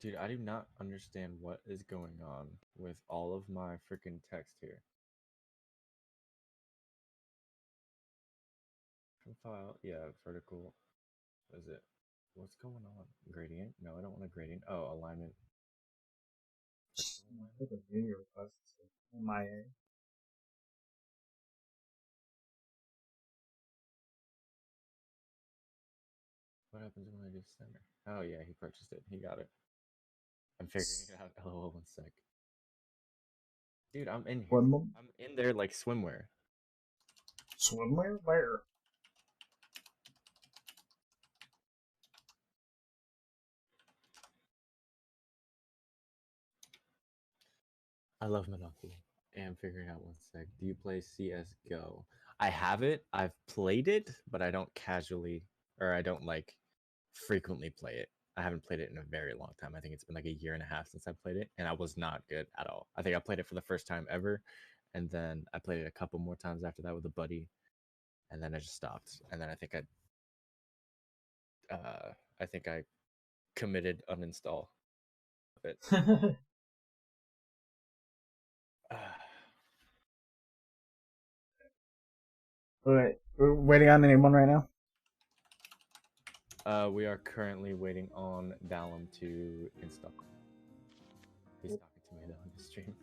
Dude, I do not understand what is going on with all of my freaking text here. Profile, yeah, vertical. What is it? What's going on? Gradient? No, I don't want a gradient. Oh, alignment. Vertical alignment. Put a video request to MIA. What happens when I do center? Oh yeah, he purchased it. He got it. I'm figuring it out. LOL, 1 sec. Dude, I'm in here. Swim, I'm in there like swimwear. swimwear? Where? I love Monopoly. And figuring out 1 sec. Do you play CS:GO? I have it. I've played it, but I don't casually or I don't like frequently play it. I haven't played it in a very long time. I think it's been like a year and a half since I played it, and I was not good at all. I think I played it for the first time ever, and then I played it a couple more times after that with a buddy, and then I just stopped. And then I think I committed uninstall of it. Alright, we're waiting on anyone right now? We are currently waiting on Dallum to install. He's talking to me though on the stream.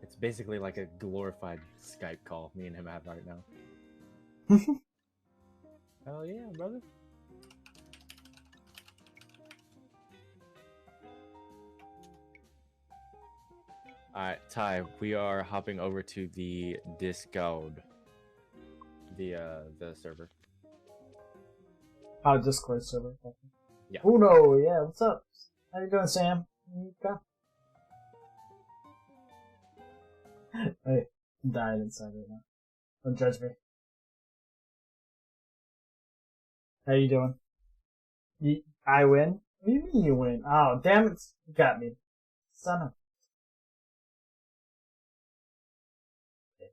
It's basically like a glorified Skype call me and him have right now. Hell yeah, brother. Alright, Ty, we are hopping over to the Discord. The server. Oh, Discord server. Yeah. Uno, yeah, what's up? How you doing, Sam? Wait, I'm dying inside right now. Don't judge me. How you doing? I win? What do you mean you win? Oh, damn it. You got me. Son of...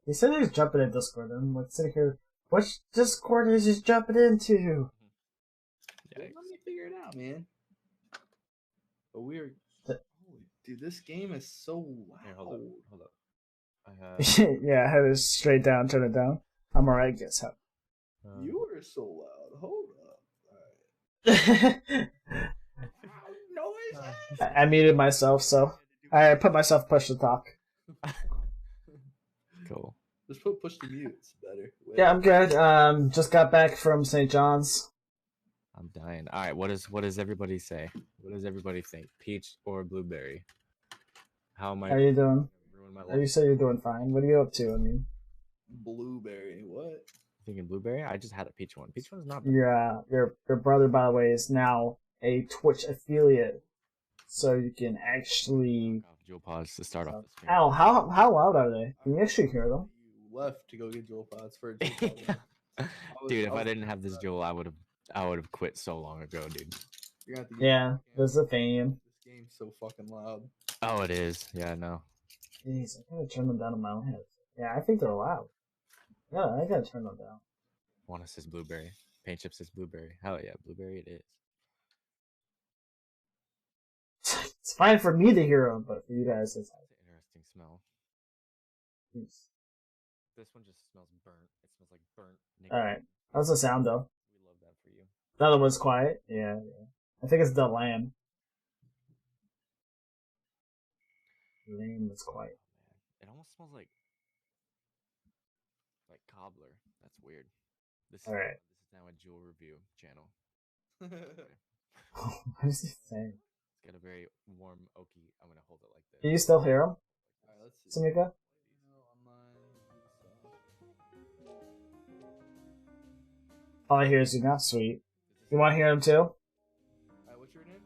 He said he was jumping in Discord, and I'm like sitting here, which Discord is he jumping into? Yeah, let me figure it out, man. But we're... Dude, this game is so loud. Here, hold up. Yeah, head is straight down, turn it down. I'm alright, guess how. You are so loud. Hold up. Alright. Noise! I muted myself, so I put myself push to talk. Cool. Just put push to mute. It's better. Wait. Yeah, I'm good. Just got back from St. John's. I'm dying. All right, what does everybody say? What does everybody think? Peach or blueberry? How am I? How you doing? Ruin my You say you're doing fine. What are you up to? I mean, blueberry. What? Thinking blueberry? I just had a peach one. Peach one's not bad. Yeah, your brother, by the way, is now a Twitch affiliate, so you can actually. Dual pods to start off the stream. Ow! How loud are they? Can you actually hear them? You left to go get dual pods for a dual pod. Dude, if I didn't have this Joel, I would have quit so long ago, dude. You're gonna have to Yeah, there's a theme. This game's so fucking loud. Oh, it is. Yeah, I know. Jeez, I gotta turn them down in my own head. Yeah, I think they're loud. Yeah, I gotta turn them down. Wanna says blueberry. Paint chip says blueberry. Hell yeah, blueberry it is. It's fine for me to hear them, but for you guys, it's an interesting smell. Jeez. This one just smells burnt. It smells like burnt. Alright. How's the sound, though? We love that for you. The other one's quiet? Yeah. I think it's the lamb. The lamb is quiet. Oh, man. It almost smells like cobbler. That's weird. This is now a Jewel review channel. What is he saying? It's got a very warm oaky. I'm gonna hold it like this. Can you still hear him? Alright, let's see. Samika? All I hear is you not sweet. You want to hear him too? Alright, what's your name?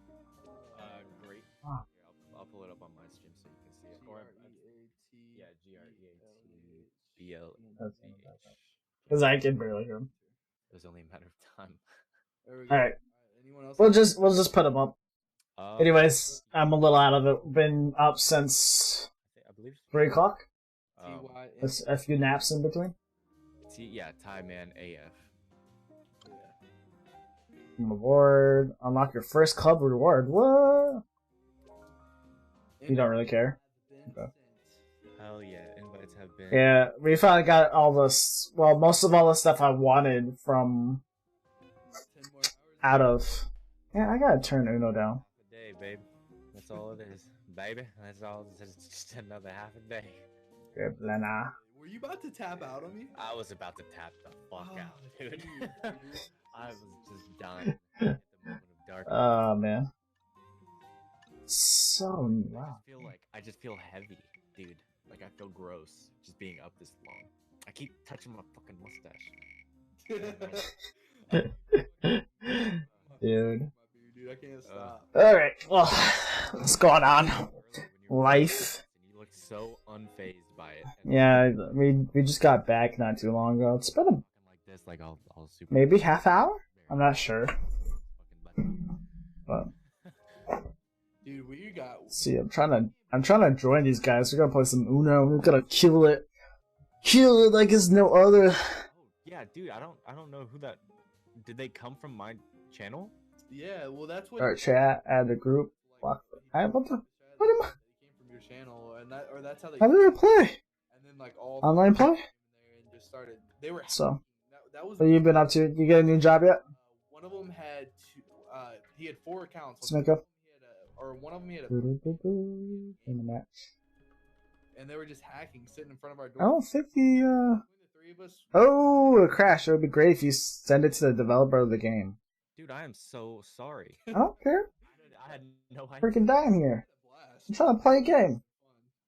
Great. Oh. Here, I'll pull it up on my stream so you can see it. Or yeah, GREATBL. Because I can barely hear him. It was only a matter of time. All right. Anyone else? We'll just put him up. Anyways, I'm a little out of it. Been up since I believe 3 o'clock. There's a few naps in between. Yeah, Thai Man AF. Reward. Unlock your first club reward. What? You don't really care. Been Okay. sent. Hell yeah, invites have been. Yeah, we finally got all this. Well, most of all the stuff I wanted from 10 more hours. out of. Yeah, I gotta turn Uno down. Half a day, babe. That's all it is, baby. That's all. It's just another half a day. Good, Lena. Were you about to tap out on me? I was about to tap the fuck Oh, out, dude. dude. I was just dying at the moment of darkness. Oh man. So wow. I just feel heavy, dude. Like I feel gross just being up this long. I keep touching my fucking mustache. Dude. Dude, I can't stop. Alright, well, what's going on? Life. You look so unfazed by it. Yeah, we just got back not too long ago. It's been a, Like this, like I'll super. maybe half hour? I'm not sure. But Dude, we got. see, I'm trying to join these guys. We're gonna play some Uno. We're gonna kill it like it's no other. Oh yeah, dude. I don't know who that. Did they come from my channel? Yeah, well, that's what. Alright, chat, add the group. What the? What am I? They came from your channel, and that's how they. How did I play? And then like all Online play? and just started. They were. So, That was. what you been up to? You get a new job yet? One of them had two. He had 4 accounts. Smicko? Or one of them he had a. In the match. And they were just hacking, sitting in front of our door. I don't think the Between the 3 of us. Oh, a crash. It would be great if you send it to the developer of the game. Dude, I am so sorry. I don't care. I had no idea. Freaking dying here. Blast. I'm trying to play a game.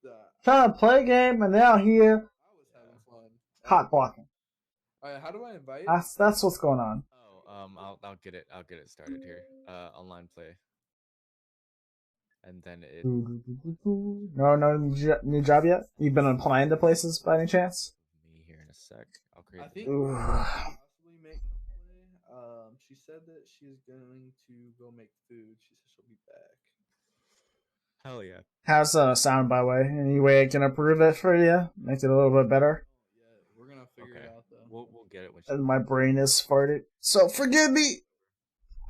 Fun. Trying to play a game, and now here, I was having fun. hot blocking. Alright, how do I invite? That's what's going on. Oh, I'll get it started here. Online play. And then it. No new job yet? You've been applying to places by any chance? Me here in a sec. I'll create. I think Ooh. possibly make some play. She said that she's going to go make food. She said she'll be back. Hell yeah. How's sound, by the way? Any way I can improve it for you? Make it a little bit better? Yeah, we're gonna figure Okay. it out though. We'll get it when And my brain is farted. So forgive me!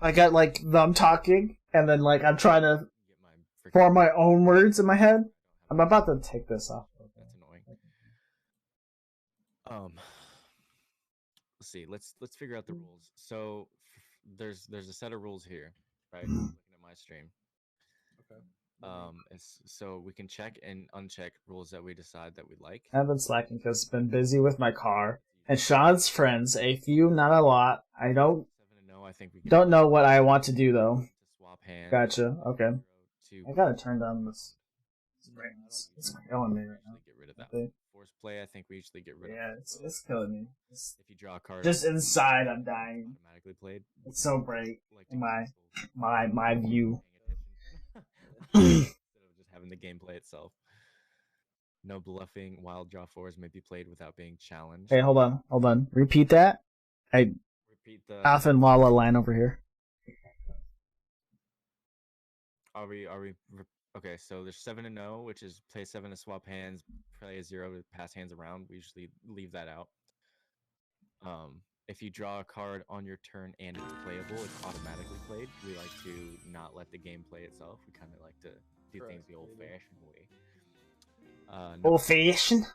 I got like them talking, and then like I'm trying to get my freaking. form my own words in my head. I'm about to take this off. That's annoying. Let's see. Let's figure out the rules. So there's a set of rules here, right? Looking at my stream. Okay. So we can check and uncheck rules that we decide that we like. I've been slacking because I've been busy with my car. And Sean's friends, a few, not a lot. I don't 7-0. I think we can don't know what I want to do though. to swap hands. Gotcha. Okay. To I gotta turn down this. I It's killing me right now. usually get rid of that. Okay. Force play. I think we usually get rid Yeah, of. it's killing me. It's If you draw a card, just inside, I'm dying. automatically played. It's so bright. Like My- people My view. paying attention instead of just having the gameplay itself. No bluffing. Wild draw 4s may be played without being challenged. Hey, hold on. Repeat that. I Repeat the. Alpha and Lala line over here. Are we? Okay, so there's 7-0, which is play 7 to swap hands, play a 0 to pass hands around. We usually leave that out. If you draw a card on your turn and it's playable, it's automatically played. We like to not let the game play itself. We kind of like to do things Correct, the yeah, old-fashioned way. No- Old fashioned.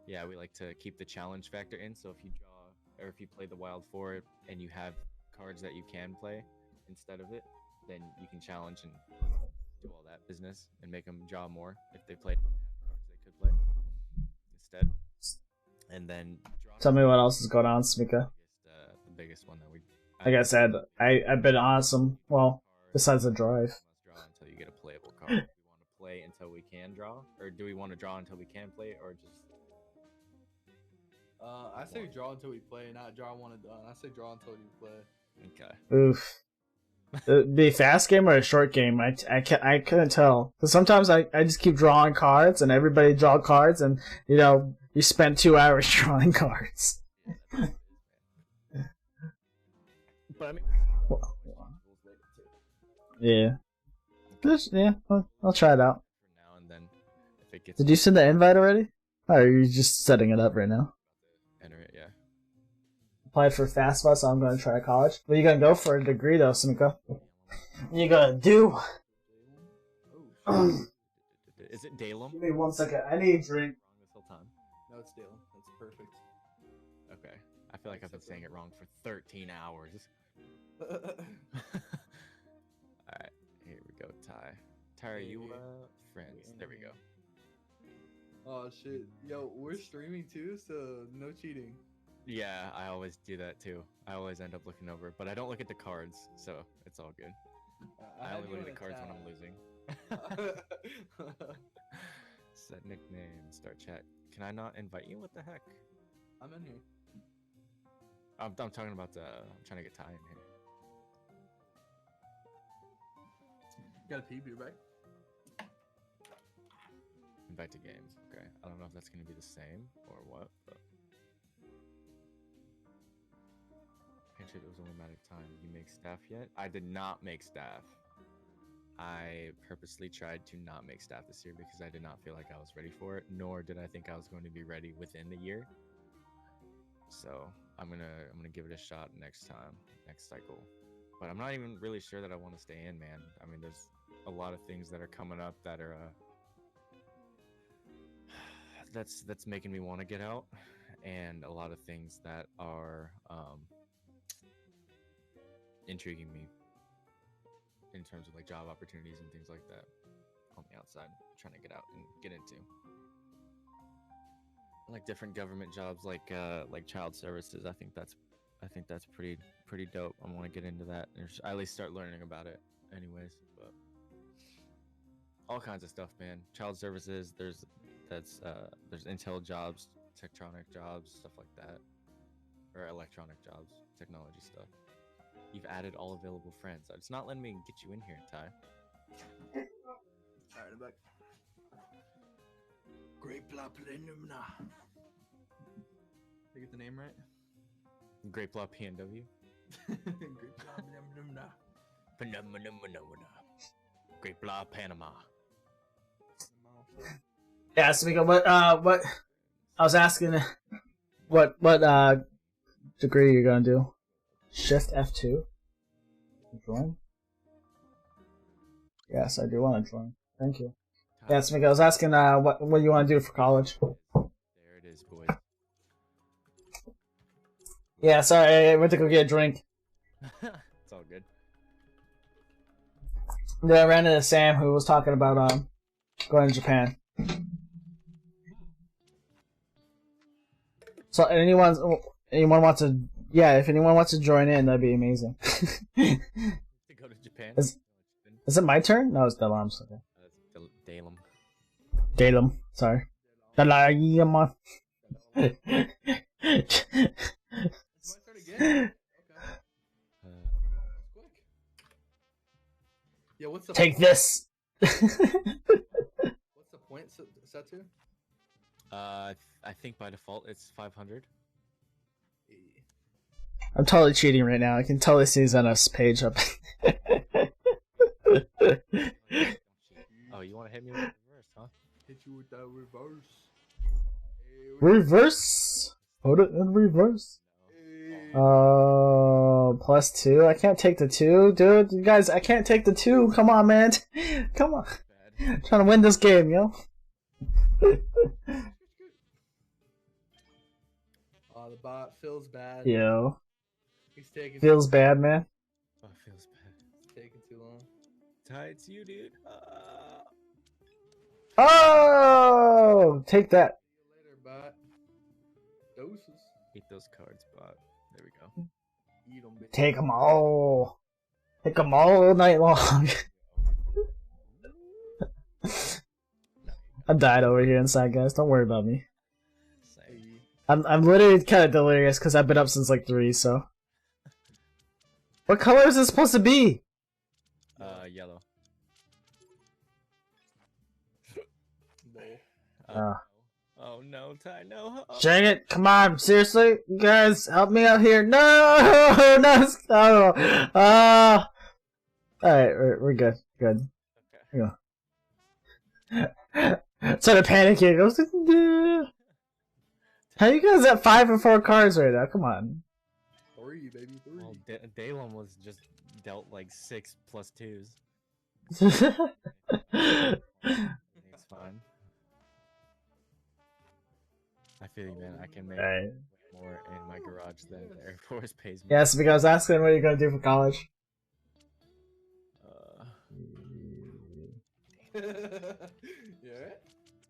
yeah, we like to keep the challenge factor in. So if you draw or if you play the wild 4 and you have cards that you can play instead of it, then you can challenge and do all that business and make them draw more if they played cards they could play instead. And then draw Tell me what else is going on, Smika. the biggest one that we. Like I said, I've been awesome. Well, besides the drive. Must draw until you get a playable card. Do we want to play until we can draw, or do we want to draw until we can play, or just? I say draw until we play, not draw one and done. I say draw until you play. Okay. Oof. It'd be a fast game or a short game? I couldn't tell. Because sometimes I just keep drawing cards and everybody draw cards and, you know, you spend 2 hours drawing cards. But I mean. Yeah. Yeah, I'll try it out. For now and then, if it gets. Did you send the invite already? Or are you just setting it up right now? Enter it, yeah. Applied for FAFSA, so I'm going to try college. What are you going to go for a degree, though, Simiko? What you going to do? Is it Dalem? Give me 1 second. I need a drink. Wrong this whole time. No, it's Dale. That's perfect. Okay. I feel like I've been saying it wrong for 13 hours. Alright, here we go, Ty. Ty, are you friends? There we go. Oh shit. Yo, we're streaming too, so no cheating. Yeah, I always do that too. I always end up looking over, but I don't look at the cards, so it's all good. I only look at the cards when I'm losing. Set nickname, start chat. Can I not invite you? What the heck? I'm in here. I'm talking about I'm trying to get Ty in here. Got a pee, be right back. Invite to games. Okay. I don't know if that's going to be the same or what, but. Actually, it was only a matter of time. You make staff yet? I did not make staff. I purposely tried to not make staff this year because I did not feel like I was ready for it, nor did I think I was going to be ready within the year. So I'm gonna give it a shot next time, next cycle. But I'm not even really sure that I want to stay in, man. I mean, there's a lot of things that are coming up that are that's making me want to get out, and a lot of things that are intriguing me in terms of like job opportunities and things like that on the outside, trying to get out and get into like different government jobs, like child services. I think that's pretty dope. I want to get into that, or at least start learning about it anyways. But all kinds of stuff, man. Child services, there's intel jobs, Tektronic jobs, stuff like that, or electronic jobs, technology stuff. You've added all available friends. It's not letting me get you in here, Ty. Alright, I'm back. Great Blah Plenumna. Did I get the name right? Great Blah PNW. Great Blah Plenumna. Great Blah Panama. Yeah, Samiko, what I was asking what degree you're gonna do? Shift F2? Join? Yes, I do want to join. Thank you. Yeah, Samiko, I was asking what you want to do for college. There it is, boys. Yeah, sorry, I went to go get a drink. It's all good. Then I ran into Sam, who was talking about going to Japan. So anyone wants to, yeah, if anyone wants to join in, that'd be amazing. To go to Japan. Is it my turn? No, it's Dalam's. Okay. Dalem. Dalem, sorry. Dalayama. It's my turn again? Okay. That's quick. Yeah, what's the Take this. What's the point set to? I think by default it's 500. I'm totally cheating right now. I can totally see Zenos' page up. Oh, you want to hit me with the reverse, huh? Hit you with that reverse. Reverse. Put it in reverse. Hey. +2. I can't take the 2, dude. You guys, I can't take the 2. Come on, man. Come on. I'm trying to win this game, yo. Oh, the bot feels bad. Yo. He's taking Feels bad, man. Oh, it feels bad. It's taking too long. Ty, it's you, dude. Oh! Take that. See you later, bot. Doses. Eat those cards, bot. There we go. Eat them, bitch. Take them all. Take them all night long. I died over here inside, guys. Don't worry about me. Same. I'm literally kind of delirious because I've been up since like 3, so. What color is this supposed to be? Yellow. Oh no, Ty, no. Oh. Dang it, come on, seriously? You guys, help me out here. No! No! Oh! Alright, we're good. Good. Okay. Started panicking. I was like, "Nah." How you guys at 5 and 4 cards right now? Come on. 3, baby, 3. Well, Dalem was just dealt like 6 + 2s. It's fine. I feel you, man. I can make Right. more in my garage than Air Force pays me. Yes, because I was asking what you're gonna do for college. Yeah.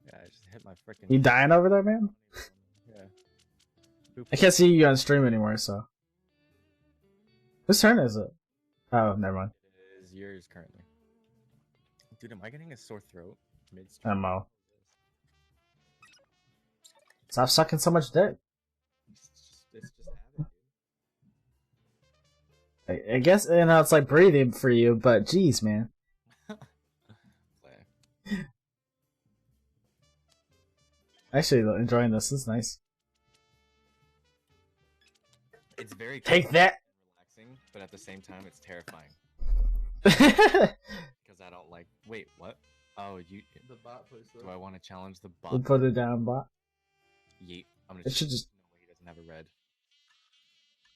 Yeah, I just hit my freaking. You dying over there, man? Yeah. I can't see you on stream anymore, so. Whose turn is it? Oh, never mind. It is yours currently. Dude, am I getting a sore throat mid MO. Stop sucking so much dick. It's just habit, dude. I guess, you know, it's like breathing for you, but jeez, man. Play. Actually, enjoying this. This is nice. It's very Take that! relaxing, but at the same time, it's terrifying We'll because I don't like. Wait, what? Oh, you. The bot puts Do I want to challenge the bot? put it down, bot. Yeet. I'm gonna. It should just. No way, he doesn't have a red.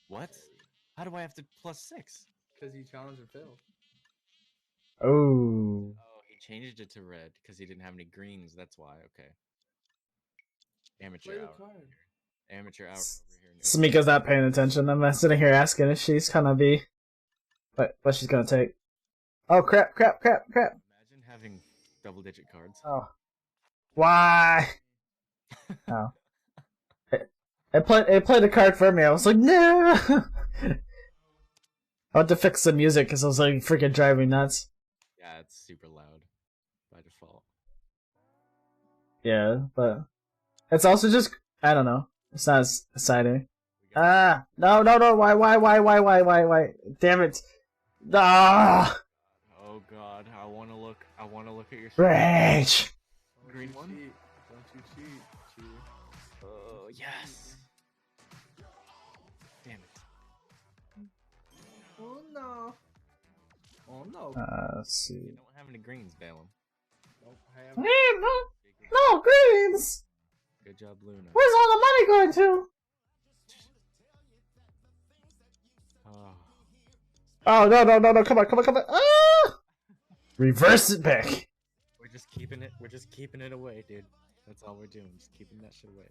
What? How do I have to +6? because he challenged and failed. Oh. Oh, he changed it to red because he didn't have any greens. That's why. Okay. Amateur Play the hour. card. Amateur hour over here. Samika's not paying attention. I'm sitting here asking if she's gonna be. What she's gonna take. Oh, crap. Imagine having double-digit cards. Oh. Why? Oh. It played a card for me. I was like, no! I had to fix the music because I was like freaking driving nuts. Yeah, it's super loud by default. Yeah, but it's also just, I don't know. It's not as exciting. Ah! No, why? Damn it. Ah! Oh god, I wanna look at your Rage! Don't Green you one? cheat. Don't you cheat, cheater. Oh yes. Damn it. Oh no. Oh no. Let's see. You don't have any greens, Balaam. Don't have Hey, no greens! Good job, Luna. Where's all the money going to? Oh. Oh, no, come on. Ah! Reverse it back. We're just keeping it away, dude. That's all we're doing, just keeping that shit away.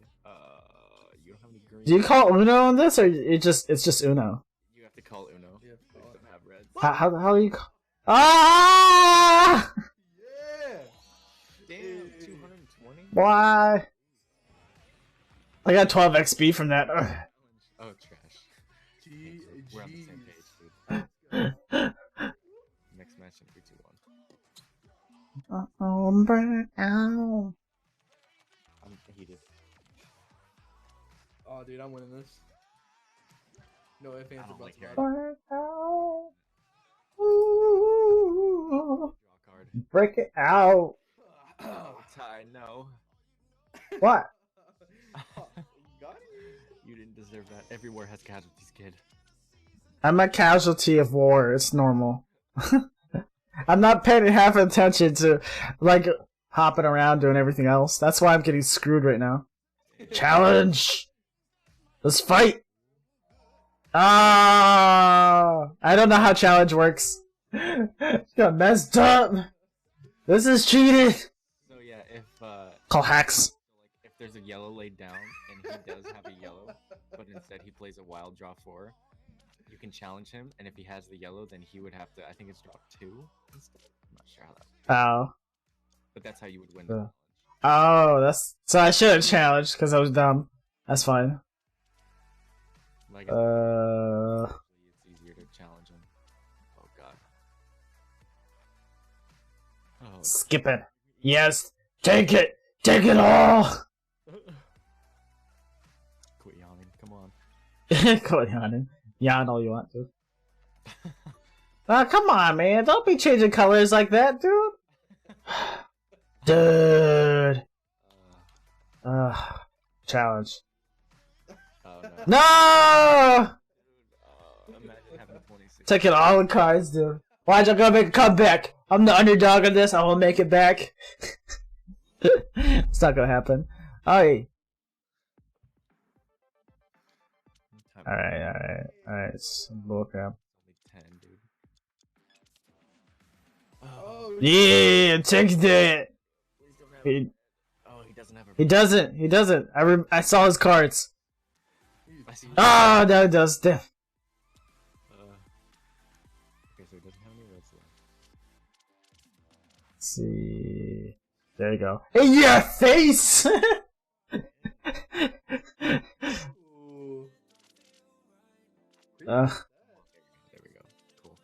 You don't have any greens. Do you call Uno on this, or it's just Uno? You have to call Uno. You have to call Don't it. have reds. How do you call? Ah! Yeah. Damn, 220? Why? I got 12 XP from that. Ugh. Oh, trash. G. We're on the same page, dude. Next match in 3, 2, 1. Oh, burn out. I'm heated. Oh, dude, I'm winning this. No ifs, ands, I don't or like buts hearing about it. Burn out. Ooh. Draw card. Break it out. Oh, Ty, no. What? Got You didn't deserve that. Every war has casualties, kid. I'm a casualty of war. It's normal. I'm not paying half attention to, like, hopping around doing everything else. That's why I'm getting screwed right now. Challenge! Let's fight! Ah! I don't know how challenge works. Got messed up! This is cheated! So yeah, if Call hacks. like if there's a yellow laid down and he does have a yellow, but instead he plays a wild draw 4, you can challenge him, and if he has the yellow, then he would have to. I think it's draw 2 instead. I'm not sure how that. Oh. But that's how you would win. Yeah. The Oh, that's... So I should have challenged, because I was dumb. That's fine. like it's easier to challenge him. Oh god. Oh. Skip it. Yes! Take it! Take it all! Quit yawning. Come on. Go on, yawn all you want to. Come on, man. Don't be changing colors like that, dude. Dude. Challenge. Oh no. No! Imagine having 26. Taking all the cards, dude. Why'd you go make a comeback? I'm the underdog in this. I will make it back. It's not gonna happen. Alright. Alright. Bullcrap. Only 10, dude. Oh, Yeah, take that. Please don't have He- Oh, he doesn't doesn't have a. He doesn't. He doesn't. I saw his cards. I see. Oh, no, it does. Damn. Okay, so he doesn't have any reds left. Let's see. There you go. In your face! Ooh. Uh, There we go. Cool.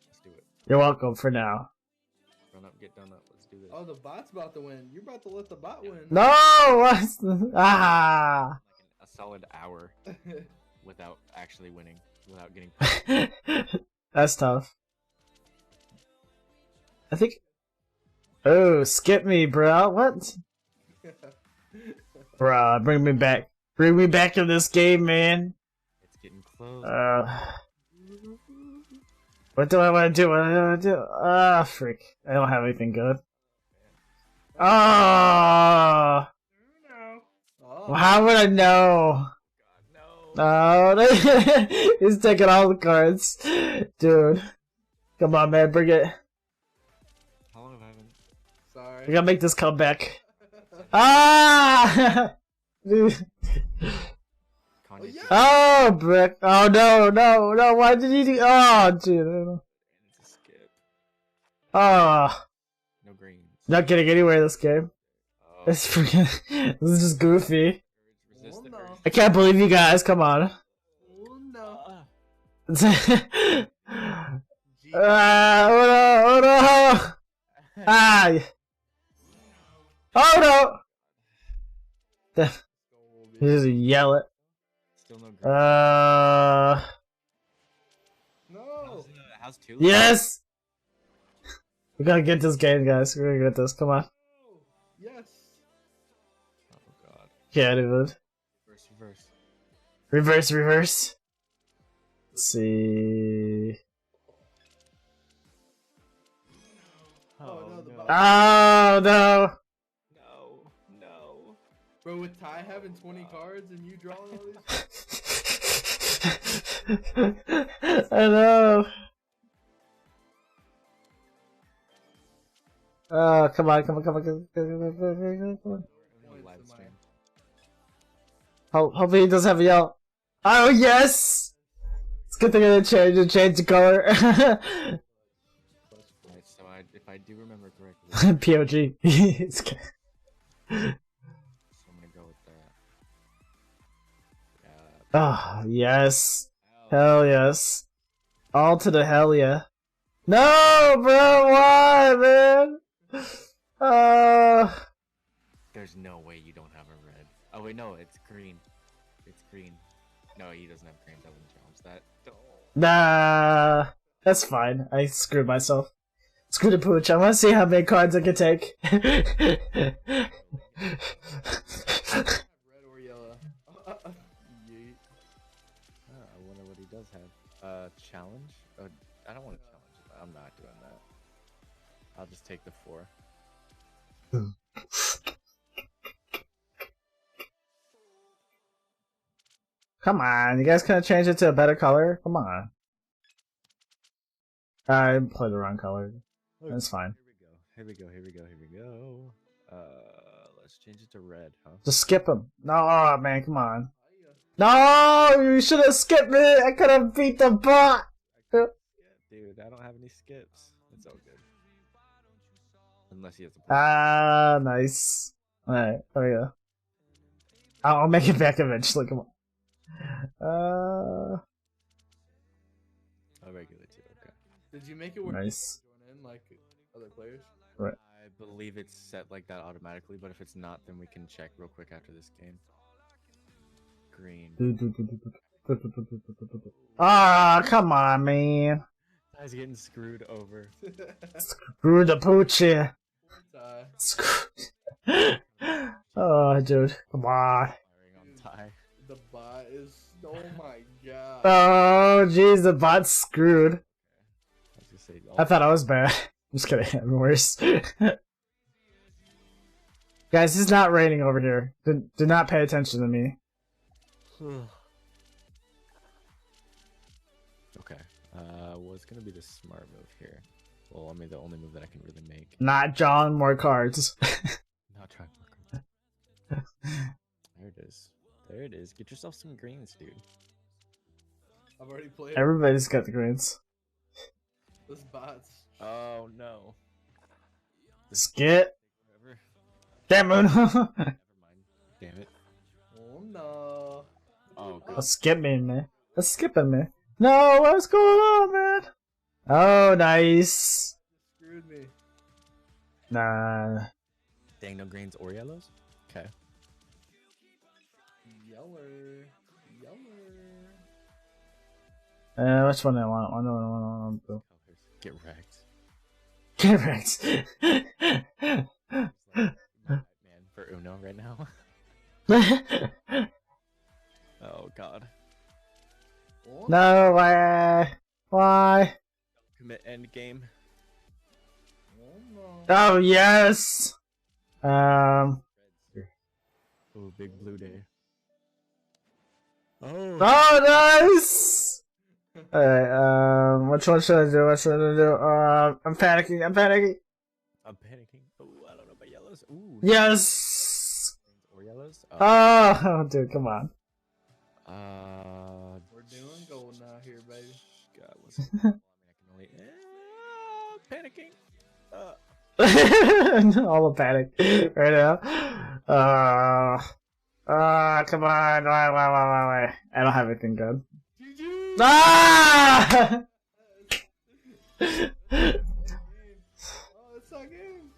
Let's do it. you're welcome for now. Run up, get done up. Let's do this. Oh, the bot's about to win. You're about to let the bot win. No! Ah! Like a solid hour without actually winning, without getting. That's tough. I think. Oh, skip me, bro. What? Bruh, bring me back. Bring me back in this game, man. It's getting close. What do I want to do? What do I want to do? Ah, freak. I don't have anything good. Oh! Oh. How would I know? God, no. No, he's taking all the cards. Dude. Come on, man, bring it. How long have I been? Sorry. We gotta make this comeback. Ah! Dude. Kanye yeah. Oh, brick. Oh, no, no, no. Why did he do? Oh, dude. It's a skip. Oh. No greens. Not getting anywhere in this game. Oh, It's freaking. This is just goofy. resist Oh, the no. urge. I can't believe you guys. Come on. Oh, no. Gee. Oh no! Oh no! Ah! Oh no! You just yell it. Still no greens. Uh. No. How's two? Yes! We gotta get this game, guys. We're gonna get this. Come on. Yes. Oh god. Yeah, dude. Reverse. Reverse, reverse. Let's see. Oh, no, the bot. Oh no! No. No. Bro, with Ty having 20 cards and you drawing all these. I know. Oh, come on, come on, come on, come on, come on, come on, come on. Points Live to stream. Hopefully he doesn't have a yell. Oh yes! It's good thing I didn't change the color. Right, so if I do remember correctly, POG. It's good. so I'm gonna go with that. Oh yes. Hell. Hell yes. All to the hell yeah. No, bro, why, man? There's no way you don't have a red. Oh wait, no, it's green. It's green. No, he doesn't have green. I wouldn't challenge that. Oh. Nah, that's fine. I screwed myself. Screw the pooch. I want to see how many cards I can take. Red or yellow. Yeet. I wonder what he does have. Challenge? I don't want to challenge it. I'm not doing that. I'll just take the 4. Come on, you guys couldn't change it to a better color? Come on. I played the wrong color. That's fine. Here we go. Let's change it to red, huh? Just skip him. No, man, come on. No, you should have skipped me. I could have beat the bot. Yeah, dude, I don't have any skips. It's all good. Unless he has a Ah, nice. Alright, there we go. I'll make it back eventually, come on. I'll regulate too, okay. Did you make it where Nice. you join in like other players? Right. I believe it's set like that automatically, but if it's not, then we can check real quick after this game. Green. Ah, come on, man. Guy's getting screwed over. Screw the pooch here. Ty. Screw. Oh, dude, come on. Firing on Ty. The bot is. Oh my god. Oh, jeez, the bot's screwed. I was gonna say, I thought I was bad. Just kidding, I'm worse. Guys, it's not raining over here. Do not pay attention to me. Okay. What's gonna be the smart move here? Well, I mean, the only move that I can really make. Not drawing more cards. Not trying to look. There it is. There it is. Get yourself some greens, dude. I've already played. Everybody's got the greens. This bots. Oh no. Skit. Whatever. Damn moon. Never mind. Damn it. Oh no. Oh, good. Let's skip me, man. Let's skip it, man. No, what's going on, man? Oh, nice. Screwed me. Nah. Dang, no greens or yellows? Okay. Yeller. Which one do I want? I want to Get wrecked. Get wrecked. Man, for Uno right now. Oh god. Oh, No way. Why? Commit end game. oh no. Oh, yes. Oh, big blue day. Oh. Oh, nice. Alright, which one should I do? What should I do? I'm panicking. I'm panicking. Oh, I don't know about yellows. Ooh. Yes. Or yellows? Oh, dude, come on. We're doing gold now here, baby. God, what's I can only. Panicking. All the panic right now. Come on. Why? I don't have anything good. GG! Ah! Oh, it's our game.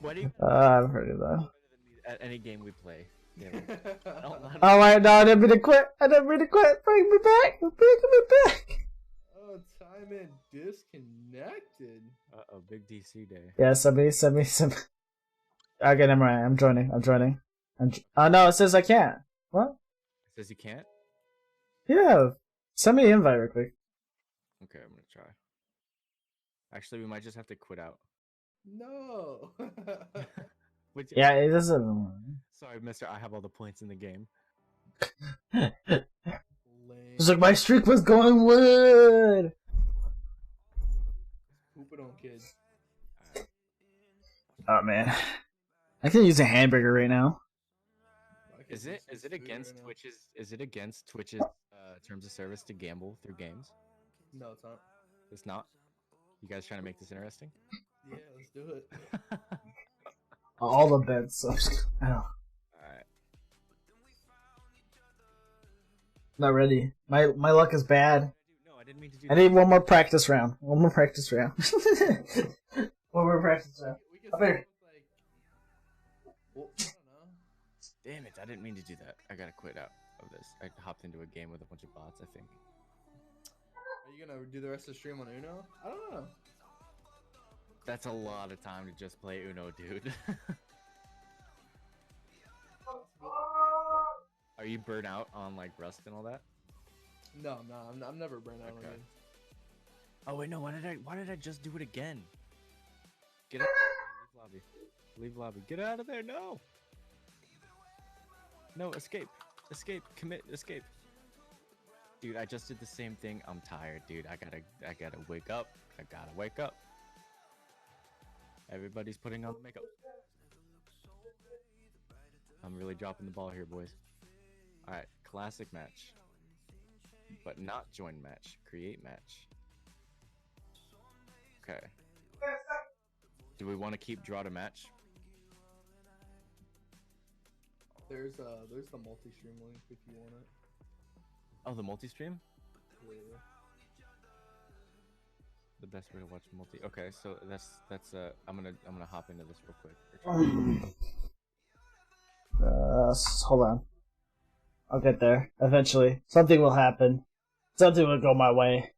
Why do you I've heard of that. at any game we play? Yeah, I don't Oh, wait, no, I didn't mean to quit. Bring me back. Oh, time and disconnected. Uh-oh, big DC day. Yeah, send me. Okay, never mind. I'm joining. Oh, no, it says I can't. What? It says you can't? Yeah. Send me an invite real quick. Okay, I'm gonna try. Actually, we might just have to quit out. No. Which, Yeah, it doesn't. Sorry, mister, I have all the points in the game. It's like my streak was going wood. Pooping on kids. Oh man, I can use a hamburger right now. Is it against Twitch's terms of service to gamble through games? No, it's not. It's not. You guys trying to make this interesting? Yeah, let's do it. All the bets. So I don't. Alright. Not ready. My luck is bad. No, I didn't mean to do I that. need one more practice round. One more practice round. One more practice round. We can Up start here. with, like, well, I don't know. Damn it, I didn't mean to do that. I gotta quit out of this. I hopped into a game with a bunch of bots, I think. Are you gonna do the rest of the stream on Uno? I don't know. That's a lot of time to just play Uno, dude. Are you burnt out on like Rust and all that? No, I'm never burnt out Okay. on it. Oh wait, no. Why did I just do it again? Get out. Leave lobby. Leave lobby. Get out of there. No. No, escape. Escape. Commit. Escape. Dude, I just did the same thing. I'm tired, dude. I gotta wake up. Everybody's putting on makeup. I'm really dropping the ball here, boys. Alright, classic match. But not join match. Create match. Okay. Do we want to keep draw to match? There's the multi-stream link if you want it. Oh, the multi-stream? Yeah. The best way to watch multi. Okay, so that's I'm gonna hop into this real quick. Hold on. I'll get there eventually. Something will happen. Something will go my way.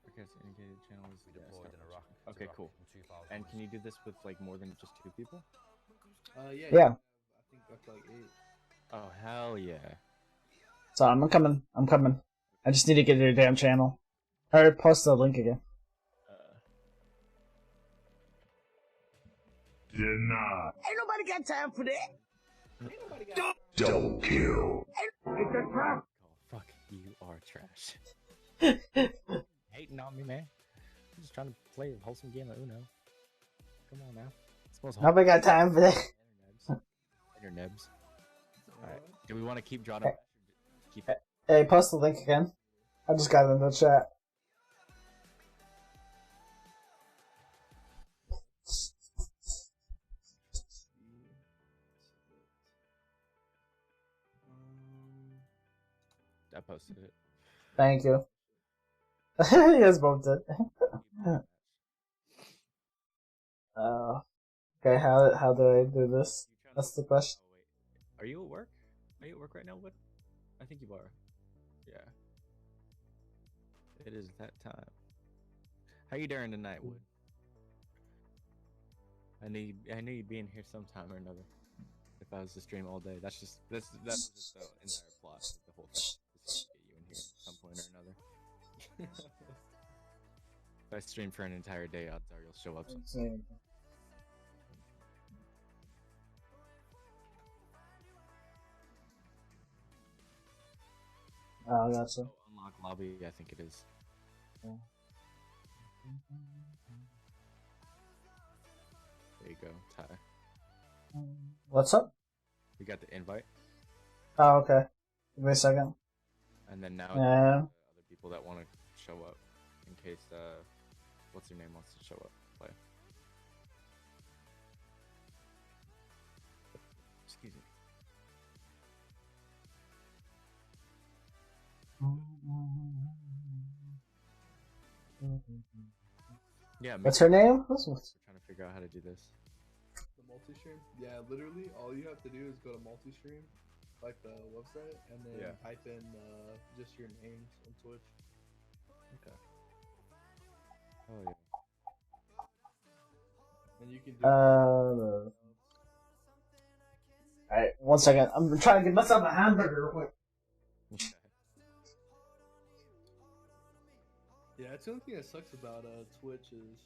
Okay, so indicated channel is okay, cool. And can you do this with like more than just 2 people? Yeah. Yeah. I think up to like 8. Oh hell yeah! So I'm coming. I just need to get to your damn channel. Alright, post the link again. Denied. Ain't nobody got time for that. Double kill. Oh fuck, you are trash. Hating on me, man. I'm just trying to play a wholesome game of Uno. Come on now. It's the most Nobody got time for that. wholesome on your nibs. All right. Alright. Do we want to keep drawing? Keep it. Hey, post the link again. I just got it in the chat. I posted it. Thank you. You guys both did. Okay, how do I do this? That's the question. Oh, wait. Are you at work? Are you at work right now, Wood? I think you are. Yeah. It is that time. How you doing tonight, Wood? I knew you'd be in here sometime or another. If I was to stream all day, that was just the entire plot of the whole thing. Just to get you in here at some point or another. If I stream for an entire day, odds are you'll show up sometime. Oh, gotcha. Oh, unlock lobby, I think it is. Yeah. There you go, Ty. What's up? You got the invite, Oh, okay. Give me a second. and then now Yeah. other people that want to show up, in case what's your name wants to show up. Play. Excuse me. Yeah, What's her name? We're trying to figure out how to do this. The multi-stream? Yeah, literally, all you have to do is go to multi-stream, like the website, and then type in just your names on Twitch. Okay. Oh yeah. And you can do Alright, 1 second. I'm trying to get myself a hamburger real quick. Okay. Yeah, that's the only thing that sucks about Twitch is.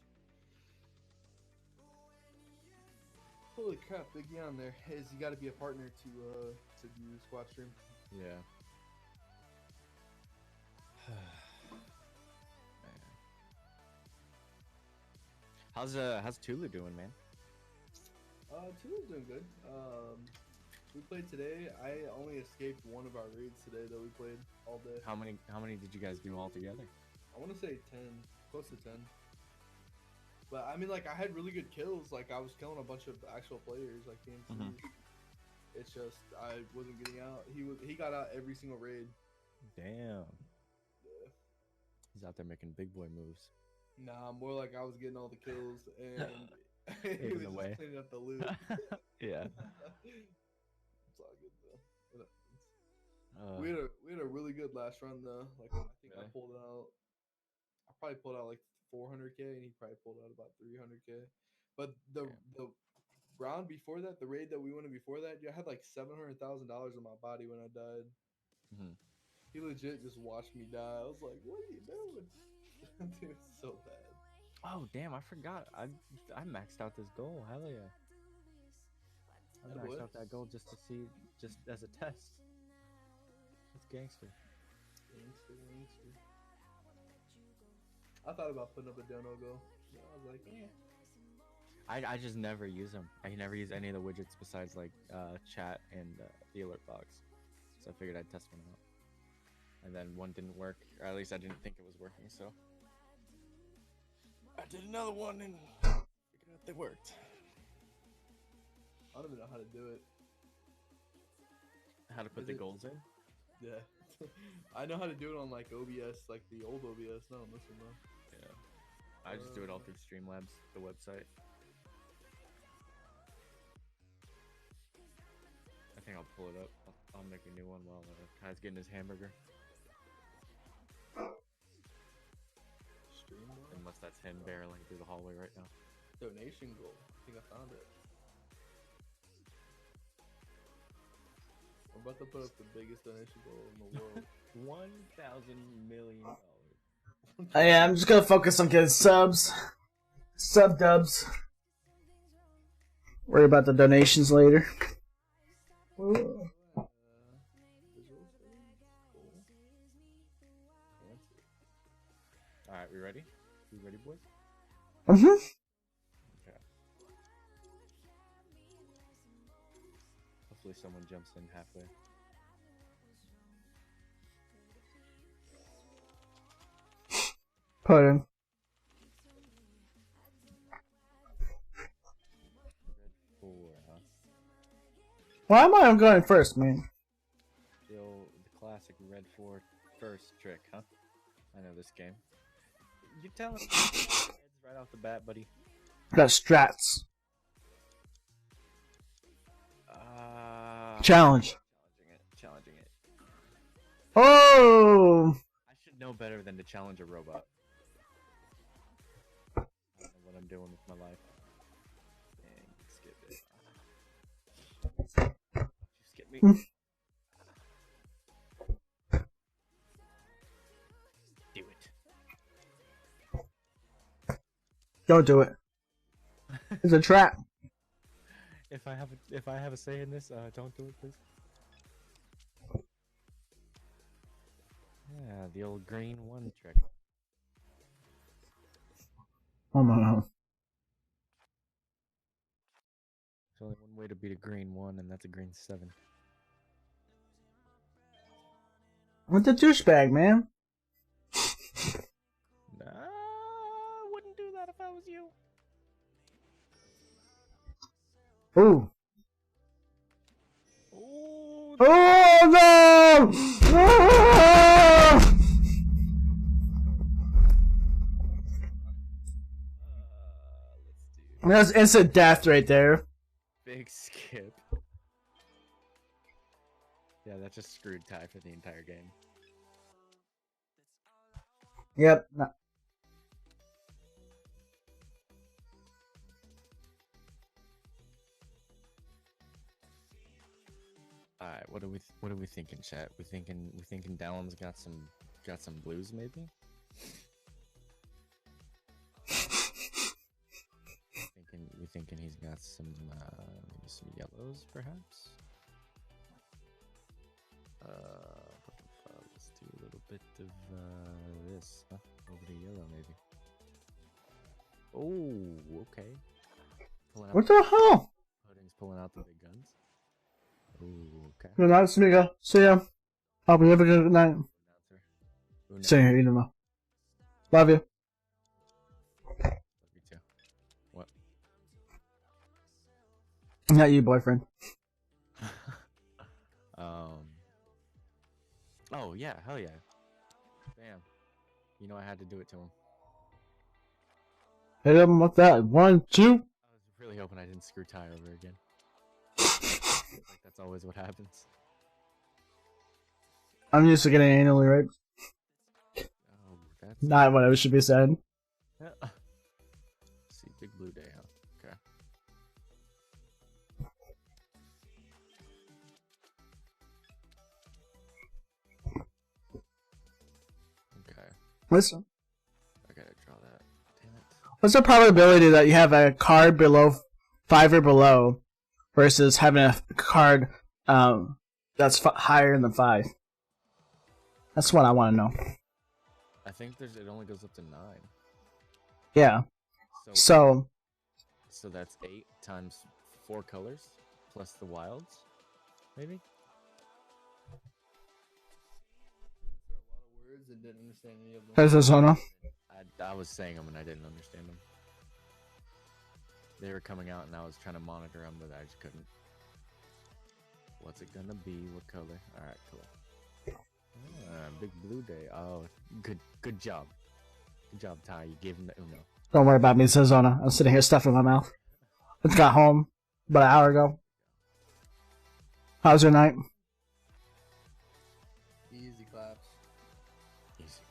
Holy crap, Big E on there is you got to be a partner to do squad stream. Yeah. Man. How's Tulu doing, man? Tulu's doing good. We played today. I only escaped one of our raids today that we played all day. How many did you guys do all together? I want to say 10, close to 10. But I mean, like, I had really good kills. Like, I was killing a bunch of actual players, like TNT. Mhm. It's just I wasn't getting out. He got out every single raid. Damn. Yeah. He's out there making big boy moves. Nah, more like I was getting all the kills and he Paving was the just way. cleaning up the loot. Yeah. It's all good though. Uh, We had a really good last run though. Like I think I Really? probably pulled out like 400k, and he probably pulled out about 300k. But the round before that, the raid that we went in before that, I had like $700,000 in my body when I died. mhm. He legit just watched me die. I was like, "What are you doing?" Dude, it's so bad. Oh damn! I forgot. I maxed out this goal. Hell yeah! I Yeah, maxed boy. out that goal just to see, just as a test. That's gangster. Gangster. I thought about putting up a dono goal. Yeah, I was like, I just never use them. I never use any of the widgets besides like chat and the alert box. So I figured I'd test one out. And then one didn't work, or at least I didn't think it was working. So I did another one and figured out they worked. I don't even know how to do it. How to put Is the it- goals in? Yeah. I know how to do it on like OBS, like the old OBS, not on this one though. Yeah. I just do it all through Streamlabs, the website. I think I'll pull it up. I'll make a new one while Kai's getting his hamburger. Streamlabs? Unless that's him barreling through the hallway right now. Donation goal. I think I found it. I'm about to put up the biggest donation goal in the world. $1,000 million. Oh, yeah, I'm just gonna focus on getting subs. Sub dubs. Worry about the donations later. Visual settings? Cool. Fancy. Alright, we ready? We ready, boys? Mm-hmm. Okay. someone jumps in halfway. Pudding. Red 4, huh? Why am I going first, man? The classic Red 4 first trick, huh? I know this game. You telling me heads right off the bat, buddy? Got strats. Challenging Challenge. it. Challenging it. Oh! I should know better than to challenge a robot. I don't know what I'm doing with my life. Dang, skip it. You skip me. Do it. Don't do it. It's a trap. If I have a say in this, don't do it, please. Yeah, the old green 1 trick. Oh my god. There's only one way to beat a green 1, and that's a green 7. What the douchebag, man? Nah, I wouldn't do that if I was you. Ooh. Ooh, Oh no! Ah! let's do That's instant death right there. big skip. Yeah, that just screwed Ty for the entire game. Yep. All right, what are we thinking, chat? We thinking Dallum's got some blues, maybe. We thinking he's got some yellows, perhaps. Let's do a little bit of this, huh? Over to yellow, maybe. Oh, okay. What the hell? Pudding's pulling out the big guns. Ooh, okay. Good night, Smiga. See ya. Hope you have a good night. Announcer. Same here, you don't know. Love you. Love you too. What? Not you, boyfriend. Oh yeah, hell yeah. Bam. You know I had to do it to him. Hit him with that. 1, 2. I was really hoping I didn't screw Ty over again. Like that's always what happens. I'm used to getting anally raped. Oh, that's Not what it should be said. See, big blue day, huh? Okay. Okay. Listen. I gotta draw that. Damn it. What's the probability that you have a card below 5 or below versus having a card that's higher than 5? That's what I want to know. I think it only goes up to 9. Yeah. So that's 8 times 4 colors plus the wilds, maybe. A lot of words and didn't understand any of them. Arizona. I was saying them and I didn't understand them. They were coming out and I was trying to monitor them, but I just couldn't. What's it gonna be? What color? All right, cool. Big blue day. Oh, good job. Good job, Ty. You gave him the Uno. Don't worry about me, Arizona. I'm sitting here stuffing my mouth. I just got home about an hour ago. How's your night? Easy claps. Easy.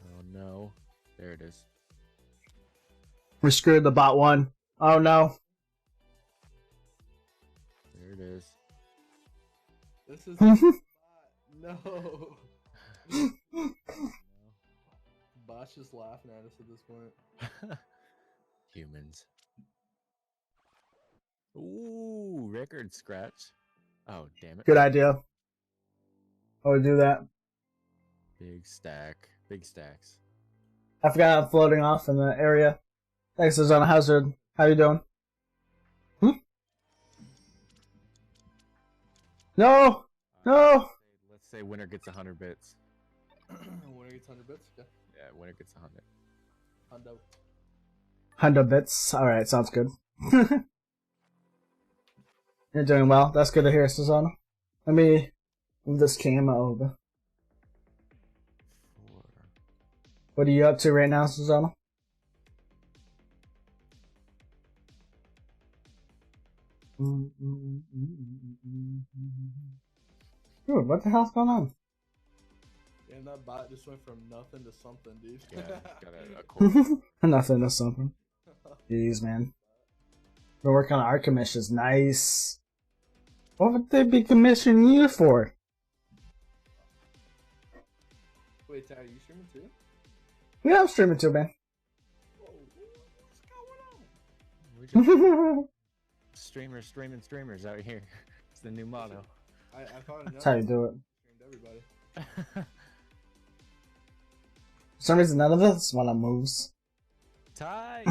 Oh no. There it is. We screwed the bot one. Oh no. There it is. This is not, no. Bot's just laughing at us at this point. Humans. Ooh, record scratch. Oh, damn it. Good idea. I would do that. Big stack. Big stacks. I forgot I'm floating off in the area. Thanks, Zona. How you doing? No! No! Let's say winner gets 100 bits. Winner gets 100 bits. Okay. Yeah, winner gets 100. Hundo. 100 bits. Alright, sounds good. You're doing well. That's good to hear, Susanna. Let me move this camera over. 4. What are you up to right now, Susanna? Dude, what the hell's going on? Damn, that bot just went from nothing to something, dude. Yeah, got a cool. Nothing or something. Jeez, man. Been working on art commissions. Nice. What would they be commissioning you for? Wait, Ty, are you streaming too? Yeah, I'm streaming too, man. Whoa, what's going on? We're just streamers out here. It's the new motto. I thought That's how you do it. streamed everybody. For some reason, none of this one moves. Ty.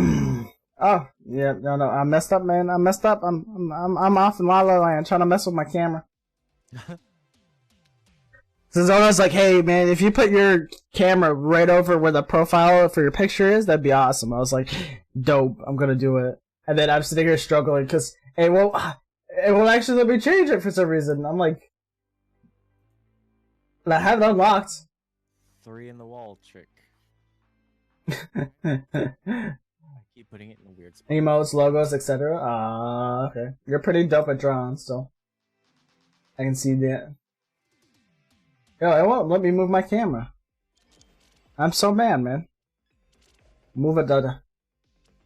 Oh, yeah, no, I messed up, man. I messed up. I'm off in La La Land trying to mess with my camera. Zona's like, hey, man, if you put your camera right over where the profile for your picture is, that'd be awesome. I was like, dope, I'm gonna do it. And then I'm sitting here struggling because it won't actually let me change it for some reason. I'm like, and I have it unlocked. 3 in the wall trick. Keep putting it in a weird spot. Emotes, logos, etc. Okay. You're pretty dope at drawing, so I can see that. Yo, it won't let me move my camera. I'm so mad, man. Move it, Dada.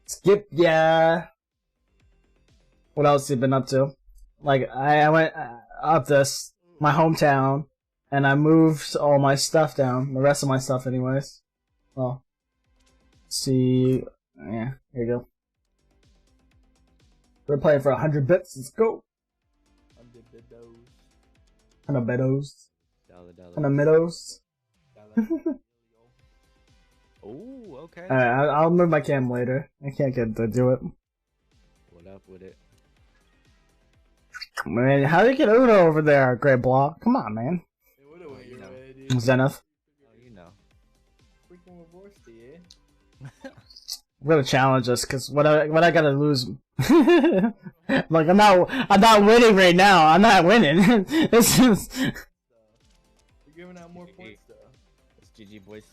Skip, yeah. What else you been up to? Like, I went up this, my hometown, and I moved all my stuff down. The rest of my stuff, anyways. Well, let's see. Yeah, here you go. We're playing for 100 bits. Let's go. 100 bidos. $1. 100 midos. Oh, okay. Alright, I'll move my cam later. I can't get to do it. What up with it? Man, how do you get Uno over there, Great Block? Come on, man. It would've went your know. way, dude. Zenith. Oh, you know. Freaking reverse, eh? I'm gonna challenge us, cause what I gotta lose. Like I'm not winning right now. I'm not winning. This is. You're giving out more points, though. It's GG, boys.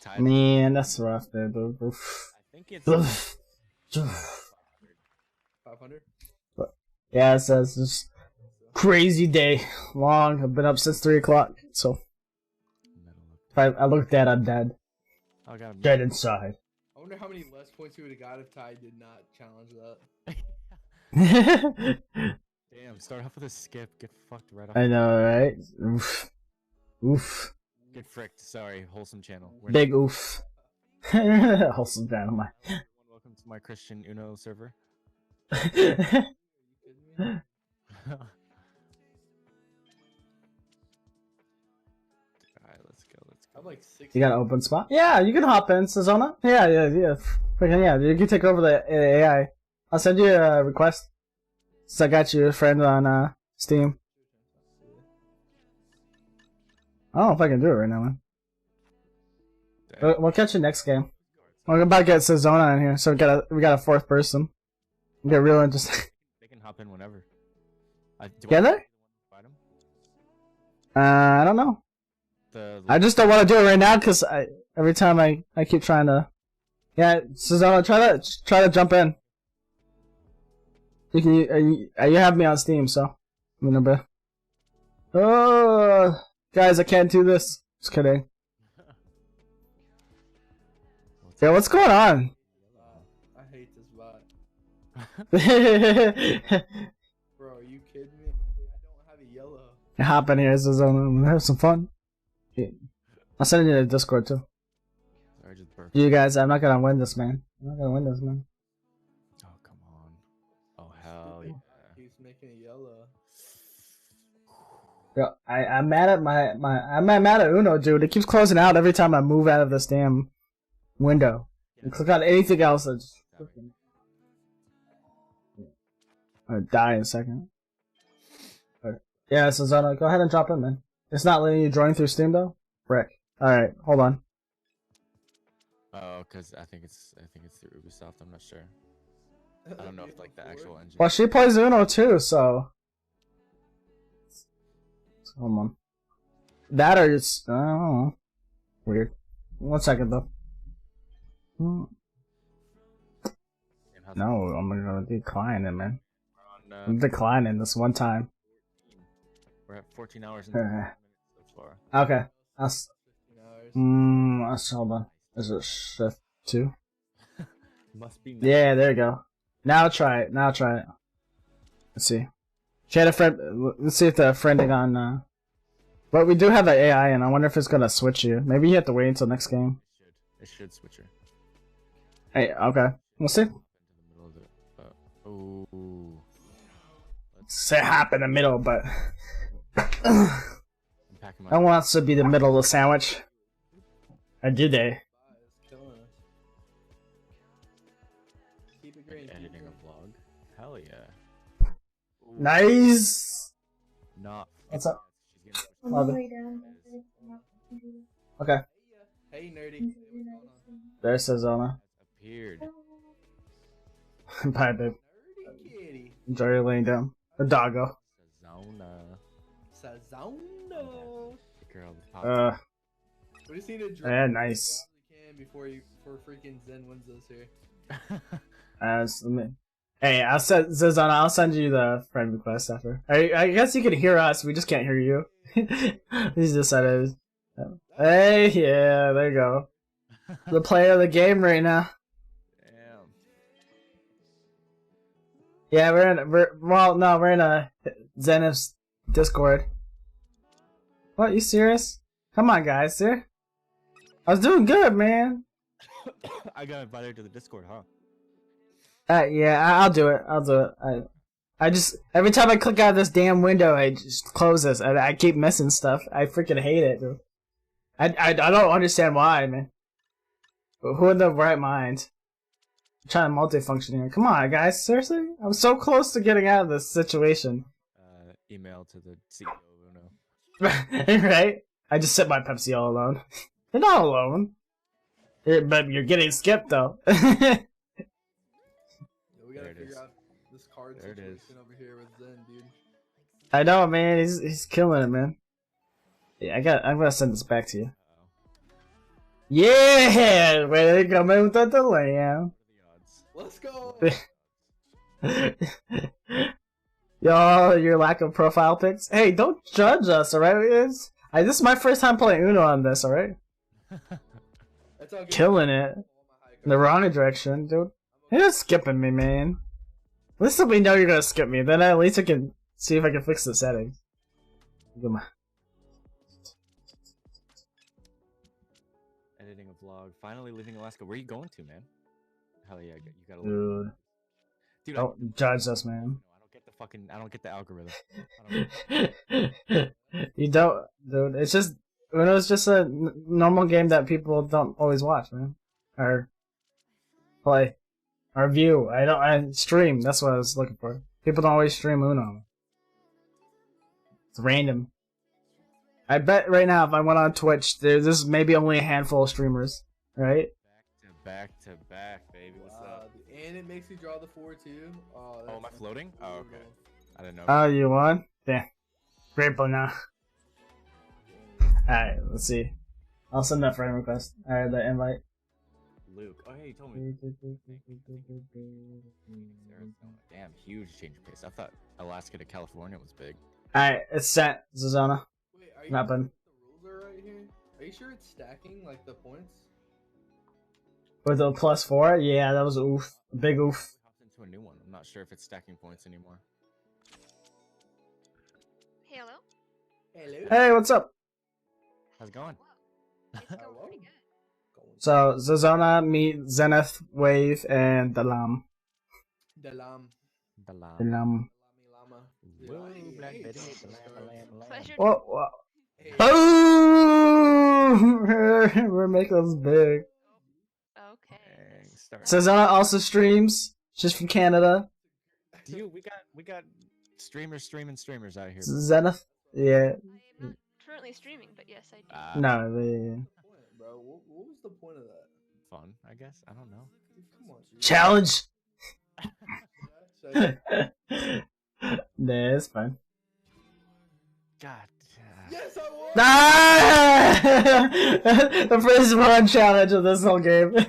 Ty. Man, that's rough, dude. Oof. I think it's. Oof. 500? Yeah, it says this crazy day, long. I've been up since 3 o'clock, so if I looked at, I'm dead. I got Dead inside. I wonder how many less points he would have got if Ty did not challenge that. Damn, start off with a skip, get fucked right off. I know, right? Oof. Oof. Get fricked, sorry, wholesome channel. We're Big oof. Wholesome channel, my. Welcome to my Christian Uno server. Are you kidding me? Alright, let's go. I have like 6. You got an open spot? Yeah, you can hop in, Sazona. Yeah. Freaking yeah, you can take over the AI. I'll send you a request. So I got you a friend on Steam. I don't know if I can do it right now, man. We'll catch you next game. We're about to get Sazona in here, so we got a 4th person. Get real interesting. They can hop in whenever. Can they? I don't know. The I just don't want to do it right now because every time I keep trying to. Yeah, Sazona, try to jump in. You have me on Steam, so I'm gonna be. Oh, guys, I can't do this. Just kidding. Yeah, what's going on? I hate this bot. Hop Bro, are you kidding me? I don't have a yellow. in here, Sazona. I'm gonna have some fun. I'll send you to Discord too. Sorry, just burped. You guys, I'm not gonna win this, man. I'm not gonna win this, man. Oh, come on. Oh, hell yeah. He's making a yellow. Yo, I'm mad at I'm mad at Uno, dude. It keeps closing out every time I move out of this damn window. And click on anything else. It's I'm gonna die in a second. But, yeah, so Zona, go ahead and drop in, man. It's not letting you join through Steam though. Frick. All right, hold on. Oh, because I think it's through Ubisoft. I'm not sure. I don't know if like the actual engine. Well, she plays Uno too, so. Hold on. That or it's I don't know. Weird. 1 second though. No, I'm gonna decline it, man. I'm declining this one time. We're at 14 hours and 30 minutes so far. Okay. That's hold on. Is it shift 2? Must be. Yeah, there you go. Now try it. Let's see. She had a friend. Let's see if the friending on. But we do have the AI, and I wonder if it's gonna switch you. Maybe you have to wait until next game. It should switch her. Hey, okay. We'll see. Oh. Say hop in the middle, but I'm packing my. I want to be the middle of the sandwich. I did they? Keep it green. Editing a vlog. Hell yeah. Ooh. Nice. Not. What's up? She's Love it. Okay. Hey, nerdy. There's Sazona. appeared. Bye, babe. Nerdy kitty. Enjoy your laying down. The doggo. Sazona. Sazona. Girl, We just need to drop yeah, nice. before freaking Zen wins this here. Hey, I'll send Zazana. I'll send you the friend request after. I guess you can hear us. We just can't hear you. He's decided. Hey, yeah, there you go. The player of the game right now. Damn. Yeah, we're in a Zenith's Discord. What? You serious? Come on, guys, sir. I was doing good, man. I got invited to the Discord, huh? Yeah, I'll do it. I just every time I click out of this damn window, I just close this, and I keep missing stuff. I freaking hate it, dude. I don't understand why, man. But who in the right mind? I'm trying to multifunction here. Come on, guys. Seriously? I'm so close to getting out of this situation. Email to the CEO of Uno. Right? I just sip my Pepsi all alone. You're not alone. But you're getting skipped, though. We gotta figure out this card There it is. situation over here with Zen, dude. I know, man. He's killing it, man. Yeah, I'm gonna send this back to you. Yeah! Way to come in with the delay, yeah. Let's go! Y'all, your lack of profile pics. Hey, don't judge us, alright? This is my first time playing Uno on this, alright? That's all good. Killing it. In the wrong direction, dude. You're just skipping me, man. At least if we know you're gonna skip me, then at least I can see if I can fix the settings. Editing a vlog. Finally leaving Alaska. Where are you going to, man? Hell yeah, you gotta Dude. Dude, Don't judge us, man. I don't get the algorithm. I don't You don't, dude. It's just Uno's just a normal game that people don't always watch, man, or play, or view. I stream. That's what I was looking for. People don't always stream Uno. It's random. I bet right now if I went on Twitch, there's maybe only a handful of streamers, right? Back to back, baby. What's up? And it makes you draw the 4 too. Oh, Am I floating? Oh, okay. I didn't know. Oh, you won? Yeah. Great, now. Alright, let's see. I'll send that friend request. Alright, the invite. Luke. Oh, hey, you told me. Damn, huge change of pace. I thought Alaska to California was big. Alright, it's sent, Zazana. Wait, are you Nothing. The rules are right here. Are you sure it's stacking like the points? With the +4? Yeah, that was a oof. A big oof. Hopped into a new one. I'm not sure if it's stacking points anymore. Hey, hello? Hello. Hey, what's up? How's it going? It's going pretty good. So, Zazana, meet Zenith, Wave, and Dalam. Dalam. The llama. Dalam. Lama. Yeah, Whoa, I hate Black Betty, Star lamb, Stars. lamb. Pleasure. What? What? Hey, Boom! We're making this big. Okay. Dang, Nice. start. Cezanna also streams. She's from Canada. We got streamers out here. Zenith. Yeah. I am not currently streaming, but yes, I do. No. point, bro. What was the point of that? Fun, I guess. I don't know. Dude, come on, dude. Challenge. Should I- Nah, it's fine. God. Yes, I won. Ah! The first one challenge of this whole game. No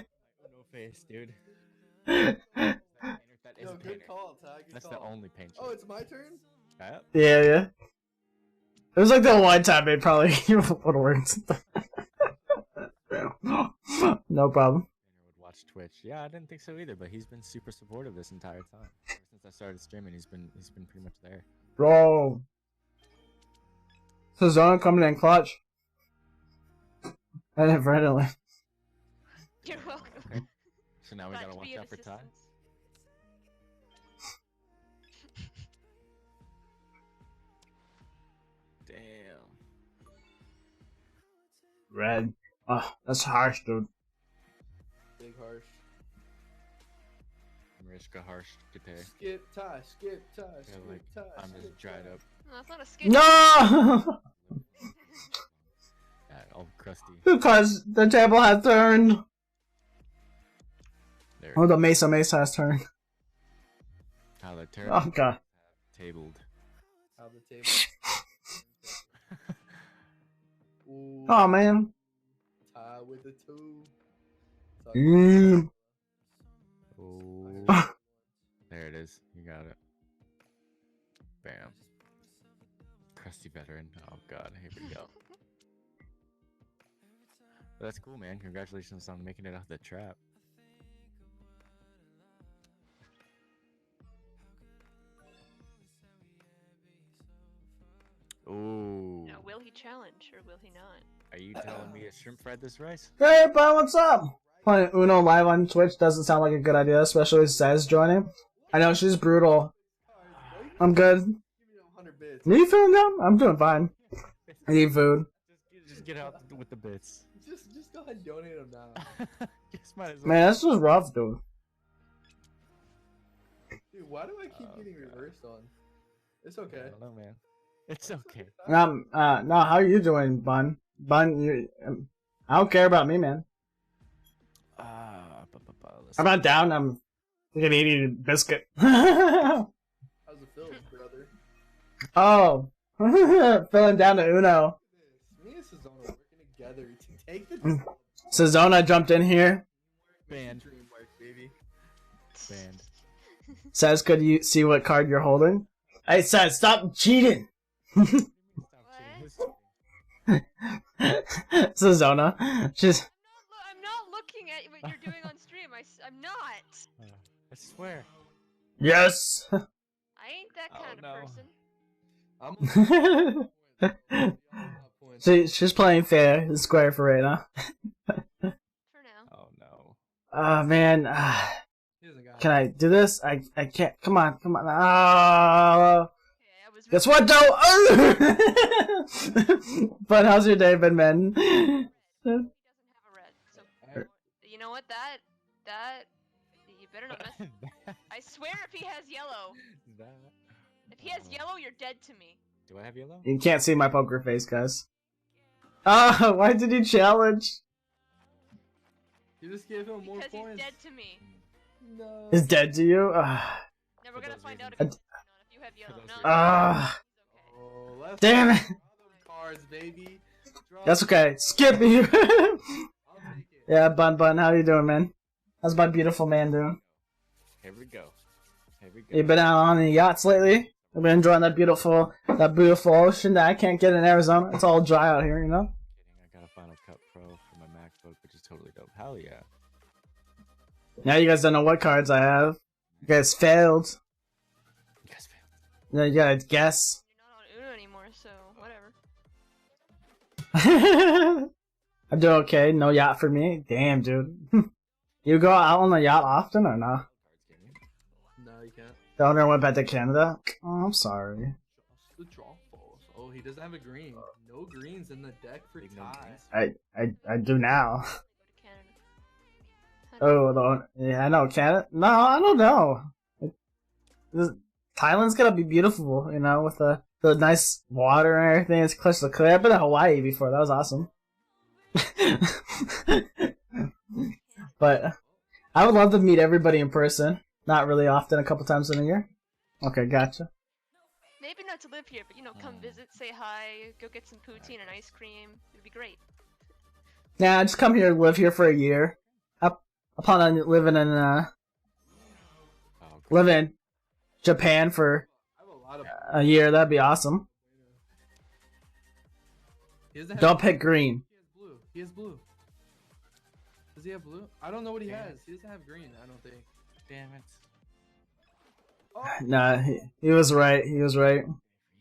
face, dude. That is Yo, a good painter. call, Ty. Good That's call. the only paint. Oh, it's my turn. Yep. Yeah. It was like the one time it probably would have worked. No problem. Would watch Twitch. Yeah, I didn't think so either, but he's been super supportive this entire time. Ever since I started streaming, he's been pretty much there. Bro. Cezanna coming in clutch. And friendly. You're welcome. Okay. So now we Glad gotta to watch be of out for Ty. assistance. Damn. Red. Oh, that's harsh, dude. Big harsh. Mariska Harsh Kate. Skip Ty. Skip Ty. Skip like, Ty. I'm skip just dried Ty. up. No, that's not a skit. No! Yeah, all crusty. Because the table has turned. There. Oh, the Mesa has turned. How the turn Oh, God. tabled. How the table. Ooh, Oh, man. Ty with the two. Suck. Mm. Oh. There it is. You got it. Bam. Crusty veteran. Oh god, here we go. But that's cool, man. Congratulations on making it out of the trap. Ooh. Now, will he challenge or will he not? Are you telling me a shrimp fried this rice? Hey, bro, what's up? Playing Uno live on Twitch doesn't sound like a good idea, especially with Sez joining. I know she's brutal. I'm good. Give me 100 bits. Me feeling down? I'm doing fine. I need food. Just get out with the bits. Just go ahead and donate them now. Just might as well. Man, that's just rough, dude. Dude, why do I keep Oh, getting God. reversed on? It's okay. I don't know, man. It's okay. No, how you doing, Bun? Bun, I don't care about me, man. I'm not down. I'm gonna eat a biscuit. How's it feel, brother? Oh, feeling down to Uno. Me and Cezanna working together to take the Cezanna jumped in here. Banned. dream work, baby. Banned. Says, could you see what card you're holding? Hey, Says, stop cheating. Cezanna, she's. I'm not looking at what you're doing on stream. I'm not. I swear. Yes. I ain't that Oh, kind no. of person. I'm She's playing fair and square for right now. For now. Oh no. Man, He doesn't got can it. I do this? I can't. Come on. Okay, I was. Guess what, though? But how's your day been, man? He doesn't have a red, so Alright. you know what? That you better not mess. I swear, if he has yellow, if he has yellow, you're dead to me. Do I have yellow? You can't see my poker face, guys. Ah, why did you challenge? You just gave him more Because he's points. dead to me. No. Is dead to you? Now we're For gonna those find out if, reasons. if you have yellow. those No, reasons. no, Ah, it's okay. Oh, let's damn it. draw them cards, baby. Draw That's them okay. cards. Skip you. I'll take it. Yeah, Bun, how you doing, man? How's my beautiful man doing? Here we go. Here we go. You been out on the yachts lately? I've been enjoying that beautiful ocean that I can't get in Arizona. It's all dry out here, you know? Kidding, I got a Final Cut Pro for my MacBook, which is totally dope. Hell yeah. Now you guys don't know what cards I have. You guys failed. You guys failed. Now you gotta guess. You're not on Uno anymore, so whatever. I'm doing okay. No yacht for me. Damn, dude. You go out on the yacht often or not? Cards, can you? No, you can't. The owner went back to Canada. Oh, I'm sorry. He doesn't have a green. No greens in the deck for Big no Ty. greens. I do now. Go to Canada. Oh, yeah, I know Canada. No, I don't know. Thailand's gonna be beautiful, you know, with the nice water and everything. It's crystal clear. I've been to Hawaii before. That was awesome. But I would love to meet everybody in person. Not really often, a couple times in a year. Okay, gotcha. Maybe not to live here, but you know, come visit, say hi, go get some poutine and ice cream. It'd be great. Yeah, just come here, live here for a year. Upon living in live in Japan for I have a lot of. a year, that'd be awesome. He doesn't have Don't pick green. He has blue. Does he have blue? I don't know what he has. He doesn't have green, I don't think. Damn it. Oh. Nah, he was right. He was right. For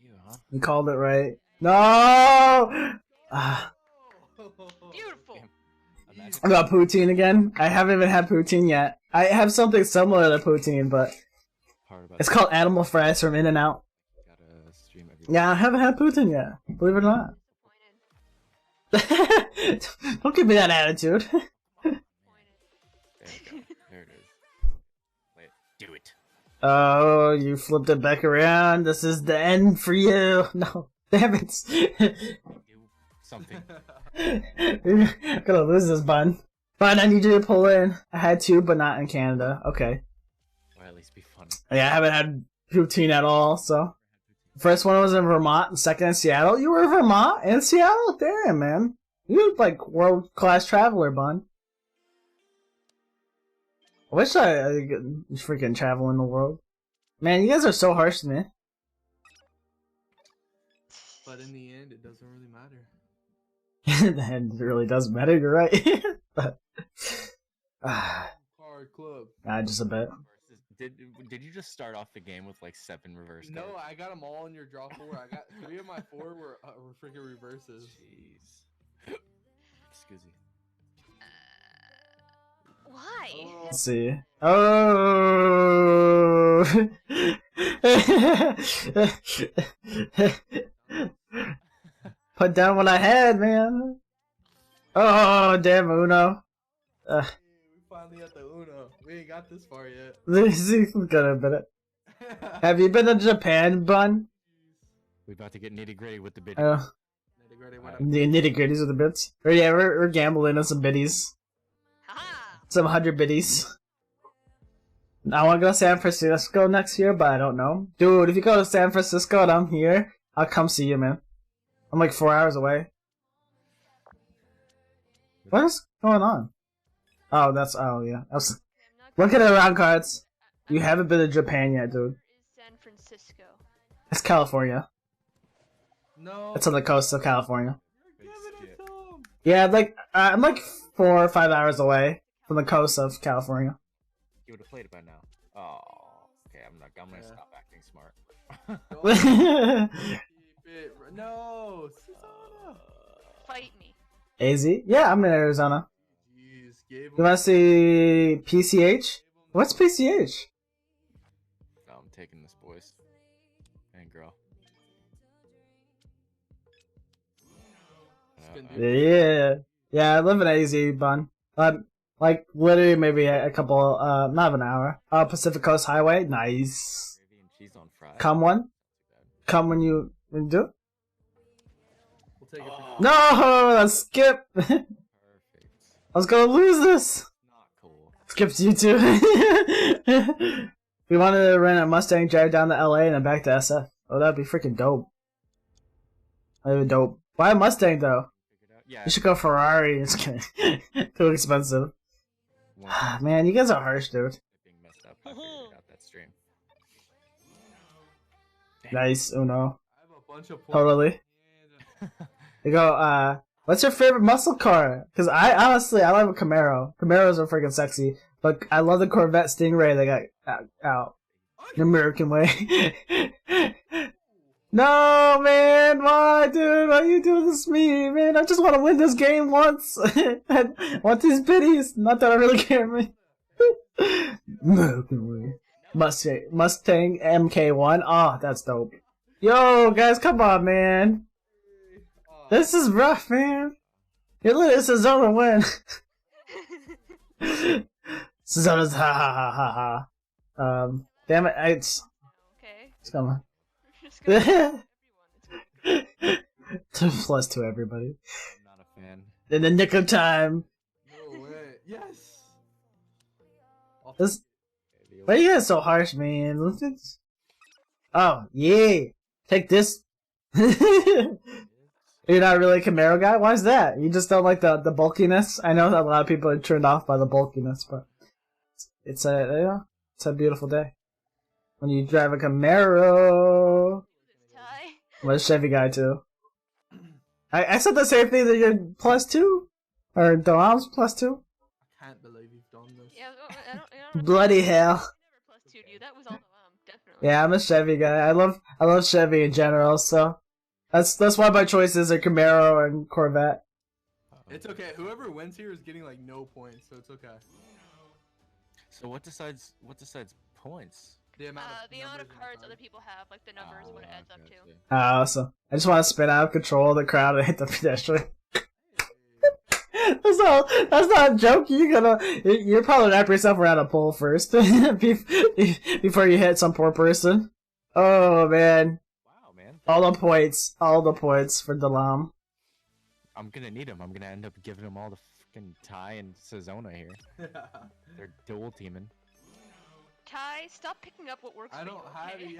you, huh? He called it right. No! Beautiful. Imagine I got poutine again. I haven't even had poutine yet. I have something similar to poutine, but part about it's called animal fries from In-N-Out. gotta stream every Yeah, I haven't had poutine yet. Believe it or not. Disappointed. Don't give me that attitude. Disappointed. There we go. There it is. Wait, do it. Oh, you flipped it back around. This is the end for you. No, damn it. Do something. I'm gonna lose this bun. But I need you to pull in. I had two, but not in Canada. Okay. Or at least be fun. Yeah, I haven't had poutine at all, so. First one was in Vermont, and second in Seattle. You were in Vermont and Seattle? Damn, man. You're like world-class traveler, bun. I wish I could freaking travel in the world. Man, you guys are so harsh to me. But in the end, it doesn't really matter. And it really doesn't matter, you're right. But, Card club. just a bit. Did you just start off the game with like 7 reverse No, cards? I got them all in your draw 4. I got 3 of my 4 were freaking reverses. Jeez. Excuse me. Why? Let's see. Oh. Put down what I had, man. Oh, damn Uno. We finally got the Uno. We ain't got this far yet. This is gonna be it. Have you been to Japan, bun? We about to get nitty gritty with the bid. Oh, Nitty-gritty, what up? the nitty gritties with the bits. Or yeah, we're gambling on some biddies. Haha. Some 100 biddies. I want to go to San Francisco next year, but I don't know. Dude, if you go to San Francisco and I'm here, I'll come see you, man. I'm like 4 hours away. What is going on? Oh, that's, oh yeah. I was looking at around cards. You haven't been to Japan yet, dude. Where is San Francisco? It's California. No. It's on the coast of California. You're giving it to him. Yeah, like, I'm like 4 or 5 hours away from the coast of California. You would have played it by now. Oh, okay. I'm gonna Yeah. stop acting smart. Don't keep it. No. Susanna. Fight me. AZ? Yeah, I'm in Arizona. Jeez, gave You him. wanna see PCH? What's PCH? No, I'm taking this, boys and girl. Good I- dude. Yeah. Yeah, I live in AZ, bun. Like, literally maybe a couple, not of an hour. Pacific Coast Highway, nice. Gravy and cheese on fries. Come one. Too bad. Come when you do it. We'll take it. Oh. No, let's skip. I Perfect. was gonna lose this. Not cool. Skipped you too. We wanted to rent a Mustang, drive down to LA, and then back to SF. Oh, that'd be freaking dope. That'd be dope. Why a Mustang though? Figured out. Yeah. You should go Ferrari. It's kidding. Too expensive. one Man, you guys are harsh, dude. being messed up. I figured out that stream. Nice, Uno. I have a bunch of points. Totally. You go, what's your favorite muscle car? Because I honestly, I love a Camaro. Camaros are freaking sexy. But I love the Corvette Stingray they got out the American way. No, man, why, dude? Why you doing this to me, man? I just want to win this game once. I want these biddies. Not that I really care, man. American way. Mustang MK1. Oh, that's dope. Yo, guys, come on, man. This is rough, man. You're letting Sazona win. Sazona's ha ha ha ha ha. Damn it, it's Okay. coming. Just gonna everyone. It's okay. Plus to everybody. I'm not a fan. In the nick of time. No way. Yes. I'll This, Okay, the why are you guys so harsh, man? Oh, yeah. Take this. You're not really a Camaro guy? Why is that? You just don't like the bulkiness? I know that a lot of people are turned off by the bulkiness, but it's a beautiful day. When you drive a Camaro. Ty. I'm a Chevy guy too. I said the same thing that you're +2? Or Dom's +2? I can't believe you've done this. Yeah, I don't Bloody hell. never +2'd you. That was all definitely. Yeah, I'm a Chevy guy. I love Chevy in general, so that's why my choices are Camaro and Corvette. It's okay. Whoever wins here is getting like no points, so it's okay. So what decides points? The amount of The amount of numbers in the cards card. other people have, like the numbers, what it adds up to. Awesome. I just want to spin out of control of the crowd and hit the pedestrian. That's not a joke. You're probably wrap yourself around a pole first before you hit some poor person. Oh man. Wow, man. All the points for Dalam. I'm gonna need him. I'm gonna end up giving him all the fucking Ty and Sazona here. They're dual teaming. Ty, stop picking up what works I for don't you, have okay?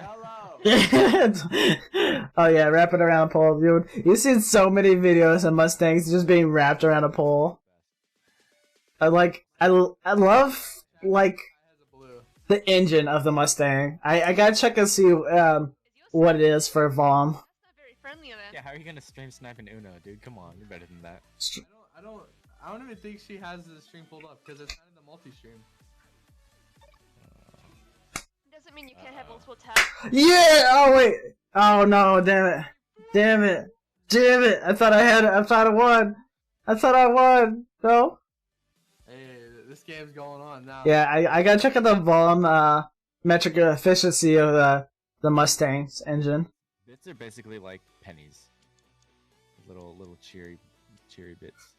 yellow. Oh yeah, wrap it around a pole, dude. You've seen so many videos of Mustangs just being wrapped around a pole. I love like has a blue. the engine of the Mustang. I gotta check and see what it is for Vom. That's not very friendly of him. Yeah, how are you gonna stream snipe an Uno, dude? Come on, you're better than that. I don't even think she has the stream pulled up because it's not in the multi-stream. Doesn't mean you can't have multiple tabs. Yeah. Oh wait. Oh no. Damn it. I thought I won. No. Hey, this game's going on now. Yeah. I gotta check out the Vom metric efficiency of the Mustang's engine. Bits are basically like pennies. Little cheery bits.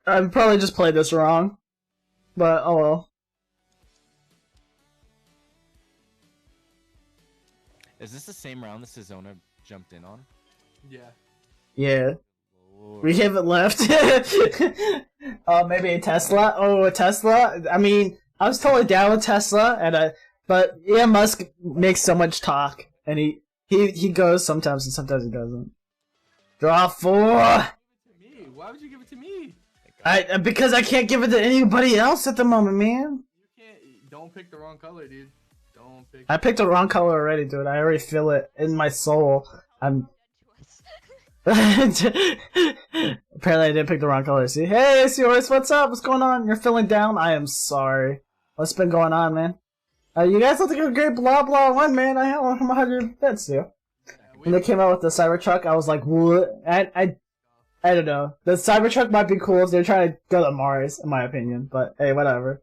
I probably just played this wrong, but oh well. Is this the same round that Sazona jumped in on? Yeah. Yeah. Lord. We haven't left. Maybe a Tesla. Oh, a Tesla. I mean, I was totally down with Tesla, but Elon Musk makes so much talk, and he goes sometimes and sometimes he doesn't. Draw 4. To me? Why would you give it to me? Because I can't give it to anybody else at the moment, man. You can't. Don't pick the wrong color, dude. Don't pick. I picked the wrong color already, dude. I already feel it in my soul. I'm. Apparently, I didn't pick the wrong color. See, hey, Seahorse, what's up? What's going on? You're feeling down? I am sorry. What's been going on, man? You guys look like a great blah blah one, man. I'm 100 bits, too. When they came out with the Cybertruck, I was like, what? I don't know. The Cybertruck might be cool if they're trying to go to Mars, in my opinion. But hey, whatever.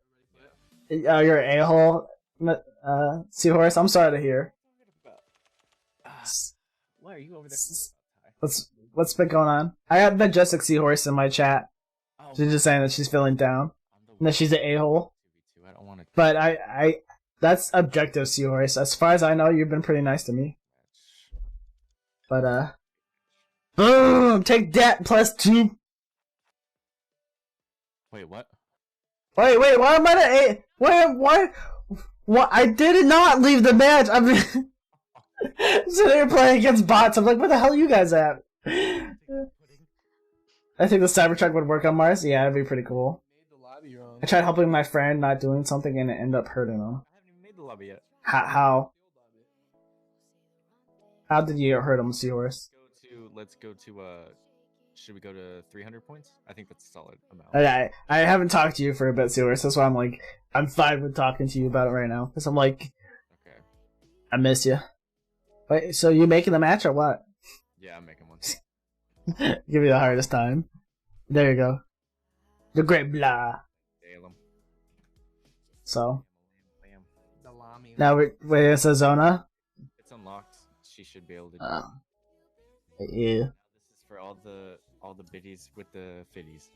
You're an a-hole, Seahorse. I'm sorry to hear. Why are you over there? What's been going on? I have Majestic Seahorse in my chat. Oh, She's just saying that she's feeling down. And that she's an a-hole. I don't want to. But that's objective, Seahorse. As far as I know, you've been pretty nice to me. But, boom! Take that +2. Wait, what? Wait, why am I at 8? Why? What? I did not leave the match! I'm sitting here playing against bots. I'm like, where the hell are you guys at? I think the Cybertruck would work on Mars. Yeah, it'd be pretty cool. Made the lobby wrong. I tried helping my friend not doing something and it ended up hurting him. I haven't even made the lobby yet. How? How did you hurt him, Seahorse? Let's go to should we go to 300 points? I think that's a solid amount. I haven't talked to you for a bit, Seahorse. That's why I'm like, I'm fine with talking to you about it right now. Because I'm like, Okay. I miss you. Wait, so you making the match or what? Yeah, I'm making one. Give me the hardest time. There you go. The great blah. Salem. So, Bam. The lobby. now we're in Sazona. It's unlocked. She should be able to. Yeah. This is for all the biddies with the fiddies.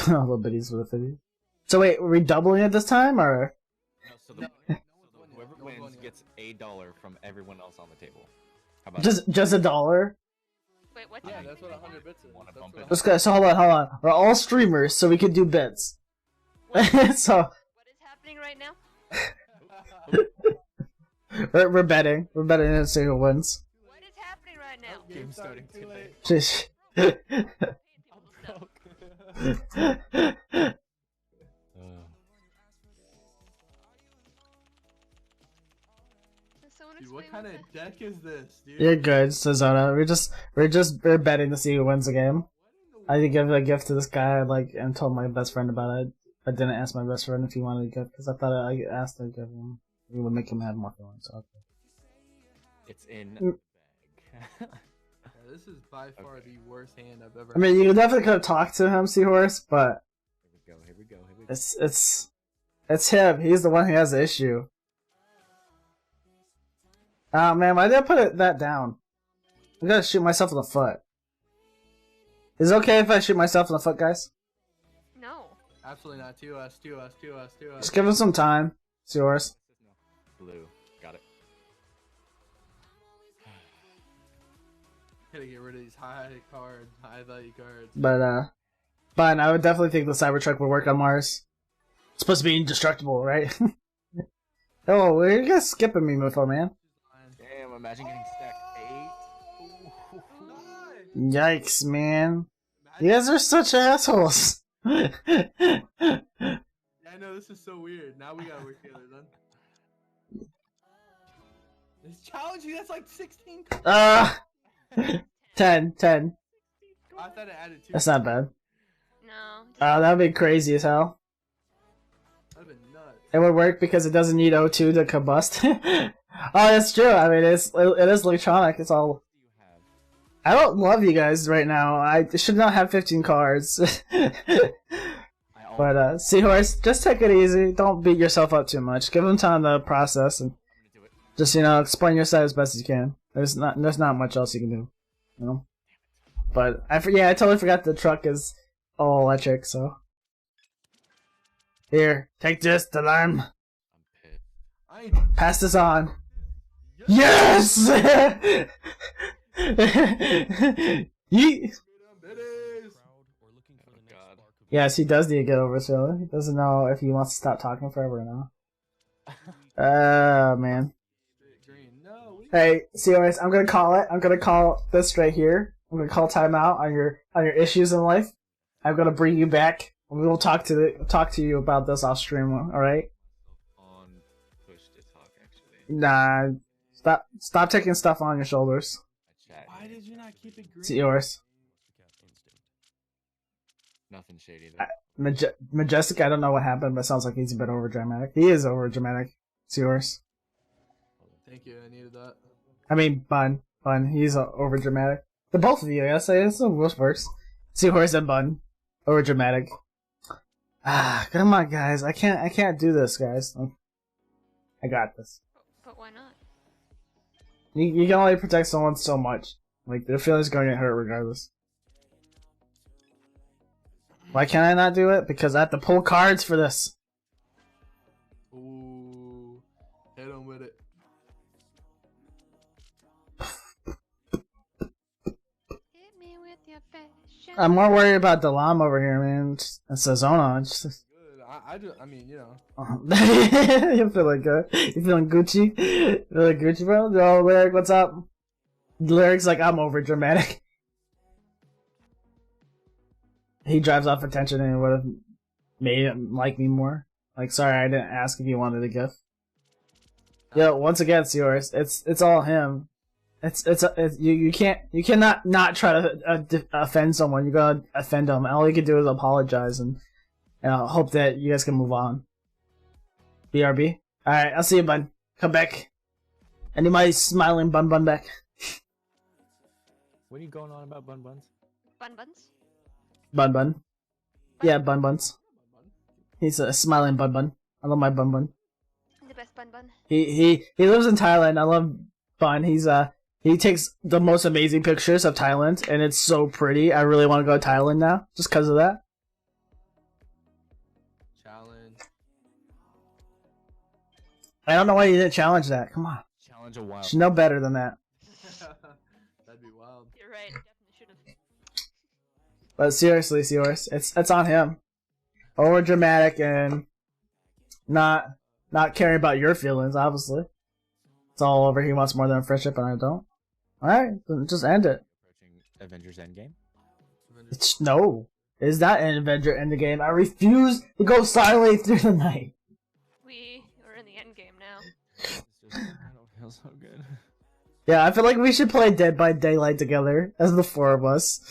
All the biddies with the fiddies. So wait, are we doubling it this time, or? No, so No, whoever no one's won wins yet. gets $1 from everyone else on the table. How about Just $1? Wait, what's Yeah, happening that's what right 100 bits is. Wanna That's bump what it? Let's go. So hold on. We're all streamers, so we can do bits. now? So What is happening right now? we're betting. We're betting to see who wins. What is happening right now? Game starting too late. Just- Paid people stuff. Can someone Dude, what explain kind of what's that? deck is this, dude? You're good, Sazona. We're betting to see who wins the game. I did give a gift to this guy, and told my best friend about it. I didn't ask my best friend if he wanted a gift because I thought I asked to give him. It would make him have more feelings. So okay. It's in Mm. the bag. Yeah, this is by far the worst hand I've ever. I mean, you definitely could have talked to him, Seahorse, but Here we go. it's him. He's the one who has the issue. Oh man, why did I put that down? I'm gonna shoot myself in the foot. Is it okay if I shoot myself in the foot, guys? No. Absolutely not. 2S, 2S, 2S, 2S. Just give him some time. Seahorse. Blue. Got it. Gotta get rid of these high cards, high value cards. But I would definitely think the Cybertruck would work on Mars. It's supposed to be indestructible, right? Oh, where are you guys skipping me, Mofo, man? Damn, imagine getting stacked 8. Yikes, man. You guys are such assholes. Yeah, I know this is so weird. Now we gotta work together then. It's challenging. That's like 16. 10. I thought it added 2. That's not bad. No. That'd be crazy as hell. That'd been nuts. It would work because it doesn't need O2 to combust. Oh, that's true. I mean, it is electronic. It's all. Do you have? I don't love you guys right now. I should not have 15 cards. But Seahorse, just take it easy. Don't beat yourself up too much. Give them time to process and I'm gonna do it. just explain your side as best as you can. There's not much else you can do, you know. But I totally forgot the truck is all electric. So here, take this, Delarm. I'm pissed. I ain't. Pass this on. Yes. Yeet. Bitties. Oh god. Yes, he does need to get over his feeling. He doesn't know if he wants to stop talking forever or not. Man. Green. No. We... Hey, COS, I'm gonna call it. I'm gonna call this right here. I'm gonna call timeout on your issues in life. I'm gonna bring you back. And we will talk to you about this off stream. All right? On push to talk actually. Nah, stop taking stuff on your shoulders. I chat. Why did you not keep it green? It's yours. Nothing shady though. Majestic, I don't know what happened, but it sounds like he's a bit over dramatic. He is over dramatic. It's yours. Thank you. I needed that. I mean, Bun, he's over dramatic. The both of you, I guess. It's the worst works. Seahorse and Bun, over dramatic. Come on, guys. I can't do this, guys. I got this. But why not? You can only protect someone so much. Like, their feelings are going to get hurt regardless. Why can't I not do it? Because I have to pull cards for this. Ooh. Hit him with it. Hit me with your fashion. I'm more worried about Delam over here, man. And Sazona. Good. I mean, you know. You're feeling good. You feeling Gucci? Feeling Gucci, bro? Yo, Lyric, what's up? Lyric's like, I'm over dramatic. He drives off attention and it would have made him like me more. Like, sorry, I didn't ask if you wanted a gift. Yo, once again, it's yours. It's all him. You cannot not try to offend someone. You gotta offend them. All you can do is apologize and hope that you guys can move on. BRB. All right, I'll see you, bud. Come back. Anybody smiling Bun back? What are you going on about Bun Buns? Bun buns? Bun. Yeah, Buns. He's a smiling Bun. I love my Bun. The best bun bun. He lives in Thailand. I love Bun. He's He takes the most amazing pictures of Thailand, and it's so pretty. I really want to go to Thailand now, just because of that. Challenge. I don't know why you didn't challenge that. Come on. Challenge a wild. You should know better than that. That'd be wild. You're right. Definitely should have. But seriously, Seahorse, it's on him. Over dramatic and not caring about your feelings, obviously. It's all over. He wants more than a friendship, and I don't. Alright, then just end it. Approaching Avengers Endgame. No. It's not an Avenger Endgame. I refuse to go silently through the night. We are in the end game now. It's just, I don't feel so good. Yeah, I feel like we should play Dead by Daylight together, as the four of us.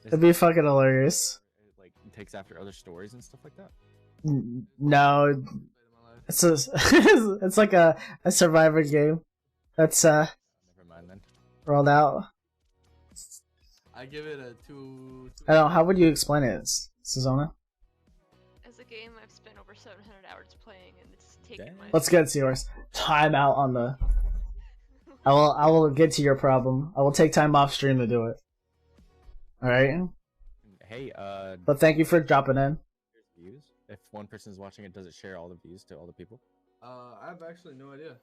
It'd be fucking hilarious. It, like, takes after other stories and stuff like that. No, it's a, it's like a Survivor game that's Never mind then. rolled out. I give it a two. I don't. How would you explain it, Susanna? As a game, I've spent over 700 hours playing, and it's taken Damn. my. Let's get it, yours. Time out on the. I will get to your problem. I will take time off stream to do it. All right. Hey, But thank you for dropping in. views. If one person is watching it, does it share all the views to all the people? I have actually no idea.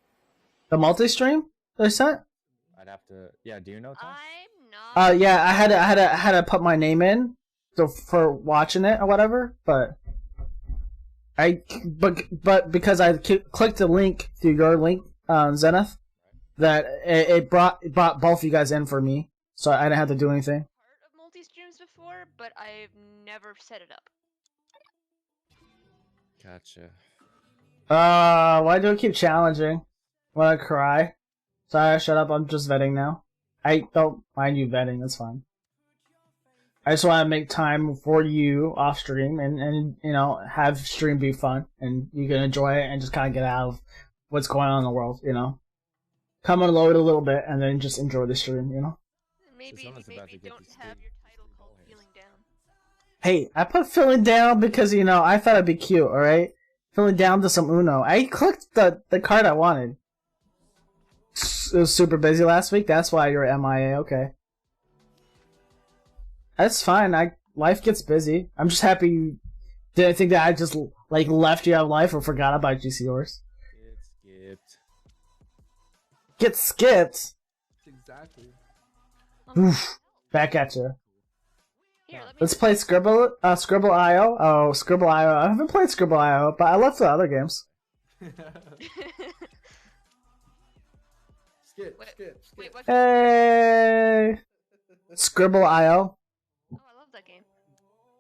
The multi-stream they sent. I'd have to. Yeah, do you know, Tom? I'm not. Yeah, I had to put my name in for watching it or whatever, but because I clicked the link through your link, Zenith, that it brought both you guys in for me, so I didn't have to do anything. Part of multi-streams before, but I've never set it up. Gotcha. Why do I keep challenging? Wanna cry? Sorry, shut up. I'm just vetting now. I don't mind you vetting. That's fine. I just want to make time for you off stream and you know, have stream be fun and you can enjoy it and just kind of get out of what's going on in the world, you know. Come unload a little bit and then just enjoy the stream, you know. Maybe Susanna's about to get don't these have good your title called followers. Feeling Down. Hey, I put feeling down because, you know, I thought it'd be cute, alright? Feeling down to some Uno. I clicked the card I wanted. It was super busy last week, that's why you're MIA, okay. That's fine, life gets busy. I'm just happy you didn't think that I just, like, left you out of life or forgot about GCORs. Get skipped. Get skipped? Exactly. Oof. Back at you. Here, let me Let's play Scribble.io. Oh, Scribble.io. I haven't played Scribble.io, but I love the other games. Skip. Wait, what? Hey! Scribble.io. Oh, I love that game.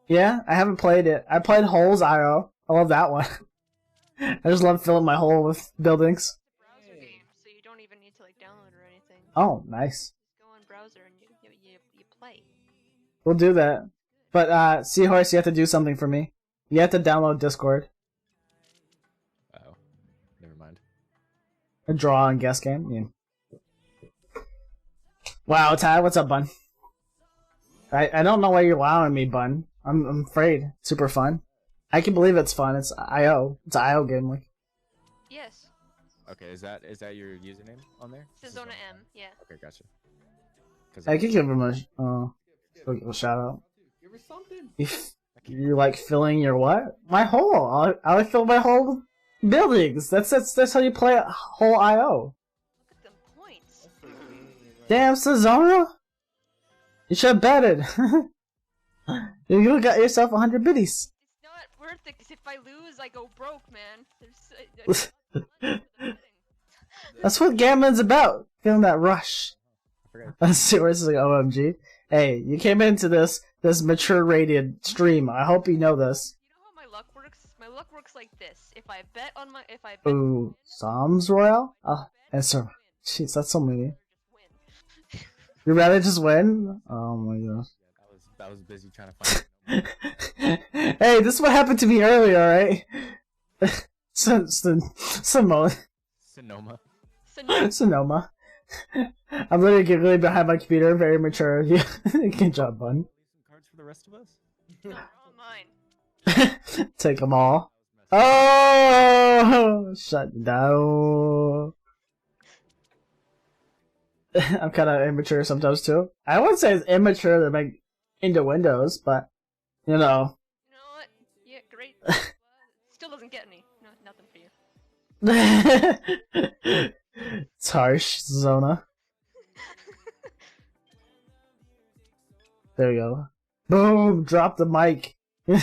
Yeah, I haven't played it. I played Holes.io. I love that one. I just love filling my hole with buildings. It's a browser game, so you don't even need to like download or anything. Oh, nice. Just go on browser and you play. We'll do that. But, Seahorse, you have to do something for me. You have to download Discord. Oh, never mind. A draw and guess game. Yeah. Wow, Ty, what's up, bun? I don't know why you're wowing me, bun. I'm afraid. Super fun. I can believe it's fun. It's IO. It's an IO game. Like. Yes. Okay, is that your username on there? Sazona M, yeah. Okay, gotcha. 'Cause I could give him a shout out. Give her something. You like filling your what? My hole. I fill my whole buildings. That's how you play a whole IO. Look at them points. Damn, Sazona! You should have betted. You got yourself 100 biddies. It's not worth it, because if I lose, I go broke, man. There's That's what gambling's about. Feeling that rush. I forgot. That's seriously OMG. Hey, you came into this mature rated stream. I hope you know this. You know how my luck works? My luck works like this. If I bet on my, if I bet, Ooh, Psalms Royale? Answer. Jeez, that's so mean. just win. You'd rather just win? Oh my gosh. Yeah, that was busy trying to find. Hey, this is what happened to me earlier, alright? Simone. Sonoma. Sonoma. I'm literally giggling behind my computer, very mature. Good job, bun. Some cards for the rest of us. No, they're all mine. Take them all. Oh! Shut down. I'm kind of immature sometimes too. I wouldn't say it's immature to make into Windows, but you know. You know what? Yeah, great. Still doesn't get any. No, nothing for you. It's harsh, Zona. There we go. Boom! Drop the mic. Look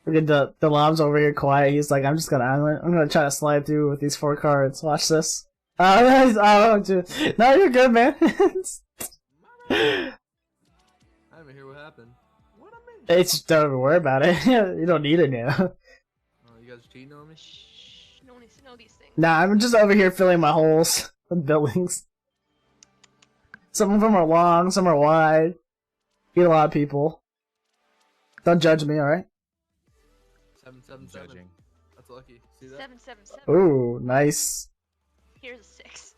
at the Lob's over here quiet. He's like, I'm gonna try to slide through with these 4 cards. Watch this. Dude. No, you're good, man. I didn't even hear what happened. What I mean? It's don't even worry about it. You don't need it now. Oh, you guys cheating on me? Shh. No one needs to know these things. Nah, I'm just over here filling my holes with buildings. Some of them are long, some are wide. Feed a lot of people. Don't judge me, alright? 777. Judging. That's lucky. See that? 777. Ooh, nice. Here's a 6.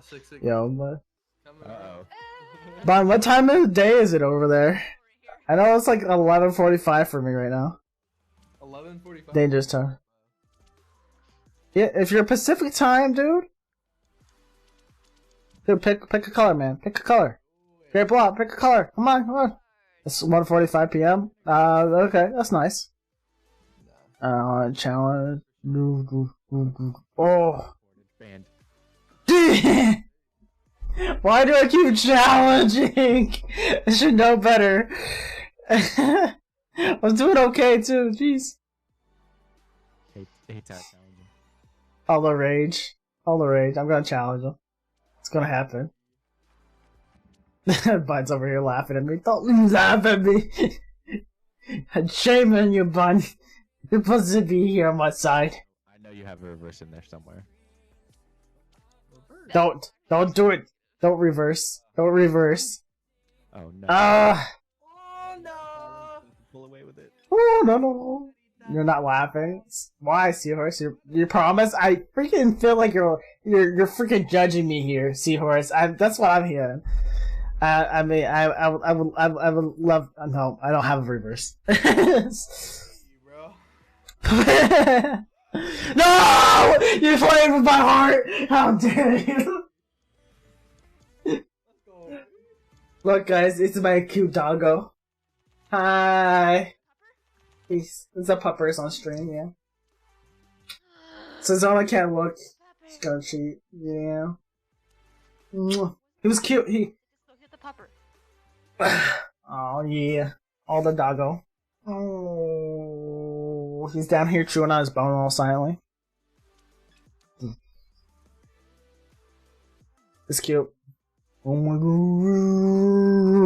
6 Yo, but... Coming Uh-oh. Bon, what time of the day is it over there? I know it's like 11:45 for me right now. 11:45. Dangerous time. Yeah, if you're Pacific time, dude. Dude, pick a color, man. Pick a color. Great block, pick a color. Come on. It's 1:45 p.m. Okay, that's nice. Challenge. Oh. Banned. Why do I keep challenging? I should know better. I was doing okay too, jeez. Hate that challenging. All the rage. I'm gonna challenge him. It's gonna happen. Bun's over here laughing at me. Don't laugh at me. Shame on you, Bun. You're supposed to be here on my side. I know you have a reverse in there somewhere. Don't do it. Don't reverse. Oh no. Oh no! Pull away with it. Oh no. You're not laughing. Why, Seahorse? You promise? I freaking feel like you're freaking judging me here, Seahorse. That's what I'm hearing. I mean, I would love. No, I don't have a reverse. Bro. No! You're playing with my heart. How dare you? Let's go. Look, guys, it's my cute doggo. Hi. It's a puppers on stream, yeah. So Zona can't look. She's gonna cheat, yeah. Mwah. He was cute. He. Go get the pupper. Oh yeah, all the doggo. Oh, he's down here chewing on his bone all silently. It's cute. Oh my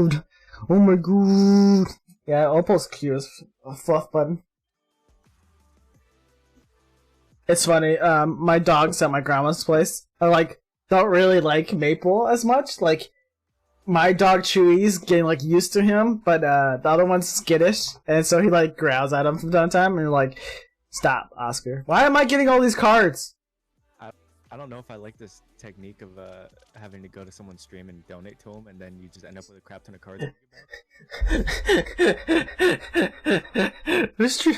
god. Oh my god. Yeah, Opal's cute as a fluff button. It's funny, my dogs at my grandma's place are don't really like Maple as much. Like, my dog Chewy's getting used to him, but the other one's skittish, and so he growls at him from time to time, and you're like, stop, Oscar. Why am I getting all these cards? I don't know if I like this technique of having to go to someone's stream and donate to them, and then you just end up with a crap ton of cards. Who's true?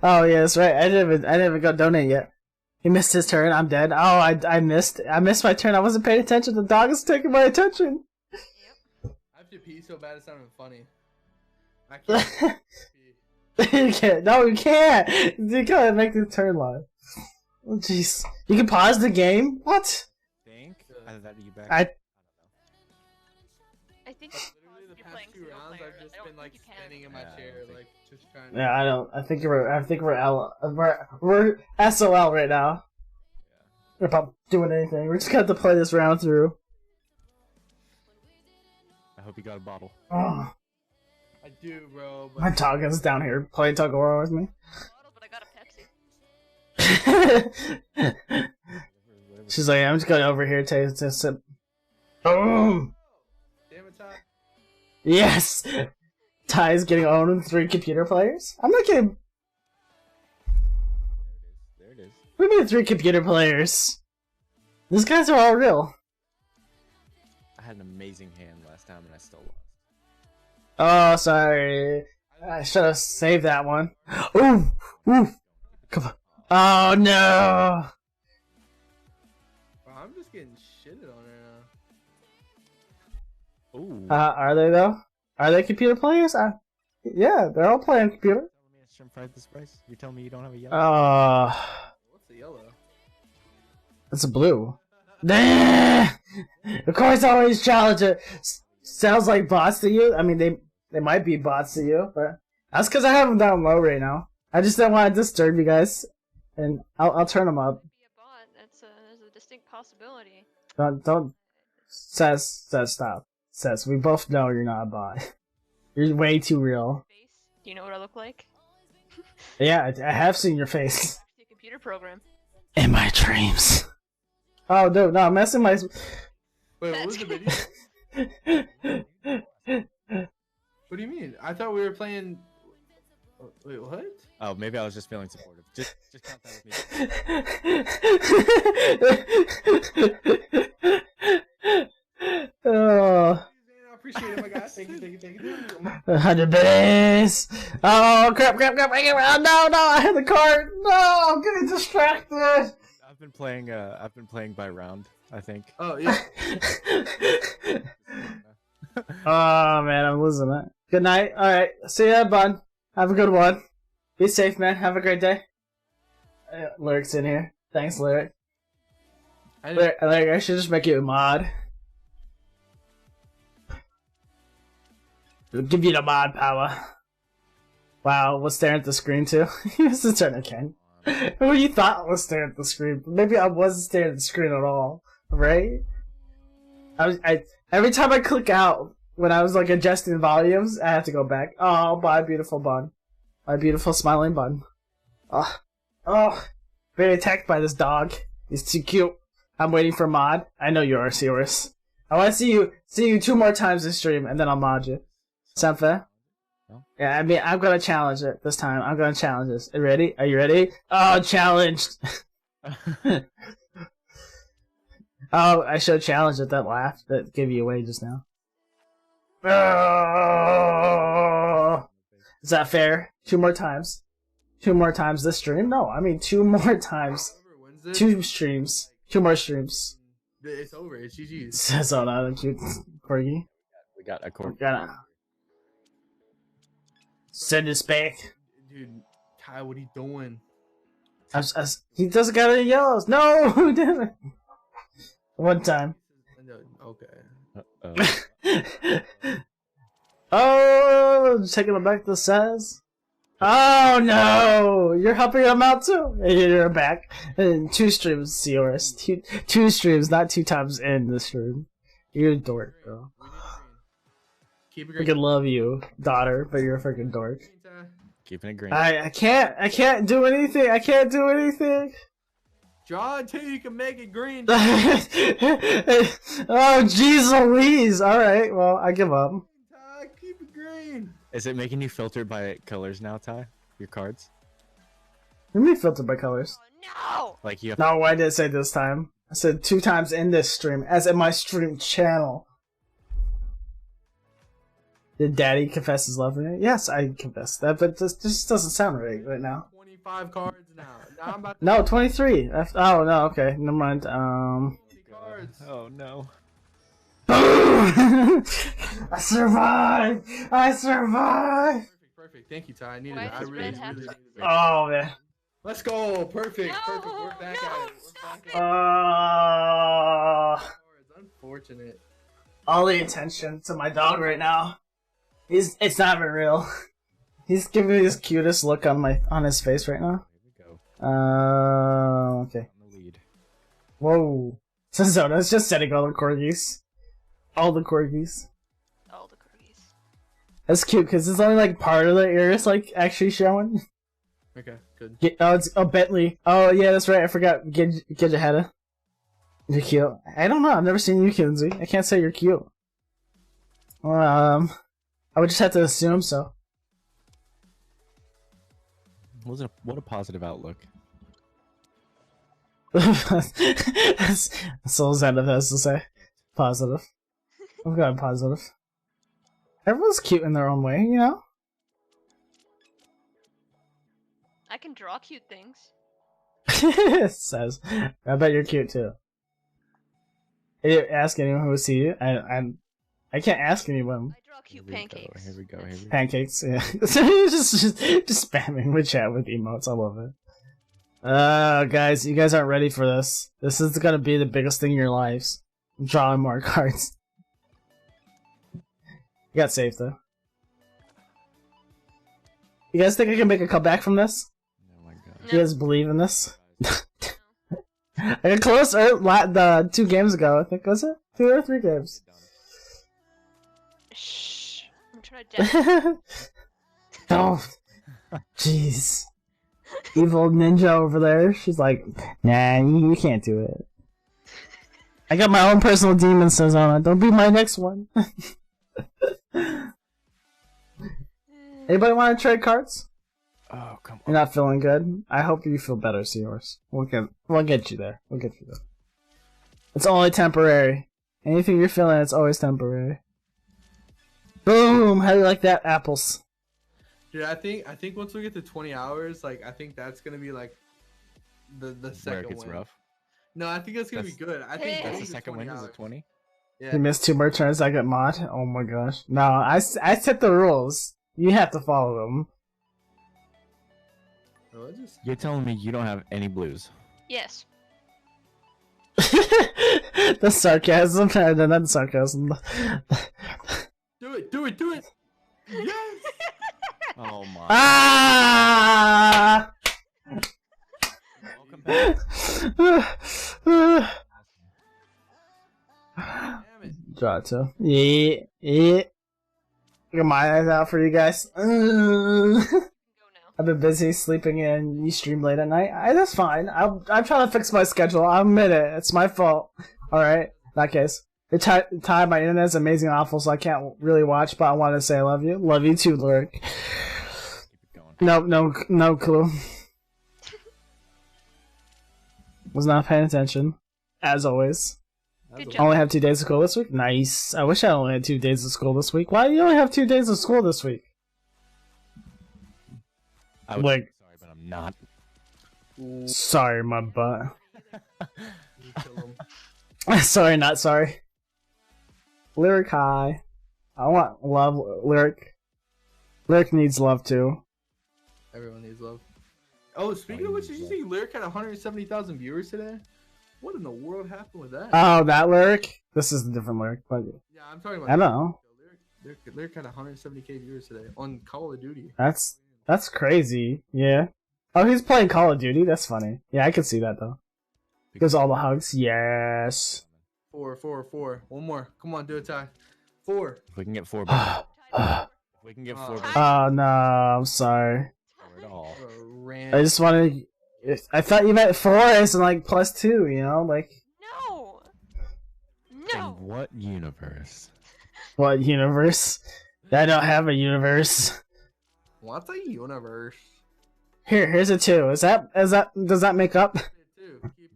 Oh yeah, that's right. I didn't even go donate yet. He missed his turn. I'm dead. Oh, I missed my turn. I wasn't paying attention. The dog is taking my attention. Yep. I have to pee so bad it's not even funny. I can't pee. You can't. No, you can't. You gotta make the turn live. Oh, jeez. You can pause the game? What? Think? Either that or you back. I- I think Literally the you're past playing 2 single rounds player. I've just I don't been think you can. spinning in my Yeah, I chair, don't think- just trying to... Yeah, I don't. I think we're SOL right now. We're about doing anything. We're just gonna have to play this round through. I hope you got a bottle. Oh, I do, bro, my but... dog is down here playing tug of war with me. Bottle, but I got a Pepsi. She's like, I'm just going over here to sip. Boom! Damn it, Ty. Yes! Ty's getting owned with 3 computer players? I'm not kidding. There it is. What do you mean 3 computer players? These guys are all real. I had an amazing hand last time and I still lost. Oh, sorry. I should have saved that one. Ooh! Ooh! Come on. Oh, no! shitted on right now. Ooh. Are they though? Are they computer players? Yeah, they're all playing computer. Telling me it's shrimp fried this price? You're telling me you don't have a yellow? What's the yellow? It's a blue. Nah! Of course, I always challenge it. Sounds like bots to you. I mean, they might be bots to you, but that's because I have them down low right now. I just don't want to disturb you guys, and I'll turn them up. Be a bot. There's a distinct possibility. Don't. Says stop. Says we both know you're not a bot. You're way too real. Face? Do you know what I look like? Yeah, I have seen your face. Actually, a computer program. In my dreams. Oh, dude, no, I'm messing my. Wait, what was the video? What do you mean? I thought we were playing. Wait, what? Oh, maybe I was just feeling supportive. Just count that with me. Oh. I appreciate it, my guy. Thank you. 100 base. Oh, crap. Oh, no, I had the card. No, I'm getting distracted. I've been playing by round, I think. Oh, yeah. Oh, man, I'm losing it. Good night. All right. See ya, bud. Have a good one. Be safe, man. Have a great day. Lyric's in here. Thanks, Lyric. Lyric, I should just make you a mod. It'll give you the mod power. Wow, was staring at the screen too? He was to turn again. Who you thought was staring at the screen? Maybe I wasn't staring at the screen at all, right? Every time I click out when I was like adjusting volumes, I have to go back. Oh, my beautiful bun, my beautiful smiling bun. Oh, being attacked by this dog. He's too cute. I'm waiting for mod. I know you are, Cirrus. I want to see you 2 more times this stream, and then I'll mod you. Sound fair? No. Yeah, I mean, I'm gonna challenge it this time. I'm gonna challenge this. Are you ready? Are you ready? Oh, challenged! Oh, I should have challenged it, that laugh that gave you away just now. Oh! Is that fair? 2 more times. 2 more times this stream? No, I mean 2 more times. 2 streams. 2 more streams. It's over. It's GG. Says on that cute corgi. We got a corgi. Send this back. Dude, Ty, what are you doing? He doesn't got any yellows. No, who did it? One time. Okay. Oh, taking him back to the size. Oh no, you're helping him out too. You're back. And 2 streams, Ciorus. 2 streams, not 2 times in the stream. You're a dork, bro. Keep it I green. freaking love you, daughter, but you're a freaking dork. Keeping it green. I can't do anything. I can't do anything. Draw until you can make it green. Oh, jeez Louise. All right, well, I give up. Ty, keep it green. Is it making you filtered by colors now, Ty? Your cards? Let me filter by colors. Oh, Like you have No, I didn't say this time. I said 2 times in this stream, as in my stream channel. Did Daddy confess his love for me? Yes, I confess that, but this just doesn't sound right now. 25 cards now. Now I'm about to No, 23. Oh no, okay, never mind. 20 cards. Oh no. I survived. I survived. Perfect. Thank you, Ty. I needed Why it. I does really red have needed to- it. Oh man. Let's go. Perfect. No, Perfect. We're back no, at it. stop We're it. back at it. It's unfortunate. All the attention to my dog right now. It's not even real. He's giving me this cutest look on his face right now. Here we go. Okay. On the lead. Whoa. So Zona's just setting all the corgis. All the corgis. all the cookies. That's cute because it's only like part of the ears like actually showing. Okay, good. It's Bentley. Oh yeah, that's right. I forgot. Gidgehetta. You're cute. I don't know. I've never seen you, Kinsey. I can't say you're cute. I would just have to assume so. What a positive outlook. That's all Xanath has to say. Positive. I'm going positive. Everyone's cute in their own way, you know? I can draw cute things. Says. I bet you're cute too. Ask anyone who was he. I can't ask anyone. I draw cute pancakes. Here we go. Pancakes, yeah. just spamming the chat with emotes. I love it. Guys, you guys aren't ready for this. This is gonna be the biggest thing in your lives. I'm drawing more cards. You got saved though. You guys think I can make a comeback from this? Oh my god. You guys believe in this? I got close the 2 games ago. I think was it 2 or 3 games. Shh. I'm trying to Oh, jeez. Evil ninja over there. She's like, nah, you can't do it. I got my own personal demon, says Anna. Don't be my next one. Anybody want to trade cards? Oh come on. You're not feeling good. I hope you feel better, Seahorse. We'll get you there. We'll get you there. It's only temporary. Anything you're feeling, it's always temporary. Boom! How do you like that, apples? Dude, I think once we get to 20 hours, like I think that's gonna be like the Where second it gets win. rough. No, I think that's gonna be good. I think That's once the it's second 20 win. Is hours. it 20? Yeah. You missed 2 more turns, I get mod? Oh my gosh. No, I set the rules. You have to follow them. Bro, I just- You're telling me you don't have any blues? Yes. The sarcasm, no, not the sarcasm. Do it! Yes! Oh my. Ah! Welcome back. Damn it! Draw 2. Yeah. Get my eyes out for you guys. Go now. I've been busy sleeping and you stream late at night. That's fine. I'm trying to fix my schedule. I'll admit it. It's my fault. Alright? In that case. Ty, my internet's amazing and awful, so I can't really watch, but I wanted to say I love you. Love you too, Lyric. Keep it going. No clue. Was not paying attention. As always. That's Good a- job. Only have 2 days of school this week? Nice. I wish I only had 2 days of school this week. Why do you only have 2 days of school this week? I was Like- sorry, but I'm not. Ooh, Sorry, my butt. you kill him. Sorry, not sorry. Lyric high. I want love, Lyric. Lyric needs love too. Everyone needs love. Oh, speaking of which, did you see Lyric had 170,000 viewers today? What in the world happened with that? Oh, that Lyric? This is a different Lyric, but Yeah, I'm talking about. I don't know. Lyric had 170k viewers today on Call of Duty. That's crazy. Yeah. Oh, he's playing Call of Duty? That's funny. Yeah, I can see that though. Gives all the hugs. Yes. 4. One more. Come on, do it, Ty. 4. If we can get 4 Oh, if we can get 4 no, I'm sorry. at all. Ran. I just wanted. I thought you meant 4 as in like +2, you know? Like, No. In No. what universe? what universe? I don't have a universe. What's a universe? Here's a 2. Does that make up? Keep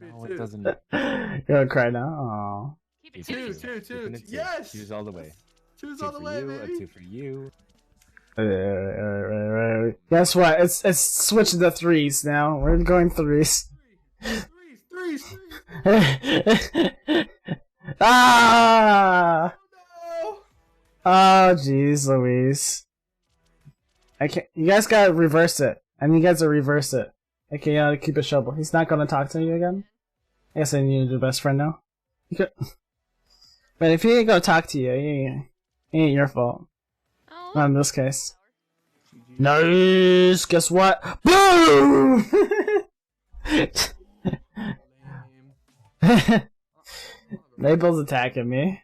it No, two. it doesn't. You're gonna cry now. Keep it Keep it two. Two. Keeping it two. Yes! Two's all the way. Two's 2 all the for way, you, baby. a 2 for you. Right. Guess what? It's switching to 3s now. We're going 3s. Threes. Ah! No! Oh, jeez, Louise. I can't. You guys gotta reverse it. I need you guys to reverse it. Okay, you gotta keep it shovel. He's not gonna talk to you again. I guess I need to do best friend now. You could... But if he ain't gonna talk to you, it ain't your fault. Oh, Not in this case. GG. Nice. Guess what? Boom! Lame. Maple's attacking me.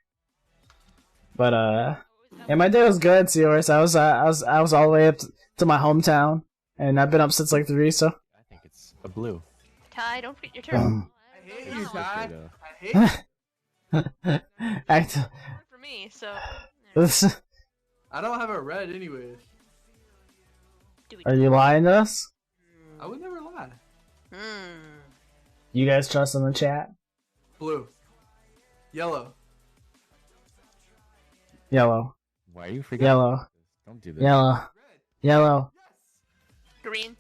But yeah, my day was good, Seahorse. I was all the way up to my hometown, and I've been up since like 3. So. I think it's a blue. Ty, don't forget your turn. I hate you, No. Ty. Potato. I hate you. Act. Hard for me, so. there. I don't have a red anyways. Do we Are you lying to us? I would never lie. You guys trust in the chat? Blue. Yellow. Yellow. Why are you freaking Yellow. out? Don't do this. Yellow. Red. Yellow. Green.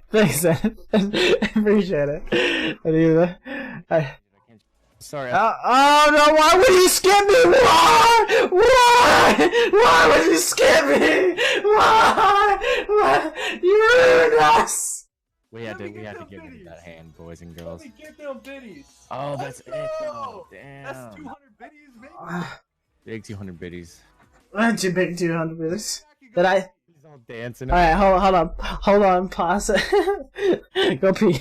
Thanks, Ed. Appreciate it. I need that. Sorry. Oh no! Why would you skip me? Why? Why? Why would you skip me? Why? Why? You ruined us. We had to give him that hand, boys and girls. Let me get them biddies. Oh, that's it though. Damn. That's 200 biddies, baby. Big 200 biddies. Not too big 200 biddies. Did I? He's all dancing. Alright, hold on, pause it. Go pee.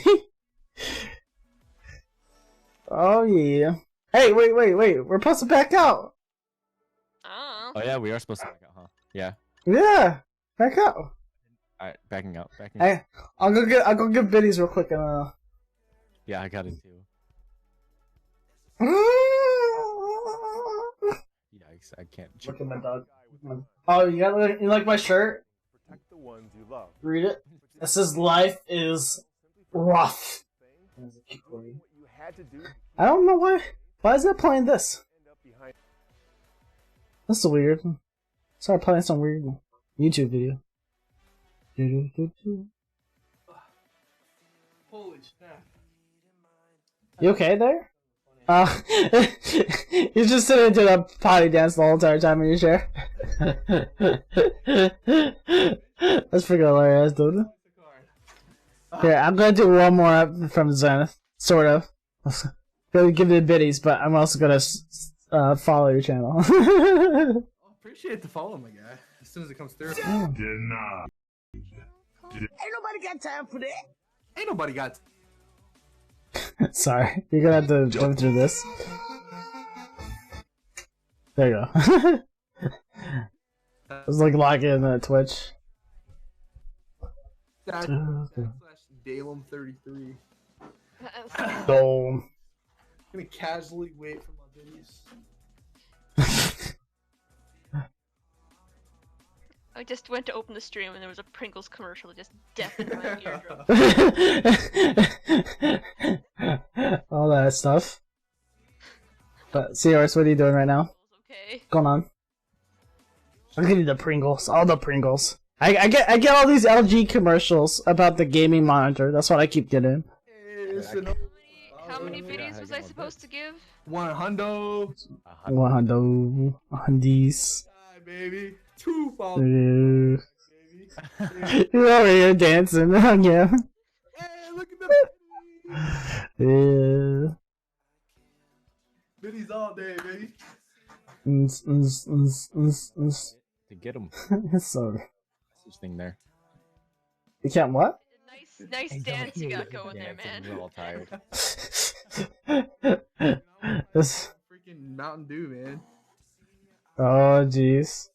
Oh yeah. Hey, wait, we're supposed to back out. Oh. Oh yeah, we are supposed to back out, huh? Yeah. Yeah, back out. Alright, backing out. Hey, I'll go get biddies real quick and Yeah, I got it too. Yikes, I can't. Look at my dog. Oh, you like my shirt? Protect the ones you love. Read it. It says life is rough. I don't know why. Why is it playing this? That's weird. Started playing some weird YouTube video. Holy snap. You okay there? You're just sitting doing a potty dance the whole entire time in your chair. That's freaking hilarious, dude. Here, I'm gonna do one more up from Zenith. Sort of. Gonna give you the biddies, but I'm also gonna follow your channel. Appreciate the follow, my guy. As soon as it comes through. Ain't nobody got time for that. Ain't nobody got. Sorry, you're gonna have to go through this. There you go. It's like logging in at Twitch. Dalem33. Dome. Gonna casually wait for my biddies. I just went to open the stream and there was a Pringles commercial that just deafened my eardrum. All that stuff. But Seahorse, what are you doing right now? Okay. What's going on? I'll give you the Pringles. All the Pringles. I get all these LG commercials about the gaming monitor. That's what I keep getting. How many videos was I supposed to give? 100. 100. Hundies. Hi, baby. 2 followers. Baby. You're over here dancing. Yeah. Hey, look at the Yeah. biddies all day, baby. To get him. Sorry. This thing there. You can't what? Nice dance you got going there, man. We're all tired. This... Freaking Mountain Dew, man. Oh, jeez.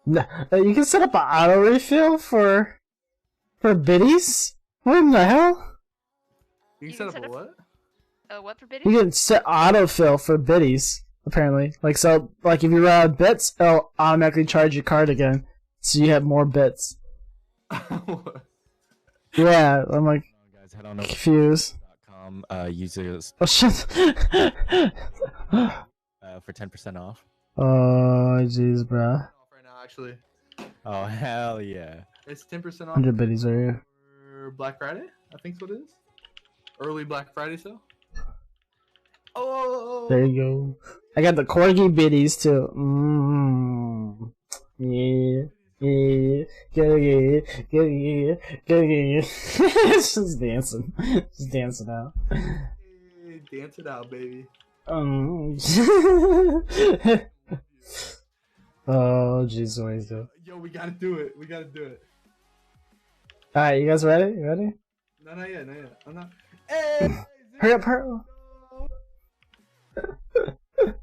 No, you can set up an auto refill for biddies? What in the hell? You can set up a what? What for You biddies? can set autofill for biddies, apparently. Like, so, like, if you run out of bits, it'll automatically charge your card again, so you have more bits. Yeah, I'm like, Guys, head on over confused. to users Oh, shit. for 10% off. Oh, jeez, bruh. Off right now, actually. Oh, hell yeah. It's 10% off 100 biddies right here. for Black Friday, I think what it is. Early Black Friday sale. Oh! There you go. I got the corgi biddies, too. Yeah. Yeah, it's just dancing. Just dancing out. Hey, dance it out, baby. Oh, jeez, what is it? Yo, we gotta do it. We gotta do it. Alright, you guys ready? You ready? No, not yet, not yet. I'm not. Hey! Hurry up, hurry up.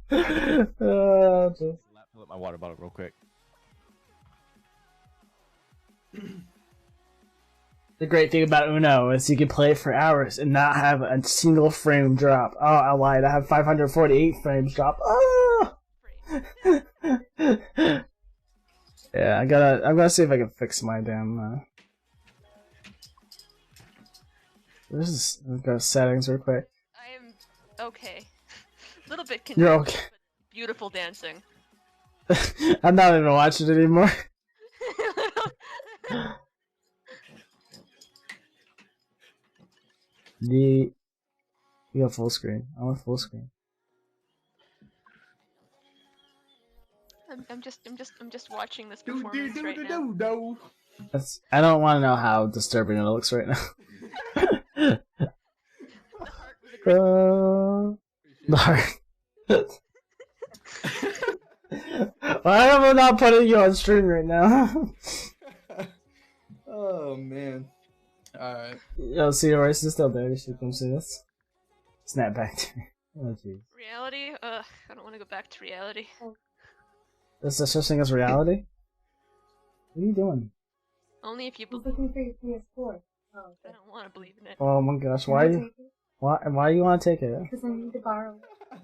Fill up my water bottle real quick. The great thing about Uno is you can play it for hours and not have a single frame drop. Oh, I lied. I have 548 frames drop. Oh! Yeah, I'm gonna see if I can fix my damn. Let's go to settings real quick. I am okay. A little bit confused. You're okay. But beautiful dancing. I'm not even watching it anymore. You got full screen. I want full screen. I'm just watching this performance right now. I don't want to know how disturbing it looks right now. The heart was The heart. Why am I not putting you on stream right now? Oh man. Alright. Yo, see your race is still there. You should come see this. Snap back to me. Oh jeez. reality? Ugh, I don't want to go back to reality. Is there such thing as reality? What are you doing? Only if you I'm believe. looking for your PS4. Oh, I don't want to believe in it. Oh my gosh, why you why you want to take it? Because I need to borrow it.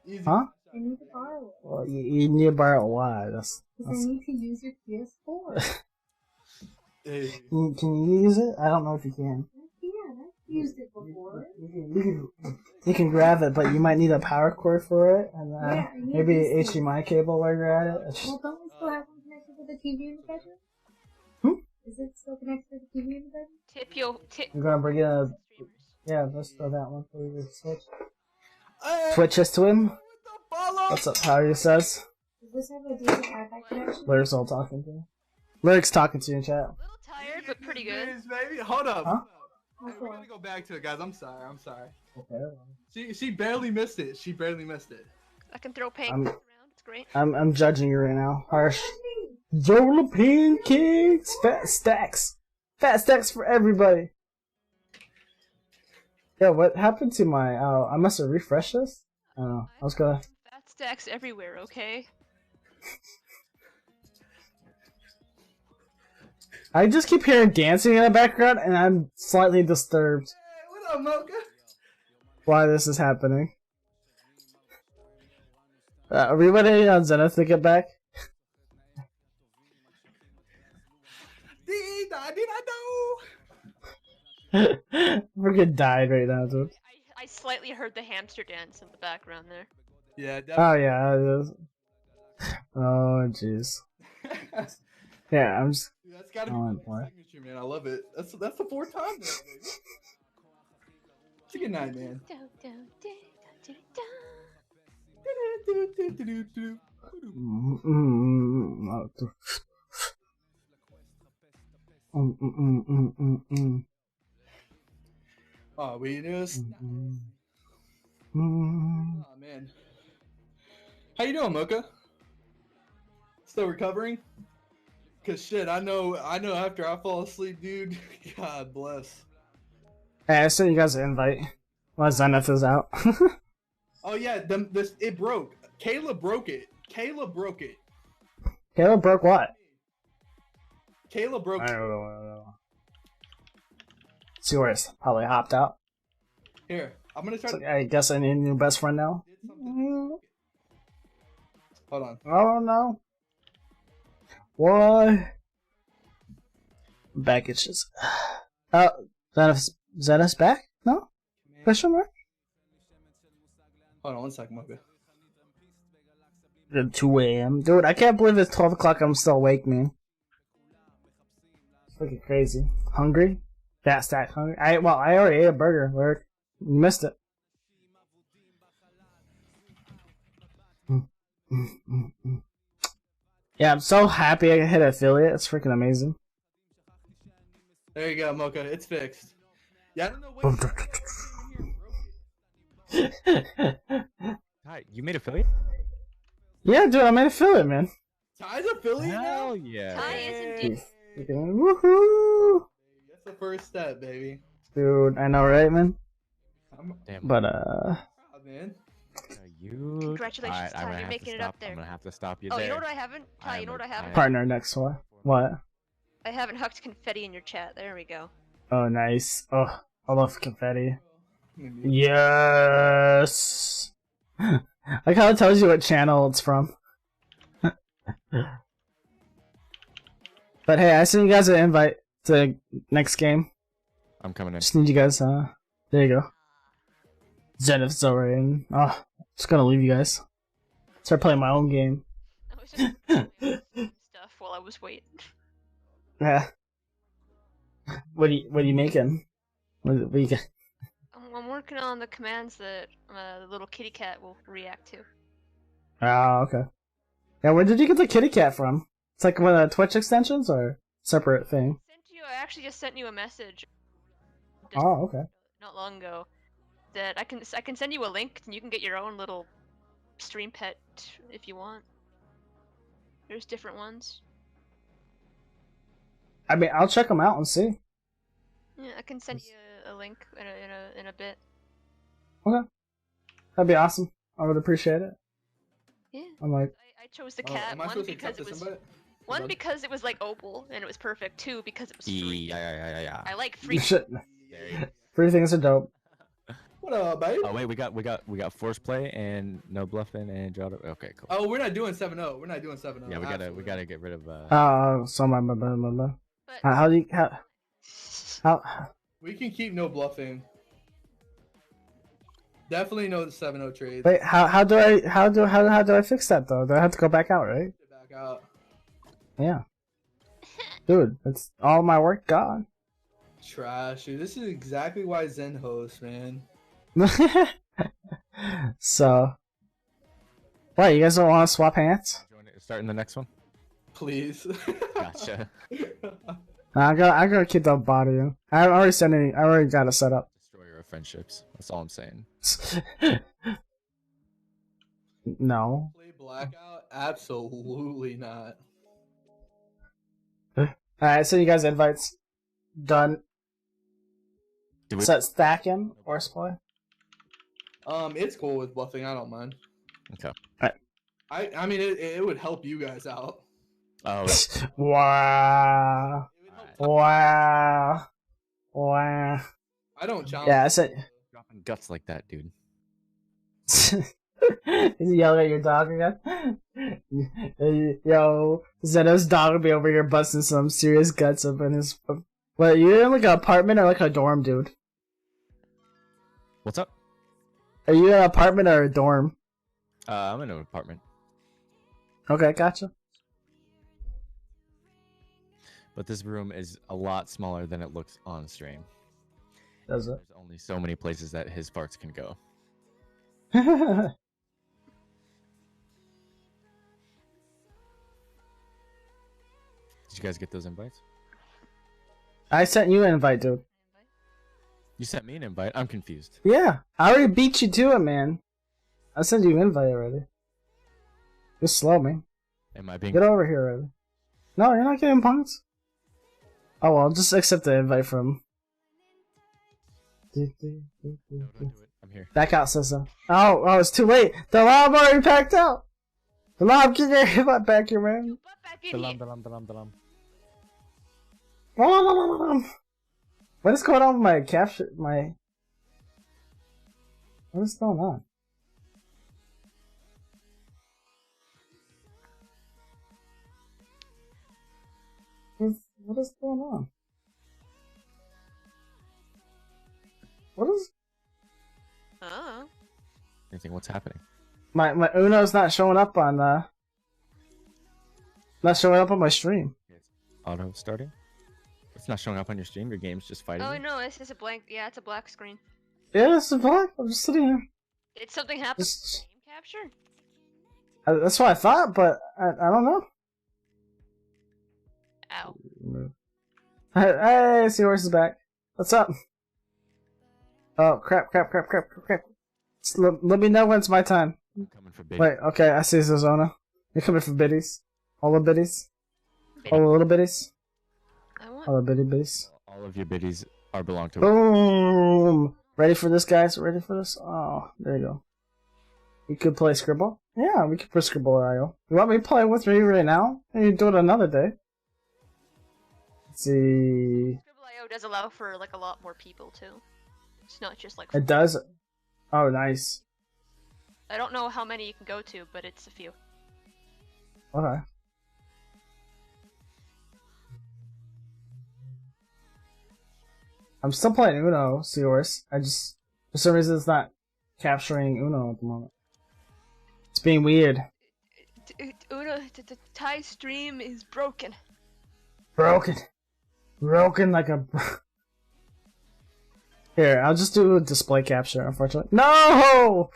Easy. Huh? I need to borrow it. Well, you need to borrow it. Why? Because I need to use your PS4. Hey. Can you use it? I don't know if you can. Yeah, I've used it before. You can grab it, but you might need a power cord for it, and Yeah, I need maybe these an things. HDMI cable while you're at it. Well, don't we still have one connected to the TV in the bedroom? Hmm? Is it still connected to the TV in the bedroom? Tip. I'm gonna bring in a Streamers. yeah. Let's throw that one for you to switch. Hey, Twitches to him. with the follow. What's up? How you says? Does this have a decent Wi-Fi connection? Lyrics all talking to you. Lyrics talking to you in chat. A little tired, but pretty good. Baby. Hold up. Huh? Hey, we're gonna go back to it, guys. I'm sorry. Okay. She barely missed it. I can throw pancakes I'm- around. It's great. I'm judging you right now. Harsh. Zola pancakes, fat stacks for everybody. Yeah, what happened to my? Oh, I must have refreshed this. I don't know. I was gonna. Fat stacks everywhere. Okay. I just keep hearing dancing in the background, and I'm slightly disturbed Hey, what up, Mocha? why this is happening. Are we waiting on Zenith to get back? Freaking died right now, dude. I slightly heard the hamster dance in the background there. Yeah, Oh yeah, it is. Oh jeez. Yeah, I'm just. That's gotta be Oh, my boy. signature, man. I love it. That's the fourth time. Now, baby. It's a good night, man. Oh, we just. Oh man. How you doing, Mocha? Still recovering? Cause shit, I know after I fall asleep, dude, God bless. Hey, I sent you guys an invite. While Zenith is out. Oh yeah, it broke. Kayla broke it. Caleb broke what? Kayla broke I don't know. See where it's probably hopped out. Here, I'm gonna try So, to I guess I need a new best friend now. did something. Hold on. Oh no. Why? Back itches. Zenith's back? No? Question mark? Hold on 1 second, Mocha. At 2 a.m. Dude, I can't believe it's 12 o'clock. I'm still awake, man. It's freaking crazy. Hungry? Fat stack hungry. I already ate a burger. Where you missed it. Yeah, I'm so happy I hit affiliate. It's freaking amazing. There you go, Mocha. It's fixed. Yeah, I don't know what. Hi, you made affiliate? Yeah, dude, I'm an affiliate, man. Ty's affiliate now. Hell yeah. Ty is indeed. Freaking woohoo! That's the first step, baby. Dude, I know, right, man? I'm Damn. But, proud, man. You. Congratulations, Alright, I'm Ty, gonna you're have making to it up stop. there. I'm gonna have to stop you Oh, there. you know what I haven't? Ty, you know what I haven't? partner next one. What? I haven't hucked confetti in your chat. There we go. Oh, nice. Oh, I love confetti. Maybe. Yes! Like how it tells you what channel it's from. But hey, I sent you guys an invite to next game. I'm coming in. Just need you guys, there you go. Zenith's already in. Oh, just gonna leave you guys. Start playing my own game. I was was just doing stuff while I was waiting. Yeah. What are you making? What you got? I'm working on the commands that the little kitty cat will react to. Oh, okay. Yeah, where did you get the kitty cat from? It's like one of the Twitch extensions or separate thing? I actually just sent you a message. Oh, okay. Not long ago. That I can send you a link and you can get your own little stream pet if you want. There's different ones. I mean, I'll check them out and see. Yeah, I can send you a link in a bit. Okay. That'd be awesome. I would appreciate it. Yeah. I'm like, I chose the cat Am I one supposed to because accept it this was invite? one because it was like opal and it was perfect. Two because it was free. Yeah. I like free. shit. There you go. Free things are dope. What up, babe? Oh wait, we got force play and no bluffing and draw. Okay, cool. Oh, we're not doing 7-0. We're not doing 7-0. Yeah, we Absolutely. gotta get rid of. So my. But How do you how? We can keep no bluffing. Definitely no 7-0 trades. Wait, how do I fix that though? Do I have to go back out, right? Get back out. Yeah. Dude, it's all my work gone. Trash, dude. This is exactly why Zen hosts, man. So, what? You guys don't want to swap hands? Starting the next one. Please. Gotcha. Nah, I gotta keep that body. I already got it set up. Destroyer of friendships. That's all I'm saying. No. Play blackout? Absolutely not. Alright, so you guys invites done. Do we- Set stacking or play. It's cool with bluffing. I don't mind. Okay. I mean, it would help you guys out. Oh, Wow. It would help Wow. Wow. I don't challenge. Yeah, I said. dropping guts like that, dude. You yelling at your dog again? Yo, Zeno's dog will be over here busting some serious guts up in his. What, you in like an apartment or like a dorm, dude? What's up? Are you in an apartment or a dorm? I'm in an apartment, Okay, gotcha. but this room is a lot smaller than it looks on stream. Does it? There's only so many places that his farts can go. Did you guys get those invites? I sent you an invite, dude. You sent me an invite. I'm confused. Yeah, I already beat you to it, man. I sent you an invite already. You're slow, man. Am I being? Get over here already. No, you're not getting points. Oh well, just accept the invite from. No, don't do it. I'm here. Back out, system. Oh, it's too late. The lob already packed out. The lob, get your invite back here, man. Butt back in here. Dalam. What is going on with my capture? What is going on? What is going on? What is Oh. Anything? What's happening? my Uno's not showing up on not showing up on my stream. It's auto starting. It's not showing up on your stream. Your game's just fighting. Oh you? no, it's just a blank. Yeah, it's a black screen. Yeah, it's black. I'm just sitting here. Did something happen Just- with the game capture? That's what I thought, but I don't know. Ow. Hey, Seahorse is back. What's up? Oh, crap. Let me know when it's my time. I'm coming for big. Wait, okay, I see Zozona. You're coming for biddies. All the biddies? All the little biddies? I want. All the bitties. All of your biddies are belong to. Boom! Ready for this, guys? Ready for this? Oh, there you go. We could play Scribble? Yeah, we could play Scribble.io. You want me to play with me right now? Or you do it another day? Let's see... Scribble.io does allow for like a lot more people too. It's not just like. It does? Oh, nice. I don't know how many you can go to, but it's a few. Okay. I'm still playing Uno, Seahorse. I just... For some reason, it's not capturing Uno at the moment. It's being weird. Una, the Thai stream is broken. Broken like a. Here, I'll just do a display capture. Unfortunately, no.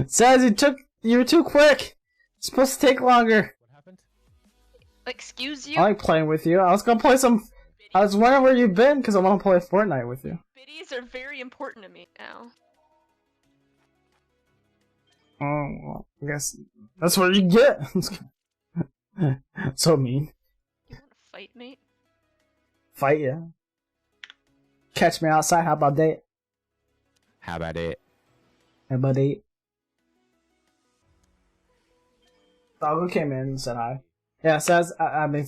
Says you were too quick. It's supposed to take longer. What happened? Excuse you? I like playing with you. I was gonna play some. I was wondering where you've been because I want to play Fortnite with you. Biddies are very important to me now. Oh, well, I guess that's what you get. So mean. You want to fight, mate? Fight ya. Catch me outside. How about that? How about it? How about that? Doggo came in and said hi. Yeah, says I mean.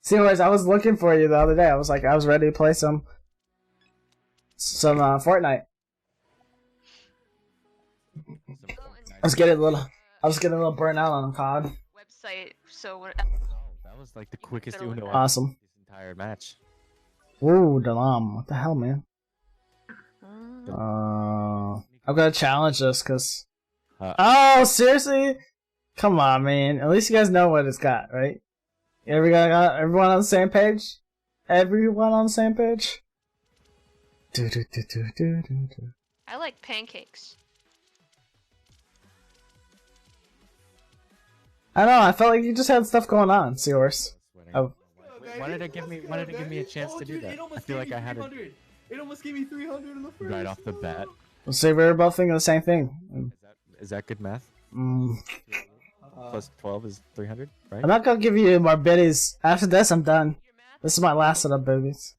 See, anyways, I was looking for you the other day. I was ready to play some Fortnite. I was getting a little burnt out on COD. Website, so when, That was like the quickest Uno Awesome. this entire match. Ooh, Dalam. What the hell, man? I'm gonna challenge this, cause... Oh, seriously? Come on, man. At least you guys know what it's got, right? Everyone on the same page? Everyone on the same page? I like pancakes. I know, I felt like you just had stuff going on, Seahorse. Oh. Why did it give me a chance to do that? I feel like I had it It almost gave me 300 in the first. right off the bat. We'll see, we were both thinking the same thing. Is that good math? Plus 12 is 300, right? I'm not gonna give you more biddies. After this, I'm done. This is my last set of biddies.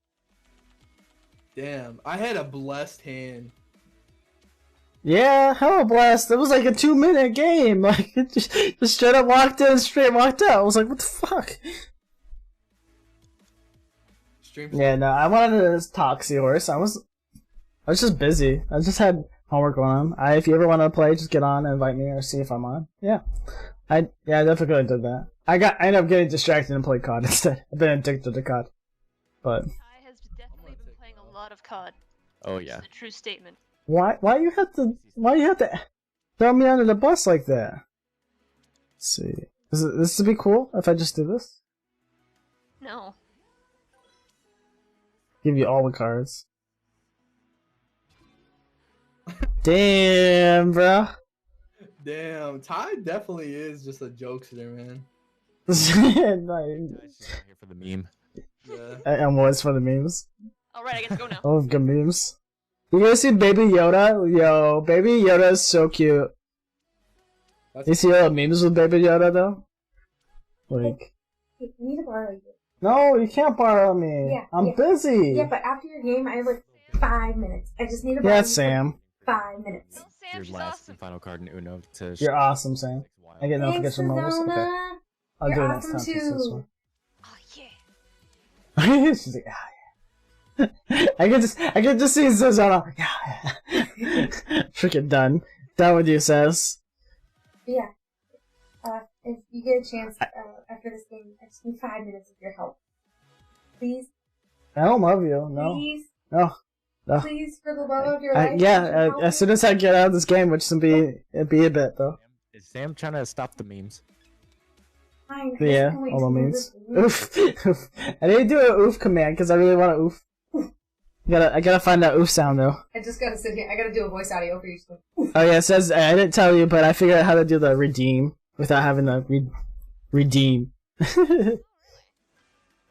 Damn, I had a blessed hand. Yeah, hella blast. It was like a 2-minute game. Like, it just straight up walked in, straight walked out. I was like, what the fuck? Yeah, no, I wanted to talk, Seahorse. I was just busy. I just had homework going on. If you ever want to play, just get on and invite me or see if I'm on. Yeah. I definitely did that. I ended up getting distracted and played COD instead. I've been addicted to COD. But I has definitely been playing a lot of COD. Oh yeah. It's a true statement. why you have to throw me under the bus like that? Let's see. This would be cool if I just do this. No. Give you all the cards. Damn, bro. Damn, Ty definitely is just a jokester, man. Guys, just out here for the meme. Yeah. And was for the memes. Alright, I guess go now. Oh, good memes. You guys see Baby Yoda? Yo, Baby Yoda is so cute. You see all the memes with Baby Yoda though? Like, You need to borrow you. no, you can't borrow me. Yeah, I'm yeah. busy. Yeah, but after your game, I have like 5 minutes. I just need to borrow Yeah, you for Sam. 5 minutes. No, Sam, Your she's last awesome. and final card in Uno to. You're awesome, Sam. I get Thanks, notification mobile. Okay. Sedona. I'll do You're it next awesome time. This too. Oh, yeah. one. She's like, ah, yeah. I can just see Zuzana. Yeah. Freaking done. Done with you, says. Yeah. If you get a chance after this game, I just need 5 minutes of your help. Please? I don't love you. No. Please? No. No. Please, for the love of your life. would you Yeah, help as me? soon as I get out of this game, which will be a bit though. Is Sam trying to stop the memes? Fine, I Yeah, just can't wait all to the do memes. this. Oof. Oof. I need to do an oof command because I really want to oof. I gotta find that oof sound though. I just gotta sit here. I gotta do a voice audio for each one. Oh yeah, it says I didn't tell you, but I figured out how to do the redeem without having to redeem.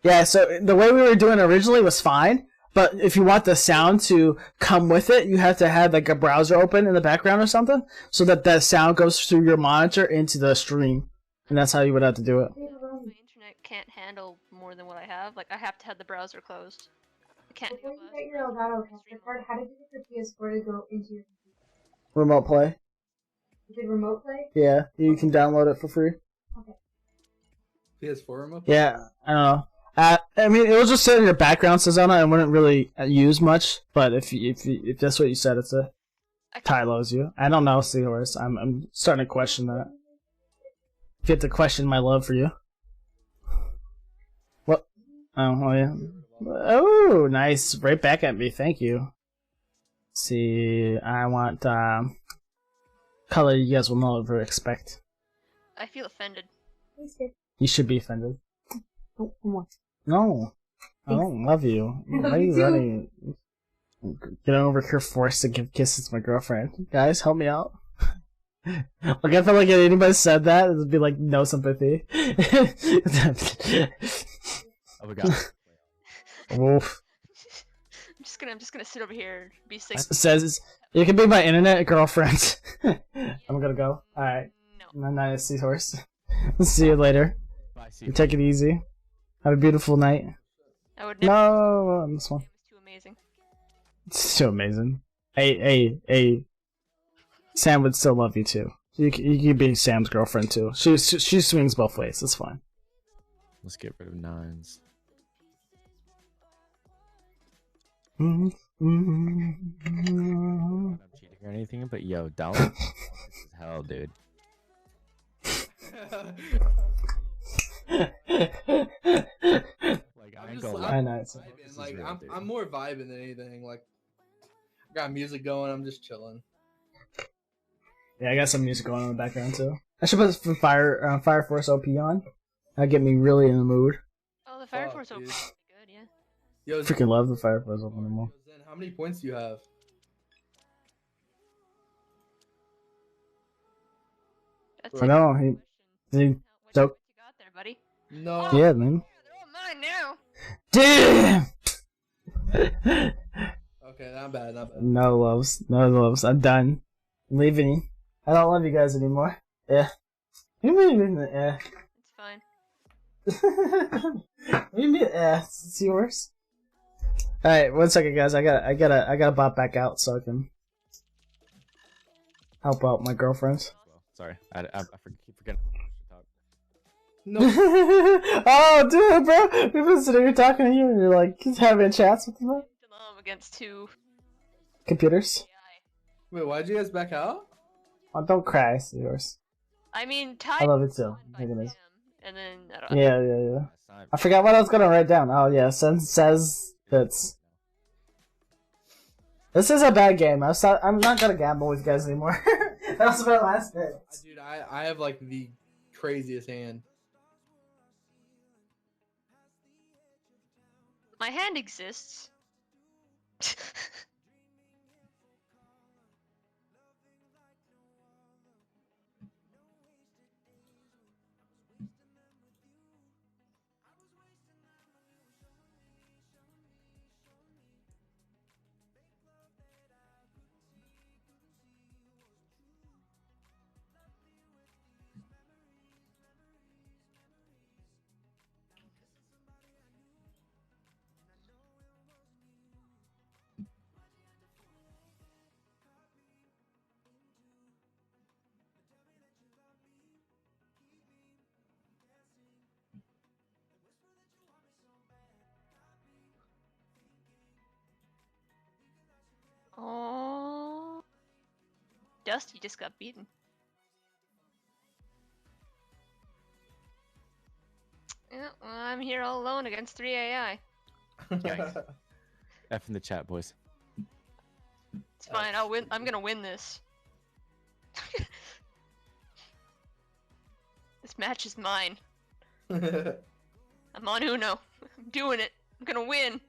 Yeah, so the way we were doing it originally was fine, but if you want the sound to come with it, you have to have like a browser open in the background or something, so that that sound goes through your monitor into the stream, and that's how you would have to do it. My internet can't handle more than what I have. Like, I have to have the browser closed. I can't Before handle you get your Elgato capture card, how did you get your PS4 to go into your computer? Remote play. You did remote play? Yeah, you can download it for free. Okay. PS4 remote? Yeah, I don't know. I mean, it was just sitting in your background, Susanna, and wouldn't really use much. But if that's what you said, it's a I Ty loves you. I don't know, Seahorse. I'm starting to question that. You have to question my love for you. What? Oh yeah. Oh, nice. Right back at me. Thank you. Let's see, I want color you guys will never expect. I feel offended. Thanks, kid. You should be offended. Oh, one more. No, I don't love you. I love Why are you you too. running? Get over here forced to give kisses to my girlfriend. Guys, help me out. Like, I feel like if anybody said that, it would be like no sympathy. Oh, we got it. Oof. I'm just gonna sit over here and be sick. Says you can be my internet girlfriend. I'm gonna go. Alright. No. Nice, Seahorse. See you later. Bye, see You take it easy. Have a beautiful night. I would never. No, this one. It was too amazing. It's so amazing. Hey. Sam would still love you too. You can be Sam's girlfriend too. She swings both ways. It's fine. Let's get rid of 9s. Mm-hmm. I'm not cheating or anything, but yo, download this is hell, dude. Like, I ain't gonna I lie. know. It's, vibing, This is like real, dude. I'm more vibing than anything. Like I got music going. I'm just chilling. yeah, I got some music going on in the background too. I should put some Fire Force OP on. That'd get me really in the mood. Oh, the Fire Fuck, Force dude. open. Good, yeah. Yo, Freaking love the Fire Force OP anymore. Zen, how many points do you have? That's I a know. good He, question. he What so you got there, buddy? No. yeah, man. They're all mine now. Damn. Okay, not bad, not bad. No loves. I'm done. I'm leaving. I don't love you guys anymore. Yeah. Yeah. It's fine. What do you mean? It's yours. All right, 1 second, guys. I gotta bop back out so I can help out my girlfriends. Sorry, I keep forgetting. No. Oh, dude, bro, we've been sitting here talking to you, and you're like having chats with them. Against 2 Computers. AI. Wait, why'd you guys back out? Oh, don't cry, it's yours. I mean, I Ty love it too. won by Look at this. Sam, and then I don't. Yeah. I forgot what I was gonna write down. Oh yeah, says that's. This is a bad game. I'm not gonna gamble with you guys anymore. That was my last bit. Dude, I have like the craziest hand. My hand exists. Oh, Dusty just got beaten. Yeah, well, I'm here all alone against 3 AI. Yikes. F in the chat, boys. It's fine. I'll win. I'm gonna win this. This match is mine. I'm on Uno. I'm doing it. I'm gonna win.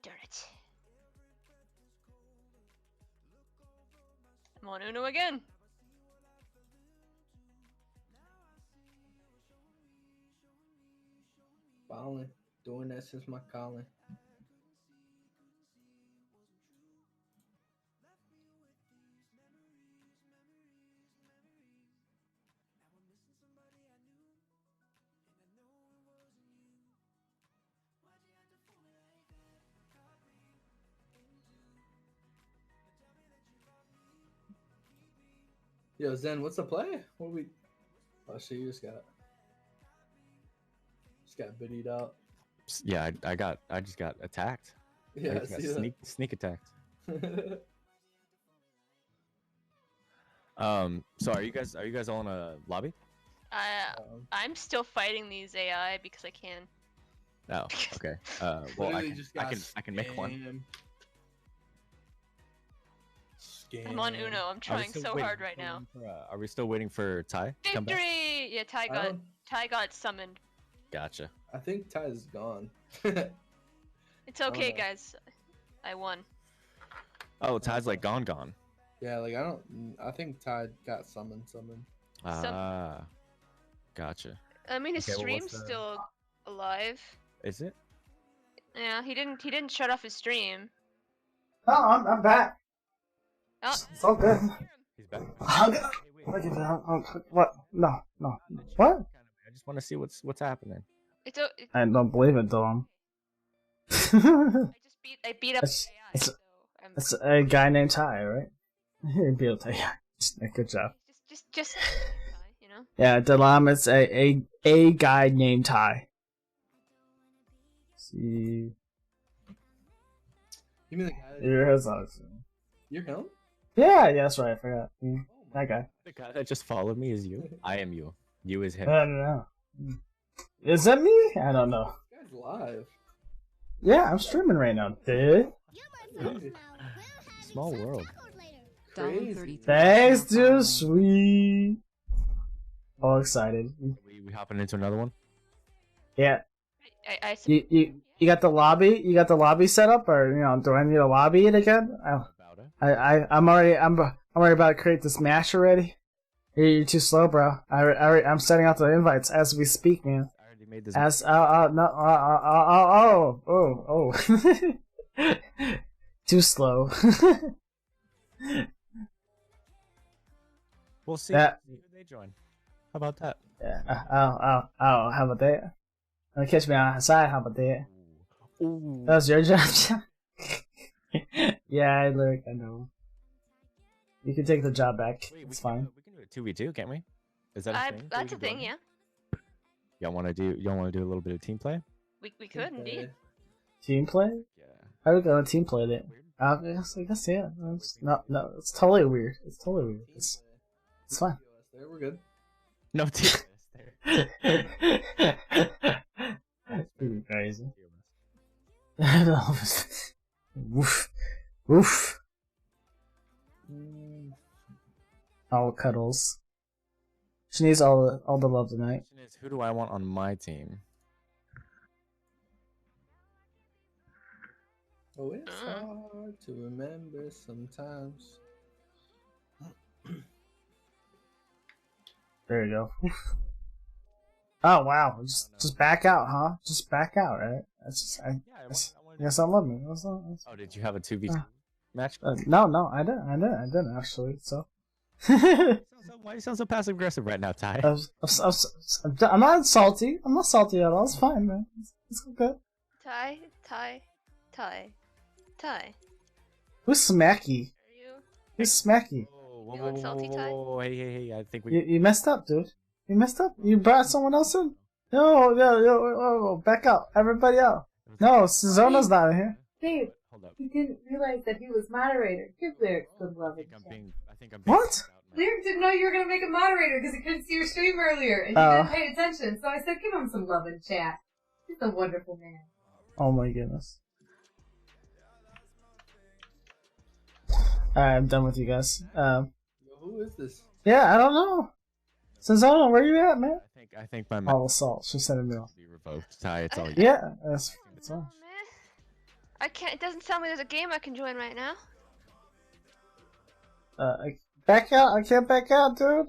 Darn it. I'm on Uno again. Balling. Doing that since my calling. Yo, Zen, what's the play? What we? Oh shit, you just got biddied out. Yeah, I just got attacked. Yeah, I I just got see sneak attacked. that. So are you guys all in a lobby? I'm still fighting these AI because I can. Oh, okay. Well, Literally just got I can make one. I'm on Uno. I'm trying so hard right now. Are we still waiting for Ty to come back? Victory! Yeah, Ty got summoned. Gotcha. I think Ty's gone. It's okay, know. guys. I won. Oh, Ty's like gone. Yeah, like I think Ty got summoned. Ah, gotcha. I mean, his Okay, well, stream's what's the- still alive. Is it? Yeah, he didn't shut off his stream. No, I'm back. Oh, It's all good. He's back. Hug. Hey, wait. What? No. What? I just want to see what's happening. I don't believe it, though. I beat up It's- AI, it's- so I'm It's a guy named Ty, right? He'd be able to. Yeah. Good job. just you know. Yeah, Dalam is a guy named Ty. See, You mean the guy? here is us. You're him? Yeah, that's right. I forgot. That guy. The guy that just followed me is you. I am you. You is him. I don't know. Is that me? I don't know. This guy's live. Yeah, I'm streaming right now, dude. Small world. Crazy. Thanks, dude. Sweet. All excited. We hopping into another one. Yeah. I You got the lobby? You got the lobby set up, or do I need to lobby it again? About it. I'm already about to create this match already. You're too slow, bro. I'm setting out the invites as we speak, man. I already made this. As too slow. We'll see. That- See who they join. How about that? Yeah. How about that? Catch me outside. How about that? Ooh. That was your job. Yeah, look, I know. You can take the job back. Wait, It's fine. We can do a 2v2, can't we? Is that a thing? that that's we a can thing, join? yeah. Y'all want to do a little bit of team play? We could indeed. Team play? Yeah. How are we gonna team play it? I guess yeah. No, it's totally weird. It's totally weird. It's fine. There, we're good. No team. there. Pretty crazy. Woof. Woof. All cuddles. She needs all the love tonight. Question is, who do I want on my team? Oh, it's hard to remember sometimes. There you go. Oof. Oh wow, just back out, huh? Just back out, right? That's just, Yeah, I guess I love me. That's all. Oh, did you have a 2v2 match? No, I didn't actually. So. Why you sound so passive aggressive right now, Ty? I'm not salty. I'm not salty at all. It's fine, man. It's good. Ty. Who's Smacky? Are you? Who's Smacky? Whoa, You want salty Ty? hey, I think we. You messed up, dude. You messed up. You brought someone else in. No, back out. Everybody out. No, Suzona's not in here. Babe, Hold up. he didn't realize that he was moderator. Give Lyric some love and chat. I think I'm being What? called out, man. Lyric didn't know you were going to make a moderator because he couldn't see your stream earlier, and he Oh. didn't pay attention. So I said, give him some love and chat. He's a wonderful man. Oh my goodness. Alright, I'm done with you guys. Yo, who is this? Yeah, I don't know. Suzona, where you at, man? I think my match All assault. She sent a mail. will be revoked. Ty, it's all you. Yeah, that's Oh, fine. man. I can't. It doesn't tell me there's a game I can join right now. Back out. I can't back out, dude.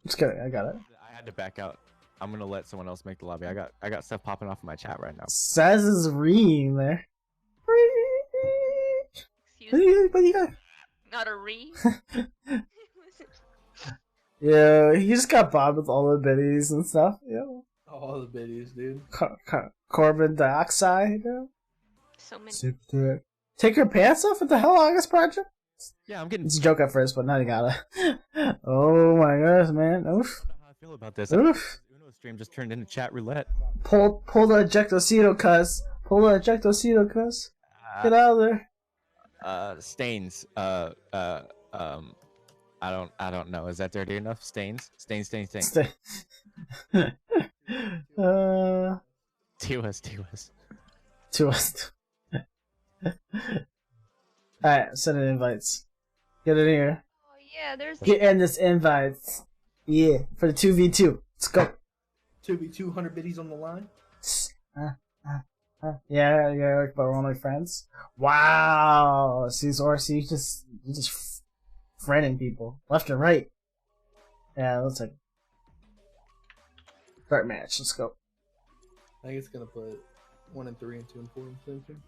Just kidding. I got it. I had to back out. I'm gonna let someone else make the lobby. I got stuff popping off in my chat right now. Says is reading there. Excuse me. What you got? Not a re. Yeah, he just got bobbed with all the biddies and stuff. Yeah. All the biddies, dude. Carbon dioxide. Yeah. So many. Super to it. Take your pants off at the Hell August Project? Yeah, I'm getting. It's a joke at first, but now you gotta. Oh my gosh, man. Oof. I don't know how I feel about this. Oof. Uno stream just turned into chat roulette. Pull the ejectocito, cuz. Pull the ejectocito, cuz. Get out of there. Stains. I don't know. Is that dirty enough? Stains. Stay. TOS. To us. Alright, send in invites. Get in here. Oh yeah, there's Get in this invites. Yeah, for the 2v2. Let's go. 2v200 biddies on the line. Yeah, like, but we're only friends. Wow. See, Zorcy, you just friending people left and right. Yeah, looks like start match. Let's go. I think it's gonna put 1 and 3 and 2 and 4 in the same team.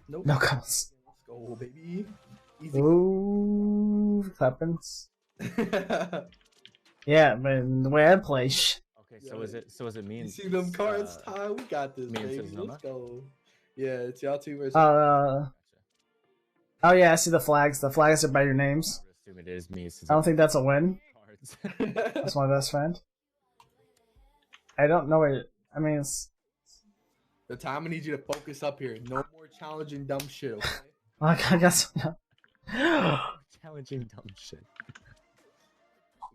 Nope. No calls. Let's go, baby. Easy. Ooh, happens. Yeah, but the way I play, Okay, so is it me You and see them cards, Ty? We got this, me and baby. Citizena? Let's go. Yeah, it's y'all two versus. oh yeah, I see the flags. The flags are by your names. I would assume it is me. I don't think that's a win. Cards. That's my best friend. I don't know it. I mean, it's, The time I need you to focus up here. No more challenging dumb shit, okay? I guess. Challenging dumb shit.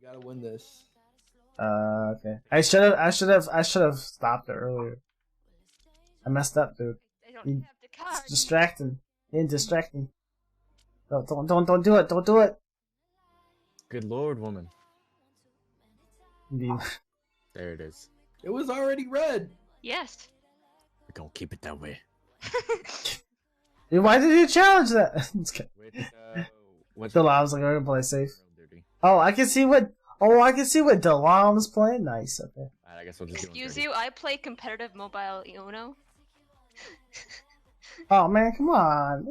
We gotta win this. Okay. I should have stopped it earlier. I messed up, dude. they don't You- have the cards. It's distracting. You're distracting. Don't do it. Don't do it. Good lord, woman. Indeed. There it is. It was already red. Yes. We're gonna keep it that way. Dude, why did you challenge that? Just kidding. What's Still, I was like, I'm gonna play safe. Real dirty. Oh, I can see what. Oh, I can see what Delam's playing. Nice. Okay. Alright, I guess we'll just do it Excuse dirty. you, I play competitive mobile Uno. Oh man, come on.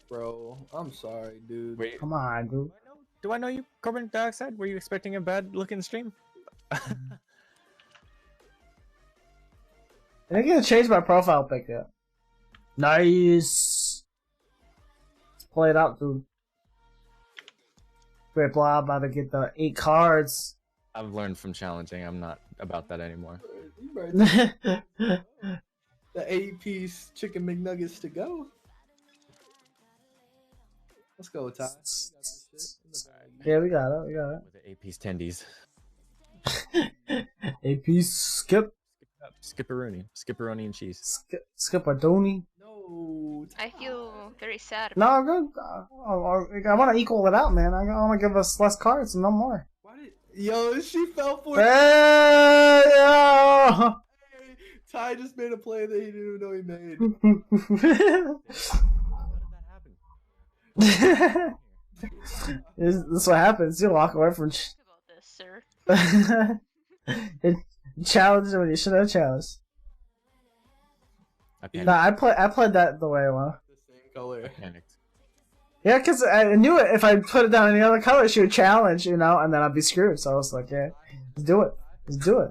Bro, I'm sorry, dude. Wait, Come on, dude. do I know you, carbon dioxide? Were you expecting a bad looking stream? I think I changed my profile pic yet. Nice. Let's play it out, dude. Great blah, about to get the 8 cards. I've learned from challenging. I'm not about that anymore. You better the 8-piece chicken McNuggets to go. Let's go, Ty. We got this shit in the bag. Yeah, we got it. We got With the 8-piece tendies. it. 8 piece skip. Skipperoni and cheese. Skip a donny. No. I feel very sad. No, I'm good. I want to equal it out, man. I want to give us less cards and no more. Why did... Yo, she fell for it. Hey, yo! Ty just made a play that he didn't even know he made. How did that happen? this is what happens. You walk away from Think about this, sir. challenge when you should have challenged. I panicked. No, I played that the way I want. The same color. I panicked. Yeah, because I knew it. If I put it down any other color, she would challenge, you know, and then I'd be screwed. So I was like, yeah, let's do it. Let's do it.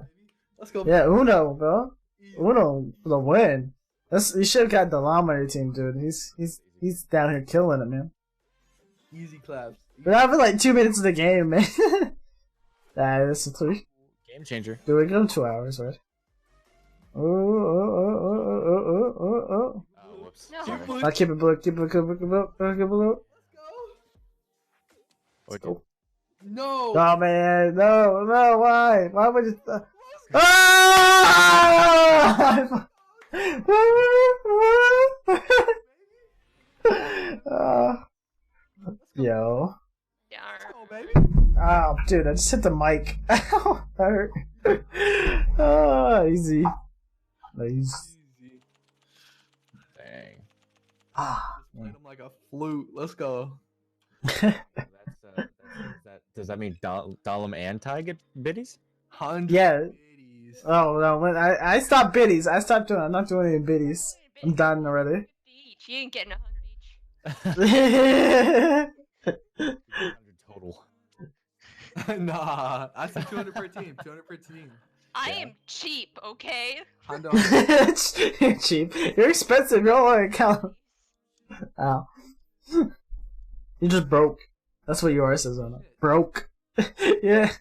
Let's go. Yeah, Uno, bro. Uno for the win. You should have got Delam on your team, dude. He's down here killing it, man. Easy claps. We're having like 2 minutes of the game, man. This is 3. Game changer. Do we give him 2 hours, right? Oh. Oh, whoops. No. Sorry. I'll keep it blue, keep it blue, keep it blue. Let's Okay. go. No. Oh man, no, why? Why would you? Ah! Yo. Darn. Oh, baby. Oh, dude, I just hit the mic. Ow, that hurt. Easy. Nice. Easy. Dang. Ah. Played him like a flute. Let's go. Does that mean Dalam and Ty get biddies? 100 Yeah. biddies. Oh no, when I stopped biddies. I stopped doing. I'm not doing any biddies. I'm done already. 50 each. You ain't getting 100 each. 100 total. Nah, I said 200 per team. 200 per team. I Yeah. am cheap, okay? Hondo. You're cheap. You're expensive. You're only account. Ow. You just broke. That's what yours is on it. Broke. Yeah.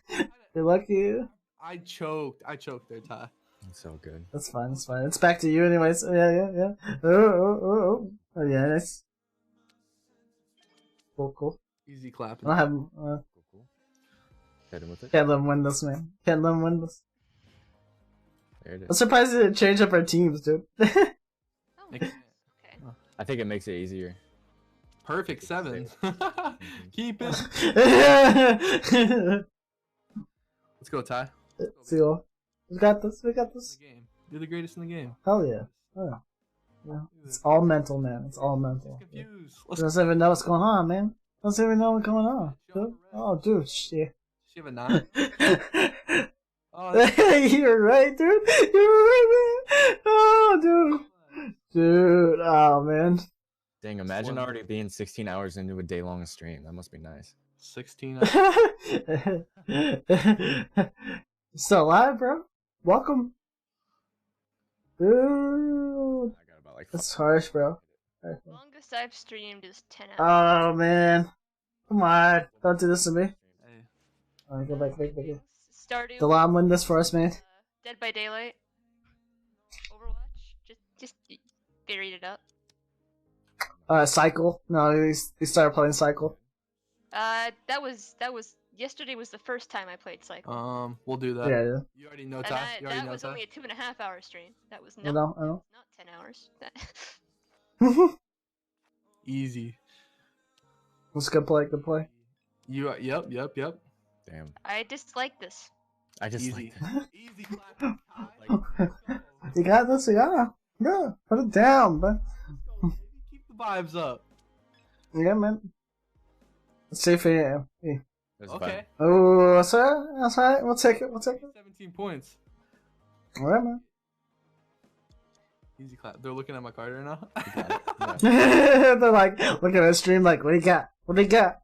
You're lucky. I choked. I choked there, Ty. That's so good. That's fine. It's fine. It's back to you, anyways. Yeah. Oh, yeah, nice. Cool. Easy clapping. I don't have. Cool, cool. Hit him with it. Can't let him win this, man. Can't let him win this. There it I'm is. surprised they didn't change up our teams, dude. Oh, Ex- okay. I think it makes it easier. Perfect 7. Keep it. Let's go, Ty. Seal. We got this. We got In this. the game. You're the greatest in the game. Hell yeah. Oh, yeah. It's all mental, man. It's all mental. Confused. Doesn't even know what's going on, man. Doesn't even know what's going on. Dude. Oh, dude, shit. She have a 9. Oh, that's You're right, dude. You're right, man. Oh, dude. Dude, oh, man. Dang, imagine already being 16 hours into a day-long stream. That must be nice. 16. Still alive, bro? Welcome. Dude. I got about like. That's harsh, bro. Longest I've streamed is 10 hours. Oh, man. Come on. Don't do this to me. Hey, Alright, go back. Stardew. The Lam win this for us, man. Dead by Daylight. Overwatch. Just read it up. Cycle. No, he started playing Cycle. That was yesterday was the first time I played Cycle. we'll do that. Yeah. You already know, And Ty. You already that know, was Ty. only a 2.5 hour stream. That was I not know. not 10 hours. Easy. Let's go play. Good play. You. Yep. Damn. I dislike this. I just Easy. like that. Easy clap. Ty. You got this. You got it. Yeah. Put it down, man. Keep the vibes up. Yeah, man. Let's see if he. There's Okay. Oh, that's all right. That's all right. We'll take it. 17 points. All right, man. Easy clap. They're looking at my card right now. Yeah. They're like, look at the stream, like, what do you got? What do you got?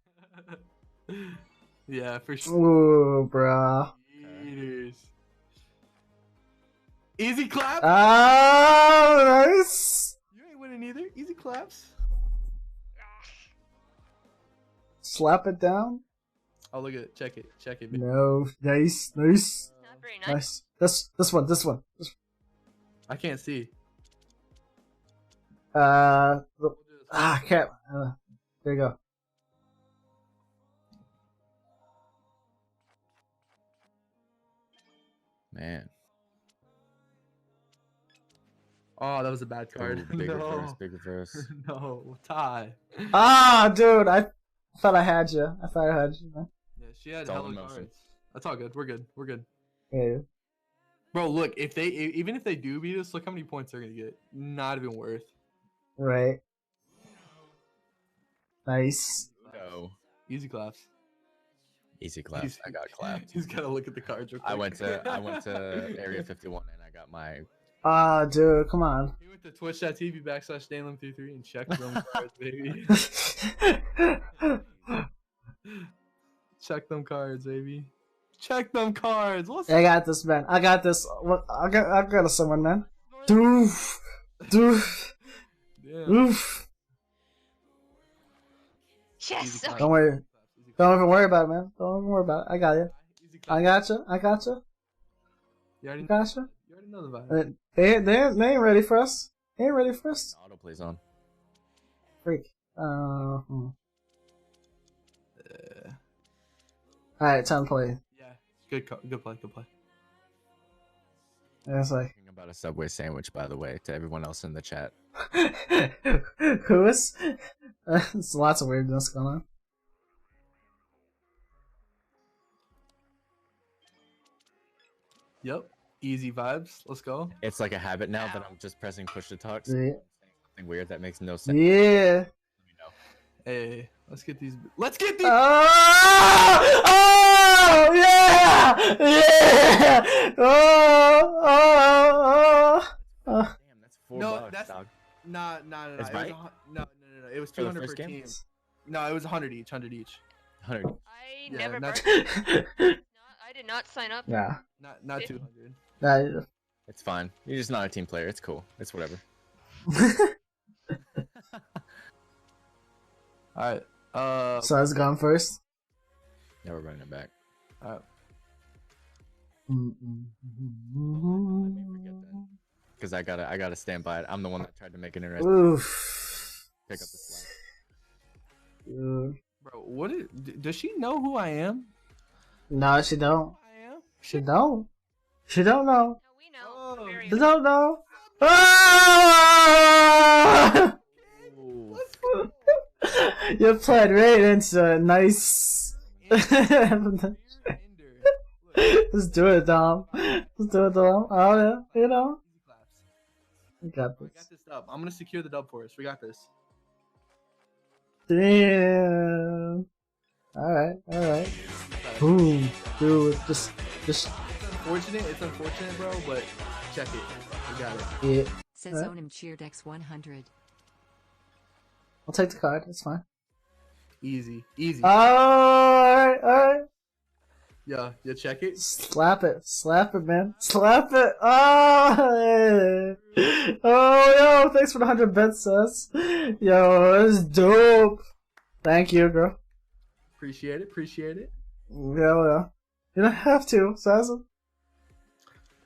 Yeah, for sure. Ooh, bruh. Eaters. Easy clap. Oh, nice. You ain't winning either. Easy claps. Slap it down. Oh, look at it. Check it. Check it. No, nice. Not very nice. This one. I can't see. Crap. There you go. Man. Oh, that was a bad card. Ooh, big no. reverse, big reverse. No, Ty. Ah, dude, I thought I had you. Man. Yeah, she had It's all hella in motion. cards. That's all good. We're good. Yeah. Bro, look, even if they do beat us, look how many points they're gonna get. Not even worth. Right. Nice. No. Easy claps. Easy claps. I got clapped. He's gotta look at the cards real quick. I went to Area 51 and I got my. Ah, dude, come on. He went to twitch.tv/Danlem33 and checked them cards, baby. Check them cards, baby. Check them cards. What's I got this, man. I got this. I got someone, man. Doof. Doof. Damn. Oof. Yes. Easy Okay. clap. Don't worry. Don't even worry about it, man. Don't even worry about it. I got you. Easy clap. I got you. You already, You got you. you already know the vibe. They ain't ready for us. They ain't ready for us. Auto plays on. Freak. Uh, Alright, time to play. yeah. Good play. And it's like, Talking about a Subway sandwich, by the way, to everyone else in the chat. who is? There's lots of weirdness going on. Yep. Easy vibes. Let's go. It's like a habit now that I'm just pressing push to talk. So Yeah. I'm saying something weird that makes no sense. Yeah. Hey, let's get these. Let's get these. Oh, yeah, yeah. Oh. Damn, that's $4, No, that's- dog. Nah. It's It was right? no. It was For the 200 per first game? team. No, it was 100 each. 100 each. 100. I Yeah, never. not- I did not sign up. Nah. Not Fif- 200. Nah. It's fine. You're just not a team player. It's cool. It's whatever. All right. So it's gone first. Now we're running it back. All right. Because I gotta stand by it. I'm the one that tried to make it interesting. Oof. Pick up the slack. Dude. Bro, does she know who I am? No, she don't. I am. She don't. She don't know. No, we know. Oh, We're very She don't know. Ah! Ooh. You played right into a nice. Ender. Let's do it, Dom. Let's do it, Dom. Oh yeah, you know. Easy claps. We got We this. got this dub. I'm gonna secure the dub for us. We got this. Damn. Alright, alright. Boom. Dude, just, It's unfortunate, bro, but check it. We got it. yeah. Sazonim Cheerdex 100. I'll take the card, it's fine. Easy. Easy. Alright, alright. Yeah, check it. Slap it, man. Slap it. Oh, yo, thanks for the 100 bits, sis. Yo, that's dope. Thank you, girl. Appreciate it. Yeah. You don't have to, Sassy.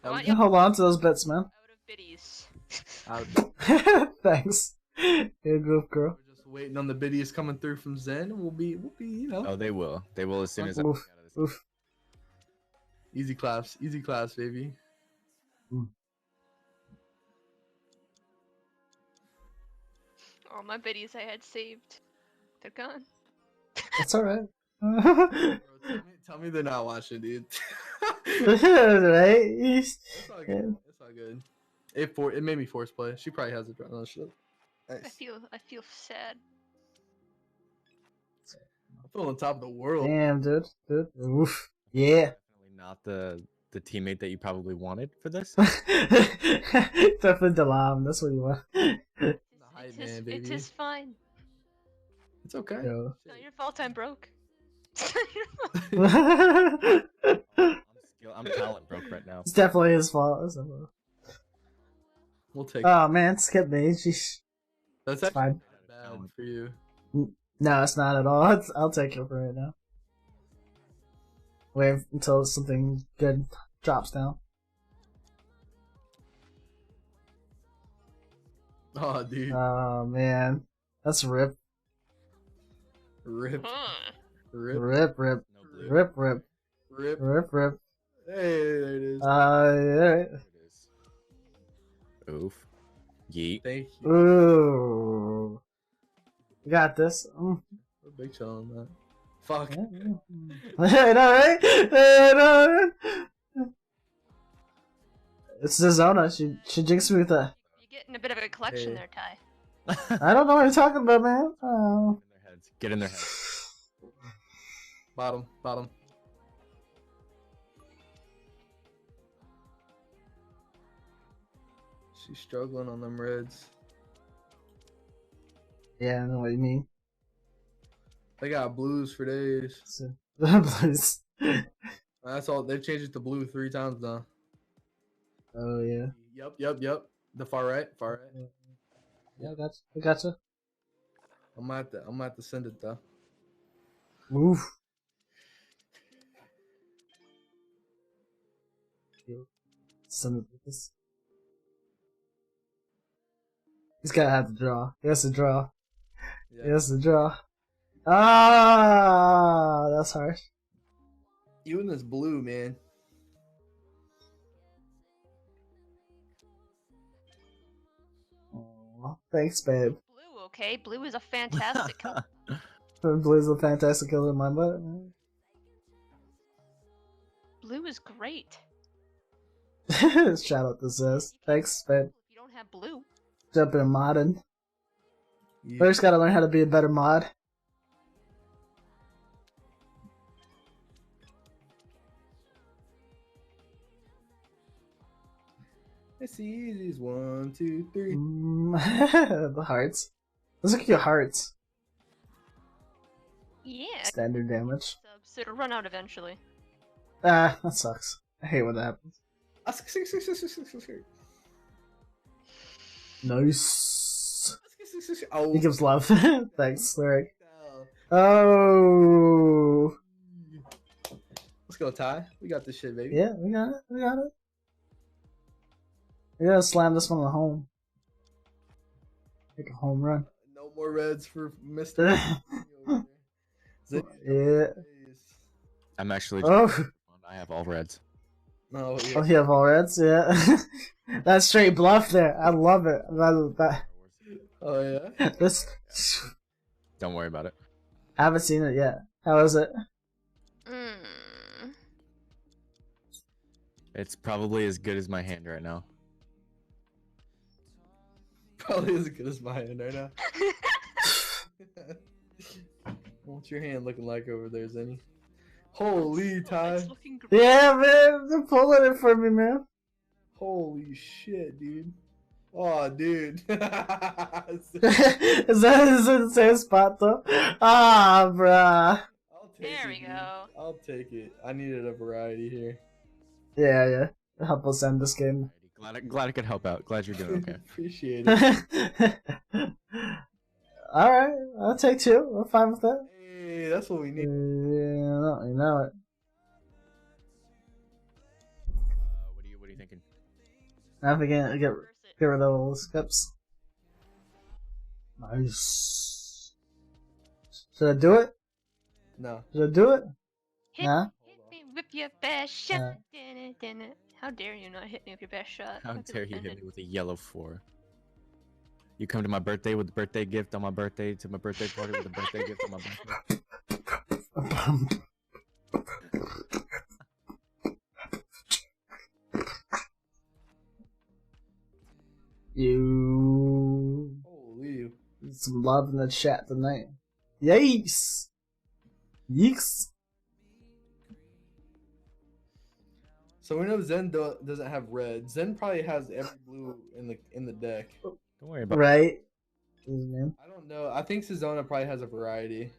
That was You can hold on to those bits, man. Out of biddies. out. Thanks. Good goof, girl. We're just waiting on the biddies coming through from Zen. We'll be, you know. Oh, they will. They will as soon as I Oof, walk out of this. oof. Easy claps, baby. All my biddies I had saved. They're gone. That's alright. Bro, tell me they're not watching, dude. Right? It's all good. It's all good. It made me force play. She probably has it right now. Shit. Nice. I feel sad. I feel on top of the world. Damn, dude. Oof. Yeah. Definitely not the teammate that you probably wanted for this. Definitely Dalam. That's what you want. hype man, It baby. is fine. It's okay. Yo. It's not your fault I'm broke. I'm talent broke right now. It's definitely his fault. It's definitely- We'll take Oh man, skip me. Sheesh. That's It's actually fine. not bad for you. No, it's not at all. I'll take it for right now. Wait until something good drops down. Oh, dude. Oh man, that's rip, Rip. Huh. Rip. rip. No blue. Rip. Rip. Hey, there it is. Yeah. There it is. Oof. Yeet. Thank you. Ooh. You got this. We're big chill on that. Fuck. I know, right? I know. It's Zona. She jinxed me with that. You're getting a bit of a collection Hey. there, Ty. I don't know what you're talking about, man. Oh. Get in their heads. Bottom. She's struggling on them reds. Yeah, I know what you mean. They got blues for days. So, please. That's all. They've changed it to blue 3 times now. Oh yeah. Yep. The far right. Yeah, I gotcha. I'm gonna have to send it though. Move. Send it with this. He's gotta have to draw. He has to draw. Yeah. He has to draw. Ah, that's harsh. You and this blue, man. Aw, thanks, babe. Blue, okay? Blue is a fantastic color. Blue's a fantastic killer in my butt. Blue is great. Shout out to Sis. Thanks, babe. If you don't have blue, Jumping and modding. Yeah. First, gotta learn how to be a better mod. It's the easiest. 1, 2, 3. The hearts. Those are cute hearts. yeah. Standard damage. Subs, it'll run out eventually. Ah, that sucks. I hate when that happens. Nice. Oh, He gives love. Thanks, Lyric. Oh. let's go, Ty. We got this shit, baby. Yeah, we got it. We gotta slam this one at home. Make a home run. No more reds for Mister. Yeah. I'm actually. Oh, I have all reds. No, oh, yeah. you have all reds, yeah. That's straight bluff there. I love it. Oh yeah. This, Don't worry about it. I haven't seen it yet. How is it? Mm. It's probably as good as my hand right now. Probably as good as mine right now. What's your hand looking like over there, Zenny? Holy Ty! It's looking great. Yeah, man. They're pulling it for me, man. Holy shit, dude! Oh, dude. Is that the same spot, though? Ah, bruh. I'll take There it, we dude. go. I'll take it. I needed a variety here. Yeah, yeah. Help us end this game. Glad I could help out. Glad you're doing okay. Appreciate it. Alright, I'll take 2. I'm fine with that. Hey, that's what we need. You know it. What are you thinking? Now if we can get Reverse it. rid of all the skips. Nice. Should I do it? No. Should I do it? Hit, Huh? hit me with your best shot. Uh. Dun-it. How dare you not hit me with your best shot? How I feel dare you hit offended. me with a yellow 4? You come to my birthday with a birthday gift on my birthday, to my birthday party with a birthday gift on my birthday. You Holy. some love in the chat tonight. Yikes! Yeeks! So we know Zen doesn't have red. Zen probably has every blue in the deck. Don't worry about Right? Man. I don't know. I think Sizona probably has a variety.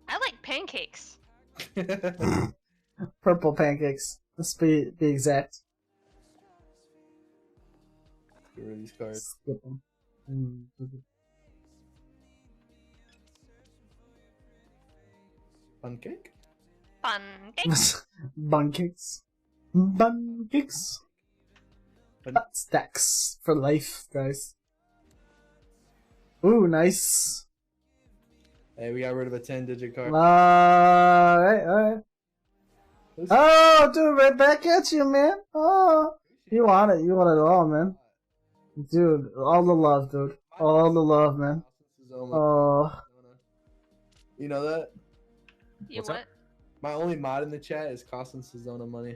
I like pancakes. Purple pancakes. Let's be exact. Get rid of these cards. Skip them. Pancake? Pancakes. Buncakes. Buncakes. Bun- Butt stacks for life, guys. Ooh, nice. Hey, we got rid of a 10-digit card. Alright. Oh, dude, right back at you, man. Oh, you want it. You want it all, man. Dude, all the love, dude. All the love, man. Sizona. Oh, You know that? You What's what? up? My only mod in the chat is costing Sizona money.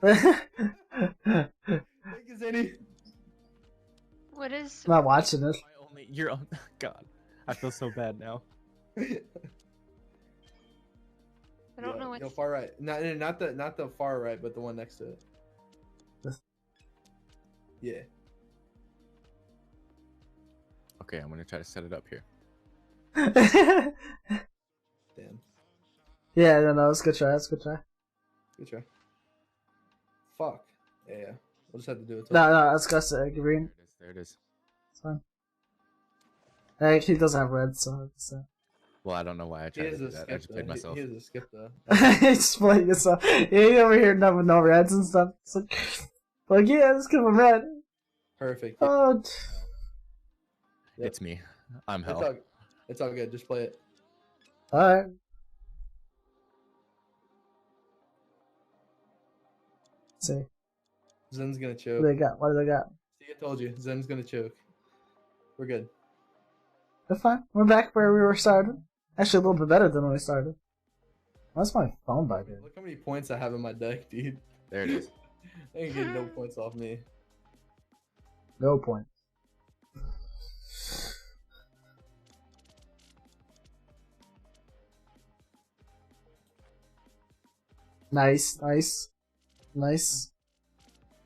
not Thank you, Zenny. What is? watching it. you're on. God, I feel so bad now. I don't know what. Yo, far right. Not the far right, but the one next to it. Yeah. Okay, I'm gonna try to set it up here. Damn. Yeah, no, it's a good try. It's a good try. Good try. Fuck. Yeah. We'll just have to do it. No, that's got to green. There it is. It's fine. Hey, he doesn't have red, so it's Well, I don't know why I He tried to is do a that. I skip just played though. myself. He is a skip though. it's playing yourself. Yeah, you over here with no reds and stuff. It's like yeah, let's give him red. Perfect. Oh, Yep. It's me. I'm It's hell. all, it's all good. Just play it. alright. Let's see. Zen's gonna What choke. do they got? What do they got? See, I told you. Zen's gonna choke. We're good. They're fine. We're back where we were started. Actually, a little bit better than when we started. Why's my phone by there? Look how many points I have in my deck, dude. There it is. They ain't getting no points off me. No point. Nice.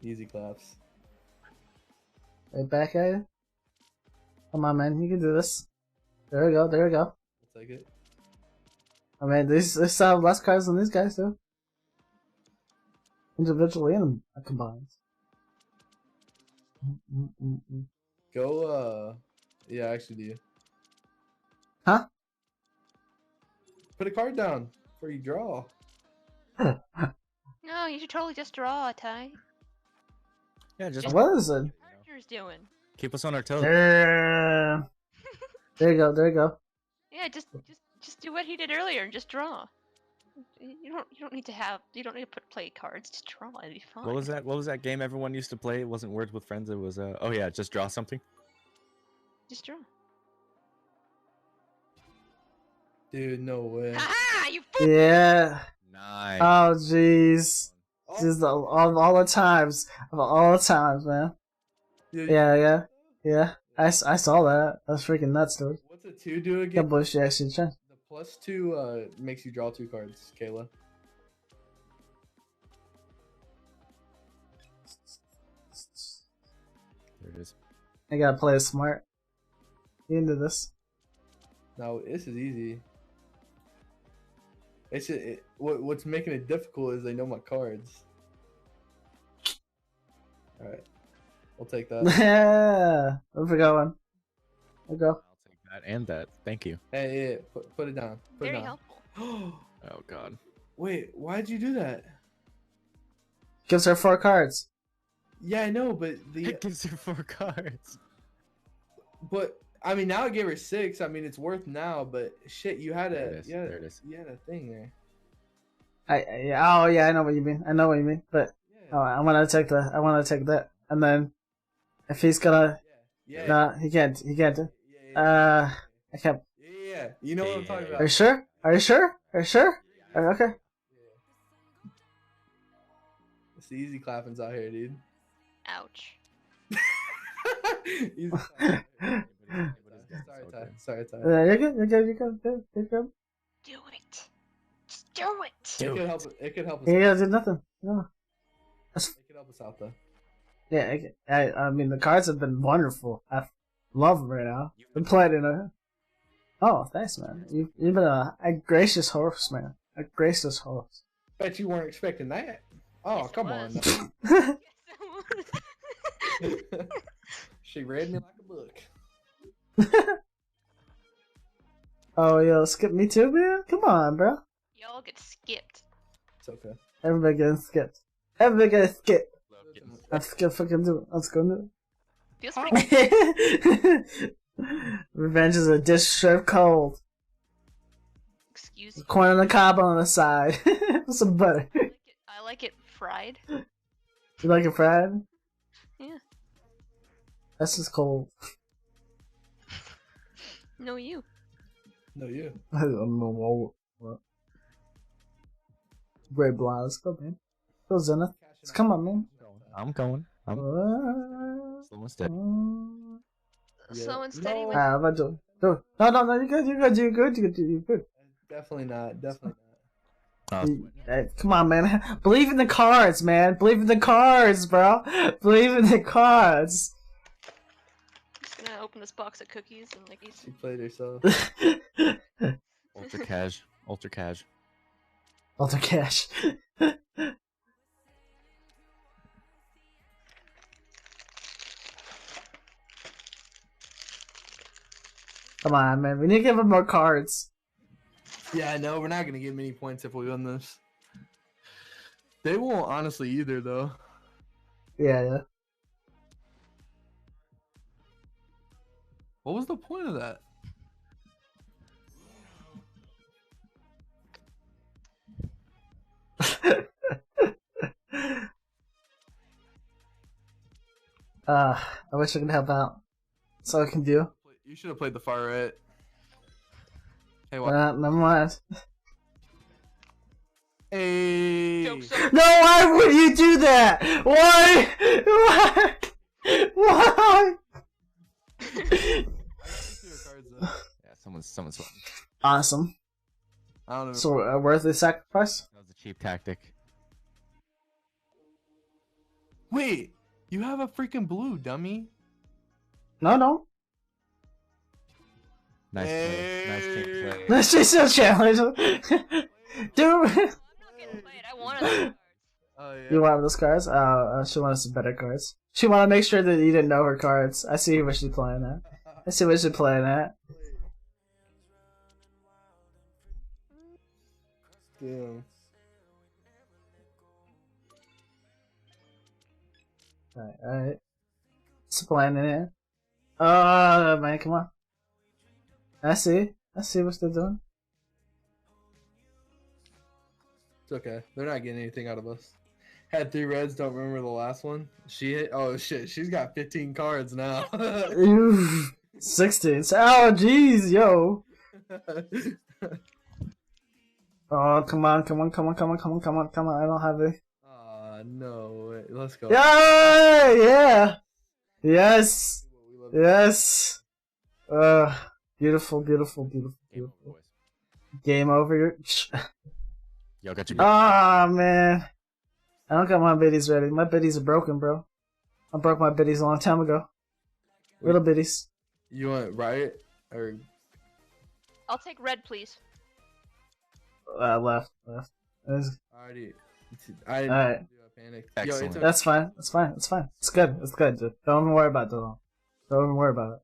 Easy claps. Right back at you. Come on, man. You can do this. There we go. I'll take it. I mean, these have less cards than these guys do. Individually and combined. Go, yeah, actually do. Huh? Put a card down before you draw. No, you should totally just draw, Ty. Yeah, just What is it? Partner's doing. keep us on our toes. There you go. Yeah, just do what he did earlier and just draw. You don't need to play cards to draw. It'd be fine. What was that? What was that game everyone used to play? It wasn't Words with Friends. It was oh yeah, just draw something. Just draw. Dude, no way. Haha! You fool! Yeah. Nice. Oh jeez. Oh, Just all the times, man. dude, Yeah. I saw that. That's freaking nuts, dude. What's a 2 do Yeah, again? bullshit actually. The +2 makes you draw 2 cards, Kayla. There it is. I gotta play it smart. You into this? No, this is easy. What's making it difficult is they know my cards. All right, we'll take that. Yeah. Where we going? We'll go. I'll take that and that. Thank you. Hey, put it down. Put Very it down. helpful. Oh god. Wait, why'd you do that? Gives her 4 cards. Yeah, I know, but It gives her 4 cards. I mean, now I gave her 6. I mean, it's worth now, but shit, you had There a it is, you had, there it is. you had a thing there. Oh yeah, I know what you mean. But Yeah. I want to take that, and then if he's gonna, Yeah. nah, he can't. Yeah. I can't. Yeah. You know what I'm talking about. Are you sure? Okay. It's the easy clappings out here, dude. Ouch. Easy clappings. Sorry, Ty. You're good. Do it. Just do it. It could help. It could help us. He doesn't do nothing. No. It could help us out though. Yeah, I mean the cards have been wonderful. I love them right now. Been playing in a. Oh, thanks, man. You've been a gracious host, man. A gracious host. Bet you weren't expecting that. Oh, Yes, it come on. was. now. She read me like a book. Oh, yo, skip me too, man. Come on, bro. Y'all get skipped. It's okay. Everybody getting skipped. Everybody getting skipped. Listen, Let's go fucking do it. Let's go do Feels How- pretty good. it. Revenge is a dish served cold. Excuse you. Corn on the cob on the side. With some butter. I like it fried. You like it fried? Yeah. That's just cold. No, you. No, you. I don't know what. Great blind. Let's go, man. Go, Zenith. Let's come on, man. I'm going. I'm slow and steady. Yeah. Slow and steady No. with. Ah, but do. No, you're good. Definitely not. Definitely not. Hey, come on, man. Believe in the cards, man. Believe in the cards, bro. Believe in the cards. Just gonna open this box of cookies and like eat She some. played herself. Ultra cash. Ultra cash. Alter cash. Come on, man. We need to give him more cards. Yeah, no, we're not gonna get many points if we win this. They won't honestly either, though. Yeah. What was the point of that? I wish I could help out. That's all I can do. You should have played the far right. Hey, what? Never mind. Hey. Joke's over. No, why would you do that? Why? Why? I got your cards, though. Yeah, someone's sweating. Awesome. I don't know. So, worth the sacrifice? That was a cheap tactic. Wait, you have a freaking blue, dummy. No. Nice play. Nice team play. Let's just a challenge. Dude. I'm not getting played. I wanted the cards. Oh yeah. You want those cards? She wanted some better cards. She wanted to make sure that you didn't know her cards. I see what she's playing at. Damn. Alright. What's playing in here? Oh, man, come on. I see what they're doing. okay. They're not getting anything out of us. Had 3 reds. Don't remember the last one. She hit. Oh shit. She's got 15 cards now. Ooh, 16. Oh, jeez, yo. Oh, come on. I don't have it. No. Wait, let's go. Yeah. Yes. Yes. Beautiful. Game over, boys. Game over. Yo, got your. Ah, man. I don't got my biddies ready. My biddies are broken, bro. I broke my biddies a long time ago. Little biddies. You want Riot or? I'll take red, please. Left. Already. I didn't Alright. do a panic. Excellent. That's fine. It's good. Dude. Don't even worry about it. Don't even worry about it.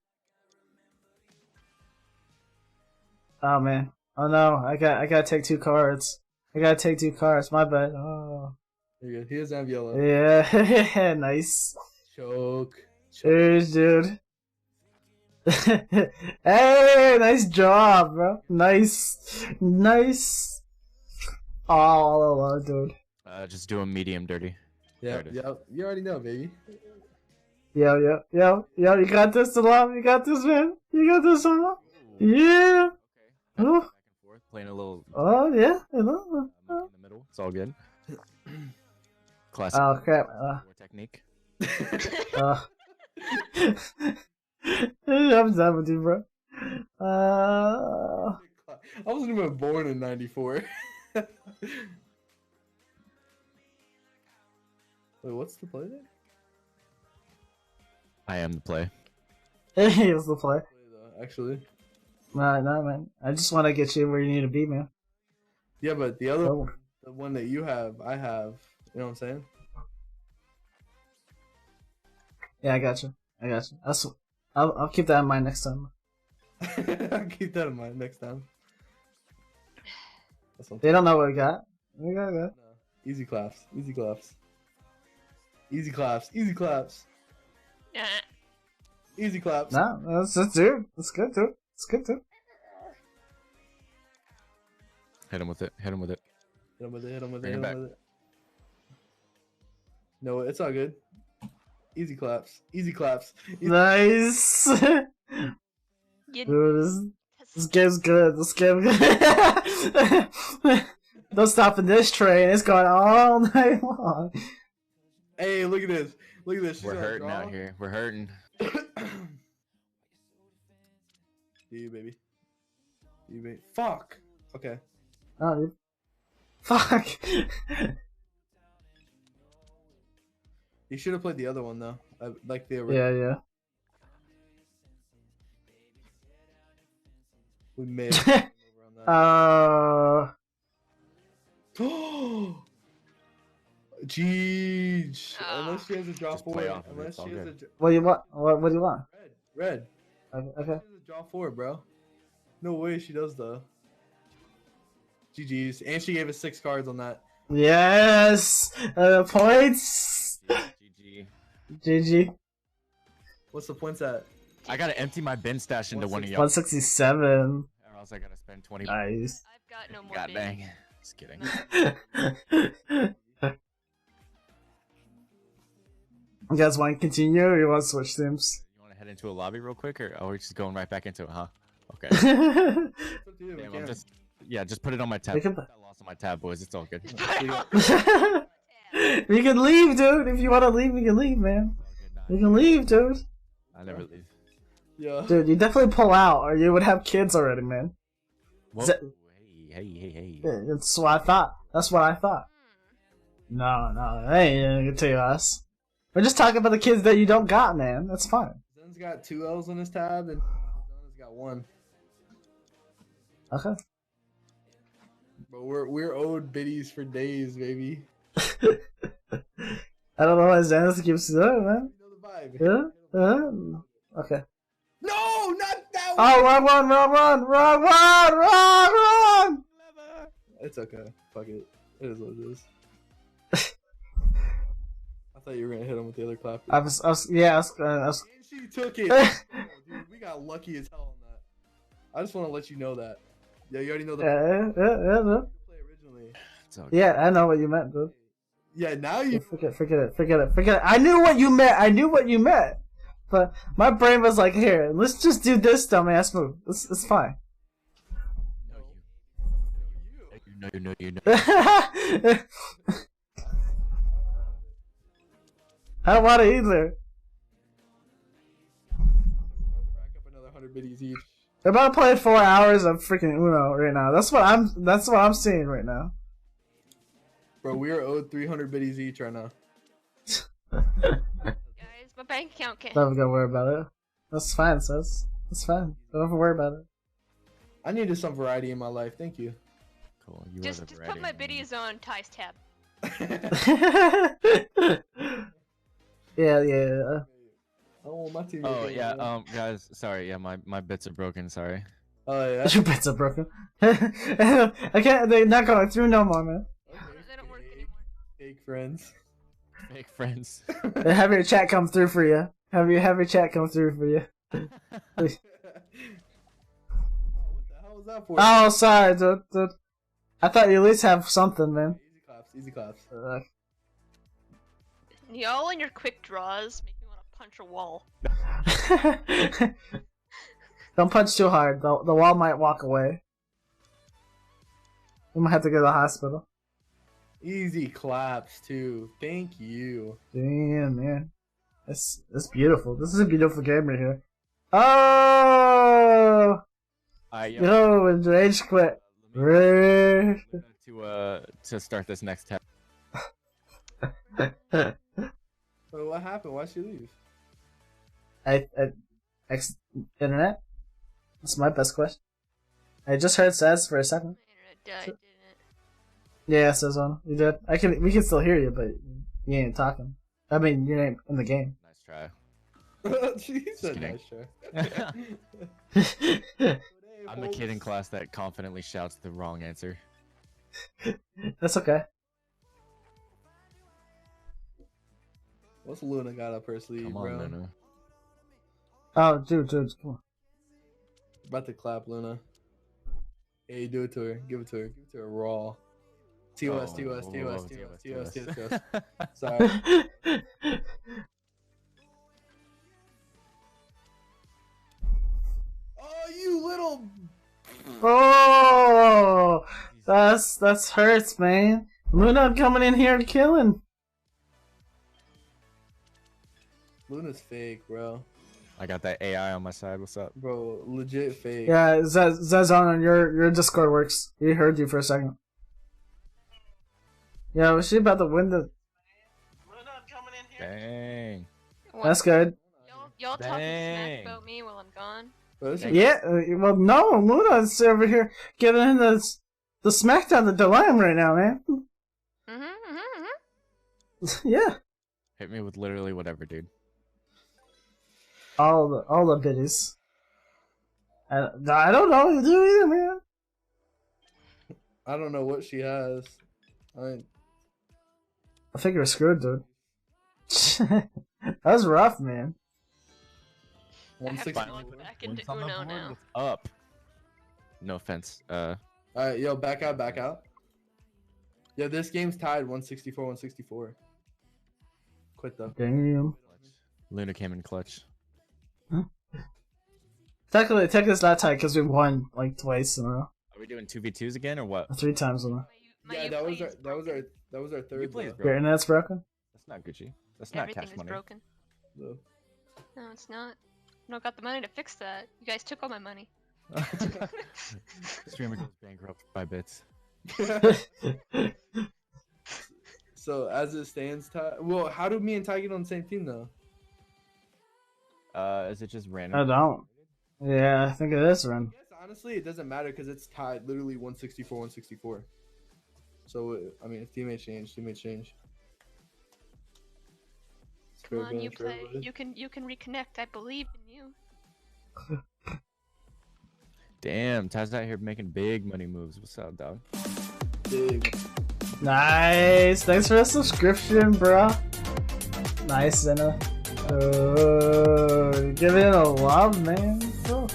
Oh man. Oh no. I gotta take 2 cards. My bad. Oh. You're good. He doesn't have yellow. Yeah. Nice. Choke. Cheers, dude. Hey, nice job, bro. Nice. Oh, dude. Just do a medium dirty. Yeah. There it is. Yep. You already know, baby. Yo. You got this, Salam. You got this, man. You got this, Salam. Yeah. Okay. Oh. Back and forth, playing a little Oh, yeah. in the middle. It's all good. Classic. Oh, crap. War technique. I'm done with you, bro. I wasn't even born in '94. Wait, what's the play there? I am the play. Here's the play. Actually. Nah, man. I just want to get you where you need to be, man. Yeah, but the other Oh. one, the one that you have, I have. You know what I'm saying? Yeah, I got you. I'll keep that in mind next time. I'll keep that in mind next time. That's one. They don't know what we got. We got that. No. Easy claps. Easy claps. Easy claps. Easy claps. Yeah. Easy claps. No, that's dude. That's good, dude. It's good, dude. Hit him with it. Hit him with it. Hit him with Bring it. it Hit back. him with it. No, it's all good. Easy claps. Easy claps. Easy. Nice. You Dude, this game's good. Don't stop in this train. It's going all night long. Hey, look at this. Look at this. She's We're gonna hurting draw. out here. We're hurting. You baby. You baby. Fuck. Okay. Oh, dude. Fuck. You should have played the other one though. Like the original. Yeah. We may have gone over on that. Jeez. Unless she has a draw Just play forward. off of it, Unless it's all she has a good. What do you want? What do you want? red. Okay. She has a draw forward, bro. No way she does though. GG's. And she gave us 6 cards on that. Yes. Points. GG. GG. What's the points at? I gotta empty my bin stash into one of y'all. 167. Or else I gotta spend 20. Nice. I've got no more. God bins. dang. Just kidding. You guys want to continue or you want to switch teams? You wanna head into a lobby real quick, or we're just going right back into it, huh? Okay. It's up to you, we Damn, can. just put it on my tab. We can- I lost on my tab, boys. It's all good. We can leave, dude. If you want to leave, we can leave, man. We can leave, dude. I never leave. Yeah. Dude, you definitely pull out, or you would have kids already, man. Whoa. Is it- Hey. That's what I thought. No, I ain't gonna tell you us. We're just talking about the kids that you don't got, man. That's fine. Zen's got 2 L's on his tab and Zena's got 1. Okay. But we're owed biddies for days, baby. I don't know why Xanax keeps doing, man. You know the vibe. Yeah? Okay. No, not that one. Oh, wrong one! It's okay. Fuck it. It is what it is. I thought you were gonna hit him with the other clap. I was. And she took it. Dude, we got lucky as hell on that. I just want to let you know that. Yeah, you already know the Yeah. play originally. It's all Yeah, I know what you meant, dude. Yeah, now you. Forget it. I knew what you meant. But my brain was like, here, let's just do this dumbass move. It's fine. You know. I don't want it either. Rack up another 100 biddies each. I'm about to play 4 hours of freaking Uno right now. That's what I'm seeing right now. Bro, we are owed 300 biddies each right now. Guys, my bank account can't. Don't gotta worry about it. That's fine, sis. That's fine. Don't have to worry about I needed some variety in my life. Thank you. Cool. You Just are the put variety my man. biddies on Ty's tab. it. Yeah. Oh, my team. Oh yeah, guys, sorry, yeah, my bits are broken. Sorry. Oh yeah. Your bits are broken. I can't. They're not going through no more, man. They don't work anymore. Fake friends. Make friends. Have your chat come through for you. Have your chat come through for you. Oh, what the hell was that for? Oh, sorry, dude. I thought you at least have something, man. Easy claps. Y'all and your quick draws make me want to punch a wall. Don't punch too hard. The wall might walk away. You might have to go to the hospital. Easy claps too. Thank you. Damn, man. That's beautiful. This is a beautiful game right here. Oh! Yo, rage quit. Rage. To start this next tab. Wait, what happened? Why'd she leave? Internet? That's my best question. I just heard says for a second. My internet died, didn't it? Yeah, says on. You did. We can still hear you, but you ain't talking. I mean, you ain't in the game. Nice try. She said kidding. nice try. I'm the kid in class that confidently shouts the wrong answer. That's okay. What's Luna got up her sleeve, Come bro? on, Luna. Oh, dude, come on. About to clap, Luna. Hey, do it to her. Give it to her. Give it to her raw. TOS. Sorry. Oh, you little. Oh, that's hurts, man. Luna coming in here and killing. Luna's fake, bro. I got that AI on my side. What's up? Bro, legit fake. Yeah, Zazon, your Discord works. We heard you for a second. Yeah, was she about to win the? Dang. That's good. Y'all talking smack Dang. about me while I'm gone? Bro, this is- Yeah, well, no, Luna's over here giving in the Smackdown the Lamb right now, man. Yeah, Hit me with literally whatever, dude. all the biddies. I don't know what to do either, man. I don't know what she has. I think you're screwed, dude. That was rough, man. I have to 160. log back into Uno now. What's up? No offense. Alright, yo, back out. Yeah, this game's tied 164. Quit though. Damn. Luna came in clutch. Technically it's not tight because we won like twice in a row, Are we doing 2v2s again or what? 3 times in a row. Yeah, that was our third. Uplay's though. broken. Your internet's broken. That's not Gucci. That's not Everything cash is money. broken. No. No, it's not. I don't got the money to fix that. You guys took all my money. Streamer goes bankrupt by bits. So as it stands, well, how do me and Ty get on the same team though? Is it just I random? don't. Yeah, I think it is, Ren. I guess honestly, it doesn't matter because it's tied literally 164. So I mean, if teammates change, teammates change. Come on, Fair you game for play. everybody. You can reconnect. I believe in you. Damn, Taz out here making big money moves. What's up, dog? Big. Nice. Thanks for the subscription, bro. Nice, Zena. Give it a love, man. Bro.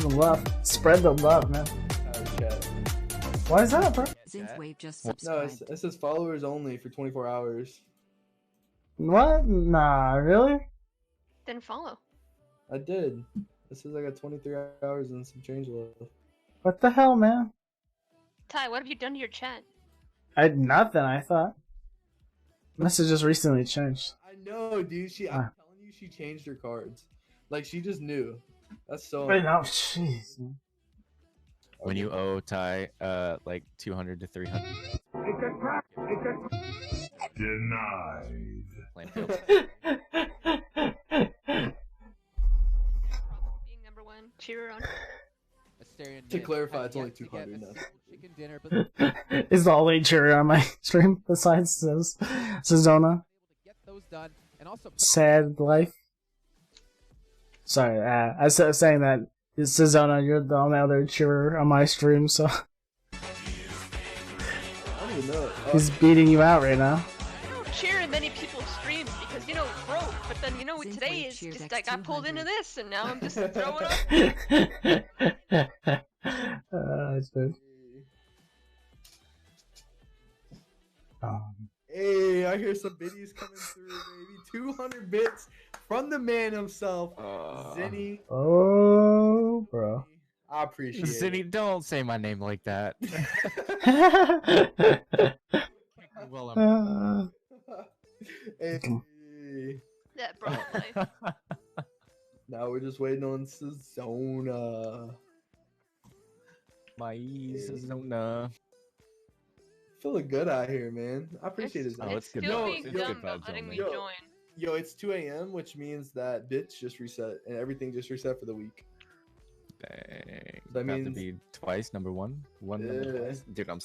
Love. Spread the love, man. Chat. Why is that, bro? Synthwave just No, subscribed. it says followers only for 24 hours. What? Nah, really? Then follow. I did. It says I got 23 hours and some change left. What the hell, man? Ty, what have you done to your chat? Nothing, I thought. Must have just recently changed. I know, dude. I'm Ah. telling you, she changed her cards. Like, she just knew. That's so. Wait, no, jeez. When you owe Ty like 200 to 300. Denied. Plain field. Being number one, cheer her on. To clarify, it's only 200 now. Chicken dinner, but Is the only cheer on my stream besides Sazona. get those done, and also Sad life. Sorry, I was saying that Sazona, you're the only other cheerer on my stream, so I don't even know. he's beating you out right now. I don't cheer in many people's streams because, you know, broke. But then, you know, Since today we is cheered just I got pulled into 200. this, and now I'm just throwing up. That's good. Hey, I hear some biddies coming through, baby. 200 bits from the man himself, Zinny. Oh, bro. I appreciate Zinny, it. don't say my name like that. Well, Hey. That broke life. Now we're just waiting on Sazona. my Sazona. Feeling good out here, man. I appreciate It's, it. Oh, it's it's good still vibes. being Yo, dumb it's good about vibes letting me only. join. Yo, it's 2 a.m., which means that bits just reset and everything just reset for the week. Dang. That Have to means- be twice, number one. Number Yeah. twice. Dude, I'm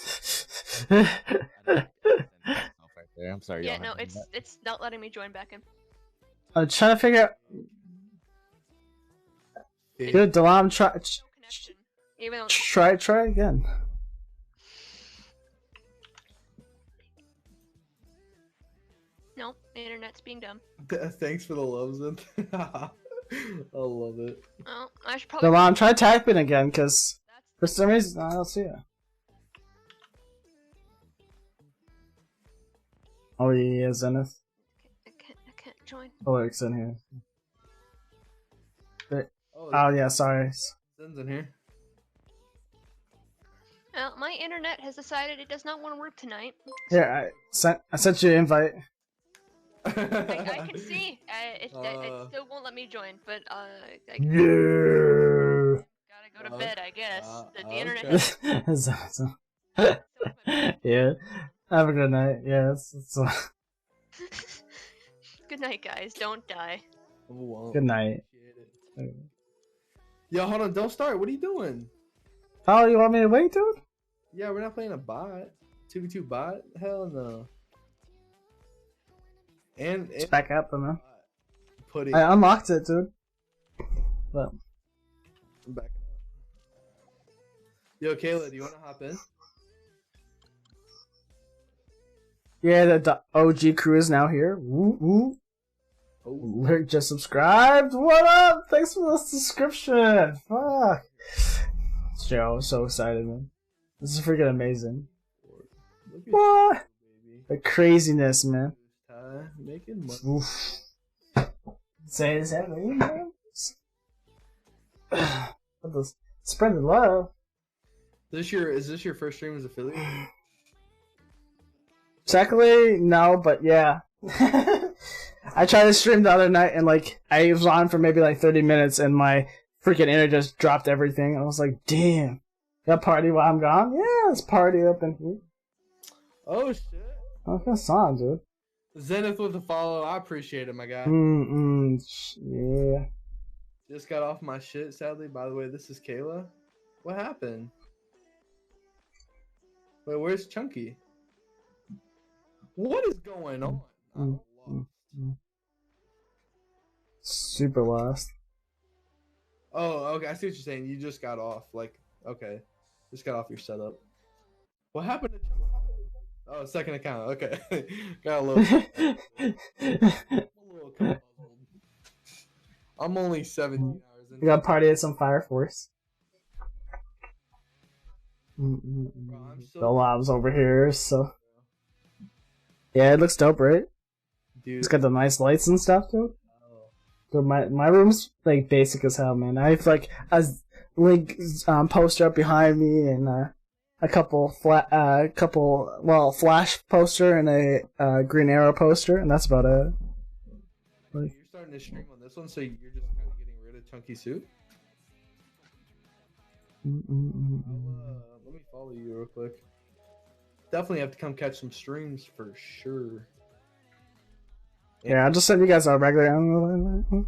I don't right there. I'm sorry. Yeah, y'all no, have to do it's not letting me join back in. I'm trying to figure out. Dude, Delam, try, No connection. Even though try again. no, the internet's being dumb. Thanks for the love, Zen. I love it. Well, I should probably. Delam, try typing again, cause for That's some reason I don't see it. Oh yeah, Zenith. I can't join. Oh, it's in here. Oh, Oh yeah, sorry. Zen's in here. Well, my internet has decided it does not want to work tonight. Here, I sent you an invite. I can see. It still won't let me join, but I Yeah. gotta go to bed, I guess. The okay. internet has So- yeah. Have a good night. Yes. Good night, guys. Don't die. Oh, Good night. appreciate it. Yo, hold on. Don't start. What are you doing? Oh, you want me to wait, dude? Yeah, we're not playing a bot. 2v2 bot? Hell no. And It's back up, man. putting I unlocked it, dude. But I'm backing up. Yo, Kayla, do you want to hop in? yeah, the OG crew is now here. Woo woo. Oh, Lyric just subscribed. What up? Thanks for the subscription. Fuck. Joe, I'm so excited, man. This is freaking amazing. look at What? you, baby. The craziness, man. Ty, making money. Oof. Say this every man. What the spread the love. Is this your first stream as affiliate? Technically, no, but yeah. I tried to stream the other night and like I was on for maybe like 30 minutes and my freaking internet just dropped everything. I was like, damn. Got party while I'm gone? Yeah, let's party up in here. Oh shit. Oh, good song, dude. Zenith with the follow. I appreciate it, my guy. Yeah. Just got off my shit, sadly. By the way, this is Kayla. What happened? Wait, where's Chunky? What is going on? I'm lost. Super lost. Oh, okay. I see what you're saying. You just got off. Like, okay. Just got off your setup. What happened to Chunky? Oh, second account. Okay. Got a little. Confuzzled. I'm only 17 hours in. We got party at some Fire Force. I'm The so lab's over here, so yeah, it looks dope, right? dude. It's got the nice lights and stuff, dude. Oh. So my room's like basic as hell, man. I have like a Link poster up behind me and a couple Flash poster and a Green Arrow poster, and that's about it. You're starting to stream on this one, so you're just kind of getting rid of Chunky Soup. Let me follow you real quick. Definitely have to come catch some streams for sure. Yeah, I'll just send you guys a regular. All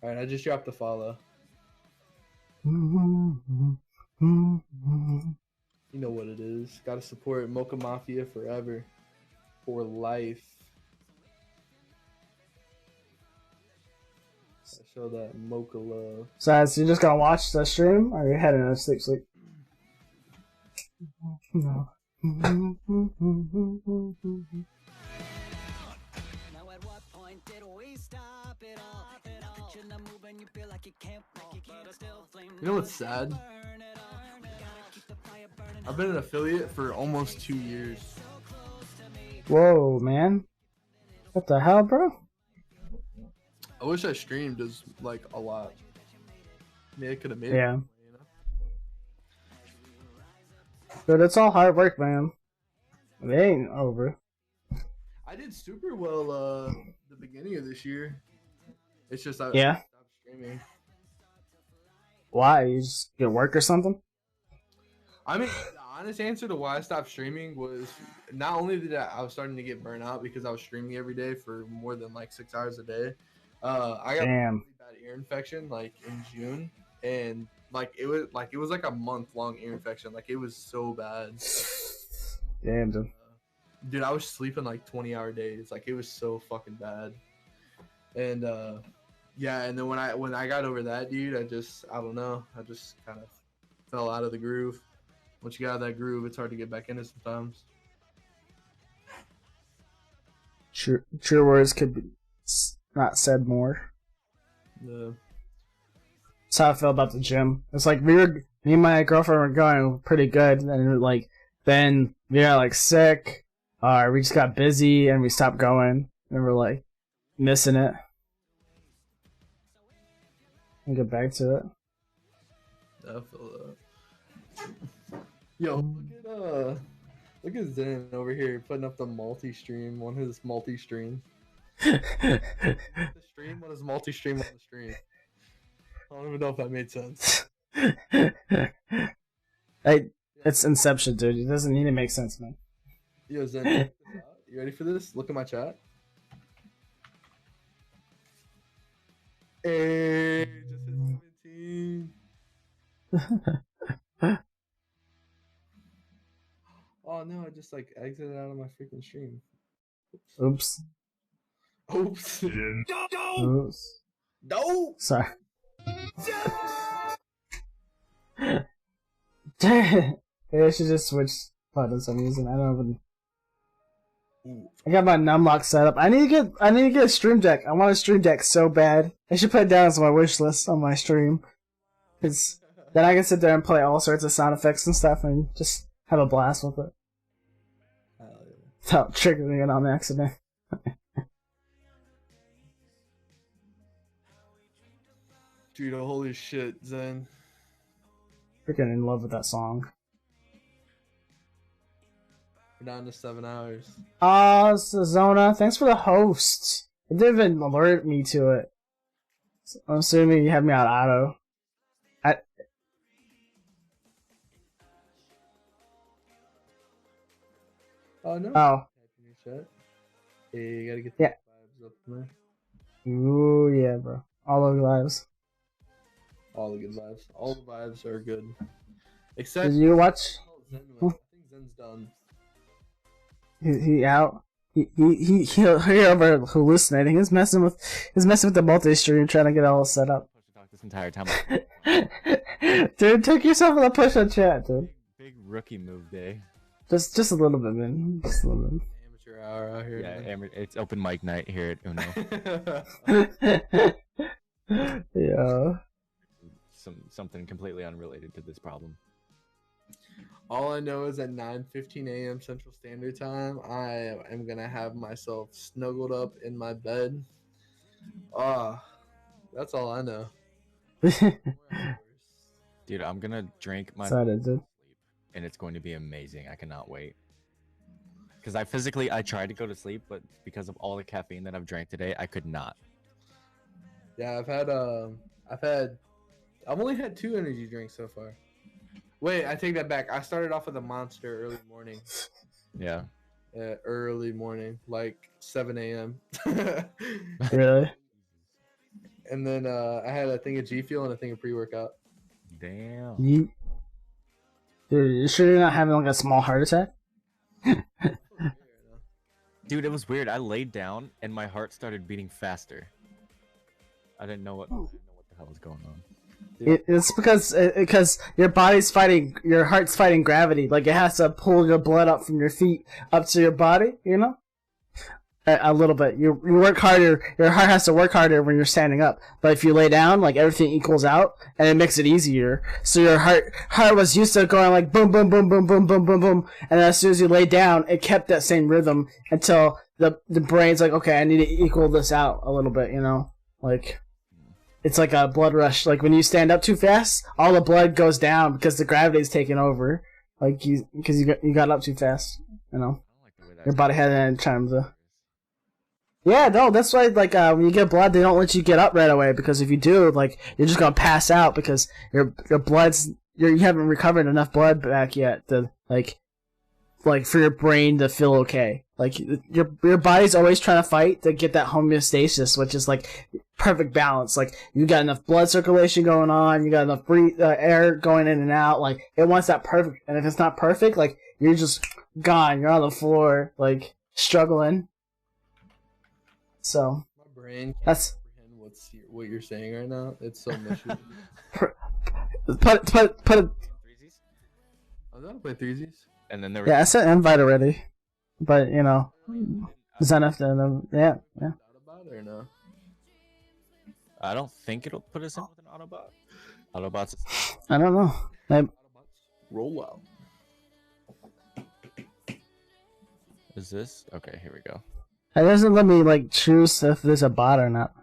right, I just dropped the follow. You know what it is. Gotta support Mocha Mafia forever. For life. Gotta show that Mocha love. So you just gonna watch the stream, or you're heading to sleep? No. You know what's sad? I've been an affiliate for almost 2 years. Whoa, man. What the hell, bro? I wish I streamed as like a lot. Maybe I could have made Yeah. it. You know? But it's all hard work, man. It ain't over. I did super well the beginning of this year. It's just I Yeah? stopped streaming. Why? You just get work or something? I mean, the honest answer to why I stopped streaming was not only did I was starting to get burnt out because I was streaming every day for more than like 6 hours a day. I got a Damn. really bad ear infection like in June, and it was like a month-long ear infection. Like it was so bad. Damn, dude. Dude, I was sleeping like 20-hour days. Like it was so fucking bad. And yeah, and then when I got over that, dude, I don't know. I just kind of fell out of the groove. Once you get out of that groove, it's hard to get back in it sometimes. True words could be not said more. Yeah. That's how I feel about the gym. It's like me and my girlfriend were going pretty good, and like then we got like sick, or we just got busy and we stopped going, and we're like missing it. And get back to it. I feel that. Yo, look at Zen over here putting up the multi-stream on his multi-stream. The stream on his multi-stream on the stream. I don't even know if that made sense. Hey, it's Inception, dude. It doesn't need to make sense, man. Yo, Zen, check this out. You ready for this? Look at my chat. Hey, just hit 17. Oh no, I just like exited out of my freaking stream. Oops. Oops. Oops. No. Sorry. Maybe I should just switch buttons I'm using. I don't even. I got my numlock set up. I need to get a stream deck. I want a stream deck so bad. I should put it down as my wish list on my stream. Cause then I can sit there and play all sorts of sound effects and stuff and just have a blast with it. Without triggering it on accident. Dude, holy shit, Zen. Freaking in love with that song. We're down to 7 hours. Zona, thanks for the host. It didn't even alert me to it. So I'm assuming you have me on auto. Oh no. Oh. Hey, you gotta get the vibes up there. Ooh, yeah, bro. All the vibes. All the good vibes. All the vibes are good. Except. Did you watch? Zen went. I think Zen's done. He out. He over hallucinating. He's messing with the multi-stream, trying to get it all set up. This entire time. Dude, take yourself on the push on chat, dude. Big rookie move day. Just a little bit, man. Just a little bit. Amateur hour out here. Yeah, it's open mic night here at Uno. Yeah. Something completely unrelated to this problem. All I know is at 9:15 a.m. Central Standard Time, I am gonna have myself snuggled up in my bed. Ah, that's all I know. 4 hours. Dude, I'm gonna drink my Excited, dude. sleep, and it's going to be amazing. I cannot wait. Because I tried to go to sleep, but because of all the caffeine that I've drank today, I could not. Yeah, I've only had 2 energy drinks so far. Wait, I take that back. I started off with a Monster early morning. Yeah. Early morning, like 7 a.m. Really? And then I had a thing of G Fuel and a thing of pre-workout. Damn. Dude, you sure you're not having like a small heart attack? Dude, it was weird. I laid down and my heart started beating faster. I didn't know what the hell was going on. It's because your body's fighting, your heart's fighting gravity. Like it has to pull your blood up from your feet up to your body. You know, a little bit. You work harder. Your heart has to work harder when you're standing up. But if you lay down, like everything equals out, and it makes it easier. So your heart was used to going like boom, boom, boom, boom, boom, boom, boom, boom, and then as soon as you lay down, it kept that same rhythm until the brain's like, okay, I need to equal this out a little bit. You know, like. It's like a blood rush. Like when you stand up too fast, all the blood goes down because the gravity's taking over. Like because you got up too fast. You know, your body had time to. Yeah, no, that's why. Like when you get blood, they don't let you get up right away because if you do, like you're just gonna pass out because your blood's you haven't recovered enough blood back yet to like for your brain to feel okay. Like your body's always trying to fight to get that homeostasis, which is like perfect balance. Like you got enough blood circulation going on, you got enough air going in and out. Like it wants that perfect, and if it's not perfect, like you're just gone. You're on the floor, like struggling. So My brain can't that's comprehend what you're saying right now. It's so mushy. put it. I was gonna play threesies. And then there was Yeah, I sent an invite already, but you know, Zenith and yeah. Autobot or no? I don't think it'll put us in with an Autobot. Autobots. I don't know. Autobots roll out. Is this okay? Here we go. It doesn't let me like choose if there's a bot or not.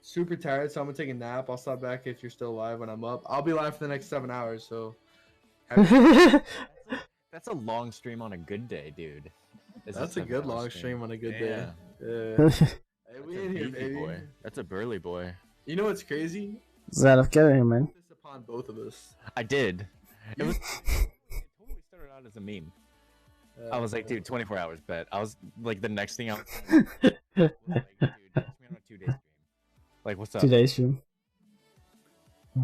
Super tired, so I'm gonna take a nap. I'll stop back if you're still live when I'm up. I'll be live for the next 7 hours, so. That's a long stream on a good day, dude. That's a good long stream on a good day. Yeah. Hey, we in here, baby. Boy. That's a burly boy. You know what's crazy? Zenith, get in here, man. This upon both of us. I did. It was. It totally started out as a meme. I was like, dude, 24 hours bet. I was like, the next thing I was like, dude, catch me on a 2-day stream. Like, what's up? 2 days stream. No,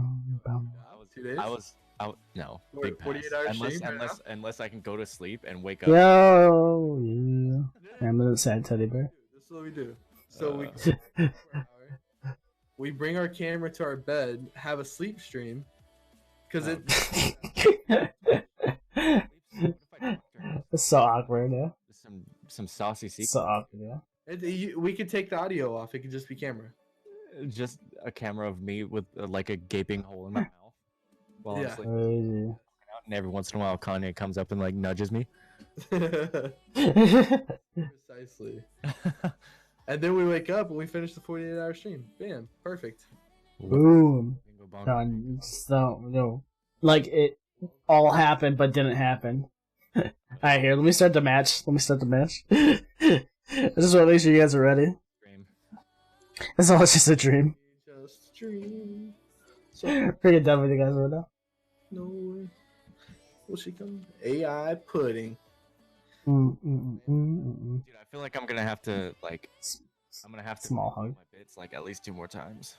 What, big pass. 48 hours stream right now? Unless I can go to sleep and wake up. Yo, yeah. I'm a sad teddy bear. This is what we do. So we bring our camera to our bed, have a sleep stream, because It's so awkward, yeah. Some saucy secrets. So awkward, yeah. we could take the audio off. It could just be camera. Just a camera of me with like a gaping hole in my mouth while I'm sleeping. Crazy. And every once in a while, Kanye comes up and like nudges me. Precisely. And then we wake up and we finish the 48-hour stream. Bam, perfect. Boom. No. Like it all happened but didn't happen. Alright, here, let me start the match. This is what makes sure you guys are ready. It's all just a dream. Just dream. Pretty done with you guys right now. No way. Will she come? AI pudding. Dude, I feel like I'm gonna have to Small hug. my bits like at least 2 more times.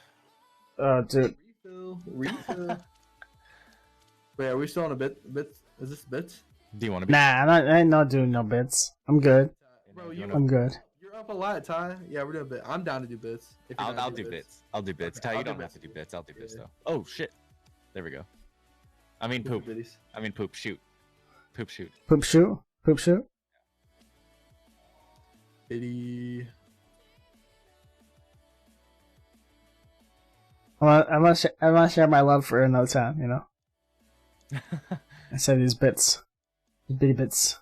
Dude. Refill. Wait, are we still on a bit? Is this bits? Do you want to be? Nah, I ain't not doing no bits. I'm good. Bro, I'm good. You're up a lot, Ty. Yeah, we're doing bits. I'm down to do bits. If you're down I'll to do bits. I'll do bits. Okay, Ty, I'll you do don't have bits. to do bits. I'll do bits Yeah. though. Oh shit. There we go. I mean poop. Bitties. I mean poop. Shoot. Poop shoot. Poop shoot? Poop shoot? Bitty. I want to share my love for another time, you know? I said these bits. These bitty bits.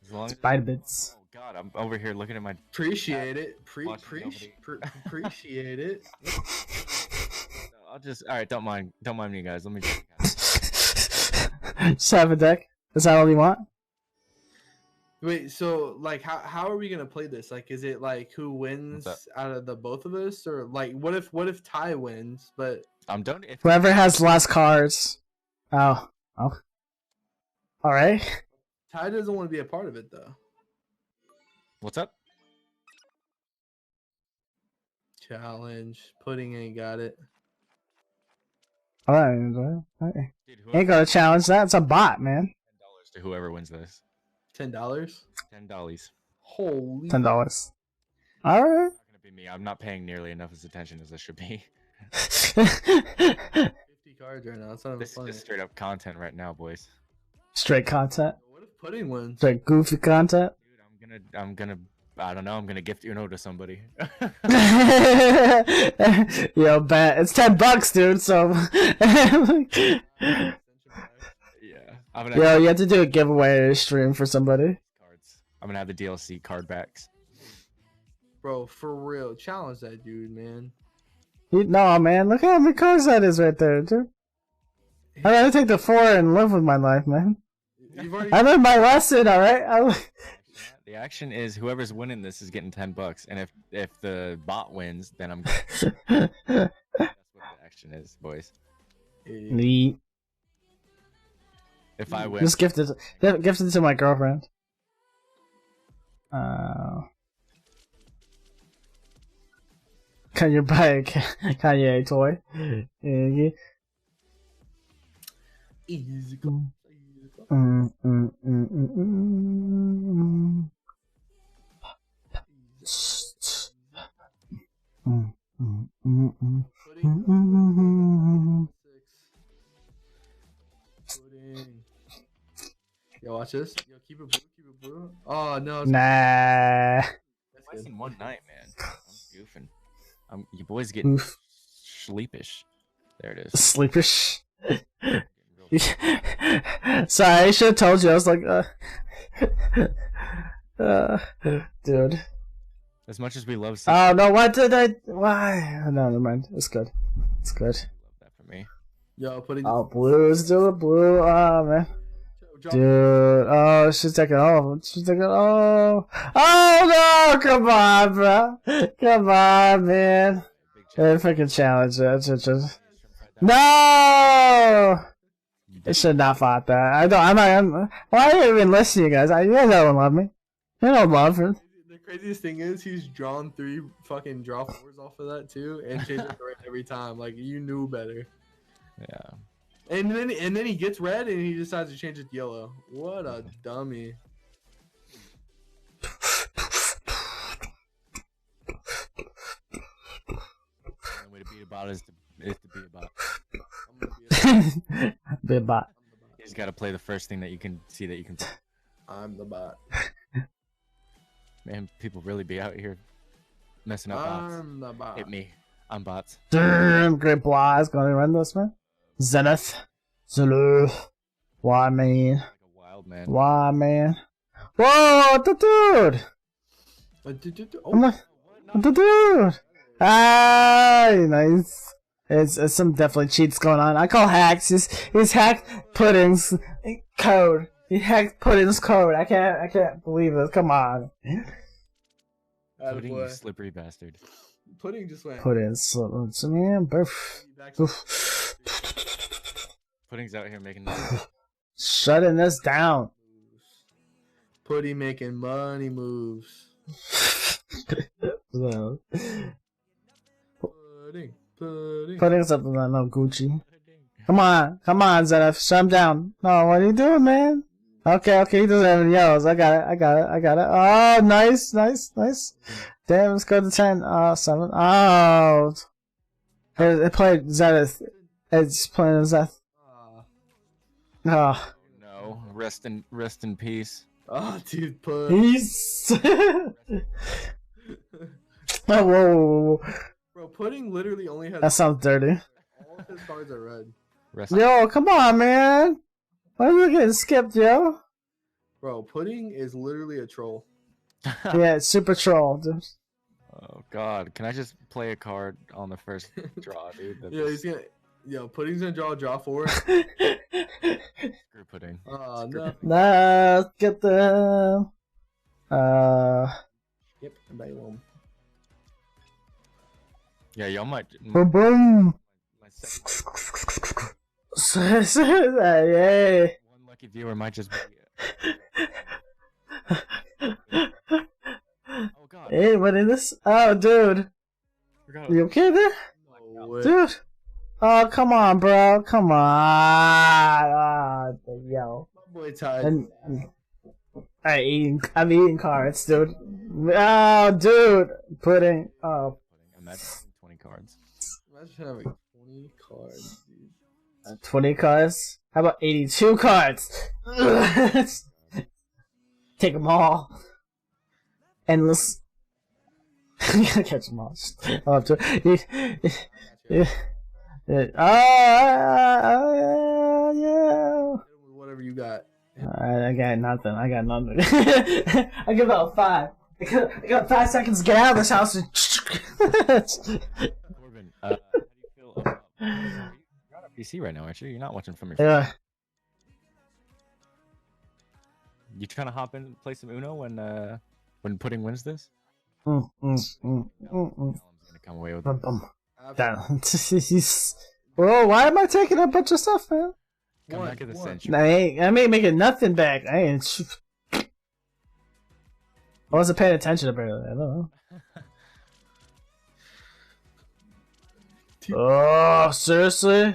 As long as Spider bits. Oh god, I'm over here looking at my. Appreciate it. Watching Appreciate it. I'll just. All right, don't mind me, guys. Let me. Just have a deck. Is that all you want? Wait, so like how are we gonna play this? Like, is it like who wins out of the both of us, or like what if Ty wins? But I'm done. Whoever has less cards. Oh. All right. Ty doesn't want to be a part of it though. What's up? Challenge. Pudding ain't got it. All right. Dude, Ain't gonna challenge that. It's a bot, man. $10 to whoever wins this. $10. $10. Holy. $10. All right. It's not gonna be me. I'm not paying nearly enough as attention as I should be. 50 cards right now. That's not even This is funny. just straight up content right now, boys. Straight content. What if Pudding wins? Straight goofy content. Dude, I'm gonna. I don't know. I'm gonna gift Uno to somebody. Yo, bet it's $10, dude. So. Yeah. I'm gonna. Yo, you have to do a giveaway stream for somebody. Cards. I'm gonna have the DLC card backs. Bro, for real. Challenge that dude, man. No, man. Look how many cards that is right there, dude. I'd rather take the 4 and live with my life, man. You've already I learned my lesson, alright? The action is whoever's winning this is getting $10, and if the bot wins, then I'm. That's what the action is, boys. Neat. If I win, Just gift it to my girlfriend. Can you buy a Kanye toy? Yeah. Easy go. Pudding. Yo, watch this. Yo, keep it blue, keep it blue. Oh no. Nah. That's twice good. in one night, man. I'm goofing. You boys getting Oof. sleepish. There it is. Sleepish. Sorry, I should have told you. I was like, dude. As much as we love seeing Oh no! What did I? Why? Oh, no, never mind. It's good. It's good. love that for me. Yo, Pudding. Oh, blue. Let's do the blue. Oh man. Drop- Dude, oh, she's taking off. She's taking oh, oh no! Come on, bro. Come on, man. Hey, freaking challenge. No! I should not fought that. Why are you even listening, you guys? You guys don't love me. You don't love her. The craziest thing is he's drawn 3 fucking draw 4s off of that too, and changed it to red every time. Like you knew better. Yeah. And then he gets red and he decides to change it to yellow. What a dummy. The only way to beat a bot is to be a bot. I'm gonna Be a bot. You just gotta play the first thing that you can see that you can. I'm the bot. Man, people really be out here messing up bots. I'm the bot. Hit me. I'm bots. Damn, Great Blast gonna run this, man. Zenith. Zulu. Why, man? Like a wild man. Why, man? Whoa, the dude! Oh, I'm not, the dude! Ah, nice. It's some definitely cheats going on. I call hacks. He's hacked Pudding's code. He hacked Pudding's code. I can't believe this. Come on. Pudding, you slippery bastard. Pudding just went. Pudding's man, boof. Oof. Pudding's out here making noise. Shutting this down. Pudding making money moves. So, Pudding. Pudding's up on no Gucci. Come on, Zenith, shut him down. No, what are you doing, man? Okay, he doesn't have any yellows. I got it. Oh, nice. Damn, let's go to 10. 7. Oh. It played Zenith. It's playing Zenith. Oh. No, rest in peace. Oh, dude, Pud. He's. Whoa. Bro, Pudding literally only has. That sounds dirty. All of his cards are red. Rest. Yo, come on, man. Why are you getting skipped, yo? Bro, Pudding is literally a troll. Yeah, it's super troll, dude. Oh God, can I just play a card on the first draw, dude? That's Yeah, he's gonna. Yo, Pudding's gonna draw 4. screw Pudding. Oh Screw no. Pudding. Nah, get the. Yep, bam. Yeah, y'all might. Boom. My second, Yay. one lucky viewer might just be. Oh God. Hey, what is this? Oh, dude. Forgot You okay there? No way. Dude. Oh, come on, bro. Come on. Oh, yo. My boy Ty. I'm eating cards, dude. Oh, dude. Pudding. Oh. Imagine 20 cards. Imagine having 20 cards, dude. 20 cards? How about 82 cards? Take them all. Endless. You gotta catch them all. I'll have to. Yeah. Oh, yeah. Whatever you got. I got nothing. I give about 5. I got 5 seconds to get out of this house. Corbin, how do you feel about? You're on a PC right now, aren't you? You're not watching from your phone. Yeah. You trying to hop in and play some Uno when Pudding wins this? Mm. Callum's gonna come away with it. Bro, why am I taking a bunch of stuff, man? Come back at the century. I ain't making nothing back. I wasn't paying attention apparently. I don't know. Oh, seriously?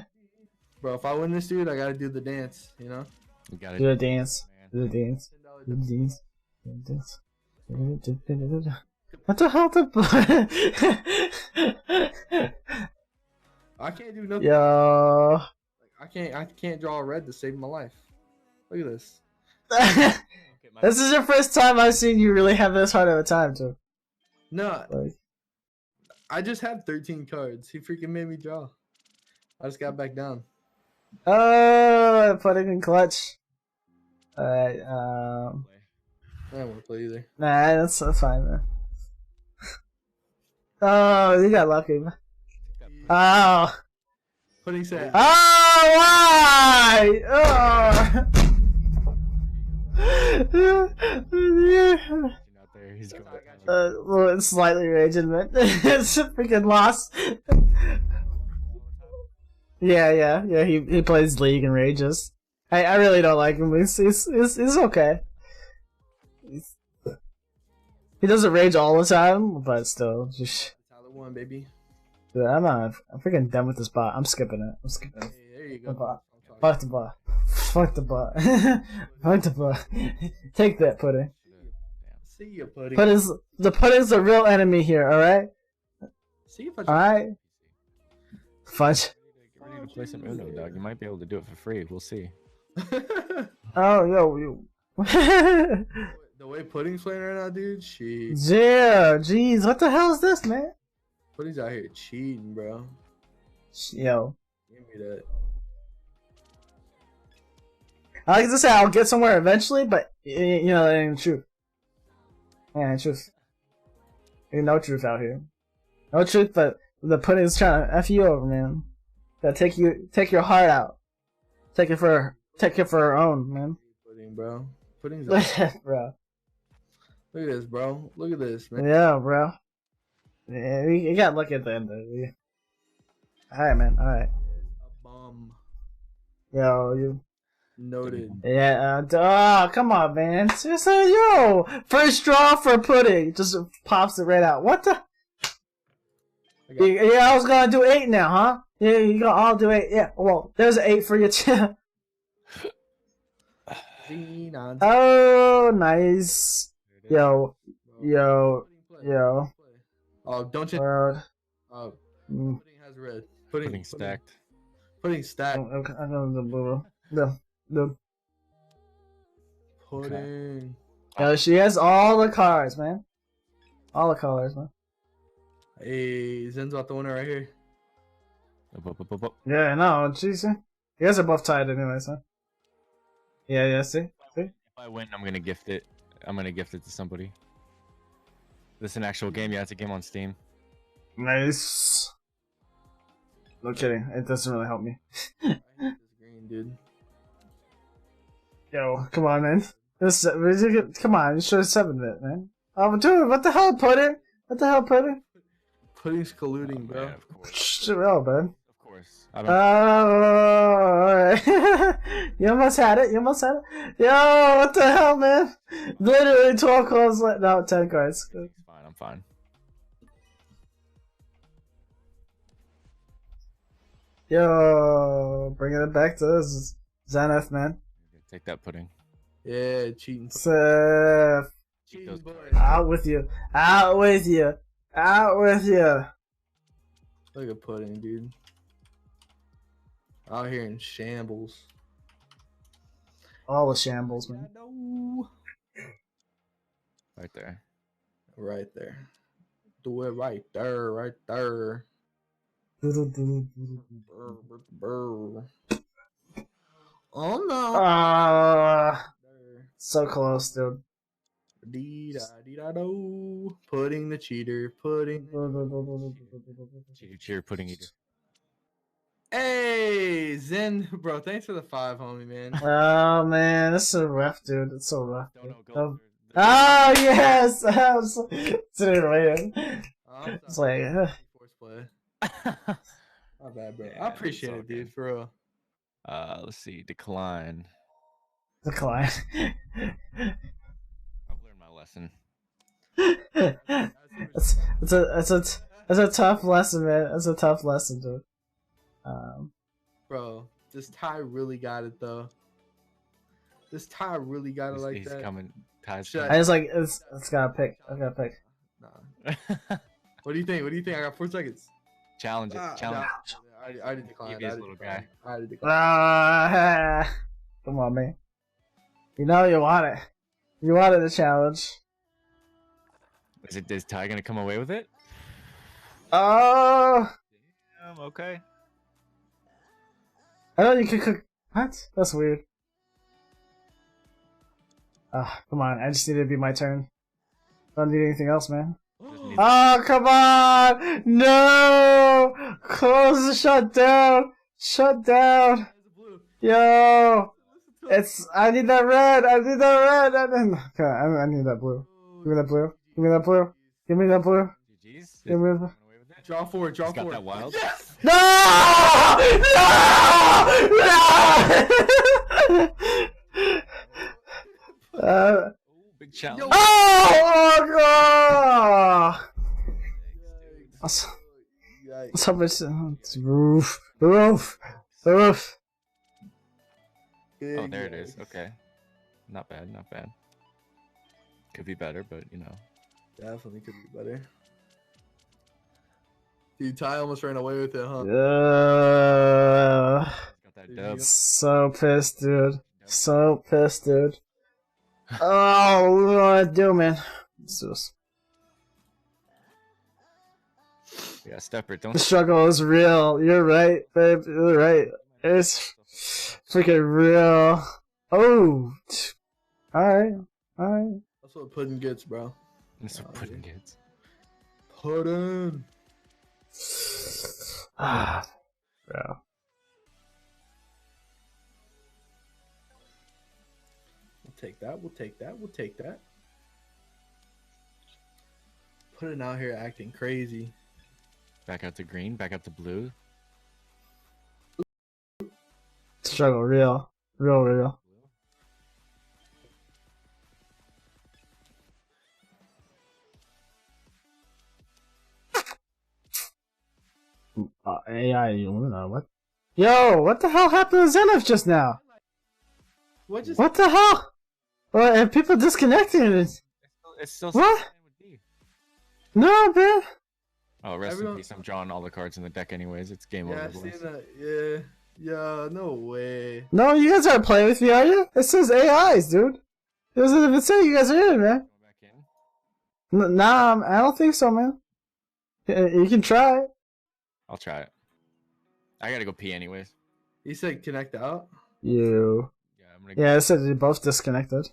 Bro, if I win this, dude, I gotta do the dance, you know? You gotta Do the dance. man. Do the dance. Do the dance. Do the dance. What the hell? I can't do nothing. Yo. I can't draw a red to save my life. Look at this. This is your first time I've seen you really have this hard of a time, too. No, Like, I just had 13 cards. He freaking made me draw. I just got back down. oh, Pudding in clutch. Alright, I don't want to play either. nah, that's fine, man. Oh, you got lucky. Oh. Pudding said, Oh, why? Oh. Out there, he's going. Well, it's slightly raging, man. It's a freaking loss. Yeah. He plays League and rages. I really don't like him. He's okay. He doesn't rage all the time, but still, just. Tyler won, baby. Dude, I'm freaking done with this bot. I'm skipping it. Hey, there you The go. bot. Fuck the bot. Fuck the bot. Fuck the bot. Take that, Pudding. See ya, Pudding. The Pudding's the real enemy here, alright? See if I Alright? Fudge. Get ready to play some Uno, dog. You might be able to do it for free. We'll see. Oh, yo, you. The way Pudding's playing right now, dude, shit. Yeah, jeez, what the hell is this, man? Pudding's out here cheating, bro. Yo. Give me that. I like to say I'll get somewhere eventually, but, you know, that ain't the truth. Yeah, truth. Ain't no truth out here. No truth, but the Pudding's trying to F you over, man. Gotta take your heart out. Take it for her own, man. Pudding, bro. Pudding's out. Bro. Look at this, bro. Look at this, man. Yeah, bro. Yeah, you got lucky at the end of it. Alright, man. Alright. A bum. Yo, you. Noted. Yeah, oh, come on, man. Seriously, yo! First draw for Pudding. Just pops it right out. What the? Yeah, I was gonna do 8 now, huh? Yeah, you gonna all do 8. Yeah, well, there's an 8 for you, too. Oh, nice. Yo. Oh, don't you? World. Oh, Mm. Pudding has red. Pudding stacked. Pudding stacked. I know the blue. The. Pudding. Yo, she has all the cards, man. All the colors, man. Hey, Zen's about the winner right here. Up, up, up, up, up. Yeah, no, jeez. You guys are both tied anyway, so. Yeah, see? If I win, I'm gonna gift it. I'm gonna gift it to somebody. This is an actual game. Yeah, it's a game on Steam. Nice. No kidding. It doesn't really help me. I hate this green, dude. Yo, come on, man. Come on, you should have 7-bit, man. Oh, dude, what the hell, Pudding? What the hell, Pudding? Pudding's colluding, bro. Yeah, of course. Shit, man. Of course. I don't. Alright. You almost had it. You almost had it. Yo, what the hell, man? Literally 12 cards left. No, 10 cards. It's fine. I'm fine. Yo, bringing it back to this Zenith, man. Take that pudding. Yeah, cheating. Seth. Cheating boy. Out with you. Out with you. Out with you. Look at Pudding, dude. Out here in shambles. All the shambles, man. No. Right there. Right there. Do it right there, right there. Brr, brr, brr. Oh no. So close, dude. Dee da dee da do. Pudding the cheater. Pudding. Cheer pudding eater. Hey, Zen, bro. Thanks for the 5, homie, man. Oh man, this is so rough, dude. It's so rough. No, dude. go. Oh yes! I was sitting waiting. I'm It's sorry. like, Force play. My bad, bro. Yeah, I appreciate it's all it, dude. good. For real. Let's see. Decline. decline. I've learned my lesson. It's a tough lesson, man. It's a tough lesson, dude. Bro, this Ty really got it though. This Ty really got it like He's that. coming. Ty's Shut I just like it's gotta pick. I gotta pick. Nah. coming. What do you think? What do you think? I got 4 seconds. Challenge it. Challenge. Nah, I already declined. Give I his already little declined. guy. I already declined. Come on, man. You know you want it. You wanted the challenge. Is Ty gonna come away with it? Oh, Okay. I know you could cook. What? That's weird. Come on. I just need it to be my turn. I don't need anything else, man. Just need- Oh, come on! No! Close the shut down! Shut down! Yo! It's. I need that red! I need that red! Okay, I need that blue. Give me that blue. Give me that blue. Give me that blue. GG's. Give me that. Coming away with it? Draw 4. Draw He's got 4. that wild. Yes! No! No! Big challenge. Yo. Oh god! What's Yikes. up? It's roof. The roof. The roof. Oh, there it Big is. yikes. Okay. Not bad. Not bad. Could be better, but you know. Definitely could be better. Dude, Ty almost ran away with it, huh? Got that dub. So pissed, dude. So pissed, dude. Oh, what do I do, man? Let's do this. Yeah, Stepper, don't. The struggle is real. You're right, babe. You're right. It's freaking real. Oh. Alright. Alright. That's what Pudding gets, bro. Mr. Pudding kids. Pudding. Ah. Bro. We'll take that. We'll take that. We'll take that. Pudding out here acting crazy. Back out to green. Back out to blue. Struggle real. Real. AI Luna, what? Yo, what the hell happened to Zenith just now? What just? What the hell? Well, are people disconnecting? It's still. What? No, man. Oh, rest Everyone- in peace. I'm drawing all the cards in the deck, anyways. It's game Yeah, over. I seen boys. that. Yeah. Yeah. No way. No, you guys aren't playing with me, are you? It says AIs, dude. It doesn't even say you guys are in, man. Go back in. Nah, I don't think so, man. You can try. I'll try it. I gotta go pee, anyways. He said connect out. You. Yeah, gonna. Yeah, it said you both disconnected.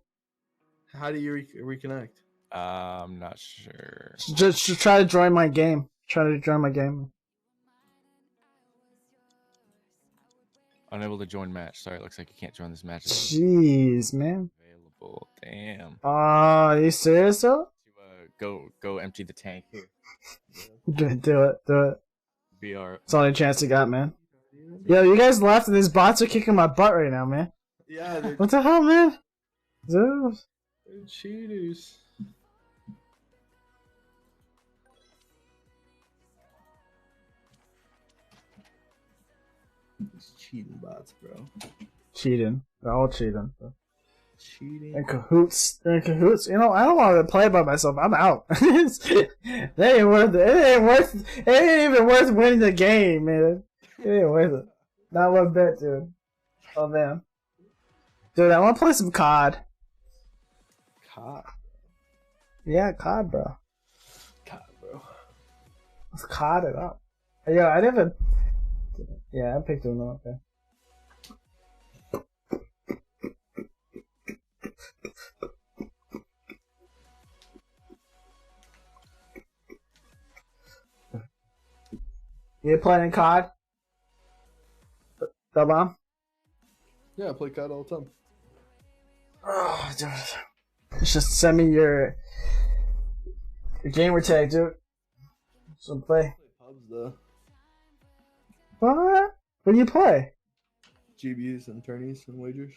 How do you reconnect? I'm not sure. Just try to join my game. Try to join my game. Unable to join match. Sorry, it looks like you can't join this match. Jeez, man. Available. Damn. Are you serious though? Go empty the tank here. Do it. BR. It's the only chance you got, man. Yo, you guys left and these bots are kicking my butt right now, man. Yeah, they're What the hell, man? Dude. cheaters. These cheating bots, bro. Cheating. They're all cheating. Cheating. In cahoots. They're in cahoots. You know, I don't want to play by myself. I'm out. They ain't worth it. It ain't even worth winning the game, man. It ain't worth it. Not one bit, dude. Oh, man. Dude, I want to play some COD. COD. Yeah, COD, bro. COD, bro. Let's COD it up. Yeah, I never... Yeah, I picked him up, okay. You playing COD? Double? Yeah, I play COD all the time. Oh, dude. Just send me your gamer tag, dude. So play. I play pubs though. What? What do you play? GBs and tourneys and wagers.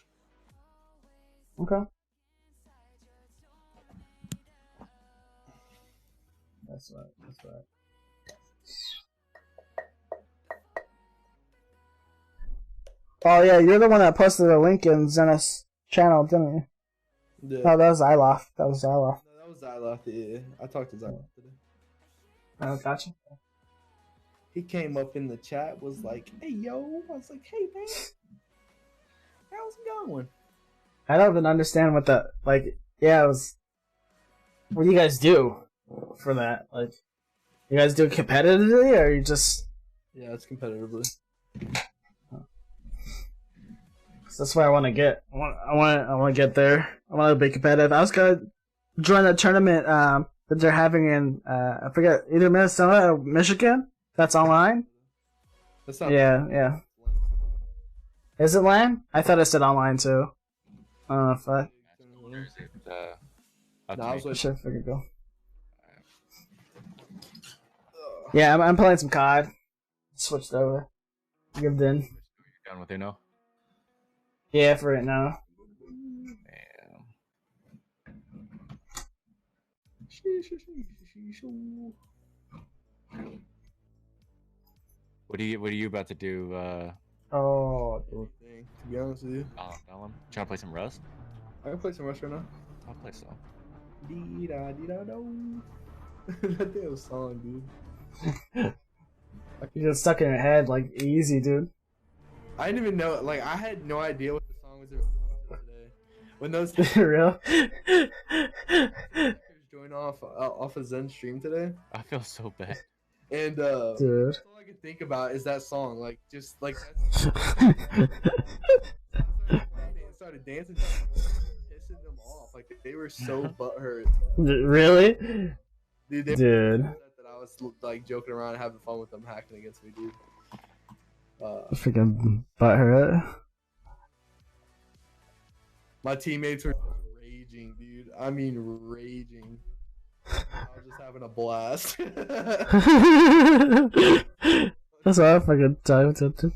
Okay. That's right. That's right. Oh yeah, you're the one that posted a link in Zenith's channel, didn't you? Yeah. No, that was Zyloff. That was Zyloff. No, that was Zyloff. Yeah, I talked to Zyloff today. Oh, gotcha. He came up in the chat, was like, "Hey yo," I was like, "Hey man, how's it going?" I don't even understand what the like. Yeah, it was. What do you guys do for that? Like, you guys do it competitively, or you just? Yeah, it's competitively. That's where I want to get. I want to get there. I want to be competitive. I was gonna join a tournament that they're having in I forget, either Minnesota or Michigan. That's online. That's not. Yeah. Is it LAN? I thought it said online too. I don't know if I. Nah, I was like, Sure, if I could go. Yeah, I'm playing some COD. Switched over. Give in. You're done with Uno? Yeah, for right now. What are you about to do? Oh, dude. to be honest with you, Trying to play some Rust? I can play some Rush right now. I'll play some. Dee da dee da do. That damn song, dude. You get stuck in your head like easy, dude. I didn't even know. Like, I had no idea what the song was today. When those Real? joined off of Zen stream today, I feel so bad. and Dude. that's all I can think about is that song. Like, just like started dancing, pissing them off. Like they were so butthurt. Really? Dude, they Dude. were upset that I was like joking around, and having fun with them, hacking against me, dude. Freaking butthurt. My teammates were raging, dude. I mean, raging. I was just having a blast. That's all I fucking time to.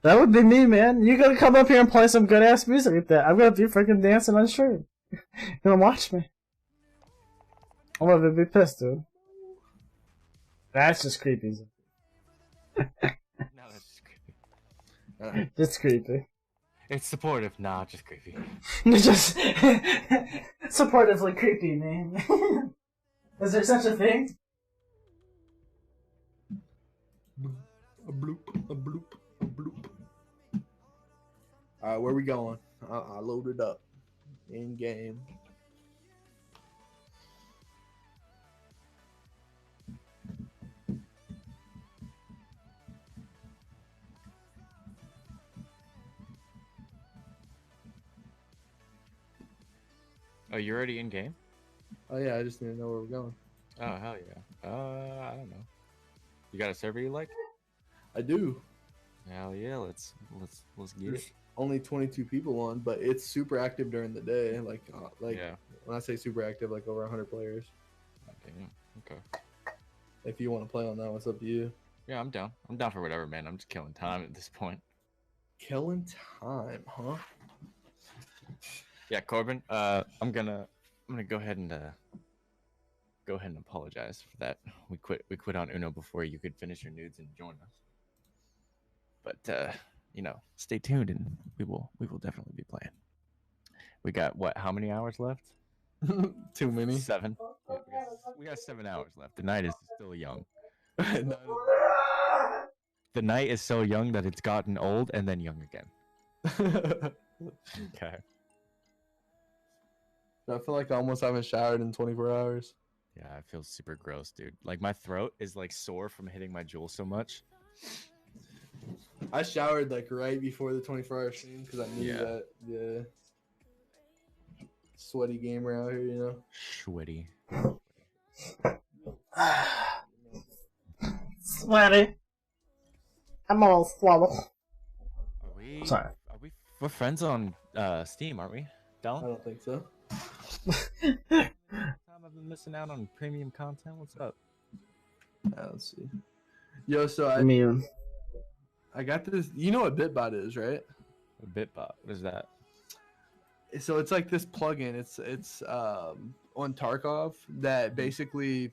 That would be me, man. You gotta come up here and play some good ass music like that. I'm gonna be freaking dancing on stream. You're gonna watch me. I'm gonna be pissed, dude. That's just creepy. No, that's just creepy. Just creepy. It's supportive. Nah, just creepy. Just supportively creepy, man. Is there such a thing? A bloop, a bloop, a bloop. Alright, where we going? I loaded up. In game. Oh, you're already in game? Oh yeah, I just didn't know where we're going. Oh hell yeah. I don't know. You got a server you like? I do. Hell yeah, let's get There's it. only 22 people on, but it's super active during the day. Like Yeah. when I say super active, like over 100 players. Damn. Okay. If you want to play on that, it's up to you. Yeah, I'm down. I'm down for whatever, man. I'm just killing time at this point. Killing time, huh? Yeah, Corbin. I'm gonna go ahead and apologize for that. We quit on Uno before you could finish your nudes and join us. But stay tuned and we will definitely be playing. We got what? How many hours left? Too many. 7. Yeah, we got 7 hours left. The night is still young. The night is so young that it's gotten old and then young again. Okay. I feel like I almost haven't showered in 24 hours. Yeah, I feel super gross, dude. Like my throat is like sore from hitting my jewel so much. I showered like right before the 24-hour stream because I knew that sweaty gamer out here, you know. Sweaty. Sweaty. I'm all swallow. Sorry. We're friends on Steam, aren't we? Dylan? I don't think so. I've been missing out on premium content. What's up? Let's see. Yo, so I got this. You know what Bitbot is, right? A Bitbot. What is that? So it's like this plugin. It's on Tarkov that basically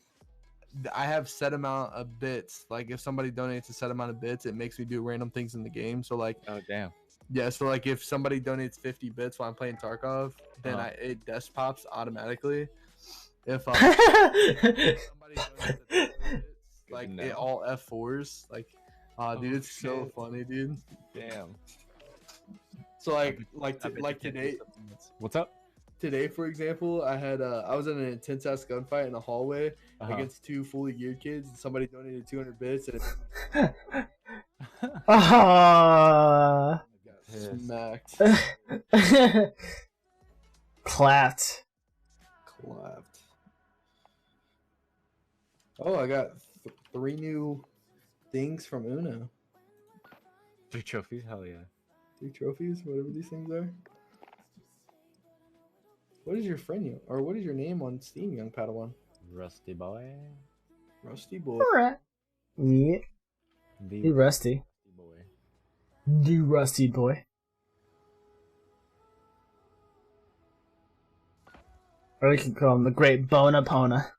I have set amount of bits. Like if somebody donates a set amount of bits, it makes me do random things in the game. So like, oh damn. Yeah, so like if somebody donates 50 bits while I'm playing Tarkov, then it desk pops automatically. If somebody donates 1,000 bits, like it all F4s. Like, dude, it's so funny, dude. Damn. So like today. What's up? Today, for example, I was in an intense ass gunfight in a hallway against 2 fully geared kids, and somebody donated 200 bits, and smacked. Clapped. Oh, I got 3 new things from Uno. 3 trophies? Hell yeah. 3 trophies, whatever these things are. What is your friend or what is your name on Steam, young Padawan? Rusty boy. Rusty boy. Alright. Yeah. The Rusty. Boy. The Rusty boy. Or we can call him the Great Bonapona.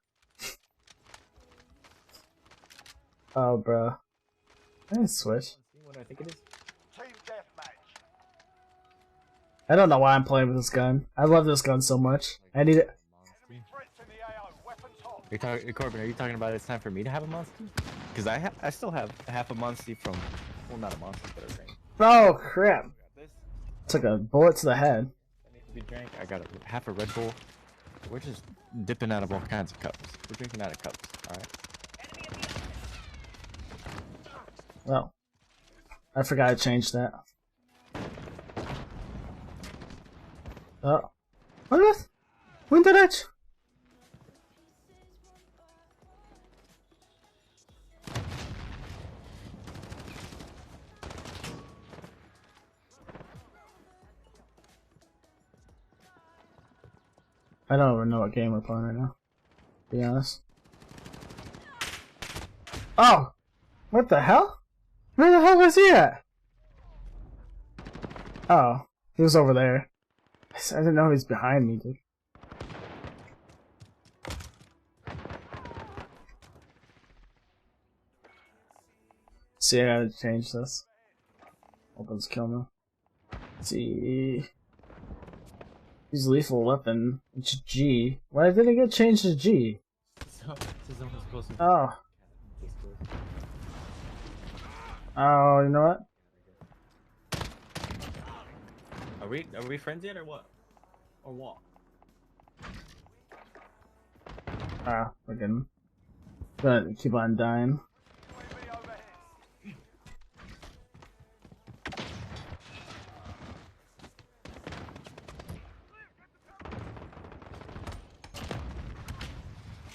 Oh, bro. I switch. What I think it is. I don't know why I'm playing with this gun. I love this gun so much. I need it. Corbin, are you talking about it's time for me to have a monster? Because I still have half a monster from, well, not a monster, but a ring. Oh crap! Took a bullet to the head. That needs to be drank. I got half a Red Bull. We're just dipping out of all kinds of cups. We're drinking out of cups. All right. Well, I forgot to change that. Oh, what? When did I? I don't even know what game we're playing right now, to be honest. Oh! What the hell? Where the hell was he at? Oh, he was over there. I didn't know he was behind me, dude. See, I gotta change this. Opens kill me. Let's see. Use lethal weapon. It's G. Why did it get changed to G? Oh. Oh, you know what? Are we friends yet or what? Or what? Ah, we're good. Gonna keep on dying.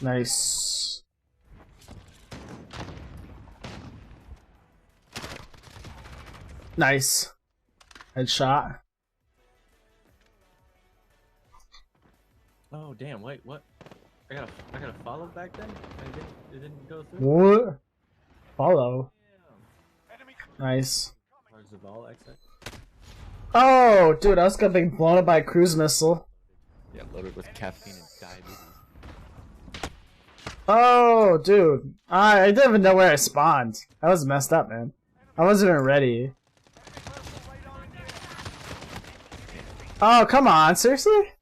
Nice. Nice. Headshot. Oh damn! Wait, what? I got a follow back then. It didn't go through. What? Follow. Nice. Hearts of all exit. Oh, dude, I was gonna be blown up by a cruise missile. Yeah, loaded with caffeine and diabetes. Oh, dude. I didn't even know where I spawned. I was messed up, man. I wasn't even ready. Oh, come on. Seriously?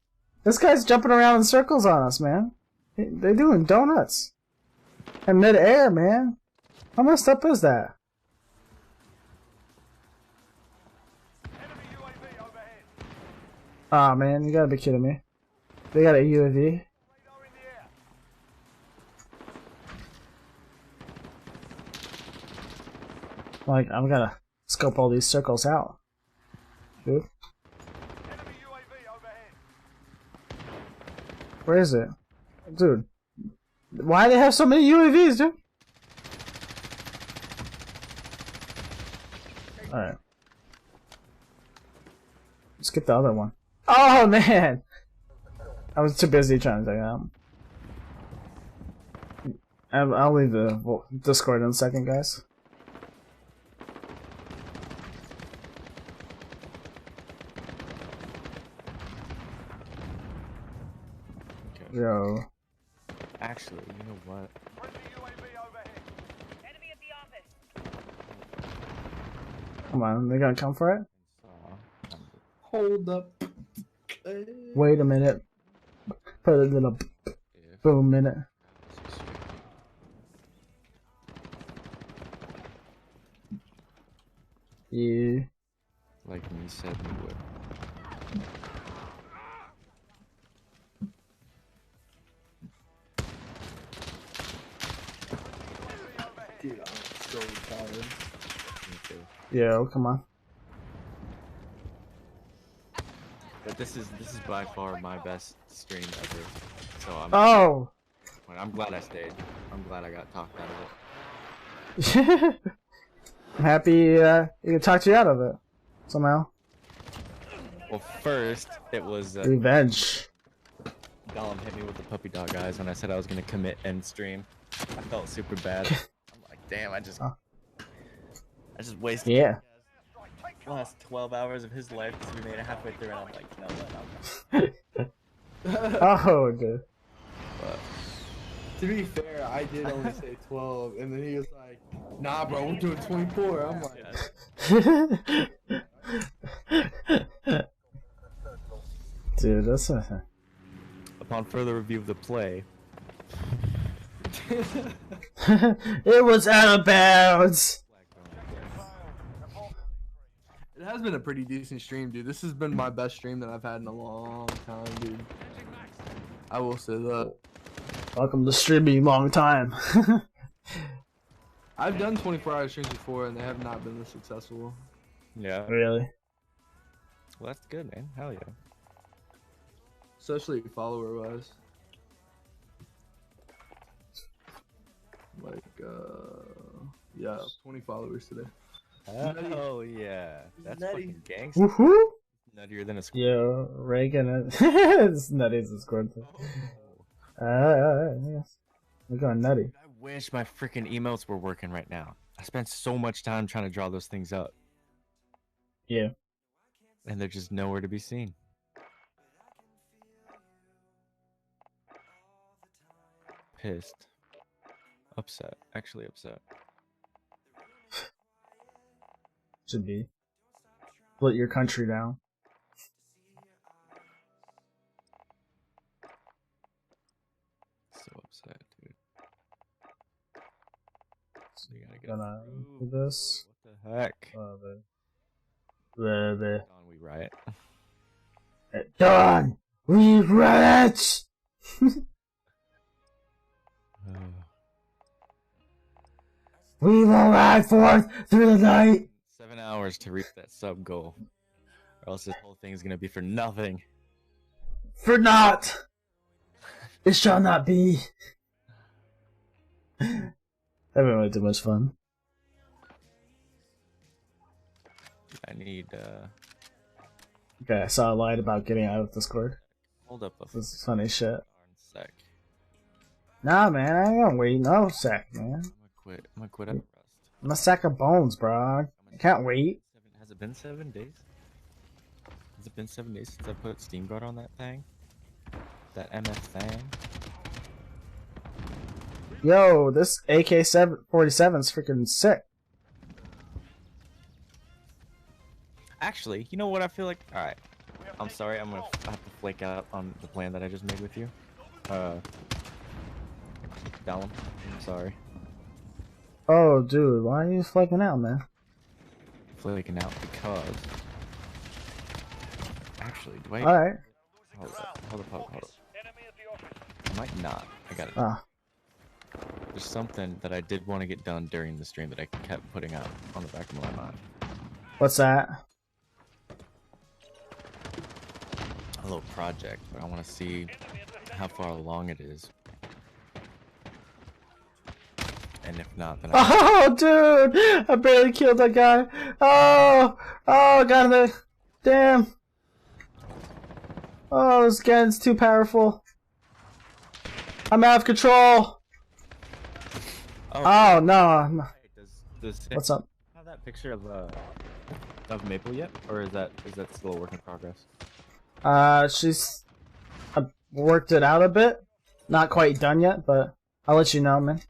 This guy's jumping around in circles on us, man. They're doing donuts. In mid-air, man. How messed up is that? Aw, man. You gotta be kidding me. They got a UAV. Like, I'm gonna scope all these circles out. Dude. Where is it? Dude. Why do they have so many UAVs, dude? Alright. Let's get the other one. Oh, man! I was too busy trying to take it out. I'll leave the Discord in a second, guys. Okay. Yo. Actually, you know what? Come on, they gonna come for it? Hold up. Wait a minute. Put a little boom in it. Yeah. Like me said we would. Dude, I'm so tired. Me too. Yo, come on. But this is by far my best stream ever. So Oh! I'm glad I stayed. I'm glad I got talked out of it. I'm happy you can talk you out of it. Somehow. Well, first it was Revenge. Gollum hit me with the puppy dog eyes when I said I was gonna commit end stream. I felt super bad. I'm like, damn, I just wasted Yeah. the last 12 hours of his life because we made it halfway through, and I'm like, no. Oh, dude. But To be fair, I did only say 12, and then he was like, nah, bro, we're doing 24. I'm like, Dude, that's a... upon further review of the play, It was out of bounds! it has been a pretty decent stream, dude. This has been my best stream that I've had in a long time, dude. I will say that. Welcome to streaming long time. I've done 24-hour streams before, and they have not been this successful. yeah. Really? Well, that's good, man. Hell yeah. Especially follower-wise. Like, yeah, 20 followers today. Oh yeah, that's Nutty. fucking gangster. Woohoo! Nuttier than a squirrel. Yo, Reagan. It's nutty as a squirt. Yes. We're going nutty. I wish my freaking emotes were working right now. I spent so much time trying to draw those things up, Yeah. and they're just nowhere to be seen. Pissed. Upset. Actually upset. Should be. Split your country down. So upset, dude. So you gotta get Gonna through. do this. What the heck? The Dawn, we riot. Dawn, we riot. We will ride forth through the night. 7 hours to reach that sub goal, or else this whole thing is gonna be for nothing. For naught. It shall not be. That didn't really do much fun. I need Okay, I saw a light about getting out of Discord. hold up a This is funny shit. darn sec. Nah, man, I ain't gonna wait no sec, man. I'm gonna quit at Rust. I'm a sack of bones, bro. I can't wait. Has it been 7 days? Has it been 7 days since I put Steam Guard on that thing? That MF thing? Yo, this AK-47 is freaking sick. Actually, you know what I feel like? Alright. I'm sorry, I have to flake out on the plan that I just made with you. Dallum, I'm sorry. Oh, dude, why are you flaking out, man? Flaking out because... Actually, do I... Alright. Hold up. I might not. I got it. Ah. There's something that I did want to get done during the stream that I kept putting out on the back of my mind. What's that? A little project, but I want to see how far along it is. And if not, then Oh, dude! I barely killed that guy. Oh, got him. Damn. Oh, this gun's too powerful. I'm out of control. Oh no. Does What's up? Have that picture of Maple yet, or is that still a work in progress? She's worked it out a bit. Not quite done yet, but I'll let you know, man.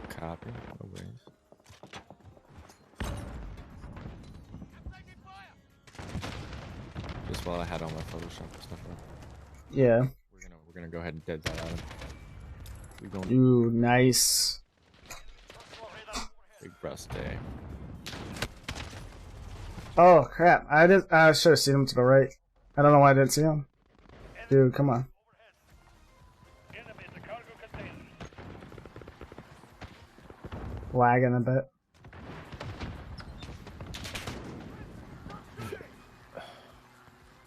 Copy. No worries. Just while I had all my Photoshop stuff up. Yeah. We're gonna go ahead and dead that out. We're going Ooh, nice. Big Rust Day. Oh crap! I should have seen him to the right. I don't know why I didn't see him. Dude, come on. Lagging a bit.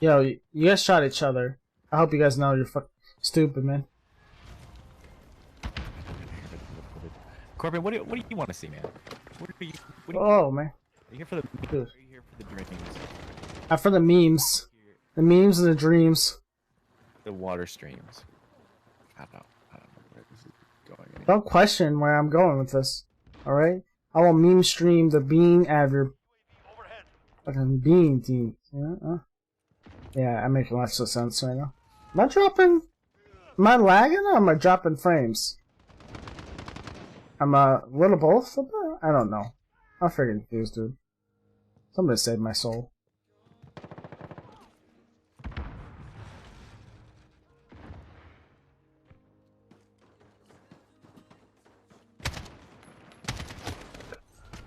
Yo, you guys shot each other. I hope you guys know you're stupid, man. Corbin, what do you want to see, man? Oh man. Are you here for the? Dude. Are you here for the dreams? I'm for the memes. The memes and the dreams. The water streams. I don't know where this is going. Anymore. Don't question where I'm going with this. Alright? I will meme stream the bean out of your fucking bean team. Yeah, I'm making lots of sense right now. Am I lagging or am I dropping frames? I'm a little both? I don't know. I'm freaking confused, dude. Somebody save my soul.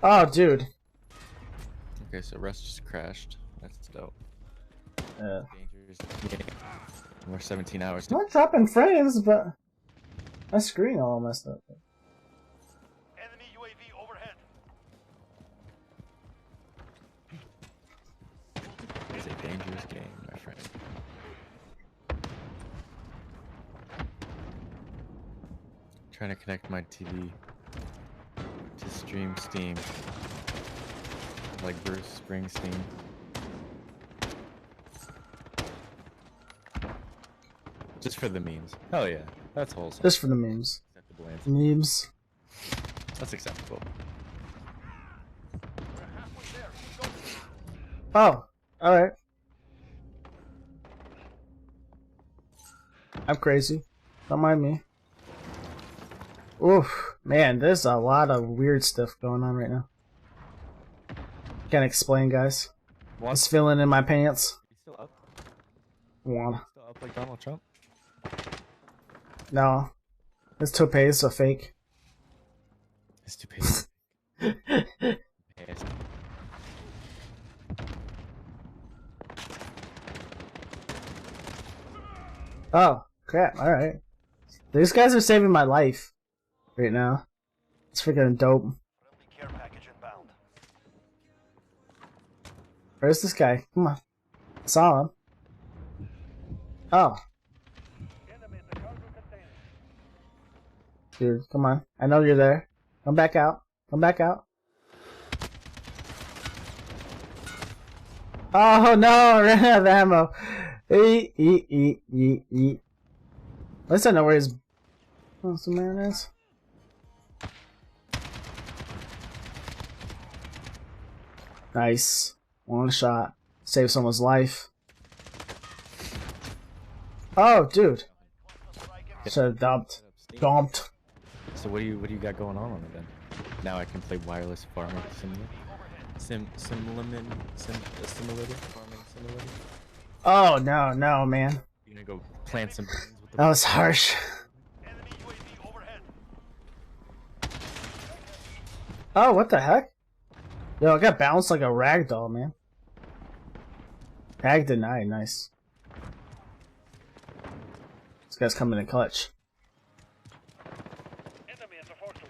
Oh, dude. Okay, so Rust just crashed. That's dope. Yeah. Dangerous game. We're 17 hours. I'm not dropping frames, but my screen all messed up. Enemy UAV overhead. It's a dangerous game, my friend. Trying to connect my TV to stream Steam, like Bruce Springsteen. Just for the memes. Oh yeah, that's wholesome. Just for the memes. Acceptable answer. Memes. That's acceptable. Oh, alright. I'm crazy. Don't mind me. Oof, man, there's a lot of weird stuff going on right now. Can't explain, guys. Just feeling in my pants. You still up? Wanna. Still up like Donald Trump? No. This toupee is a fake. It's too patient. Oh, crap, alright. These guys are saving my life right now. It's freaking dope. Care package inbound. Where's this guy? Come on. I saw him. Oh. Enemy at the cargo container. Dude, come on. I know you're there. Come back out. Come back out. Oh no, I ran out of ammo. Eat. At least I know where his man is. Nice. One shot. Save someone's life. Oh, dude. Should have dumped. Dumped. So what do you got going on it then? Now I can play wireless farming simulator. Simulator farming simulator. Oh no, man. You're gonna go plant some beans with the That was harsh. Enemy UAV overhead. Oh, what the heck? Yo, I got bounced like a ragdoll, man. Tag denied, nice. This guy's coming in clutch. Enemy at the fortress.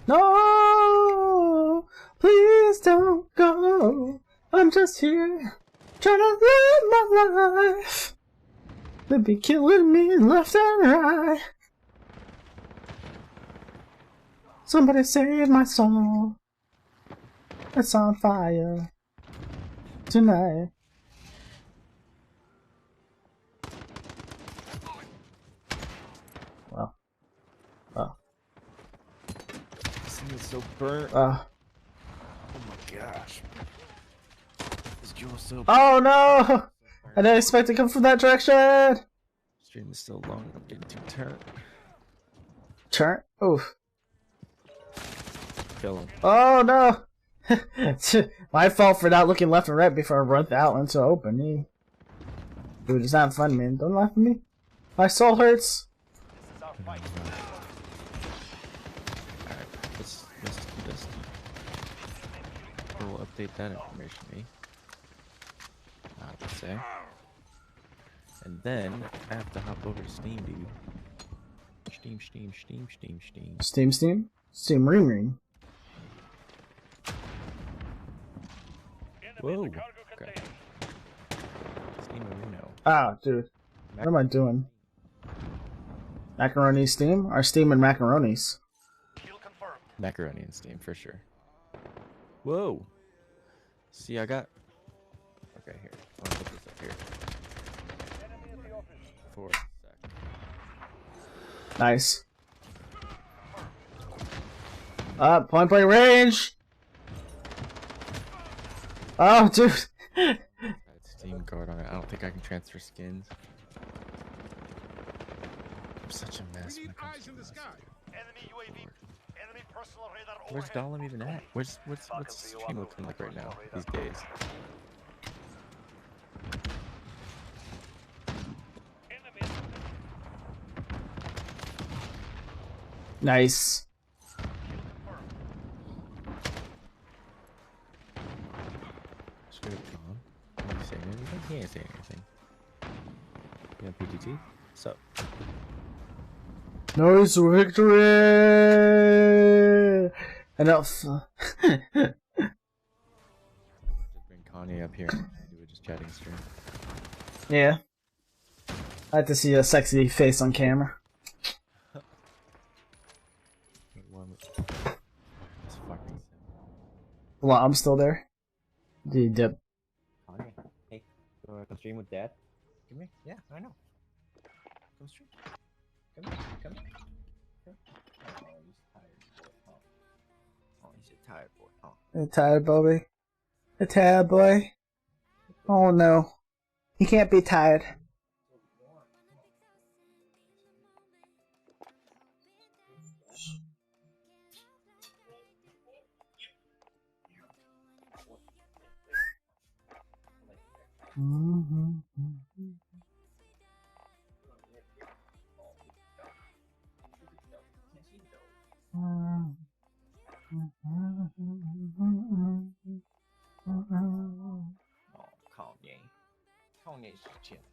No, please don't go. I'm just here trying to live my life. They be killing me left and right. Somebody save my soul. It's on fire tonight. Well. This thing is so burnt. Oh my gosh. This jewel's so burnt. Oh no! I didn't expect to come from that direction! Stream is so long, I'm getting too turned. Turn? Oof. Kill him. Oh no! My fault for not looking left and right before I run out into open. Dude, it's not fun, man. Don't laugh at me. My soul hurts. This is our fight. Alright, let's do this. We'll update that information, eh? I would say. And then I have to hop over to Steam, dude. Steam. Steam ring. Whoa. Cargo Okay. container. Steam Areno. Ah, dude. What am I doing? Macaroni Steam? Or Steam and macaronis? Kill confirmed. Macaroni and Steam for sure. Whoa. See, I got. Okay, here. I'll put this up here. Enemy at the office. For a sec. Nice. Point blank range! Oh, dude! That Steam card on it. I don't think I can transfer skins. I'm such a mess when it comes to this. Enemy UAV. Enemy personal radar Where's overhead. Dahlem even at? What's stream looking like right now these days? Enemy. Nice. Straight up gone. Can you say anything? He ain't saying anything. You have PTT? Sup? Nice victory! Enough. Just bring Kanye up here and do a just chatting stream. Yeah. I had to see a sexy face on camera. It's fucking Well, I'm still there. The dip. Kanye, hey, come stream with Dad? Come here. Yeah, I know. Come stream. Come here. Come here. Oh, he's a tired boy. Oh. A tired boy. A tired boy. Oh no. He can't be tired. Oh, Kanye. Kanye's just chilling.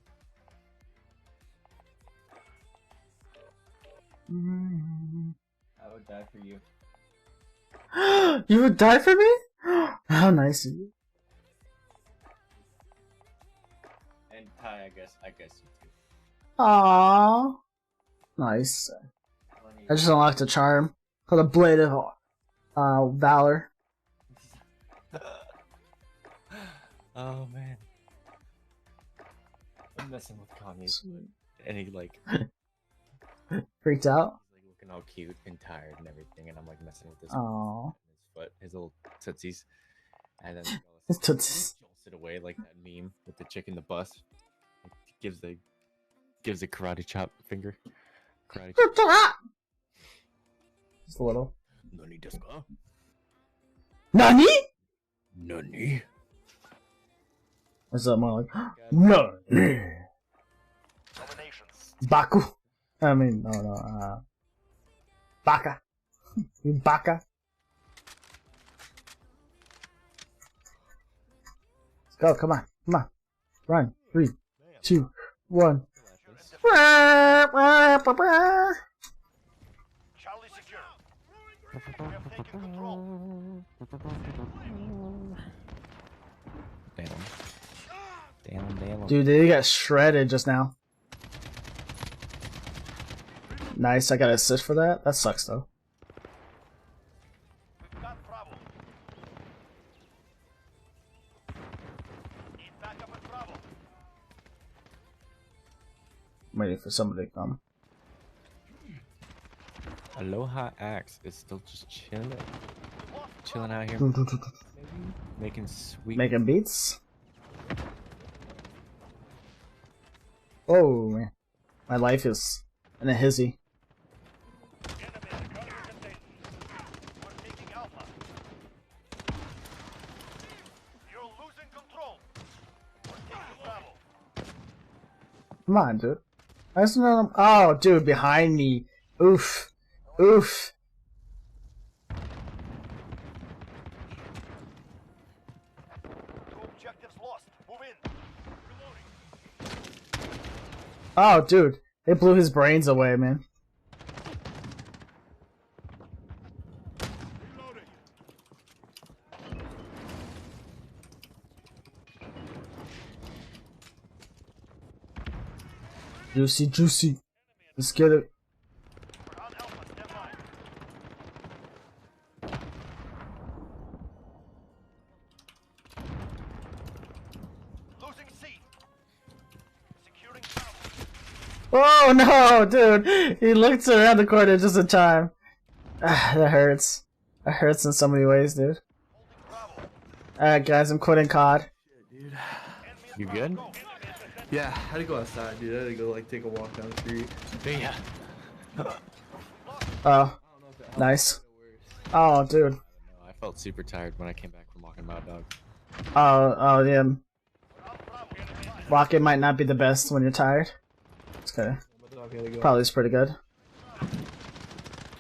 I would die for you. You would die for me? How nice of you. And Ty, I guess you too. Aww. Nice. I just unlocked a charm called a Blade of Valor. Oh man. I'm messing with Kanye, and he like Freaked out. he's like looking all cute and tired and everything, and I'm like messing with his Aww. foot, his little tootsies, and then His tootsies. jolts it away like that meme with the chick in the bus. Like, gives a karate chop finger. Karate chop. Just a little. Nani desu ka? Nani? Nani? What's that more like? No. Nominations. Baku. I mean, no. Baka. You baka. Let's go. Come on. Run. 3, 2, 1. Charlie secure. We have taken control. Damn. Dude, they got shredded just now. Nice. I got an assist for that. That sucks though. We've got Bravo. Need backup at Bravo. I'm waiting for somebody to come. Aloha Axe is still just chilling out here, making sweet. Making beats. Oh man, my life is in a hizzy. Enemy is currently contained. We're taking Alpha. You're losing control. We're taking Bravo. Come on, dude. I just know. Oh, dude, behind me. Oof. Two objectives lost. Move in. Reloading. Oh, dude, they blew his brains away, man. Reloading. Juicy. Let's get it. We're on Alpha. Stand by. Losing C. Securing Bravo. Oh no, dude! He looked around the corner just in time. Ah, that hurts. That hurts in so many ways, dude. Holding Bravo. Alright, guys, I'm quitting COD. Dude. You good? Yeah, I had to go outside, dude. I had to go like take a walk down the street. Yeah. Oh, I don't know if it helped nice. or Oh, dude. I felt super tired when I came back from walking Mad Dog. Oh, yeah. Walking might not be the best when you're tired. It's okay. worse. I had to go. Probably is pretty good.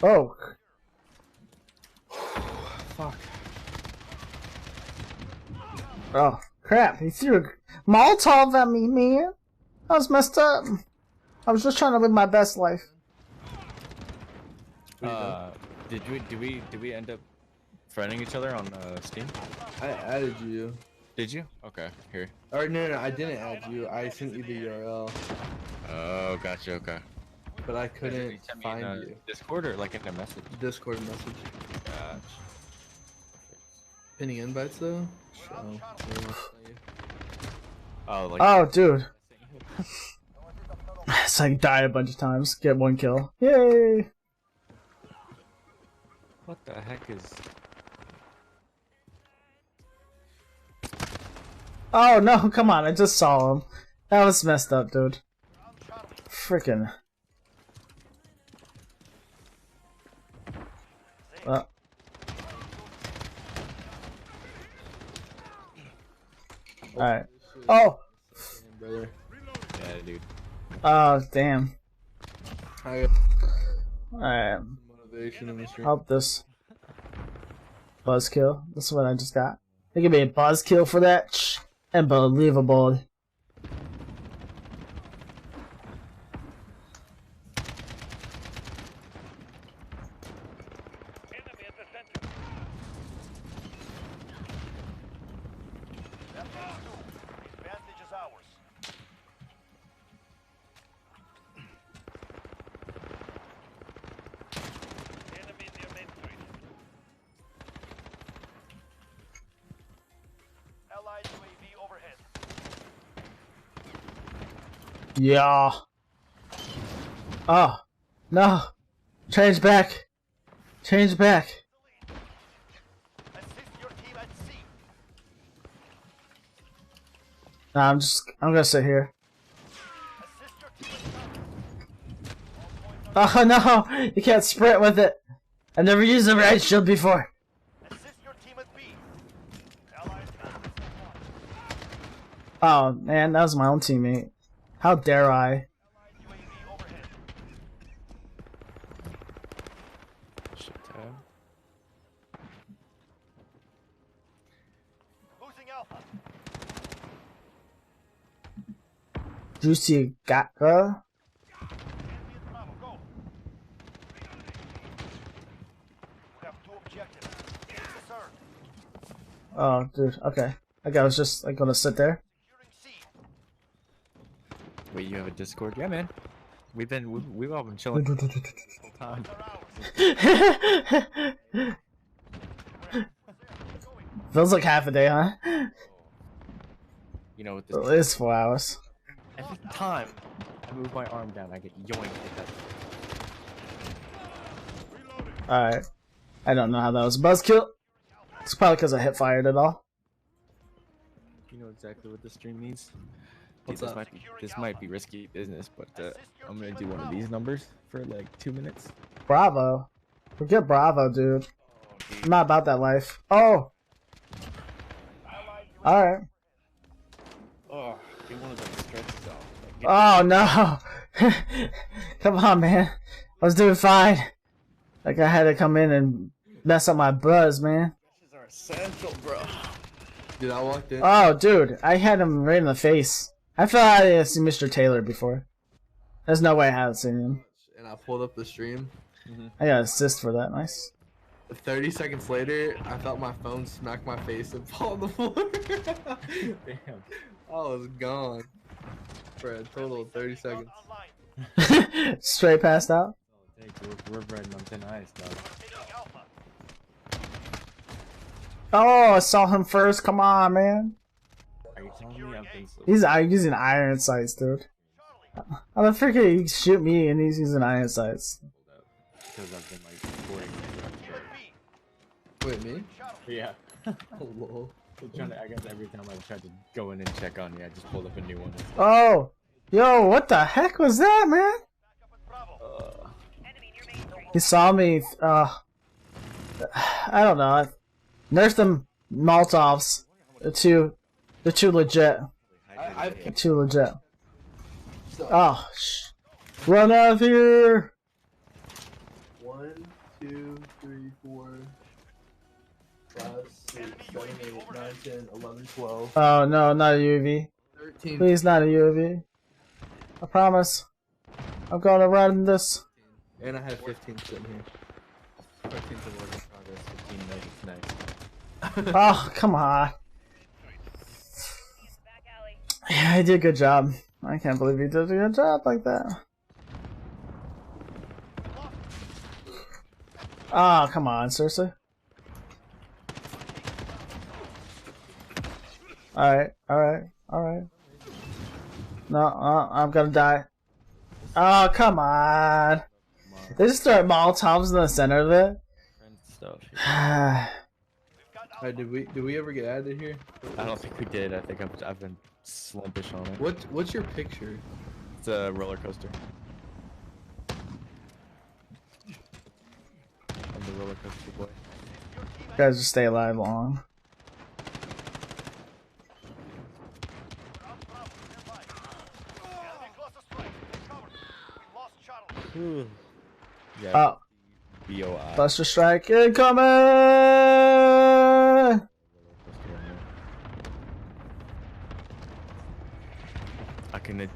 Oh. Fuck. Oh, crap. He threw a Molotov at me, man. I was messed up. I was just trying to live my best life. Did we end up friending each other on Steam? I added you. Did you? Okay, here. Or no, I didn't add you. I sent you the URL, Oh, gotcha. Okay. but I You couldn't sent me find in, you. Discord or like in a message? Discord message. Gotcha. Pinning invites though. So, Oh, like. Oh, dude. It's like die a bunch of times, get 1 kill. Yay! What the heck is? Oh no, come on, I just saw him. That was messed up, dude. Frickin'. Alright. Oh! brother. Yeah, dude. Oh, damn. I got Alright. some motivation in the stream. Help this. Buzzkill. This is what I just got. They give me a buzzkill for that? Shh. Unbelievable. Enemy at the center. That means two. The advantage is ours. Yeah. Oh. No. Change back. Change back. Assist your team at C. Nah, I'm gonna sit here. Assist your team at Oh no! You can't sprint with it! I've never used a right shield before. Assist your team at B. Allies Oh man, that was my own teammate. How dare I? UAV overhead. Shit, tab. Losing Alpha. Juicy Gaka? Enemy at Bravo. Go. We have 2 objectives. Yes, sir. Oh, dude. Okay. Like I was just like gonna sit there. Securing C. Wait, you have a Discord? Yeah, man. We've all been chilling the whole time. Feels like half a day, huh? You know what this It is 4 hours. every time I move my arm down, I get yoinked at that. Alright. I don't know how that was a buzzkill. It's probably because I hit fired it all. You know exactly what this stream needs. What's Dude, up? this might be risky business, but I'm gonna do one of these numbers for like 2 minutes. Bravo. Forget Bravo, dude. I'm not about that life. Oh! Alright. Oh, get one of those stretches off. Oh no! Come on, man. I was doing fine. Like I had to come in and mess up my buzz, man. Stretches are essential, bro. Dude, I walked in. Oh, dude, I had him right in the face. I felt I had seen Mr. Taylor before. There's no way I haven't seen him. And I pulled up the stream. I got an assist for that. Nice. 30 seconds later, I felt my phone smack my face and fall on the floor. Damn. I was gone for a total of 30 seconds. Online. Straight passed out. Oh, thanks. We're riding on thin ice, dog. Taking Alpha. Oh, I saw him first. Come on, man. Are you telling me I've been so... He's using iron sights, dude. How the frick he shoot me and he's using iron sights? Because I've been like recording Wait, me? Yeah. Oh, lol. I guess every time I tried to go in and check on you, I just pulled up a new one. Oh, yo, what the heck was that, man? He saw me. I don't know. Nerf them Molotovs. They're too legit. I've They're too legit. Oh, run out of here! 1, 2, 3, 4, 5, 6, 7, 8, 9, 10, 11, 12, Oh no, not a UAV. 13. Please, not a UAV. I promise. I'm gonna run this. And I have 15 sitting here. 14 to work in progress, 15 next. Oh, come on. Yeah, I did a good job. I can't believe you did a good job like that. Oh, come on, seriously? Alright. No, I'm gonna die. Oh, come on. They just throw Molotovs in the center of it. Stuff. Alright, did we ever get added here? I don't think we did. I think I've been slumpish on it. What's your picture? It's a roller coaster. I'm the roller coaster boy. You guys just stay alive long. Yeah. Oh, BOI. Buster Strike incoming!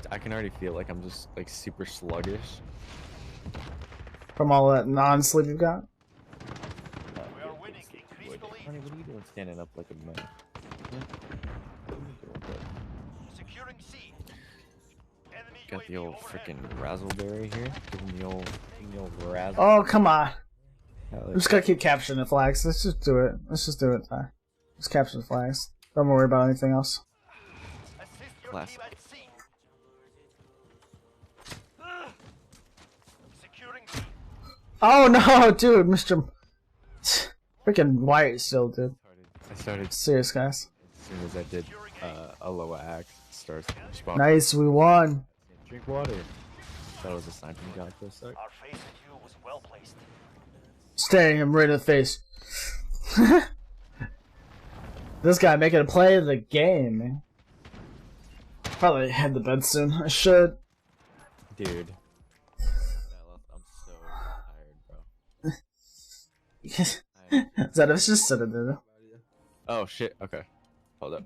I can already feel like I'm just like super sluggish. From all that non-sleep you've got? We are winning. Increase the Honey, lead. what are you doing standing up like a man? Securing C. Enemy Got UAV the old overhead. freaking razzleberry here. Giving the old razzle. Oh, come on. Hell, I'm just gonna keep capturing the flags. Let's just do it. Ty. Just capture the flags. Don't worry about anything else. Assist your Classic. team at C. Oh no, dude, Mr. Freaking White still, dude. I started Serious, guys. as soon as I did a lower axe starts spawning. Nice, we won. Drink water. That was a sniping job for a sec. Our faith in you was well placed. Staring him right in the face. This guy making a play of the game, man. Probably head to bed soon. I should. Dude. I'm so tired, bro. Is that it's just sitting there? Oh shit, okay. Hold up.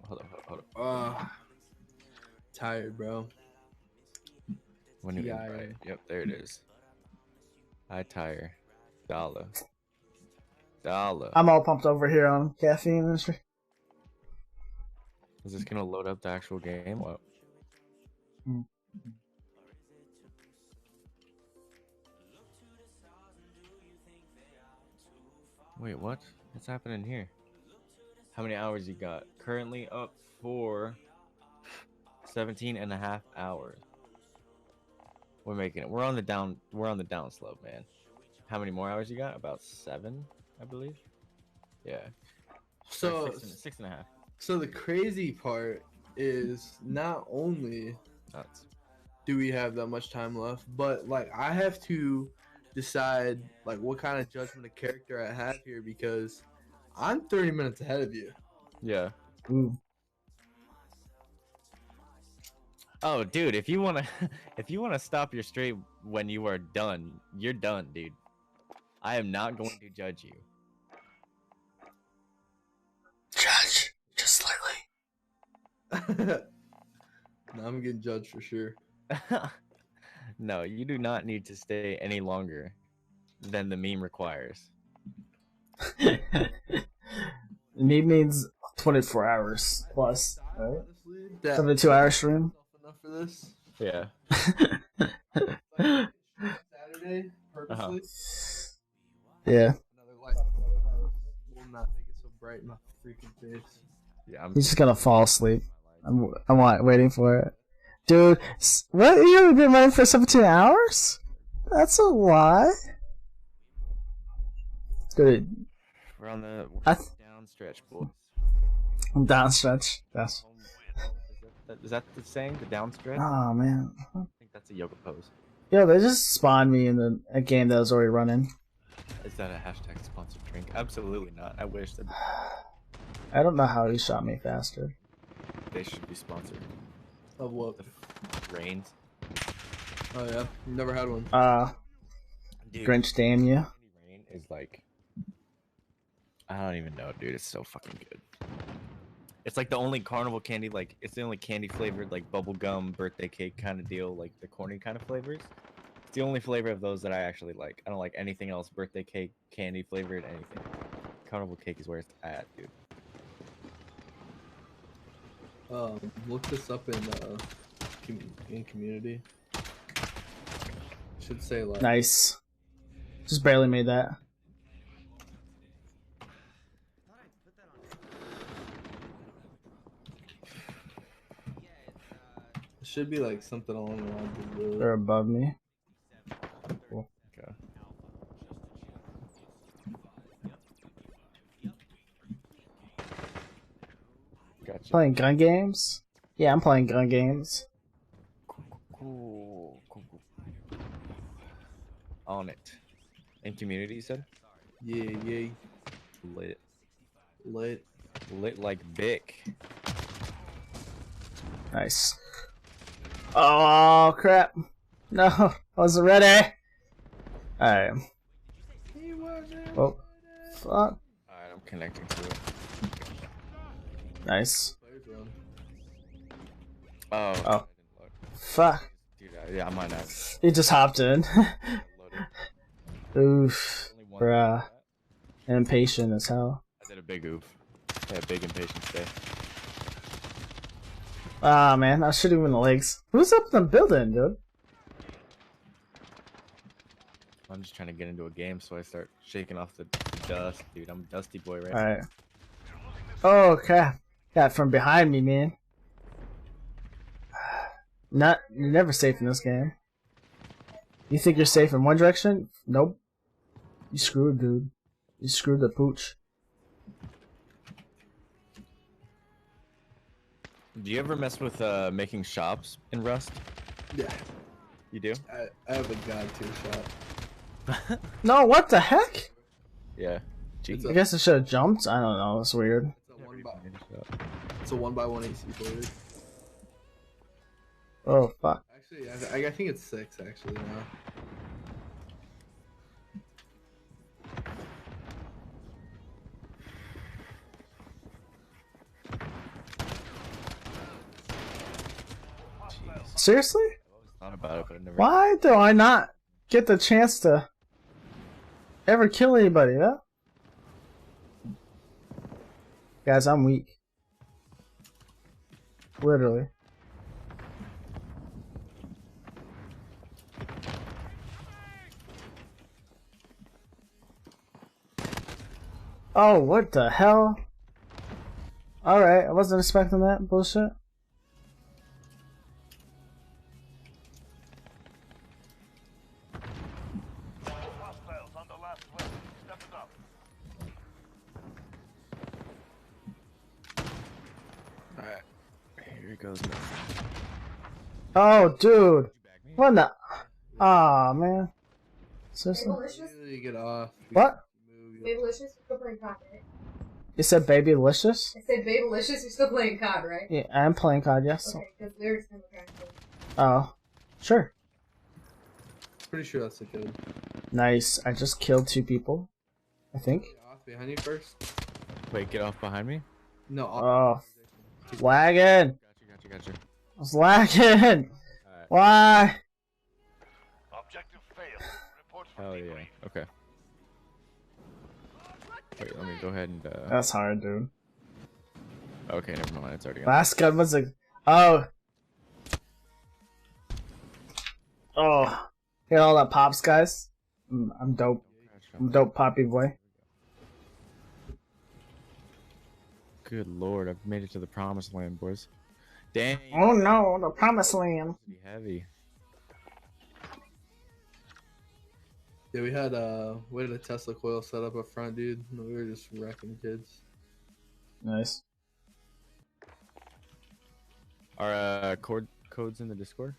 Tired, bro. When you Yeah, right. Yep, there it is. I tire. Dollar. I'm all pumped over here on caffeine industry. Is this gonna load up the actual game? What? Wait, what? What's happening here? How many hours you got? Currently up for 17 and a half hours. We're making it. We're on the down slope, man. How many more hours you got? About 7, I believe. Yeah. So six and a half. So the crazy part is not only Nuts. do we have that much time left, but like I have to decide like what kind of judgment of character I have here because I'm 30 minutes ahead of you. Yeah. Ooh. Oh, dude, if you wanna stop your stream when you are done, you're done, dude. I am not going to judge you. Judge, just slightly. No, I'm getting judged for sure. No, you do not need to stay any longer than the meme requires. Need means 24 hours plus, right? Honestly, that 72-hour stream. enough for this. Yeah. Saturday, purposely. Yeah. Another light will not make it so bright in my freaking face. Yeah, I'm He's just gonna fall asleep. I'm waiting for it. Dude, what? You haven't been running for 17 hours? That's a lot. Dude, we're on the down stretch, boys. I'm down stretch. Yes. Is that the saying? The down stretch? Oh, man. I think that's a yoga pose. Yo, they just spawned me in a game that was already running. Is that a hashtag sponsored drink? Absolutely not. I wish that I don't know how he shot me faster. they should be sponsored. Of what? The Reigns. Oh yeah, never had one. Dude, Grinch, damn you. Rain is like, I don't even know, dude. It's so fucking good. It's like the only carnival candy, like it's the only candy flavored, like bubblegum, birthday cake kind of deal, like the corny kind of flavors. It's the only flavor of those that I actually like. I don't like anything else. Birthday cake, candy flavored, anything. Carnival cake is where it's at, dude. Look this up in community. Should say like Nice. Just barely made that. it should be like something along the lines of They're above me. Okay. Gotcha. Playing gun games? Yeah, I'm playing gun games. Cool. On it. In community, you said? yeah, Lit like Bic. Nice. Oh, crap. No, I wasn't ready. Alright. Oh, fuck. Alright, I'm connecting to it. Nice. Oh. Oh. I didn't look. Fuck. Dude, yeah, I might have. He just hopped in. Loaded. Oof. Bruh. Impatient as hell. I did a big oof. Yeah, big impatience day. Ah, man, I shoot him in the legs. Who's up in the building, dude? I'm just trying to get into a game, so I start shaking off the dust, dude. I'm a dusty boy right Alright. Oh, crap. Got from behind me, man. You're never safe in this game. You think you're safe in one direction? Nope. You screwed, dude. You screwed the pooch. Do you ever mess with making shops in Rust? Yeah, You do? I have a god tier shop. No, what the heck? Yeah. It's I guess I should have jumped. I don't know. It's weird. It's a 1x1 AC player. Oh fuck. Actually, I think it's 6 actually now. Seriously? Thought about it, but I never. Why do I not get the chance to ever kill anybody? Huh? Guys, I'm weak. Literally. Oh, what the hell? Alright, I wasn't expecting that bullshit. Hostiles on the last wing. Step it up. Alright. Here it goes. Oh, dude. What the? Aw, man. Seriously? Babylicious? You get off. What? Babylicious? You're still playing COD, right? You said Babylicious? I said Babylicious, you're still playing COD, right? Yeah, I'm playing COD, yes. Okay, because we were just gonna try and play. Oh. Sure. Pretty sure that's a kill. Nice. I just killed 2 people. I think. Get off behind you first. Wait, get off behind me? No, off. Oh. Lagging. Gotcha. I was lagging. Alright. Why? Objective failed. Report for Hell yeah. debrief. Okay. Wait, let me go ahead and That's hard, dude. okay, never mind, it's already gone. Last gun was a. Oh. Oh. Hear all that pops, guys? I'm dope. I'm dope, poppy boy. Good lord, I've made it to the promised land, boys. Dang. Oh no, the promised land. Be heavy. Yeah, we had a Tesla coil set up up front, dude. We were just wrecking kids. Nice. Are codes in the Discord?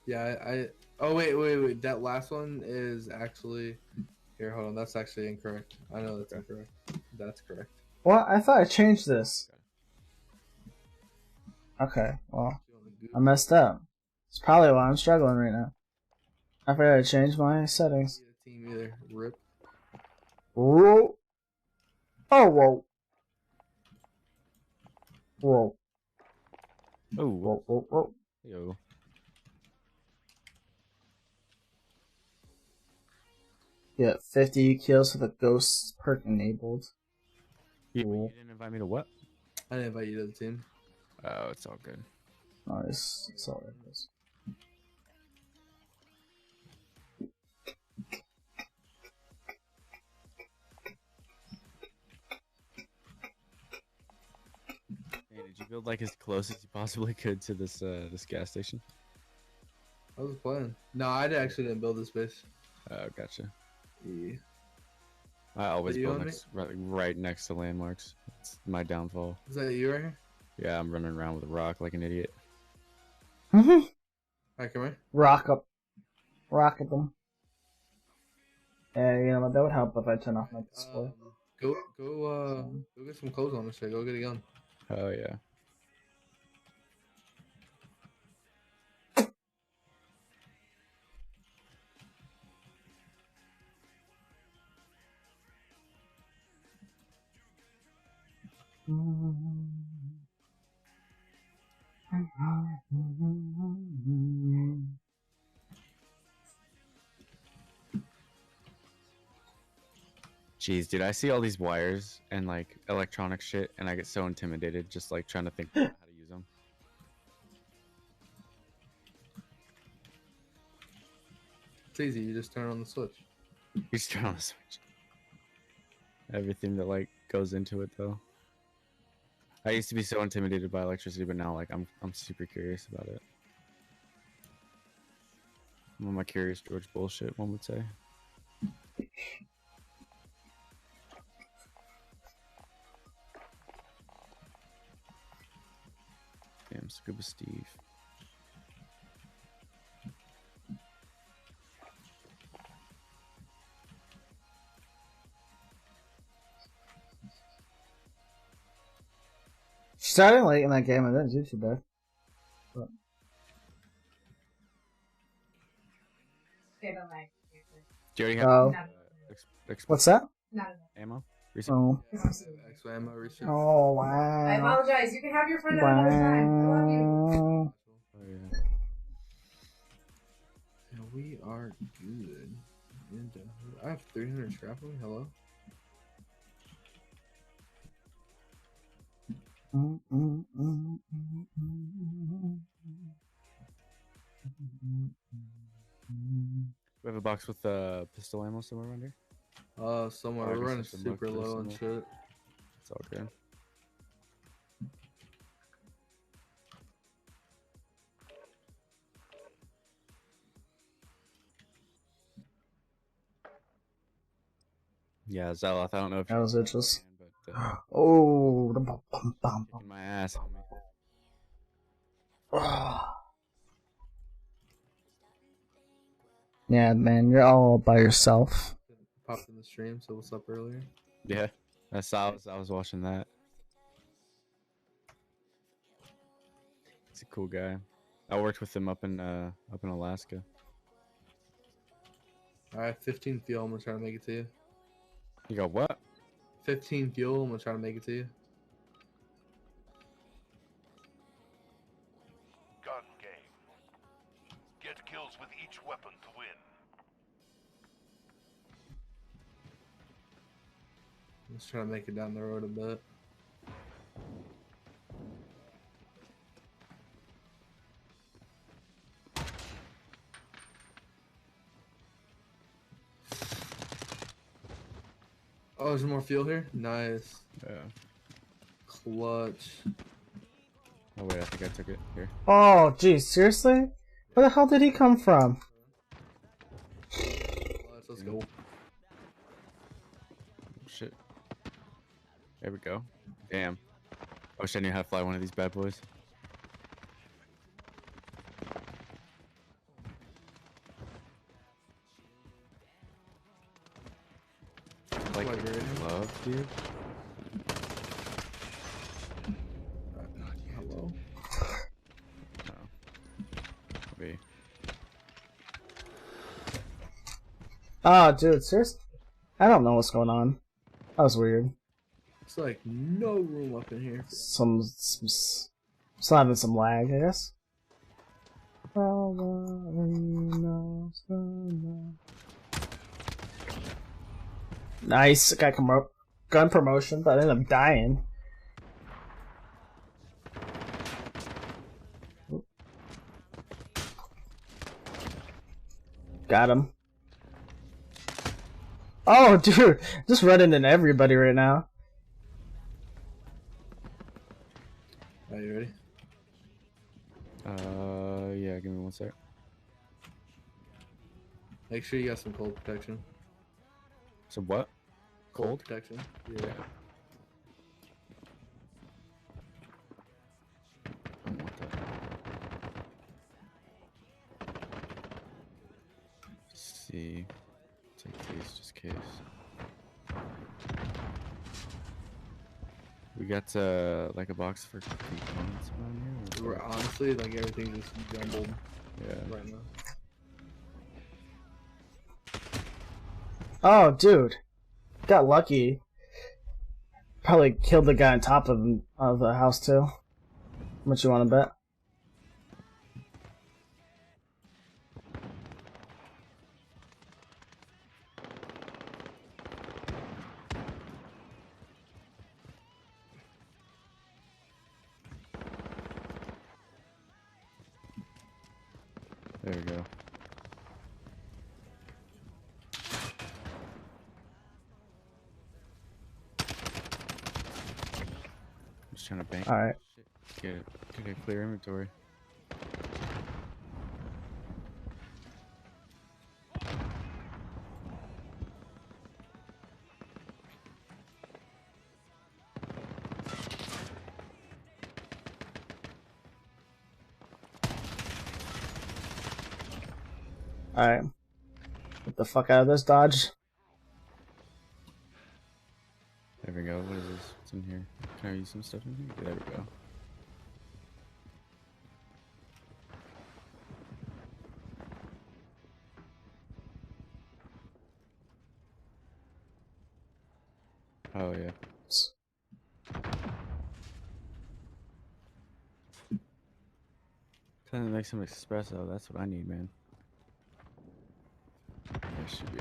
Yeah, I oh wait. That last one is actually here. Hold on, that's actually incorrect. I know that's incorrect. That's correct. What? I thought I changed this. Okay, well, I messed up. It's probably why I'm struggling right now. I forgot to change my settings. Team either. Rip. Whoa. Oh, whoa. Whoa. Oh, Whoa. yo. Yeah, 50 kills with a ghost perk enabled. You Cool. didn't invite me to what? I didn't invite you to the team. Oh, it's all good. Nice. That's all it is. Hey, did you build like as close as you possibly could to this this gas station? I was playing. No, I actually didn't build this base. Oh, gotcha. Yeah. I always Are you build on next, right next to landmarks. It's my downfall. Is that you right here? Yeah, I'm running around with a rock like an idiot. Mm-hmm. Alright, come here. Rock at them. Yeah, you know what? That would help if I turn off my display. Go get some clothes on this shit. Go get a gun. Oh yeah. Jeez, dude, I see all these wires and like electronic shit, and I get so intimidated just like trying to think about how to use them. It's easy. You just turn on the switch. You just turn on the switch. Everything that like goes into it, though. I used to be so intimidated by electricity, but now like I'm super curious about it. I'm on my curious George bullshit, one would say. Damn, Scuba Steve. Starting late in that game, and then do too bad. But Okay, but like, Do you already have Oh. What's that? not enough. ammo? Oh. Extra ammo research. Oh I wow. apologize. You can have your friend at another time. I love you. Wow. Oh, yeah. Yeah, we are good. And, I have 300 scrapping. Hello. We have a box with pistol ammo somewhere around here. Somewhere Oh, I we're guess running I should look super for low and somewhere. shit. It's all good. Yeah, Zeloth, I don't know if That was it, just. but Oh, the bum bum bum. kicking my ass, homie. Yeah, man, you're all by yourself. Popped in the stream, so what's up earlier? Yeah, I was watching that. He's a cool guy. I worked with him up in Alaska. Alright, 15 fuel, I'm gonna try to make it to you. You got what? 15 fuel, I'm gonna try to make it to you. Gun game. Get kills with each weapon to win. Let's try to make it down the road a bit. Oh, there's more fuel here? Nice. Yeah. Clutch. Oh wait, I think I took it here. Oh, geez, seriously? Where the hell did he come from? Clutch, let's go. Shit. There we go. Damn. I wish I knew how to fly one of these bad boys. Like, Like, really? love, dude. Hello? No. Maybe. Oh, dude, seriously? I don't know what's going on. That was weird. It's like no room up in here. Still having some lag, I guess. Nice, got gun promotion, but I ended up dying. Got him. Oh, dude, just running into everybody right now. Are you ready? Yeah, give me one sec. Make sure you got some cold protection. So what? Cold? protection. Yeah. Yeah. I don't want that. Let's see. Take these just in case. We got like a box for components around here. We're honestly like everything just jumbled Yeah. right now. Oh, dude. Got lucky. Probably killed the guy on top of the house, too. How much you want to bet? There we go. Just trying to bank. Alright. Get a clear inventory. Alright. Get the fuck out of this dodge. There we go. What is this? What's in here? Can I use some stuff in here? There we go. Oh yeah. Time to make some espresso. That's what I need, man. That should be.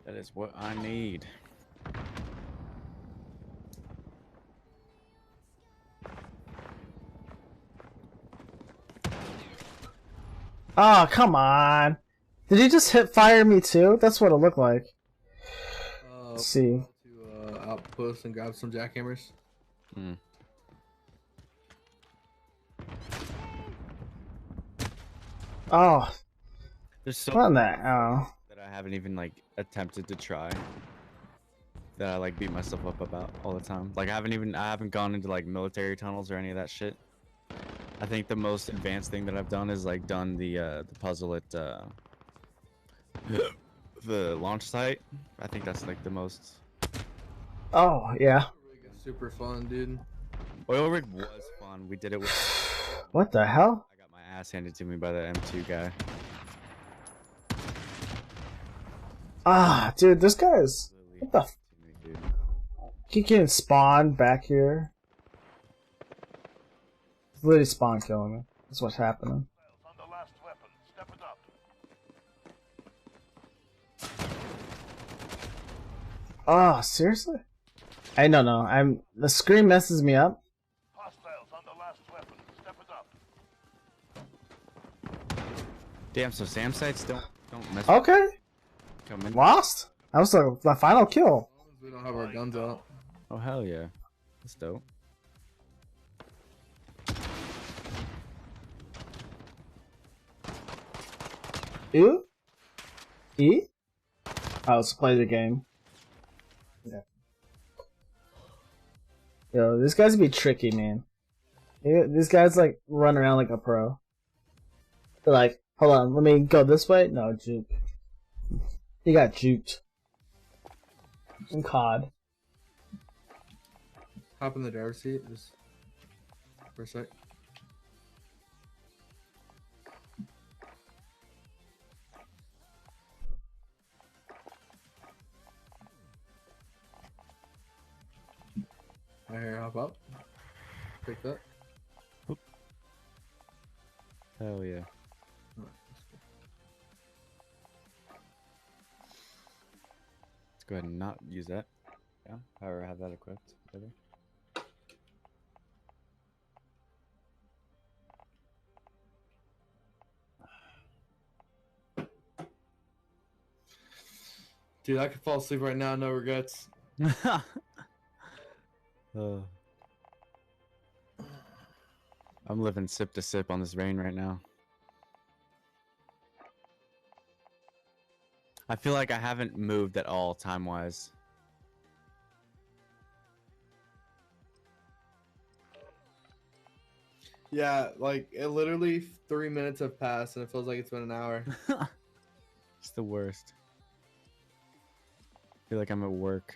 That is what I need. Oh, come on. Did he just hit fire me too? That's what it looked like. Let's see. To outpost and grab some jackhammers. Hmm. Oh. There's so What in that? Oh. that I haven't even like attempted to try. That I like beat myself up about all the time. Like I haven't gone into like military tunnels or any of that shit. I think the most advanced thing that I've done is like done the puzzle at the launch site. I think that's like the most. Oh, yeah. Super fun, dude. Oil rig was fun. We did it with. What the hell? I got my ass handed to me by the M2 guy. Ah, dude, this guy is. What the? Keep getting spawned back here. It's literally spawn killing me. That's what's happening. On the last weapon. Step it up. Oh, seriously? I don't know. The screen messes me up. Hostiles on the last weapon. Step it up. Damn, so SAM sites don't mess. Okay. Come in. Lost? That was the final kill. We don't have our guns out. Oh hell yeah, that's dope. Ew? E? Oh, let's play the game. Yeah. Yo, this guy's be tricky, man. This guy's like run around like a pro. They're like, hold on, let me go this way. No, juke. He got juked. And COD. Hop in the driver's seat just for a sec. Right here, hop up. Pick that. Hell yeah. Let's go ahead and not use that. Yeah, however, I have that equipped. Whatever. Dude, I could fall asleep right now, no regrets. I'm living sip to sip on this rain right now. I feel like I haven't moved at all time-wise. Yeah, like it literally 3 minutes have passed and it feels like it's been an hour. It's the worst. I feel like I'm at work.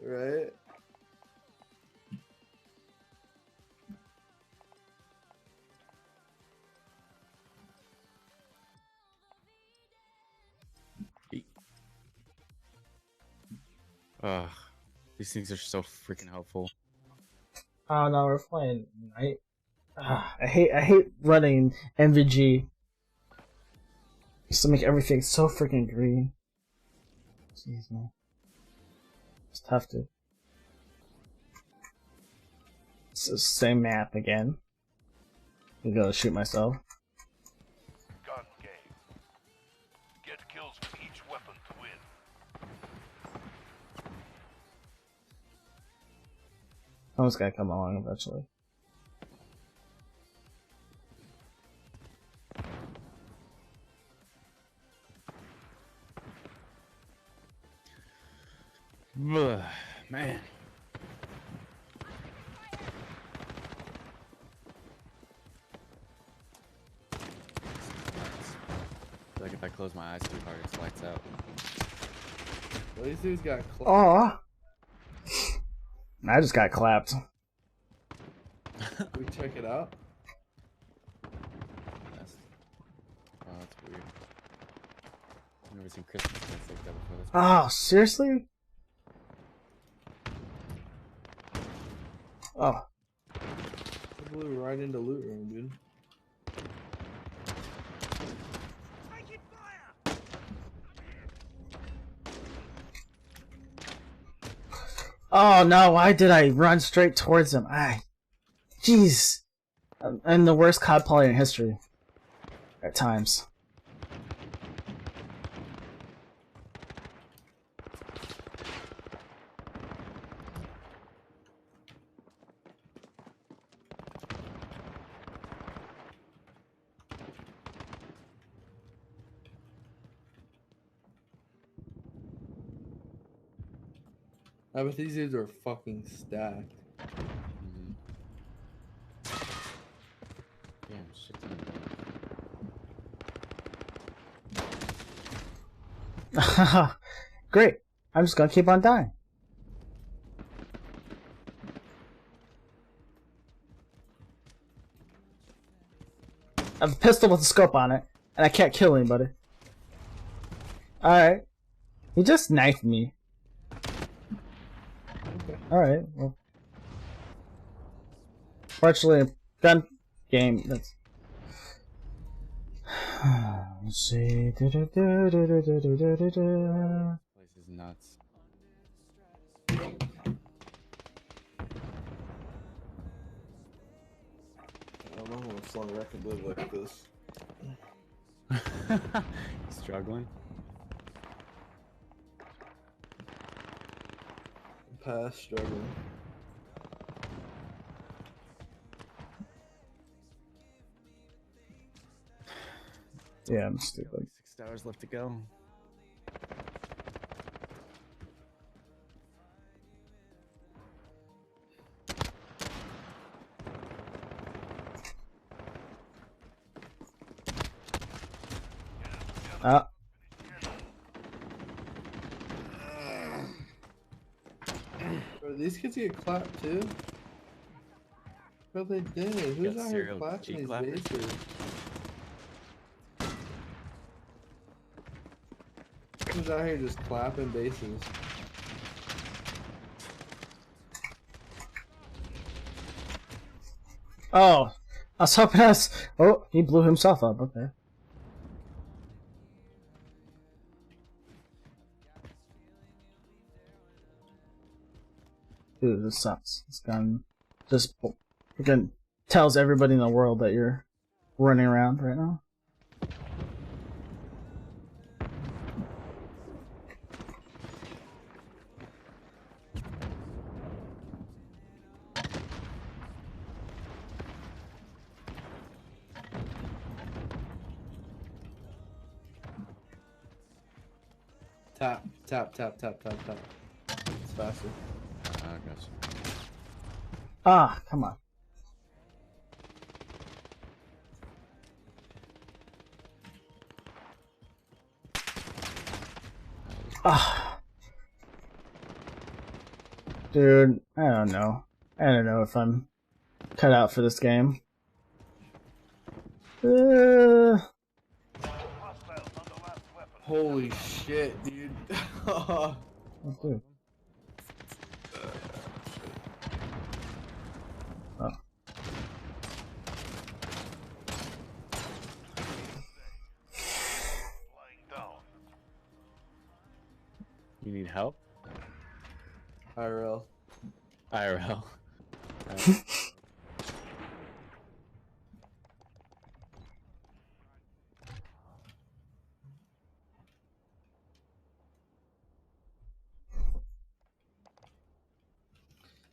Right? Ugh, these things are so freaking helpful. Oh no, we're playing night. I hate running MVG. Used to make everything so freaking green. Jeez, man. It's tough to. It's the same map again. I'm gonna shoot myself. Gun game. Get kills with each weapon to win. Someone's gotta come along eventually. Ugh, man. If I close my eyes too hard, it lights out. Well, these dudes got Aw. I just got clapped. we check it out. That's weird. I've never seen Christmas lights like that before. That's Oh, seriously? Oh. I blew right into loot room, dude. Oh no, why did I run straight towards him? Jeez. I'm the worst COD player in history. At times. I bet these dudes are fucking stacked. damn shit. Great. I'm just gonna keep on dying. I have a pistol with a scope on it, and I can't kill anybody. Alright. He just knifed me. Alright, well. Fortunately, a gun game, that's... Let's see... Place is nuts. I don't know how much longer I can live like this. Struggling? Past struggling. Yeah, I'm stupid. 6 hours left to go. Bro, these kids get clapped too? Bro, they did. Who's Got out here serial clapping these G-clappers? bases? Who's out here just clapping bases? Oh, I was hoping us. Oh, he blew himself up. Okay. Dude, this sucks. This gun just freaking tells everybody in the world that you're running around right now. Tap, tap, tap, tap, tap, tap. It's faster. I got you. Ah, come on. Ah. Dude, I don't know. I don't know if I'm cut out for this game. Holy shit, dude. Oh, dude. Oh. You need help? IRL. IRL.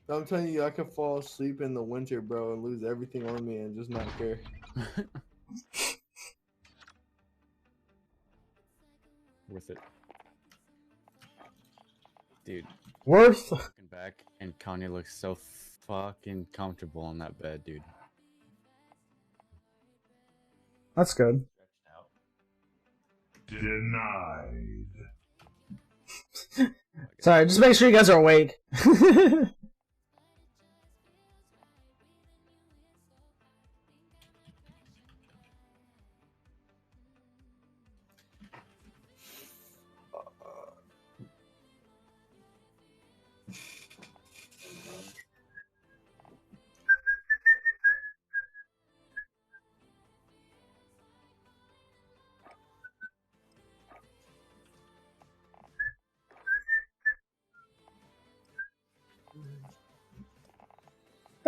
I'm telling you, I could fall asleep in the winter, bro, and lose everything on me and just not care. Worth it. Dude. Worth? Looking back, and Kanye looks so fucking comfortable on that bed, dude. That's good. Denied. Sorry, just make sure you guys are awake.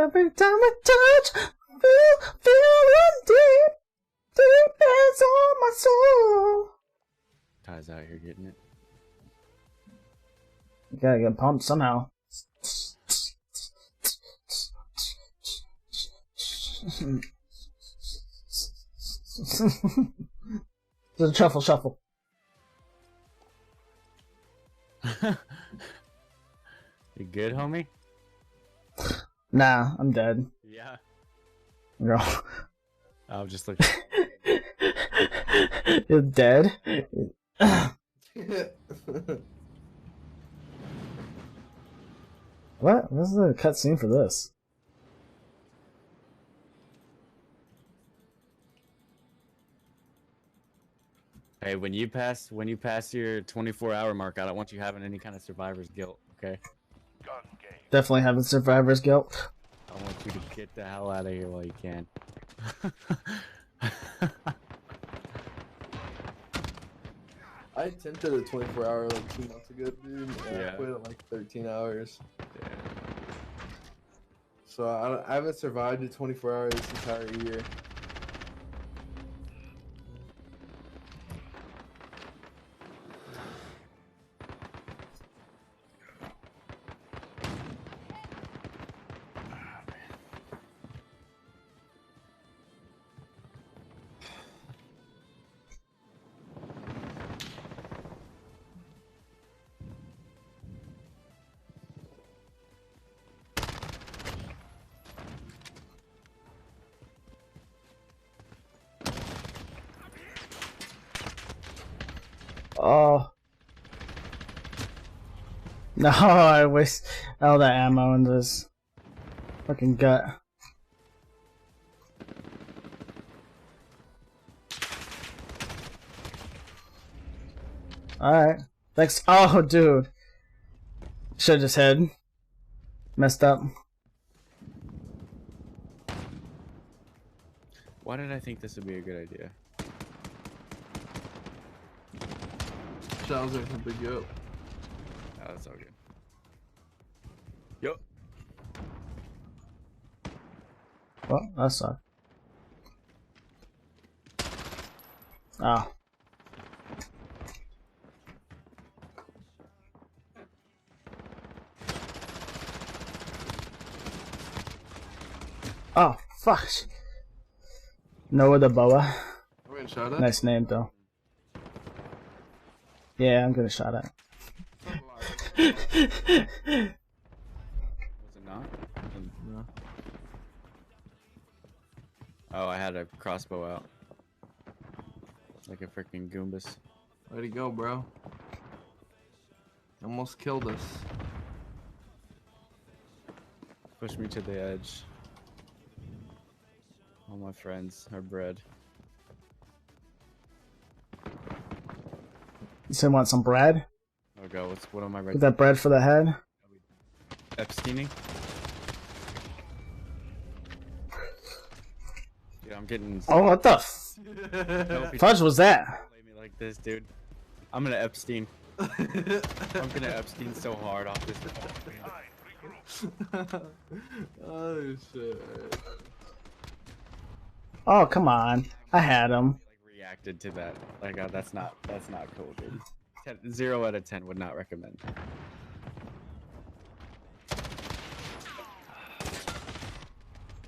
Every time I touch, feel deep inside my soul. Ty's out here getting it. You gotta get pumped somehow. Just shuffle. You good, homie? Nah, I'm dead. Yeah. Girl. I'll just look. You're dead? What? This is a cutscene for this. Hey, when you pass your 24-hour mark, I don't want you having any kind of survivor's guilt, okay? Gun game. Definitely having survivor's guilt. I want you to get the hell out of here while you can. I attempted a 24-hour like 2 months ago, dude. And Yeah. I quit at like 13 hours. Yeah. So I haven't survived a 24-hour this entire year. Oh. No, I waste all that ammo in this fucking gut. Alright. Thanks. Oh, dude. Should've just hid. Messed up. Why did I think this would be a good idea? Sounds like a big up. Oh, that's all good. Yup. Well, that sucked. Oh. Oh, fuck. Noah the Boa. We're getting shot at. Nice name, though. Yeah, I'm gonna shot at. Was it not? No. Oh, I had a crossbow out. Like a freaking Goombas. Where'd he go, bro? Almost killed us. Push me to the edge. All my friends are bread. You said want some bread? Oh god, what am I Get right? that bread for the head? Epsteining? Dude, I'm getting. Oh, what the fudge was that? Play me like this, dude. I'm gonna Epstein. I'm gonna Epstein so hard off this. Oh shit. Oh, come on. I had him. Like reacted to that. Like that's not cool, dude. 0 out of 10 would not recommend.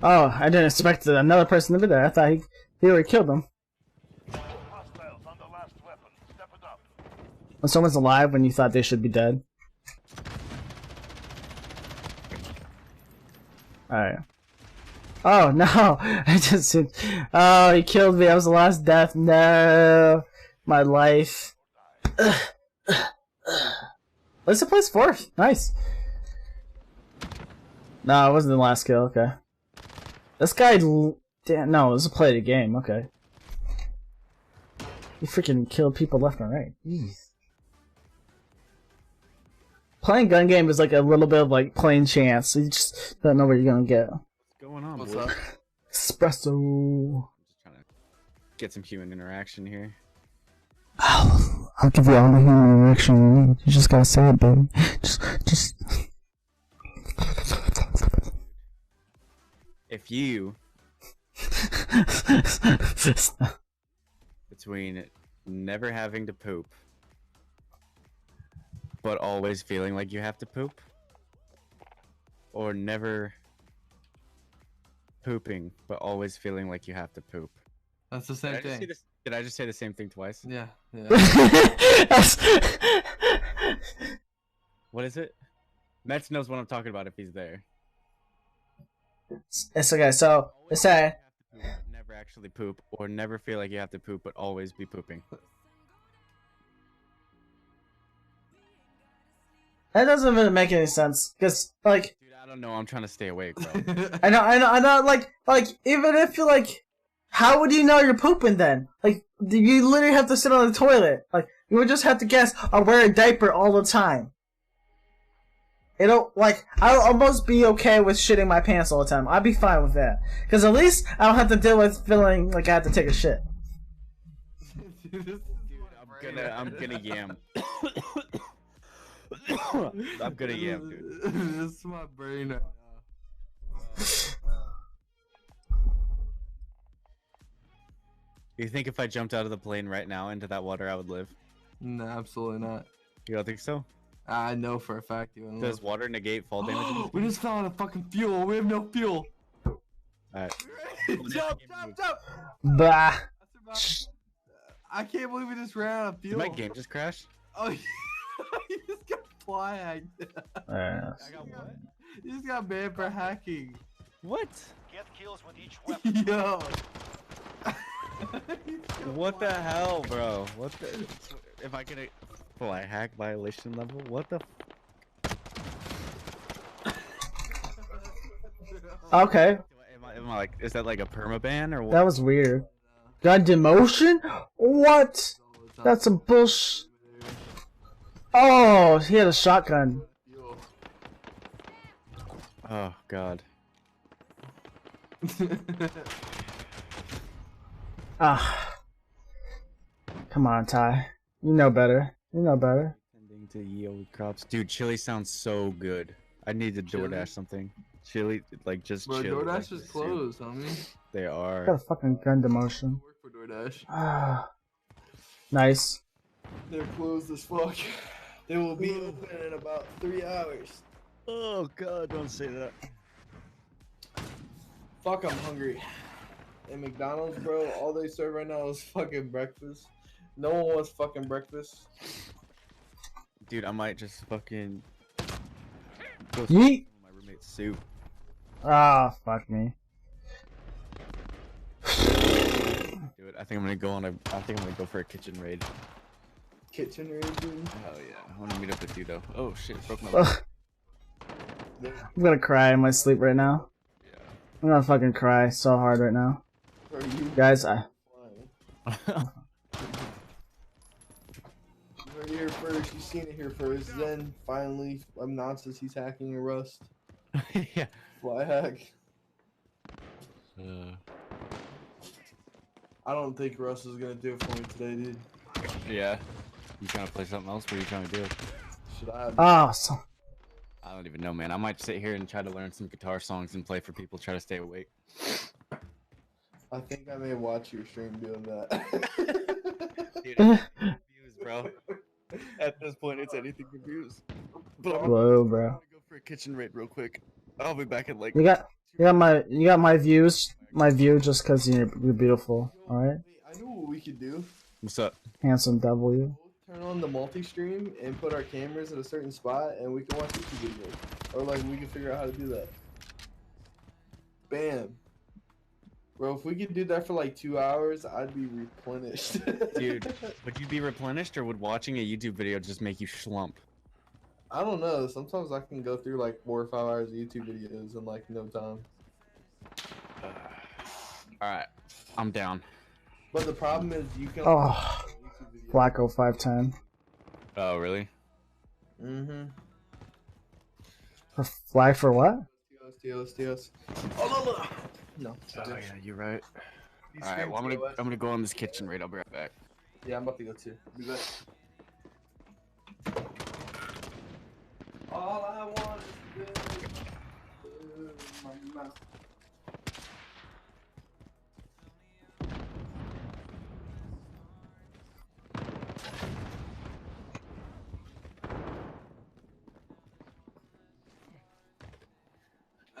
Oh, I didn't expect another person to be there. I thought he already killed him. Hostiles on the last weapon. Step it up. When someone's alive when you thought they should be dead. Alright. Oh, no! I just... Oh, he killed me. I was the last death. No! my life. Lisa plays fourth. Nice. No, it wasn't the last kill. Okay. This guy. Damn, no, it was a play of the game. Okay. You freaking killed people left and right. Jeez. Playing gun game is like a little bit of like playing chance. You just don't know where you're gonna get. What's going on, What's boy? up? Espresso. Just trying to get some human interaction here. I'll give you all the human interaction you need. You just gotta say it, baby. Just. If you between never having to poop but always feeling like you have to poop, or never pooping but always feeling like you have to poop. That's the same thing. Did I just say the same thing twice? Yeah. Yeah. What is it? Mets knows what I'm talking about if he's there. It's okay, so it's a. Never actually poop, or never feel like you have to poop but always be pooping. That doesn't really make any sense, because, like, Dude, I don't know, I'm trying to stay awake, bro. I know, like, even if you're, like, how would you know you're pooping then? Like, you literally have to sit on the toilet. Like, you would just have to guess, I'll wear a diaper all the time. I'll almost be okay with shitting my pants all the time. I'd be fine with that. Because at least I don't have to deal with feeling like I have to take a shit. Dude, I'm gonna yam. I'm gonna yam, dude. This is my brain right now. You think if I jumped out of the plane right now into that water, I would live? No, absolutely not. You don't think so? I know for a fact you wouldn't. Does water negate fall damage? We just found a fucking fuel. We have no fuel. Alright. Jump! Bah. I can't believe we just ran out of Did fuel. my game just crash? Oh, you just got fly hacked. I got what? You just got banned for hacking. What? Get kills with each weapon. Yo. What the hell, bro? What the? If I get a fly hack violation level, what the? Okay. Am I like? Is that like a permaban or what? That was weird. Gun demotion? What? That's some bullshit. Oh, he had a shotgun. Oh god. Ah. Come on, Ty. You know better. You know better. Tending to yield crops, dude. Chili sounds so good. I need to Chili? DoorDash something. Chili, like just Bro, chili. like DoorDash is soup. closed, homie. They Got are. a fucking gun demotion. Work for DoorDash. Ah. Nice. They're closed as fuck. They will be open in about 3 hours. Oh god, don't say that. Fuck, I'm hungry. And McDonald's, bro, all they serve right now is fucking breakfast. No one wants fucking breakfast. Dude, I might just fucking go Yeet. my roommate's soup. Ah, fuck me. Do it. I think I'm gonna go on a. I think I'm gonna go for a kitchen raid. Kitchen raid, dude. Oh yeah, I want to meet up with you though. Oh shit, broke my leg. Ugh. I'm gonna cry in my sleep right now. Yeah. I'm gonna fucking cry so hard right now. Bro, you Guys, flying. You heard it here first. You seen it here first. Then finally announces he's hacking in Rust. Yeah. Fly hack. I don't think Russ is gonna do it for me today, dude. Yeah. You trying to play something else? What are you trying to do? Should I? ah, so I don't even know, man. I might sit here and try to learn some guitar songs and play for people, try to stay awake. I think I may watch your stream doing that. Dude, it's confused, bro. At this point, it's anything confused. But I'm whoa, bro. gonna go for a kitchen raid real quick. I'll be back in like. You got my view just because you're beautiful. All right, I know what we could do. What's up? handsome W. Turn on the multi-stream and put our cameras at a certain spot, and we can watch YouTube videos. Or like we can figure out how to do that. Bam. Bro, if we could do that for like 2 hours, I'd be replenished. Dude, would you be replenished, or would watching a YouTube video just make you slump? I don't know. Sometimes I can go through like 4 or 5 hours of YouTube videos in like no time. Alright, I'm down. But the problem is you can. Oh, Flacco 510. Oh, really? Mm-hmm. Flag for what? TOS. Oh no. Oh yeah, you're right. Alright, well I'm gonna go in this kitchen raid. I'll be right back. Yeah, I'm about to go too. Be back. All I want is good in my mouth.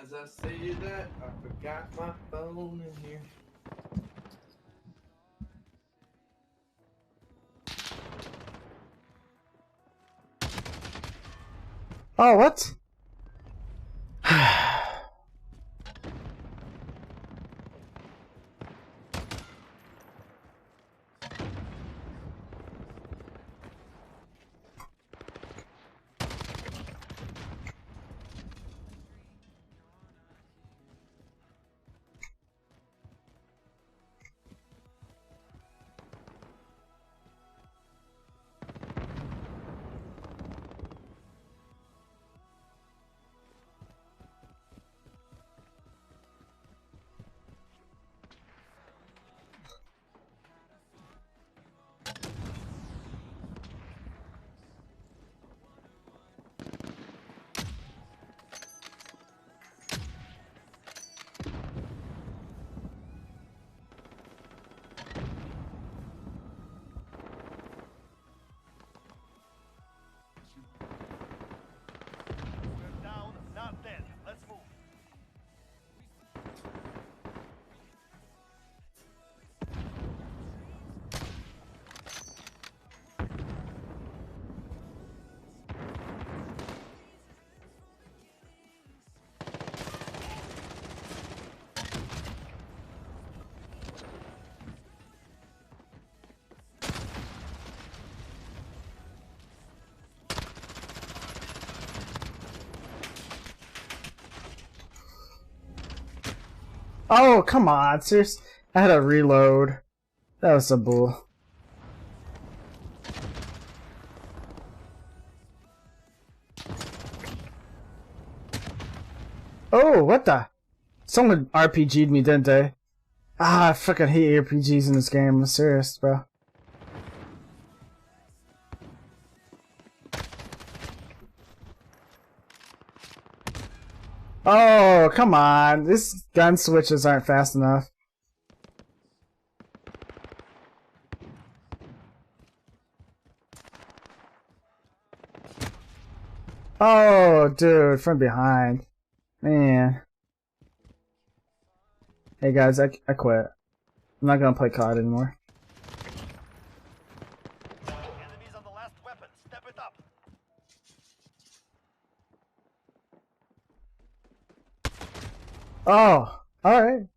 As I say that, I forgot my phone in here. Oh, what? We're down, not dead. Let's move. Oh, come on, seriously. I had to reload. That was some bull. Oh, what the? Someone RPG'd me, didn't they? Ah, I fucking hate RPGs in this game. I'm serious, bro. Oh, come on. These gun switches aren't fast enough. Oh, dude, from behind. Man. Hey guys, I quit. I'm not gonna play COD anymore. Enemies on the last weapon. Step it up. Oh, alright.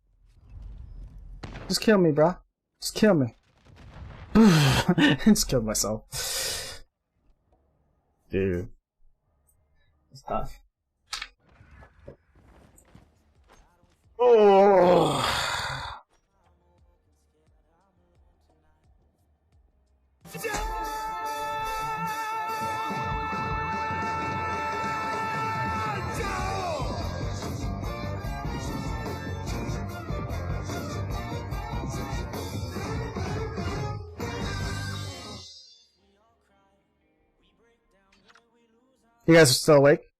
Just kill me, bro. Just kill me. Just killed myself. Dude. It's tough. Oh. You guys are still awake?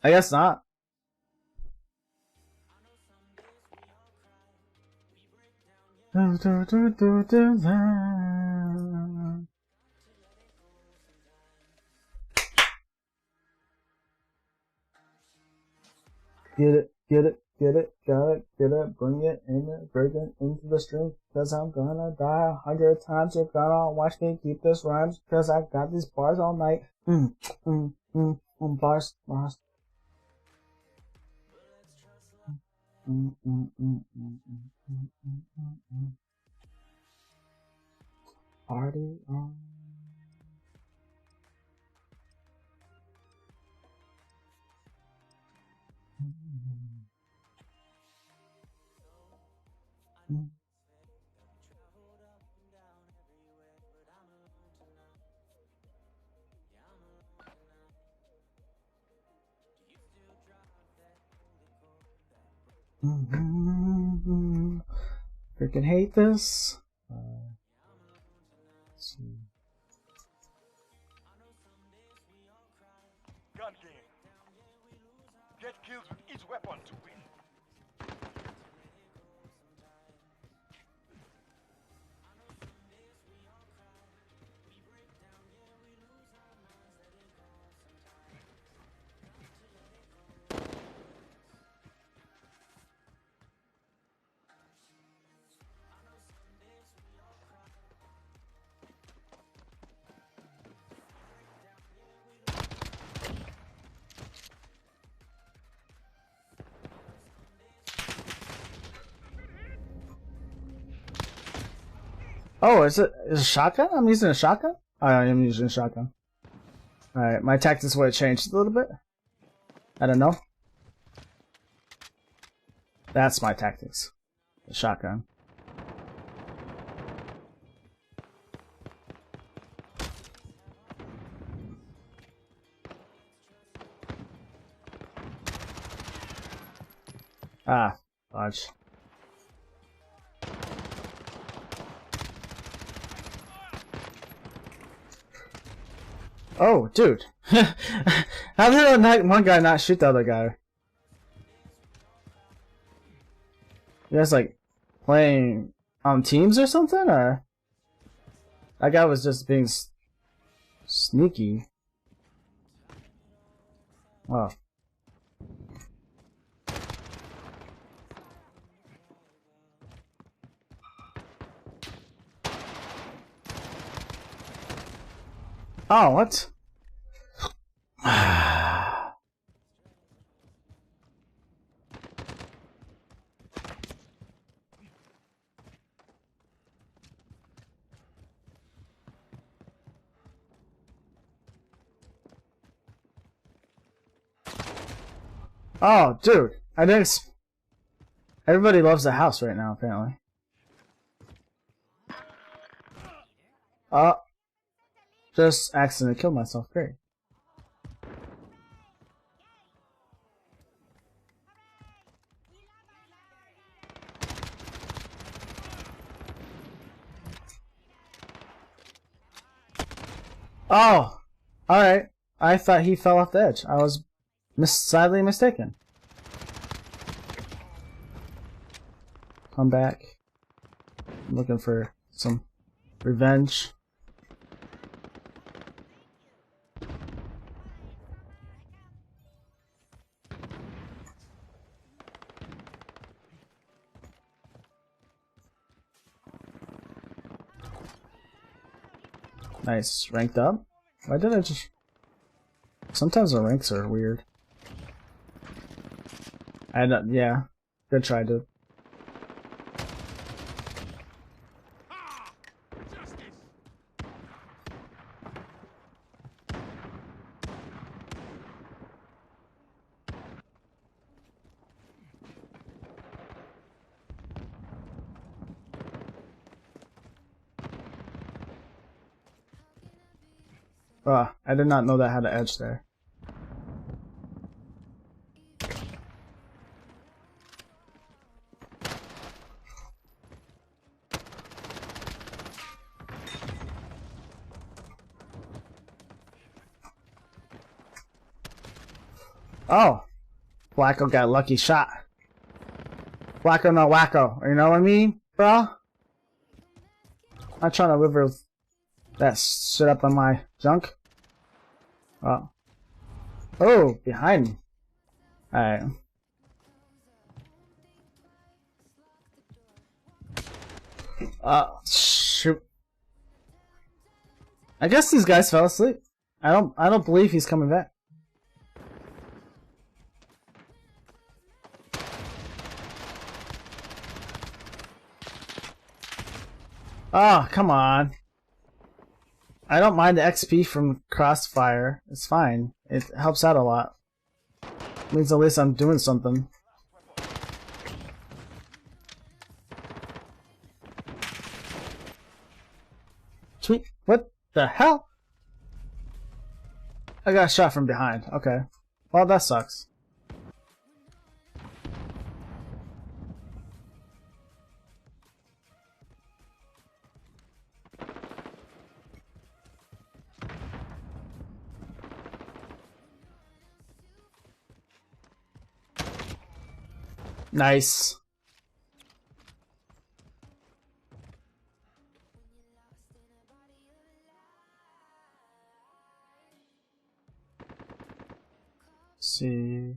I guess not. Get it, got it, get it, bring it into the stream, cause I'm gonna die 100 times, you're gonna watch me keep this rhymes, cause I got these bars all night, bars. Party on. Freaking hate this. Let's see. Gun game. Get kills with each weapon to win. Oh, is it a shotgun? I'm using a shotgun? Oh, I am using a shotgun. Alright, my tactics would have changed a little bit. I don't know. That's my tactics. The shotgun. Ah, dodge. Oh, dude. How did that one guy not shoot the other guy? You guys like playing on teams or something, or that guy was just being sneaky? Oh. Oh, what? Oh, dude. I didn't. Everybody loves the house right now, apparently. Just accidentally killed myself. Great. Oh! Alright. I thought he fell off the edge. I was sadly mistaken. Come back. I'm looking for some revenge. Nice. Ranked up? Why did I just... Sometimes the ranks are weird. Yeah. Good try, dude. I did not know that had an edge there. Oh! Wacko got a lucky shot. Wacko no wacko. You know what I mean, bro? I'm not trying to live with that shit up on my junk. Oh. Oh, behind me. Alright. Shoot. I guess these guys fell asleep. I don't believe he's coming back. Oh, come on. I don't mind the XP from Crossfire. It's fine. It helps out a lot. Means at least I'm doing something. Sweet. What the hell? I got shot from behind. Okay. Well, that sucks. Nice. See.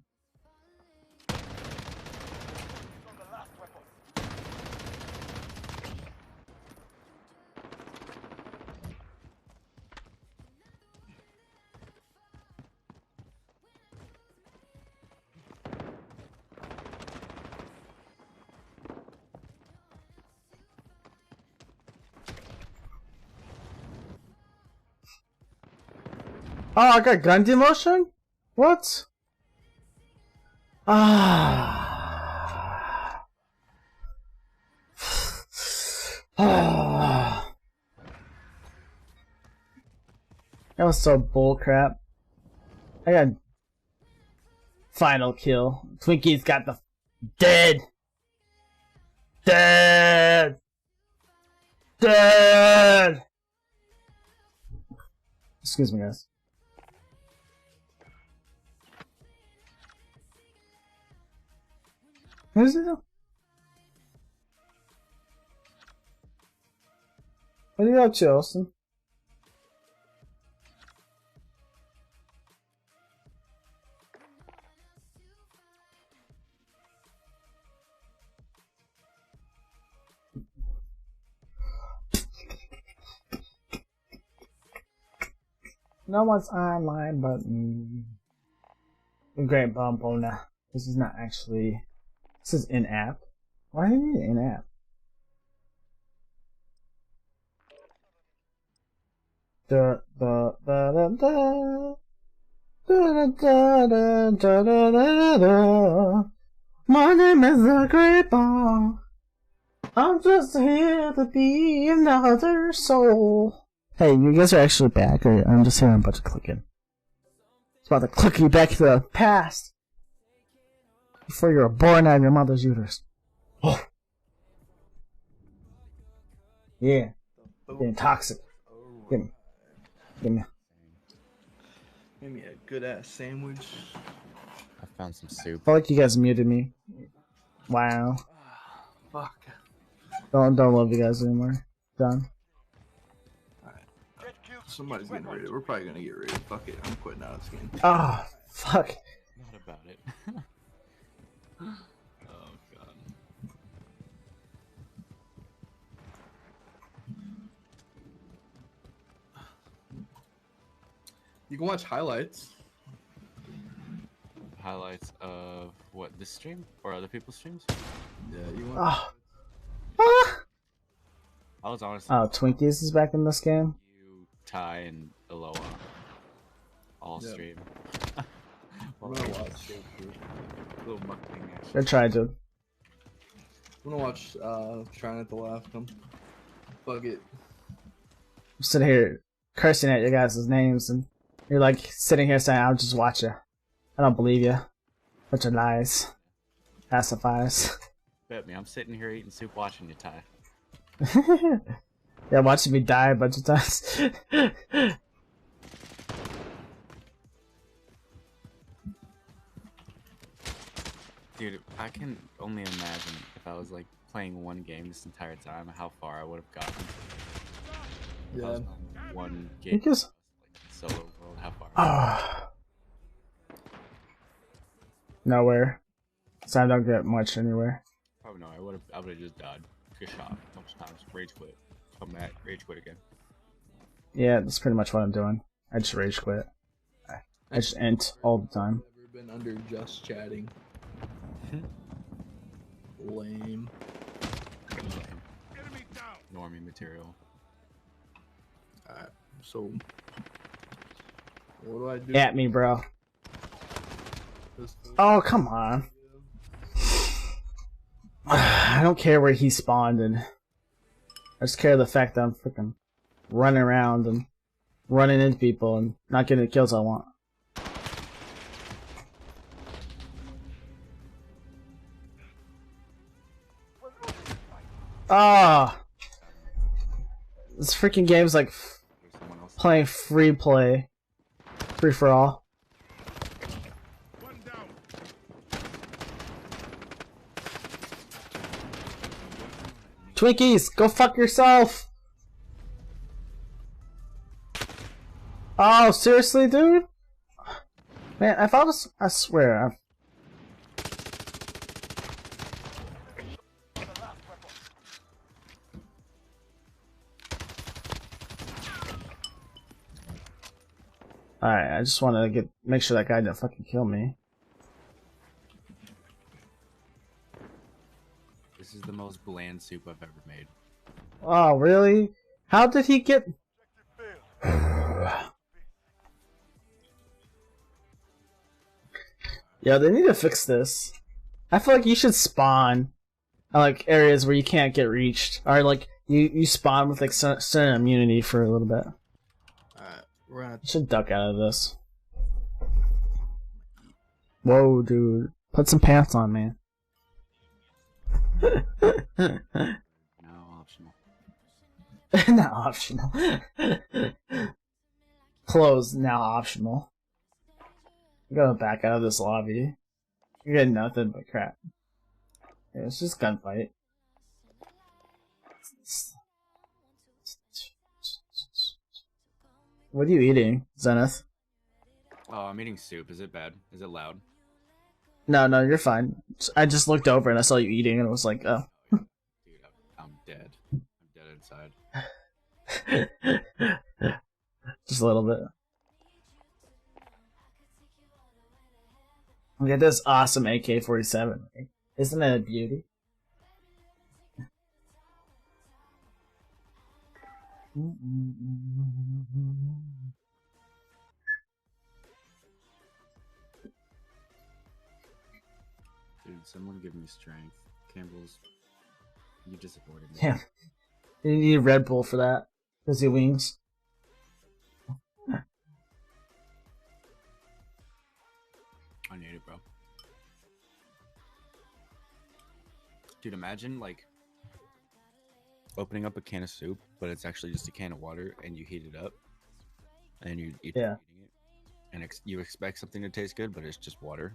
Oh, I got gun demotion? What? Ah. Ah. That was so bullcrap. I got final kill. Twinkie's got the dead. Dead. Dead. Excuse me, guys. What is it? What are you up to, Austin? No one's online but me. Great Bombona. This is not actually. This is in-app. Why do you need in-app? My name is the Great Bomb. I'm just here to be another soul. Hey, you guys are actually back, or I'm just hearing a bunch of clicking. It's about to click you back to the past. Before you were born out of your mother's uterus. Oh. Yeah. Getting toxic. Give me. Give me. Give me a good ass sandwich. I found some soup. I feel like you guys muted me. Wow. Fuck. Don't love you guys anymore. Done. Somebody's getting raided. We're probably gonna get raided. Fuck it. I'm quitting out of this game. Ah, fuck. Not about it. Oh god. You can watch highlights. Highlights of what, this stream or other people's streams? Yeah, you want. Ah. Ah. I was honestly. Oh, Twinkies is back in this game. You, Ty, and Aloha all Yeah. stream. I'm gonna watch. Little mukbang action. They're trying to. I'm gonna watch. Trying not to laugh. Come. Fuck it. I'm sitting here cursing at your guys' names, and you're like sitting here saying, "I'll just watch you." I don't believe you. Bunch of lies. Pacifiers. Bet me, I'm sitting here eating soup watching you, Ty. Yeah, watching me die a bunch of times. Dude, I can only imagine if I was like playing one game this entire time, how far I would have gotten. If I was Yeah. on one game, Because. like, solo world, how far? Ah. Nowhere. So I don't get much anywhere. Probably no. I would have just died. Get shot a bunch of times. Rage quit. Come back. Rage quit again. Yeah, that's pretty much what I'm doing. I just rage quit. I just int all the time. Never been under just chatting. Lame. normie material. Alright, so what do I do? At me, bro. This- Oh, come on. I don't care where he spawned in. I just care the fact that I'm freaking running around and running into people and not getting the kills I want. Ah! This freaking game's like There's someone else. playing free play. Free for all. One down. Twinkies, go fuck yourself! Oh, seriously, dude? Man, if I was, I swear. Alright, I just want to make sure that guy didn't fucking kill me. This is the most bland soup I've ever made. Oh, really? How did he get... Yeah, they need to fix this. I feel like you should spawn like areas where you can't get reached, or like you spawn with like certain immunity for a little bit. Alright, we're gonna You should duck out of this. Whoa, dude, put some pants on, man. No, optional. Not optional. Clothes now optional. I'm gonna back out of this lobby. You're getting nothing but crap. Yeah, it's just gunfight. What are you eating, Zenith? Oh, I'm eating soup. Is it bad? Is it loud? No, no, you're fine. I just looked over and I saw you eating and I was like, oh. Dude, I'm dead. I'm dead inside. Just a little bit. Look at this awesome AK-47. Isn't it a beauty? Dude, someone give me strength. Campbell's, you disappointed me. Yeah. You need Red Bull for that. Because your wings. I need it, bro. Dude, imagine, like, opening up a can of soup, but it's actually just a can of water, and you heat it up, and you eat Yeah. eating it, and you expect something to taste good, but it's just water.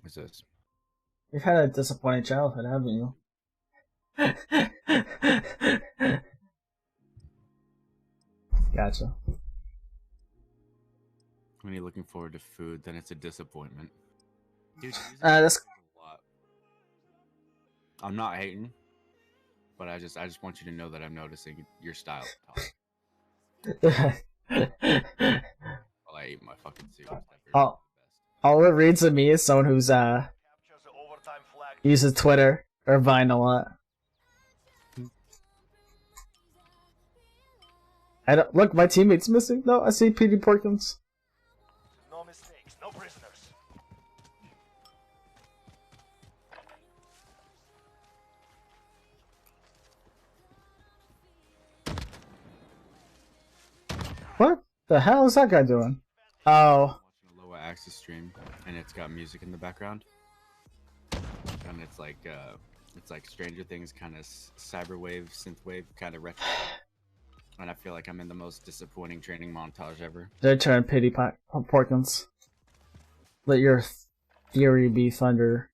What's this? You've had a disappointing childhood, haven't you? Gotcha. When you're looking forward to food, then it's a disappointment. Dude, music That's- matters a lot. I'm not hating, but I just want you to know that I'm noticing your style of talk while I eat my fucking soup. Oh. All it reads to me is someone who's Captures the overtime flag. uses Twitter or Vine a lot. I don't look. My teammate's missing. No, I see Petey Porkins. No mistakes, no prisoners. What the hell is that guy doing? Oh, Watching a lower axis stream, and it's got music in the background, and it's like Stranger Things kind of cyberwave, synthwave, kind of retro. And I feel like I'm in the most disappointing training montage ever. their turn, Petey Porkins. Let your theory be thunder.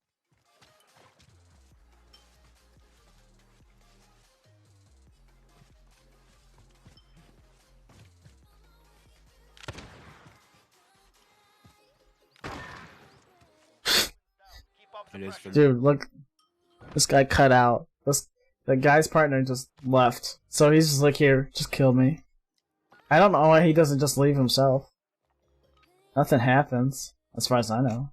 Keep up the It is pressure. for Dude, look. This guy cut out. The guy's partner just left. So he's just like, here, just kill me. I don't know why he doesn't just leave himself. Nothing happens, as far as I know.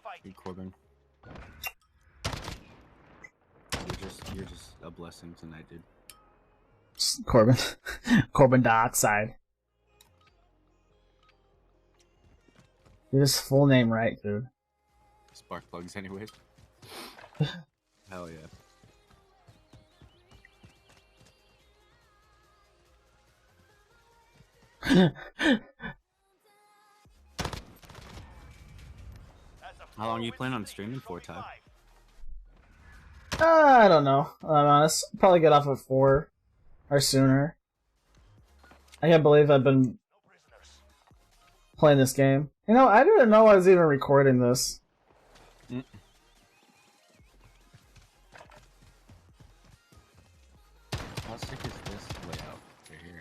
fight. Corbin. You're just a blessing tonight, dude. Corbin. Corbin dioxide. Get his full name right, dude. Spark plugs, anyways. Hell yeah. How long you plan on streaming for, Ty? I don't know. I'm honest. Probably get off at 4 or sooner. I can't believe I've been playing this game. You know, I didn't know I was even recording this. How sick is this layout right here?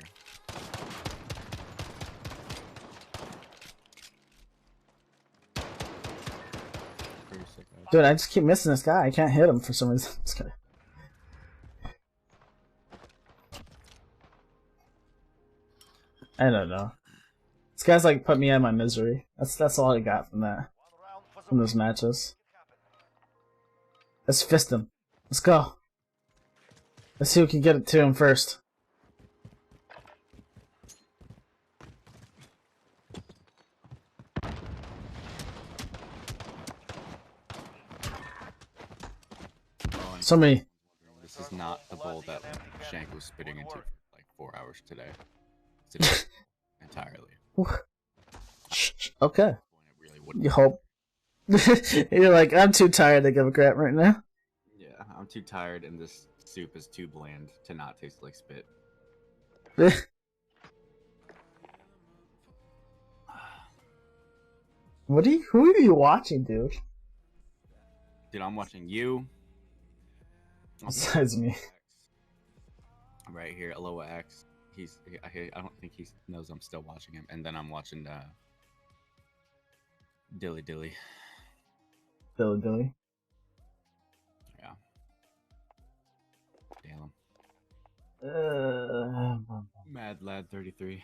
Pretty sick. Dude, I just keep missing this guy. I can't hit him for some reason. Just kidding. I don't know. This guy's like put me out of my misery. That's all I got from that. From those matches. Let's fist him. Let's go. Let's see who can get it to him first. Somebody. This is not the bowl that Shank was spitting into for like 4 hours today. Today entirely. Okay. Really wouldn't. You hope. You're like, I'm too tired to give a crap right now. Yeah, I'm too tired and this soup is too bland to not taste like spit. Who are you watching, dude? Dude, I'm watching you. Besides me. Right here, Aloha X. I don't think he knows I'm still watching him. And then I'm watching Dilly Dilly. Dilly Dilly. Yeah. Damn. Mad Lad 33.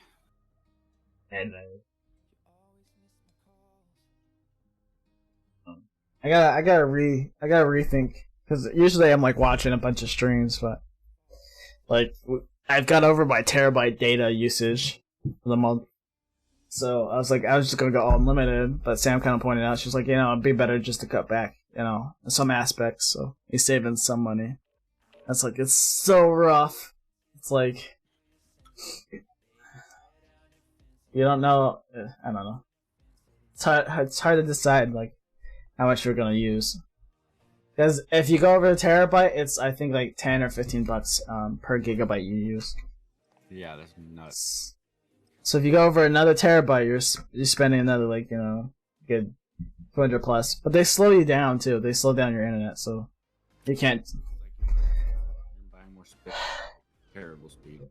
I gotta rethink, because usually I'm like watching a bunch of streams, but like I've got over my terabyte data usage for the month, so I was just gonna go all unlimited, but Sam kind of pointed out, she's like, you know, it'd be better just to cut back, you know, in some aspects, so he's saving some money. That's like, it's so rough. It's like, you don't know, I don't know. It's hard to decide like how much you're gonna use. Because if you go over a terabyte, it's I think like $10 or $15 per gigabyte you use. Yeah, that's nuts. So if you go over another terabyte, you're spending another like, you know, good 200 plus. But they slow you down too. They slow down your internet, so you can't. You're buying more speed. Terrible speed.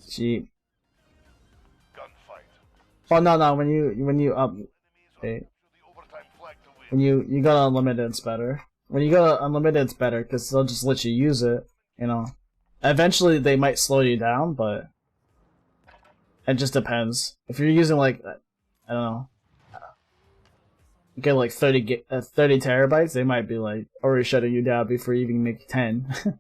Cheap. Gunfight. Oh no, when you update. When you go to unlimited, it's better. When you go to unlimited, it's better because they'll just let you use it. You know, eventually they might slow you down, but it just depends. If you're using like, I don't know, you get like 30 terabytes, they might be like already shutting you down before you even make 10.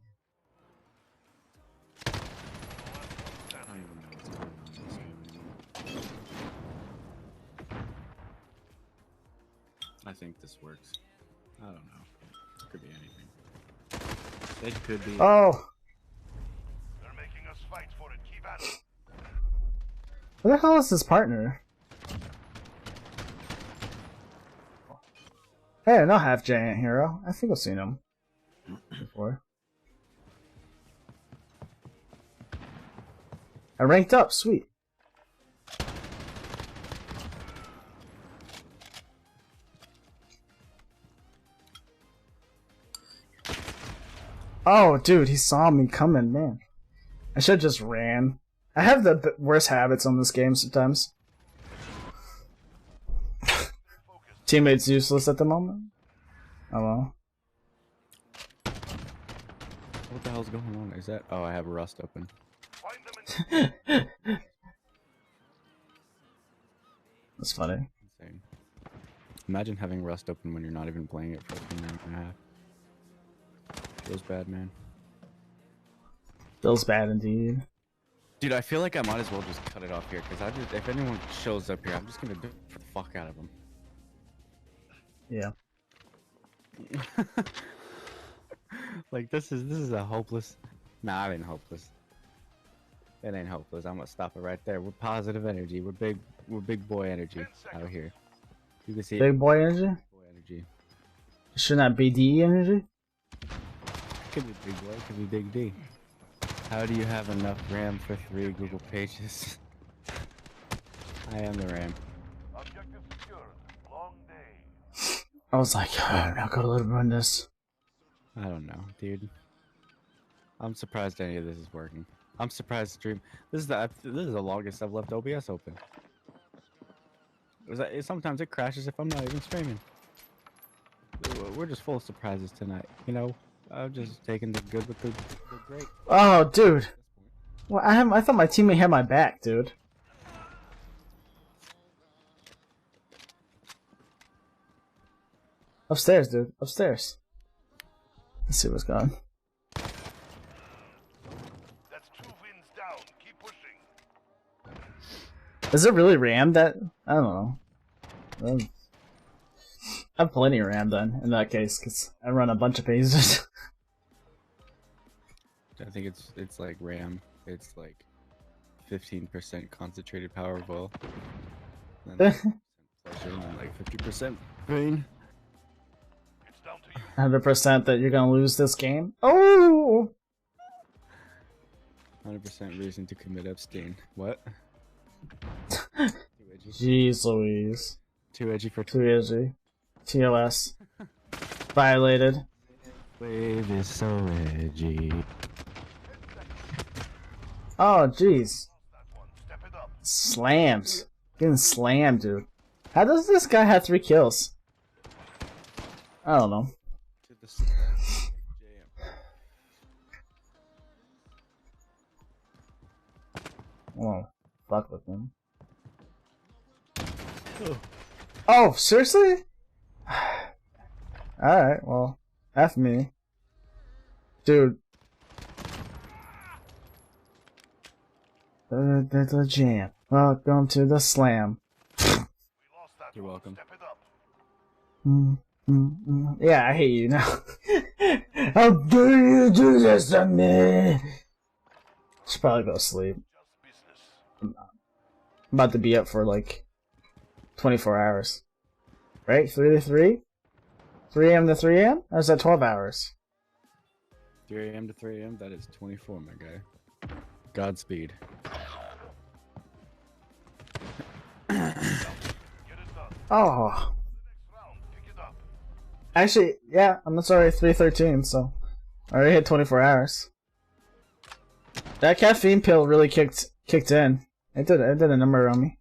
I think this works. I don't know. It could be anything. It could be. Oh! They're making us fight for it. Keep at it. Who the hell is his partner? Hey, no half giant hero. I think I've seen him before. I ranked up, sweet. Oh, dude, he saw me coming, man. I should've just ran. I have the worst habits on this game sometimes. Teammate's useless at the moment. Oh well. What the hell's going on? Is that? Oh, I have Rust open. That's funny. Insane. Imagine having Rust open when you're not even playing it for like an hour and a half. Feels bad, man. Feels bad indeed. Dude, I feel like I might as well just cut it off here, because if anyone shows up here, I'm just gonna do the fuck out of them. Yeah. Like this is a hopeless. Nah, it ain't hopeless. It ain't hopeless. I'm gonna stop it right there. We're positive energy. We're big boy energy out here. You can see Big boy energy? boy energy. Shouldn't that be D energy? Could be big boy, could be big D. How do you have enough RAM for 3 Google pages? I am the RAM. Objective secured. Long day. I was like, I'm not gonna run this. I don't know, dude. I'm surprised any of this is working. I'm surprised stream. This is the longest I've left OBS open. Sometimes it crashes if I'm not even streaming. We're just full of surprises tonight, you know. I'm just taking the good with the great. Oh, dude. Well, I thought my teammate had my back, dude. Upstairs, dude. Upstairs. Let's see what's going on. That's 2 wins down. Keep pushing. Is it really RAM that? I don't know. I have plenty of RAM then, in that case, because I run a bunch of pages. I think it's like RAM. It's like 15% concentrated power well. Then pleasure and like 50% pain. It's down to you. 100% that you're gonna lose this game. Oh! 100% reason to commit abstain. What? Jeez Louise. Too edgy for Too edgy. TOS. Violated. Wave is so edgy. Oh, jeez. That one. Step it up. Slammed. Getting slammed, dude. How does this guy have 3 kills? I don't know. To the jam. Oh, fuck with him. Oh, seriously? Alright, well, F me. Dude. The jam. Welcome to the slam. We lost that You're one. welcome. Step it up. Yeah, I hate you now. How dare you do this to me? Should probably go to sleep. Just business. I'm about to be up for like 24 hours. Right? 3 to 3? 3 a.m. to 3 a.m.? Or is that 12 hours? 3 a.m. to 3 a.m. That is 24, my guy. Godspeed. Get it done. Oh. Next round. Pick it up. Actually, yeah, I'm sorry, 3:13, so I already hit 24 hours. That caffeine pill really kicked in. It did a number on me.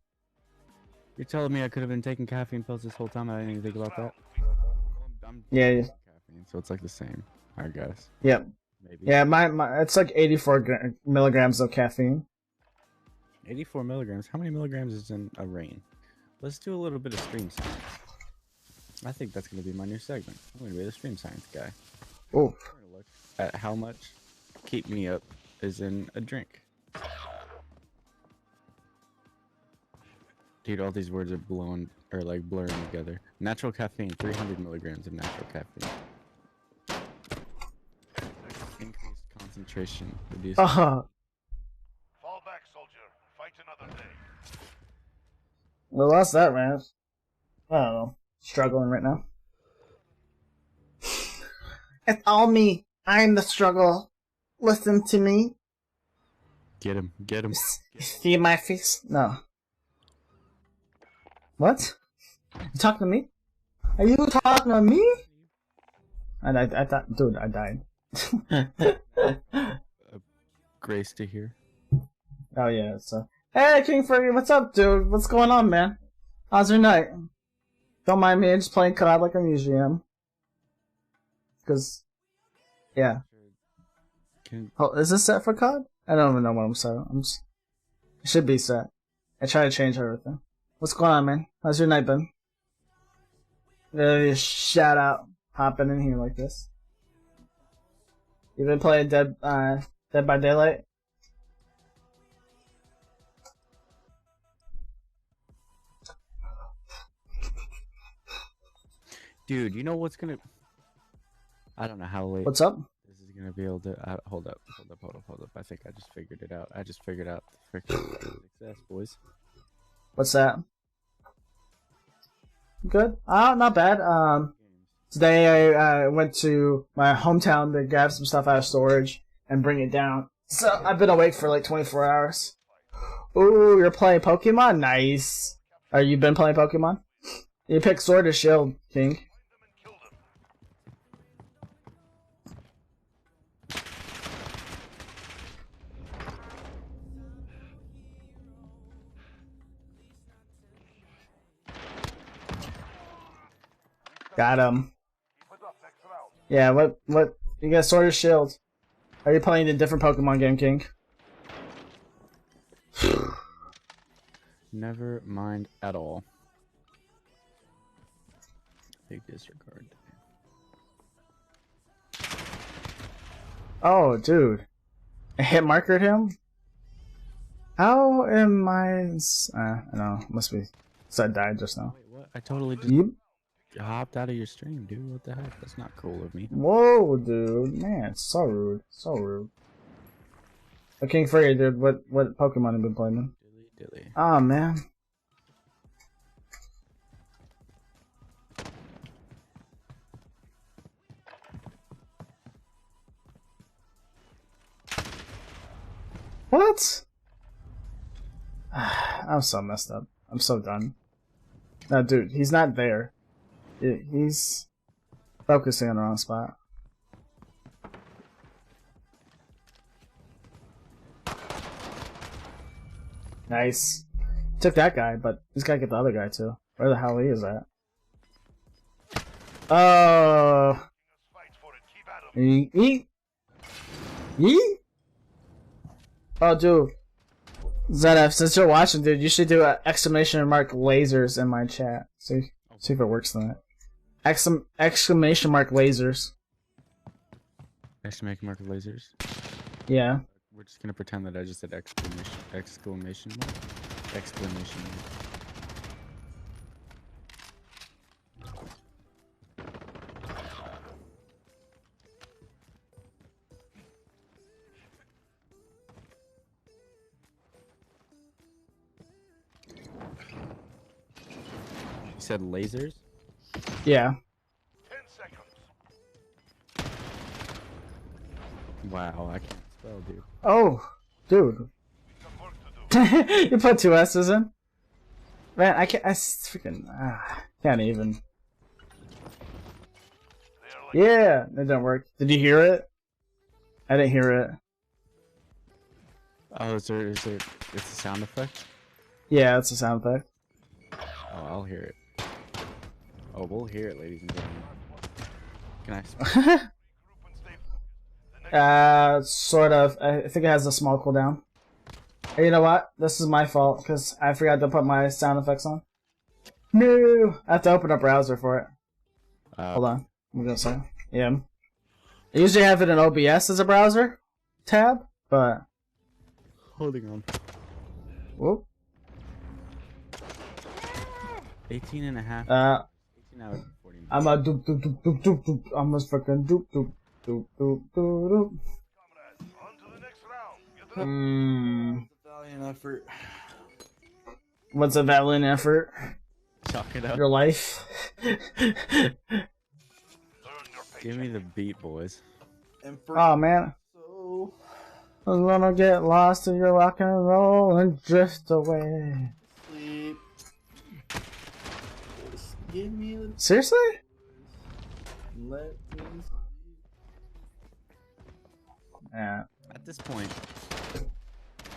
You're telling me I could have been taking caffeine pills this whole time? I didn't even think about that. I'm Yeah. caffeine, so it's like the same, I guess. Yep. Maybe. Yeah, my it's like 84 milligrams of caffeine. 84 milligrams. How many milligrams is in a rain? Let's do a little bit of stream science. I think that's going to be my new segment. I'm going to be the stream science guy. Oh. We're going to look at how much keep me up is in a drink. Dude, all these words are blowing or like blurring together. Natural caffeine, 300 milligrams of natural caffeine. Increased concentration, reduced. Fall back, soldier. Fight another day. Well, that's that, man. I don't know. Struggling right now. It's all me. I'm the struggle. Listen to me. Get him, get him. See my face? No. What? You talking to me? Are you talking to me? I thought, dude, I died. Grace to hear. Oh yeah, so. Hey, King Fergie, what's up, dude? What's going on, man? How's your night? Don't mind me, I'm just playing COD like I usually am. Cause, yeah. Oh, is this set for COD? I don't even know what I'm set. It should be set. I try to change everything. What's going on, man? How's your night been? Shout out hopping in here like this. You been playing Dead by Daylight? Dude, you know what's gonna... I don't know how late What's up? this is gonna be able to... hold up. I think I just figured it out. I just figured out the freaking success, boys. What's that? Good. Not bad. Today I went to my hometown to grab some stuff out of storage and bring it down. So I've been awake for like 24 hours. Ooh, you're playing Pokemon? Nice. Are you been playing Pokemon? You pick Sword or Shield, King. Got him. Yeah, what, you got Sword or Shield? Are you playing a different Pokemon game, King? Never mind at all. Big disregard. Oh, dude. I hit markered him? How am I... no, must be... So I died just now. Wait, what? I totally just hopped out of your stream, dude. What the heck? That's not cool of me. Whoa, dude. Man, it's so rude. So rude. Oh, King Furry, dude, what Pokemon have you been playing? Dilly. Oh, man. What? I'm so messed up. I'm so done. No, dude, he's not there. He's focusing on the wrong spot. Nice. Took that guy, but he's gotta get the other guy too. Where the hell he is at? Oh. Yeet. Oh, dude. ZF, since you're watching, dude, you should do an exclamation mark lasers in my chat. See if it works on that. Exclamation mark lasers. Exclamation mark lasers? Yeah. We're just gonna pretend that I just said exclamation mark. Exclamation mark. You said lasers? Yeah. 10 seconds. Wow, I can't spell, dude. Oh, dude. You put 2 S's in? Man, I can't. I freaking can't even. Yeah, it didn't work. Did you hear it? I didn't hear it. Oh, is it? It's a sound effect? Yeah, it's a sound effect. Oh, I'll hear it. Oh, we'll hear it, ladies and gentlemen. Can I? Sort of. I think it has a small cooldown. Hey, you know what? This is my fault because I forgot to put my sound effects on. No, I have to open a browser for it. Hold on. I'm gonna say, yeah. I usually have it in OBS as a browser tab, but Holding on. whoop. 18 and a half. 18 hours and 40 minutes. I'm a doop doop doop doop doop doop. I'm a freaking doop doop doop doop doop doop. Valiant effort. What's a valiant effort? Chalk it up. Your life. Give me the beat, boys. Oh man. So I'm gonna get lost in your rock and roll and drift away. sleep. Just give me a Seriously? let me sleep. Yeah. At this point,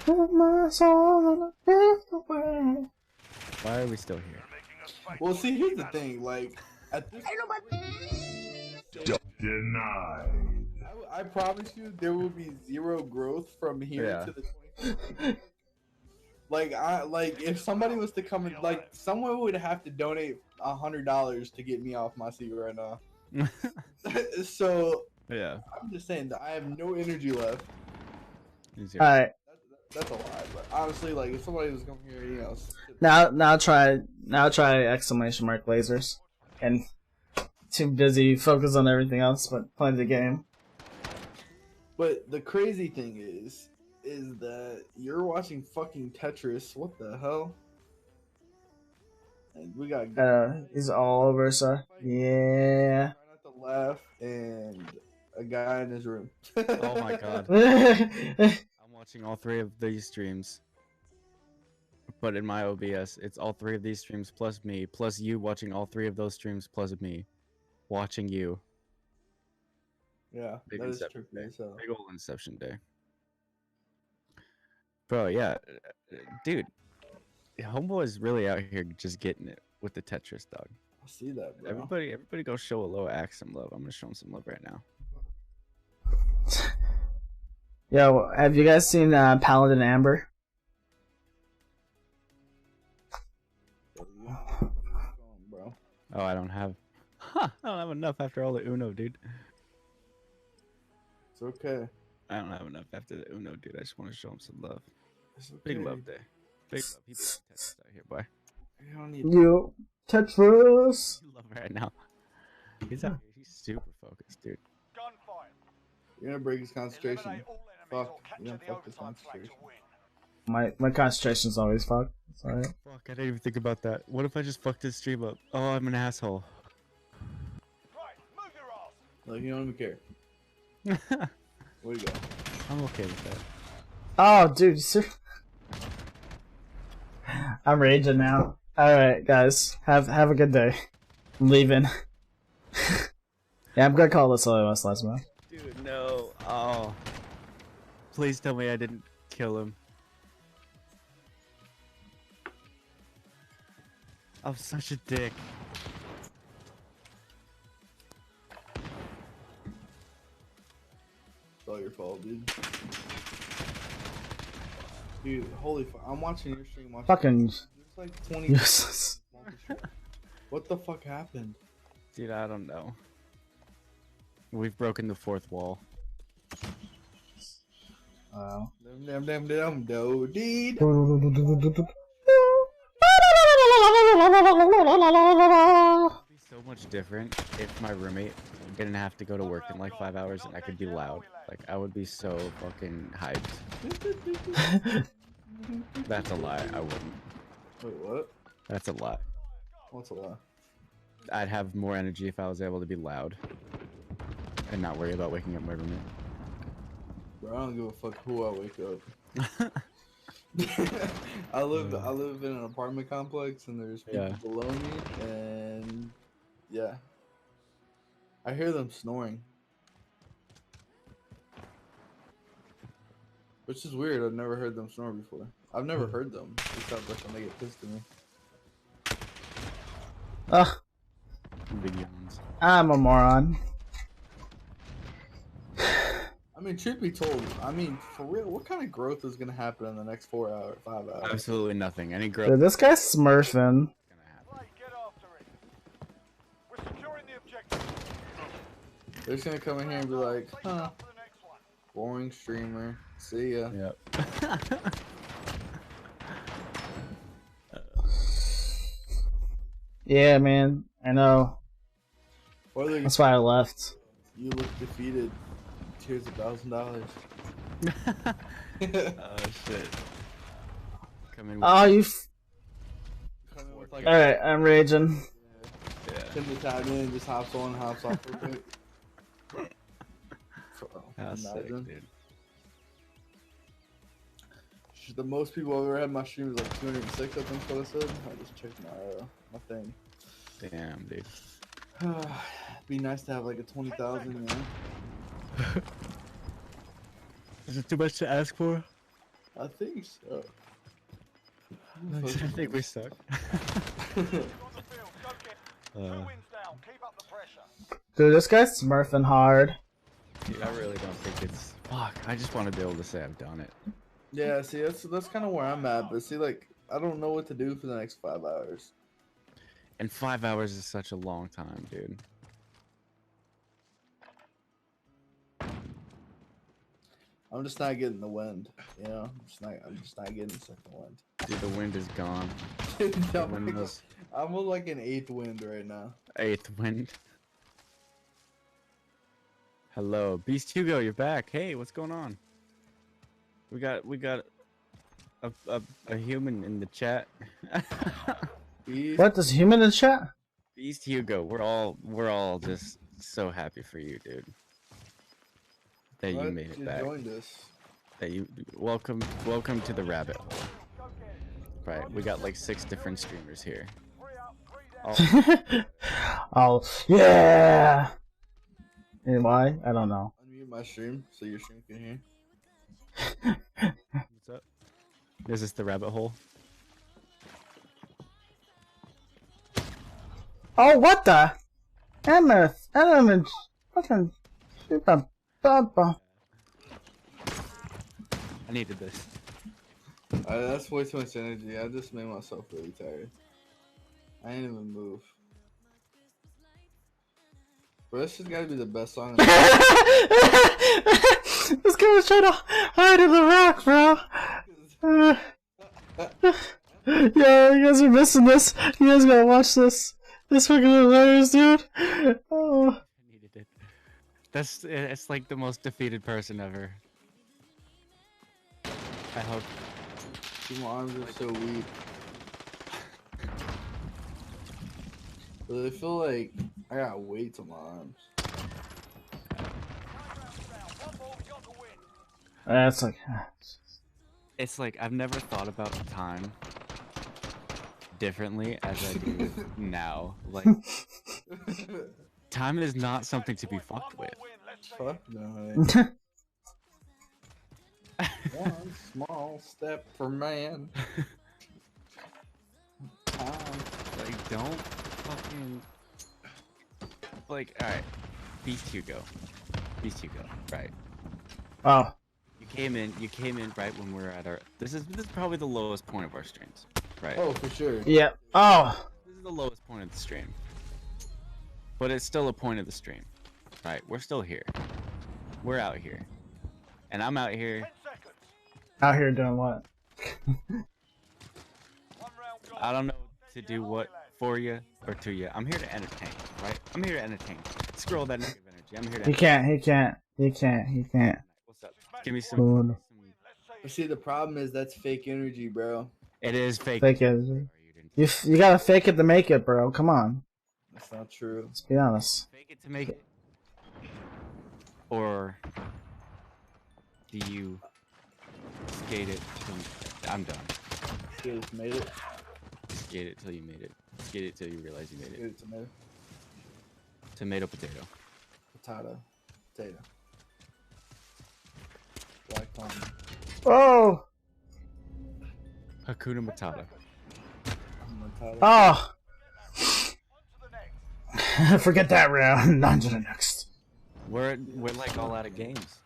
Put my soul in a drift away. why are we still here? Well, see, here's the thing. Like, at this Denied. I promise you, there will be zero growth from here Yeah. to the 20th. Like if somebody was to come and like someone would have to donate $100 to get me off my seat right now. So Yeah. I'm just saying that I have no energy left. Easier. All right, That's a lie, but honestly, like if somebody was coming here, you know. now try exclamation mark lasers, and too busy focus on everything else but playing the game. But the crazy thing is that you're watching fucking Tetris. What the hell? And we got He's all over, so yeah. try not to laugh and a guy in his room. Oh my god. I'm watching all 3 of these streams. But in my OBS, it's all 3 of these streams plus me, plus you watching all 3 of those streams plus me. Watching you. Yeah, Big that is Inception trippy Day. as hell. Big ol' Inception Day. Bro, yeah. Dude. Homeboy's really out here just getting it with the Tetris, dog. I see that, bro. Everybody go show a little axe some love. I'm gonna show him some love right now. Yo, have you guys seen Paladin Amber? Bro. Oh, I don't have I don't have enough after all the Uno, dude. It's okay. I don't have enough after the Uno, dude. I just want to show him some love. It's okay. Big love day. Big love. People love Tetris out here, boy. You don't need You Tetris. Love right now. He's out here. He's super focused, dude. Gunfire. You're gonna break his concentration. Eliminate all enemies Fuck. or capture You're gonna the fuck his overtime flag to concentration. win. My concentration's always fucked. It's alright. Fuck, I didn't even think about that. What if I just fucked his stream up? Oh, I'm an asshole. Right, move your ass. Like you don't even care. Where you go? I'm okay with that. Oh, dude, I'm raging now. All right, guys, have a good day. I'm leaving. Yeah, I'm gonna call this LOS last month. Dude, no. Oh. Please tell me I didn't kill him. I'm such a dick. It's all your fault, dude. Dude, holy fuck! I'm watching your stream. Fucking There's like 20. useless. What the fuck happened? Dude, I don't know. We've broken the 4th wall. Wow. Damn, do deed. It'd be so much different if my roommate didn't have to go to work in like 5 hours and I could be loud. Like, I would be so fucking hyped. That's a lie. I wouldn't. Wait, what? That's a lie. What's a lie? I'd have more energy if I was able to be loud and not worry about waking up my roommate. Bro, I don't give a fuck who I wake up. I live in an apartment complex and there's people below me and yeah. I hear them snoring. Which is weird, I've never heard them snore before. I've never heard them, except like when they get pissed at me. Ugh, Big yawns. I'm a moron. I mean, truth be told, I mean, for real, what kind of growth is gonna happen in the next 4 hours, 5 hours? Absolutely nothing. Any growth Dude, this guy's smurfing. gonna happen. Right, get after it. We're securing the objective. They're just gonna come in here and be like, Face it huh, up for the next one. boring streamer. See ya. Yep. Yeah, man, I know. Or they, That's why I left. you look defeated. Here's $1,000. Oh shit. Come in. Oh, you. Come in with like All right, I'm raging. Tim the time in, just hops on, hops off real quick. How sick, Imagine. dude. The most people I've ever had in my stream is like 206, I think what I said. I just checked my thing. Damn, dude. Be nice to have like a 20,000, man. Is it too much to ask for? I think so. I think we suck. On the field, go get 2 wins down. Keep up the pressure. Dude, this guy's smurfing hard. Dude, I really don't think it's. Fuck, I just want to be able to say I've done it. Yeah, see, that's kind of where I'm at. But see, like, I don't know what to do for the next 5 hours. And 5 hours is such a long time, dude. I'm just not getting the wind. You know, I'm just not getting the second wind. Dude, the wind is gone. I'm on like an 8th wind right now. 8th wind. Hello, Beast Hugo, you're back. Hey, what's going on? We got a human in the chat. What, there's a human in the chat? Beast Hugo, we're all just so happy for you, dude. That you made it back. Joined us. That you welcome to the rabbit hole. Right, we got like 6 different streamers here. Oh yeah. And why? I don't know. Unmute my stream so your stream can hear. What's up? Is this the rabbit hole? Oh, what the? Element. Fucking. I needed this. That's way too much energy. I just made myself really tired. I ain't even move. Bro, this has gotta be the best song. This guy was trying to hide in the rock, bro. Yeah, you guys are missing this. You guys gotta watch this. This fucking hilarious, dude. Oh. I needed it. It's like the most defeated person ever. I hope. My arms are so weak. But I feel like I got weights on my arms. That's like. It's like I've never thought about time differently as I do now. Like, time is not something to be fucked with. Fuck no. One small step for man. Like, don't fucking. Like, alright. Beast Hugo, right. Oh. You came in right when we were at our. This is probably the lowest point of our streams, right? Oh, for sure. Yeah. Oh. This is the lowest point of the stream. But it's still a point of the stream, right? We're still here. We're out here. And I'm out here. Out here doing what? I don't know to do what for you or to you. I'm here to entertain, right? I'm here to entertain. Scroll that negative energy. I'm here to. He can't. What's up? Give me some. You see, the problem is that's fake energy, bro. It is fake. Fake energy. You gotta fake it to make it, bro. Come on. That's not true. Let's be honest. Fake it to make it. Or do you skate it till I'm done? Skate it, made it. Skate it till you made it. Skate it till you realize you made Skate it, tomato. Tomato, potato. Potato. Black Tom. Oh. Hakuna Matata. Oh. Forget that round. On to the next. We're like all out of games.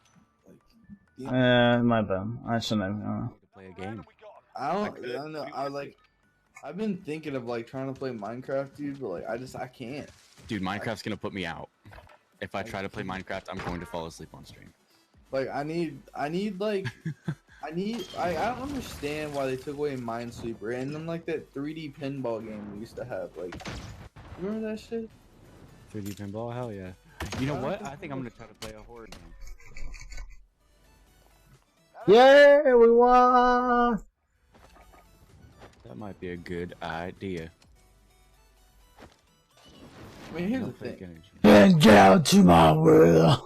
My bad. I shouldn't have. To play a game. I don't know. I've been thinking of like trying to play Minecraft, dude, but like I can't. Dude, Minecraft's gonna put me out. If I try to play Minecraft, I'm going to fall asleep on stream. Like I need like I don't understand why they took away Minesweeper and then like that 3D pinball game we used to have. Like, you remember that shit? 3D pinball? Hell yeah. You know what? I think I'm gonna try to play a horror game. Yeah, we won. That might be a good idea. I mean, here's the thing. And get out to my world.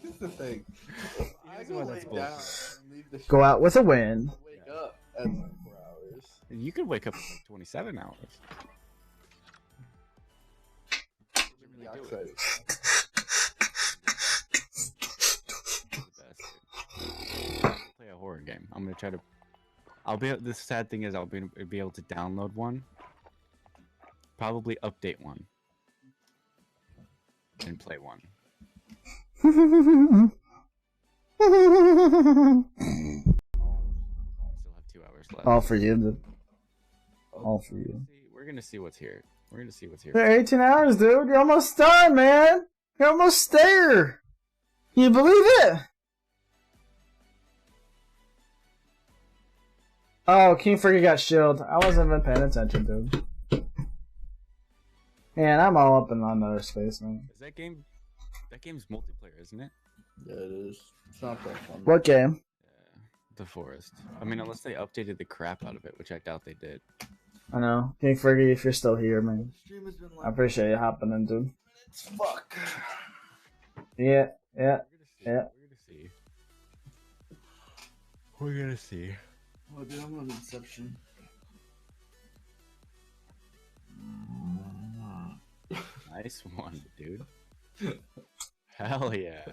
Here's the thing. I go lay down and leave the Go out with a win. wake up at like 4 hours. You could wake up in like 27 hours. Dioxide. Play a horror game. I'm gonna try to. The sad thing is I'll be able to download one. Probably update one. And play one. left. All for you, dude. All for you. We're gonna see what's here. We're gonna see what's here. 18 hours, dude. You're almost done, man. You're almost there. Can you believe it? Oh, King Frigga got shield. I wasn't even paying attention, dude. Man, I'm all up in another space, man. Is that game? That game's multiplayer, isn't it? Yeah, it is. It's not that fun. What game? The Forest. I mean, unless they updated the crap out of it, which I doubt they did. I know. King Frigga, if you're still here, man. Stream has been I appreciate you hopping in, dude. Fuck. Yeah, yeah, yeah. We're gonna see. Oh, dude, I'm on Inception. Nice one, dude. Hell yeah.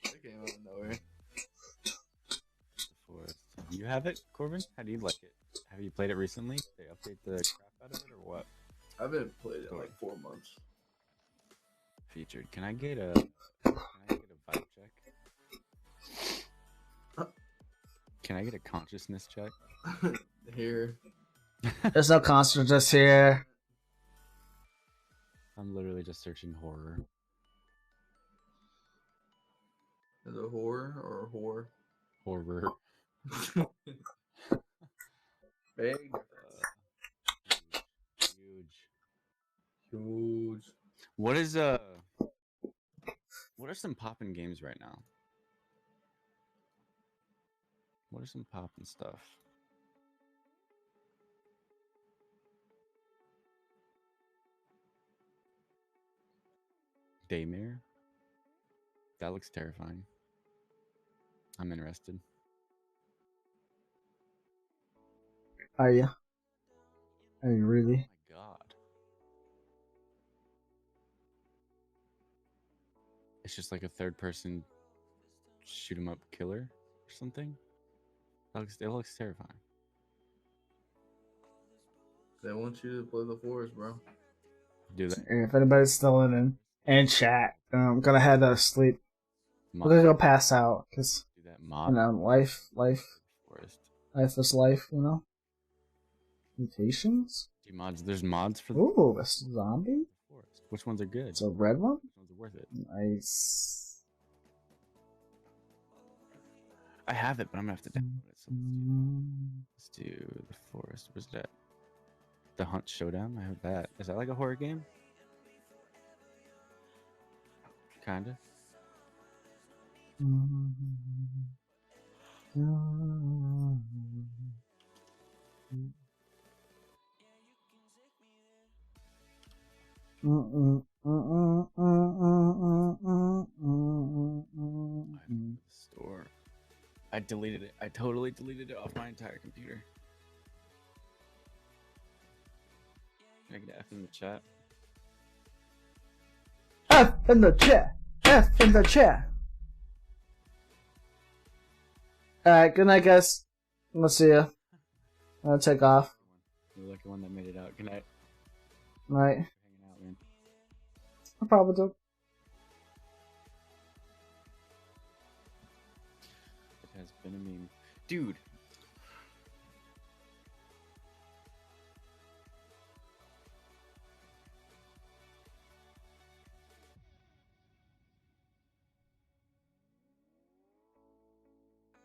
That came out of nowhere. The Forest. You have it, Corbin? How do you like it? Have you played it recently? Did they update the crap out of it or what? I haven't played it in like 4 months. Featured. Can I get a vibe check? Can I get a consciousness check? Here. There's no consciousness here. I'm literally just searching horror. Is it horror or whore? Horror. Big. Huge. What are some poppin' games right now? What are some poppin' stuff? Daymare? That looks terrifying. I'm interested. Are you? Are you really? Oh my god. It's just like a third person shoot 'em up killer or something. It looks terrifying. They want you to play the Forest, bro. Do they? If anybody's still in chat, I'm gonna head to sleep. We're gonna go pass out because Do that mod. life Forest. is life. You know. Mutations. Do mods? There's mods for the Ooh, a zombie. Forest. Which ones are good? It's a red one. Which ones are worth it? Nice. I have it, but I'm gonna have to download it. So let's do the Forest. Where's that? The Hunt Showdown. I have that. Is that like a horror game? Kinda. Store. I deleted it. I totally deleted it off my entire computer. Can I get F in the chat? F in the chat. F in the chat. Alright, good night, guys. We'll see ya. I'm gonna take off. You're the lucky one that made it out. Good night. Night. Hanging out, man. No problem, dude. It has been a meme. Dude,